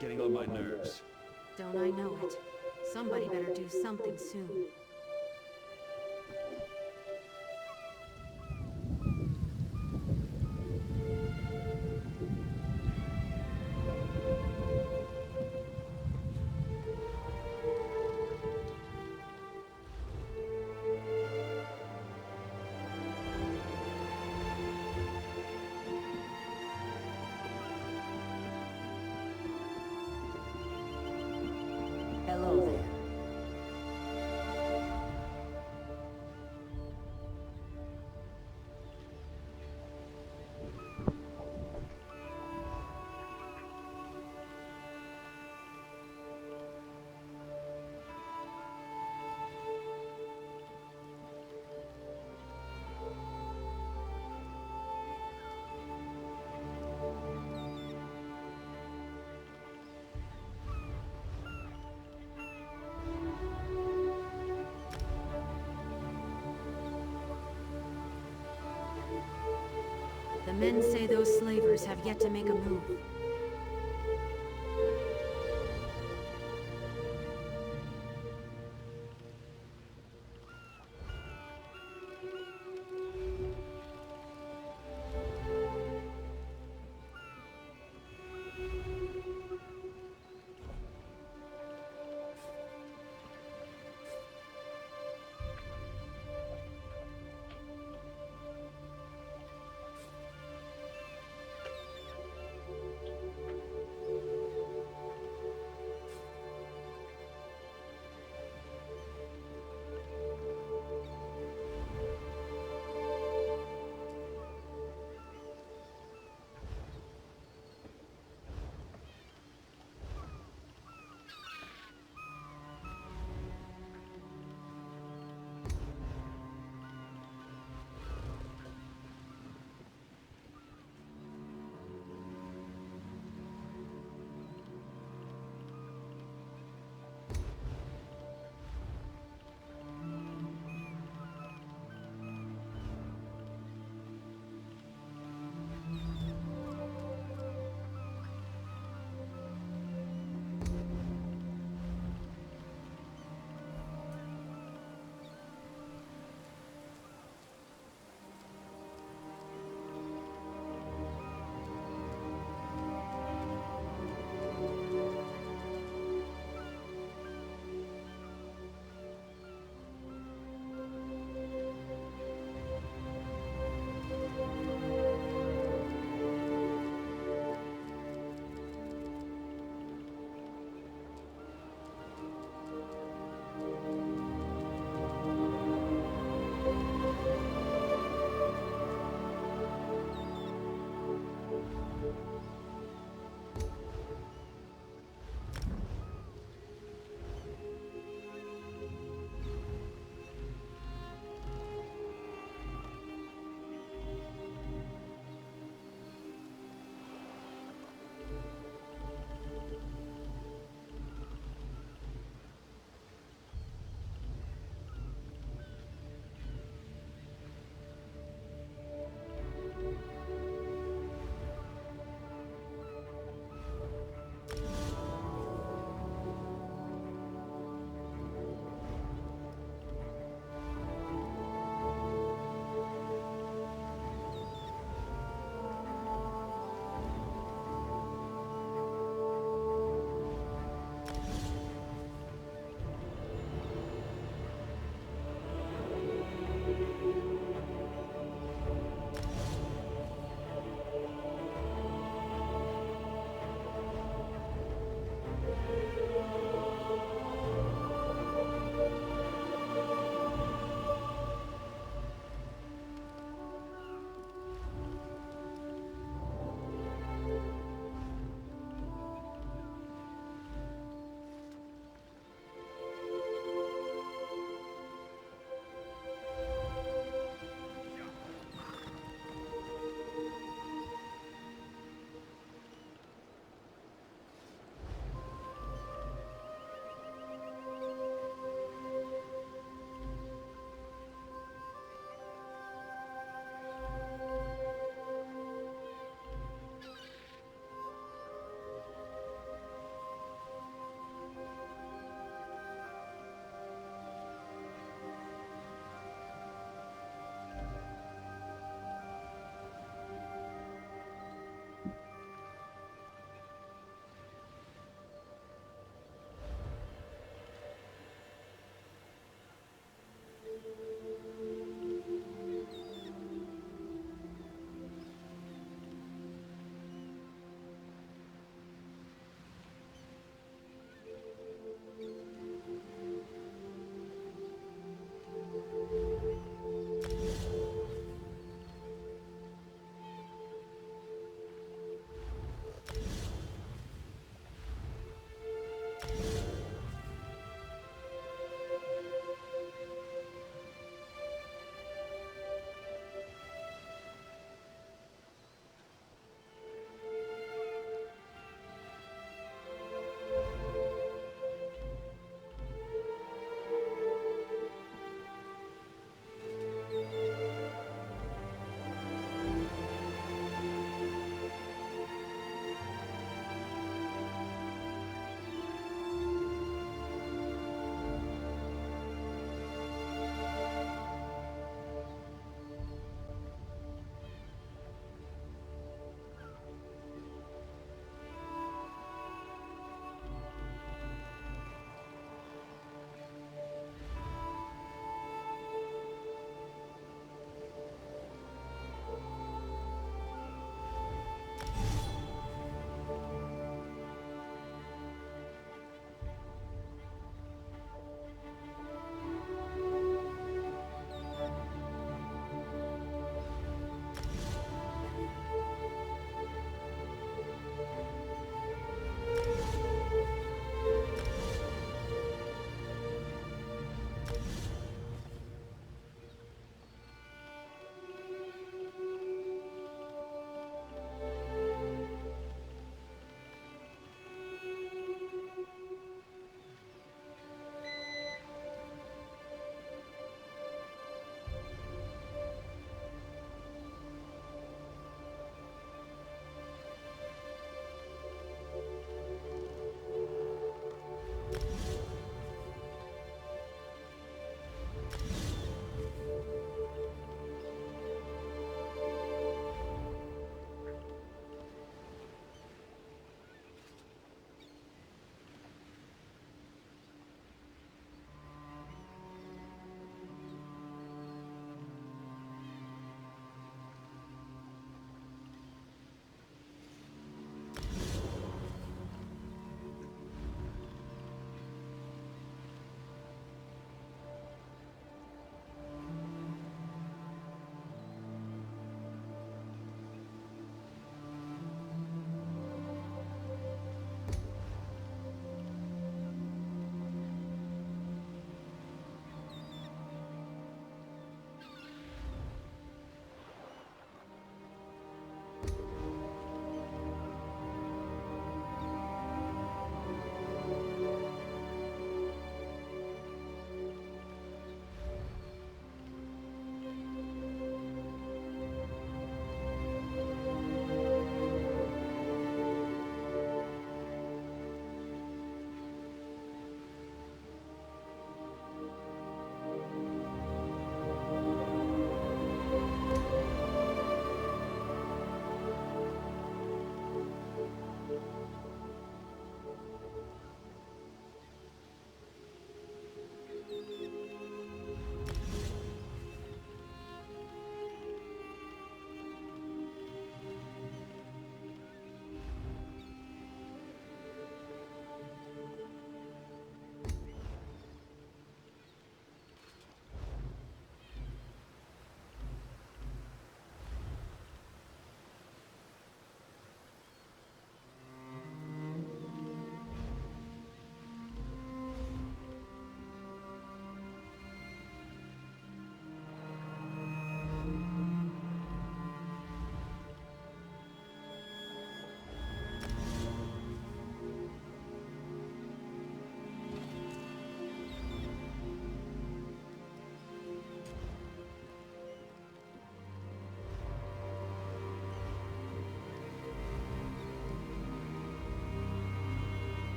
Getting on my nerves. Don't I know it? Somebody better do something soon. Hello there. men say those slavers have yet to make a move.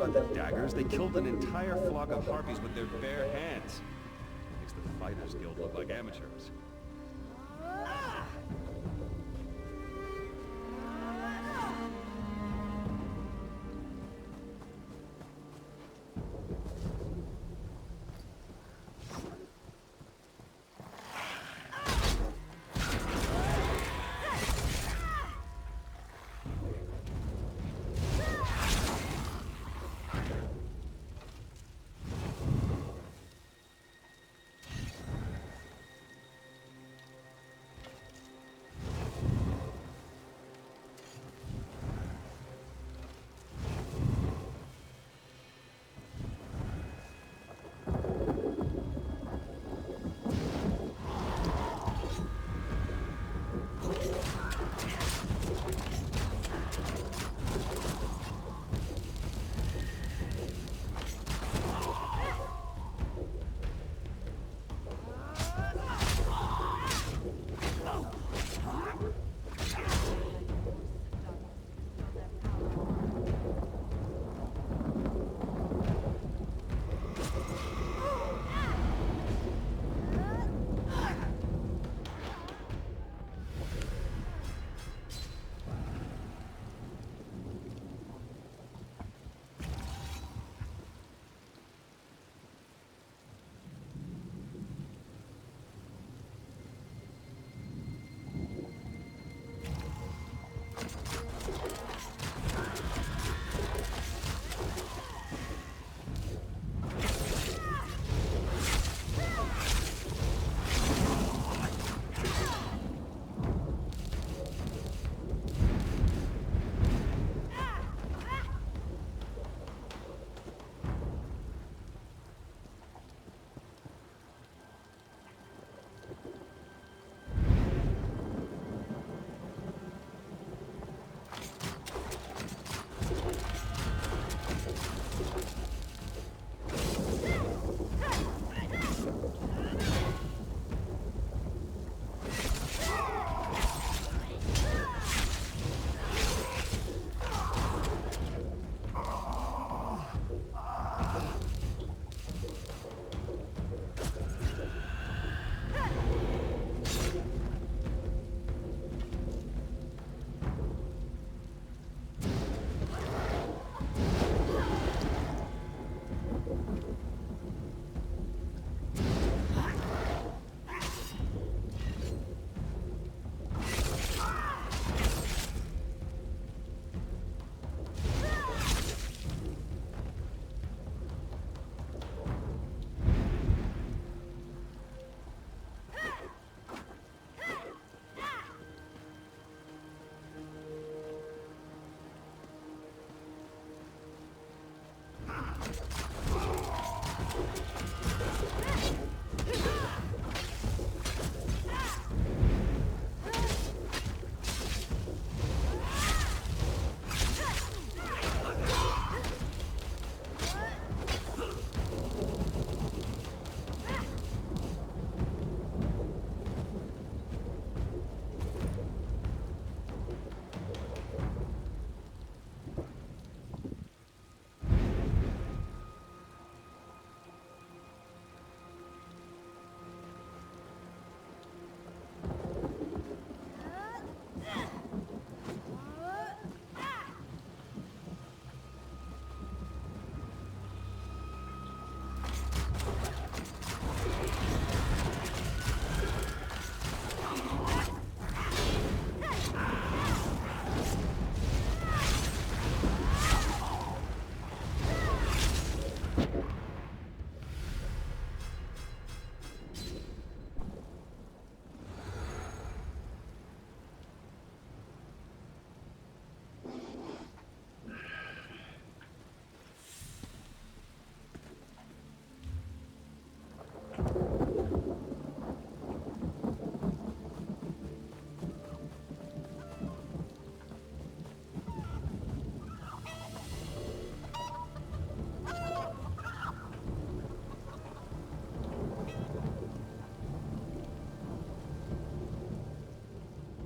about the daggers. They killed an entire flock of harpies with their bare hands. Makes the Fighters Guild look like amateurs.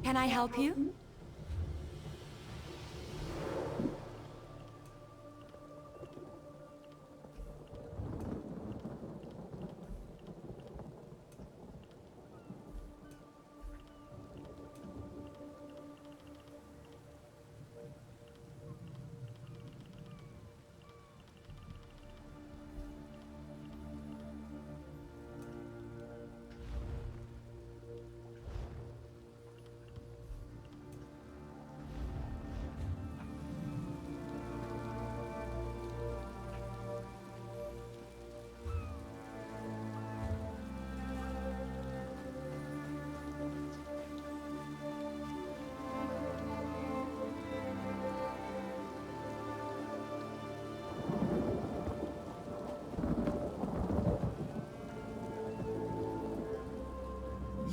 Can I help you?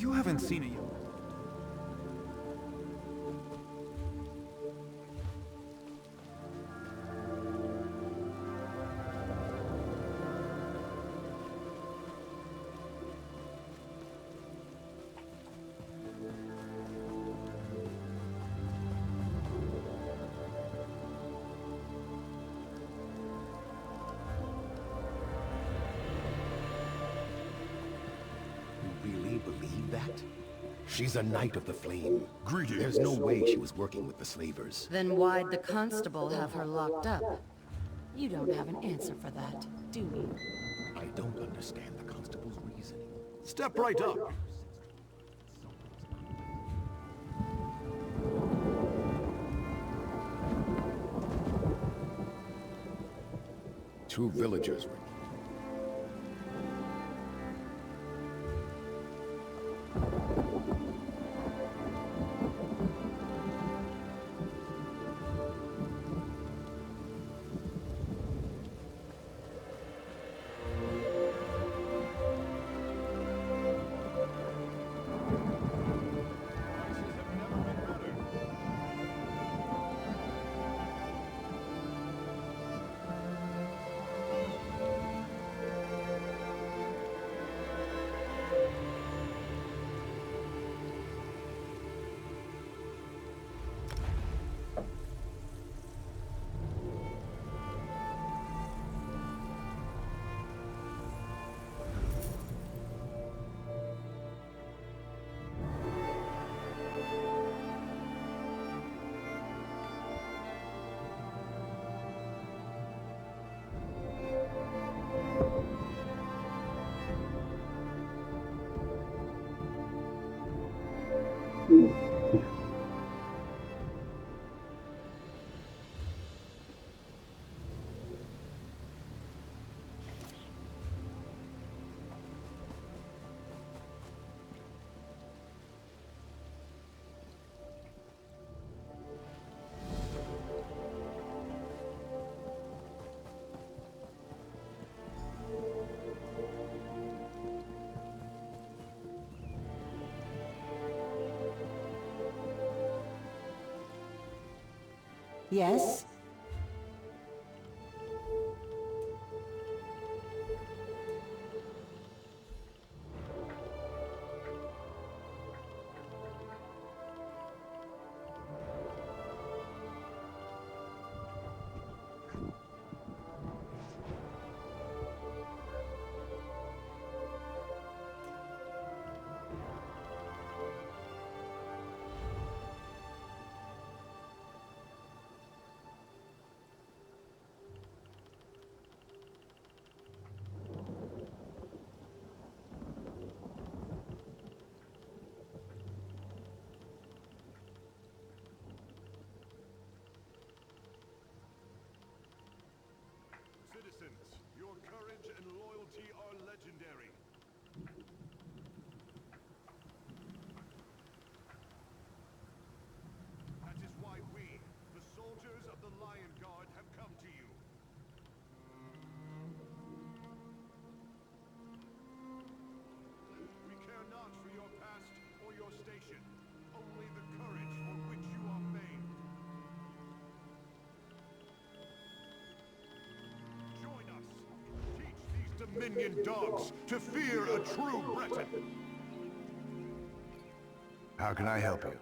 You haven't seen a young... You really believe that? She's a Knight of the Flame. Greetings. There's no way she was working with the slavers. Then why'd the constable have her locked up? You don't have an answer for that, do you? I don't understand the constable's reasoning. Step right up. Two villagers were... Yes? Citizens, your courage and loyalty are legendary. That is why we, the soldiers of the Lion Guard, have come to you. We care not for your past or your station, only the courage for which you are famed. Join us. Teach these Dominion dogs to fear a true Breton. How can I help you?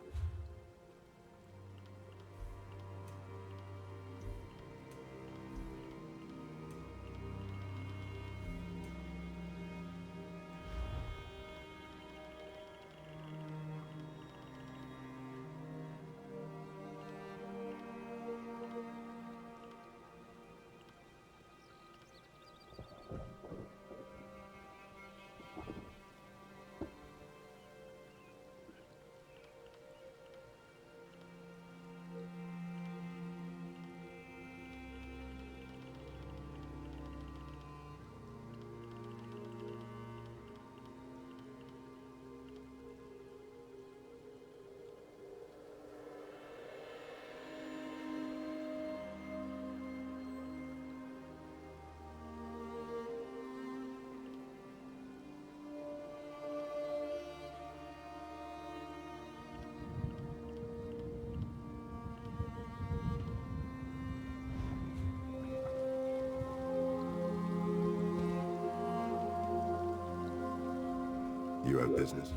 you have business.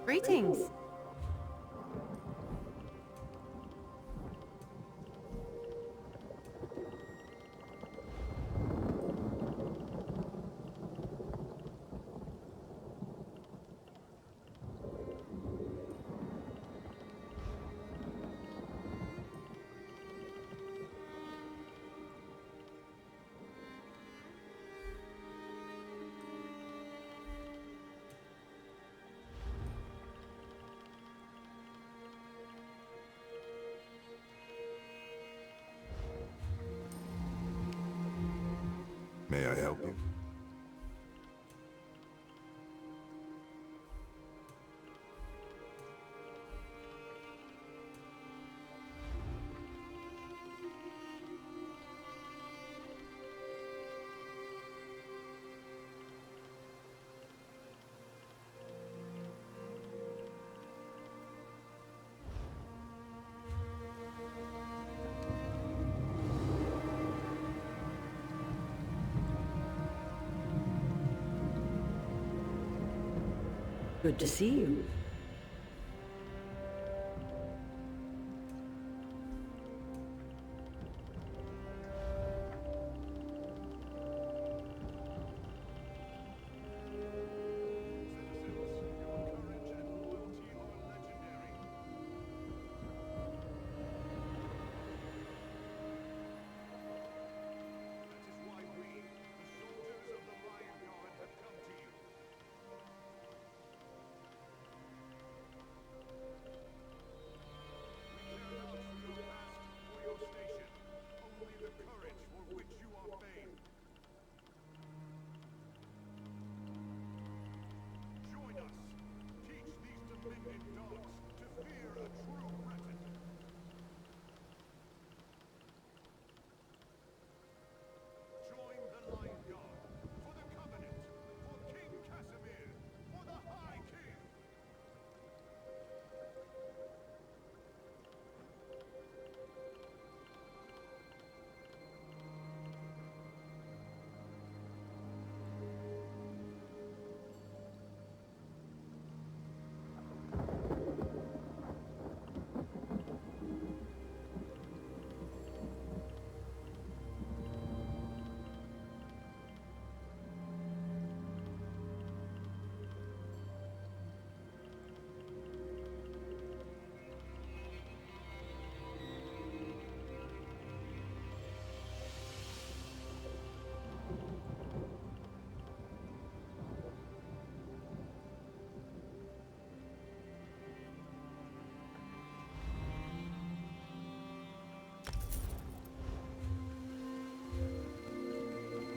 Greetings. May I help you? Good to see you.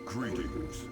Greetings.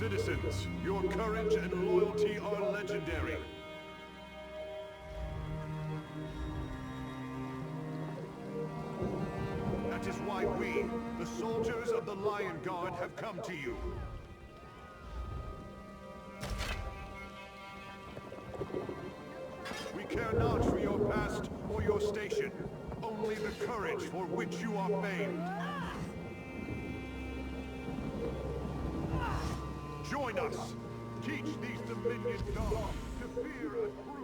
Citizens, your courage and loyalty are legendary. That is why we, the soldiers of the Lion Guard, have come to you. We care not for your past or your station, only the courage for which you are famed. Join us. Teach these Dominion dogs to fear a true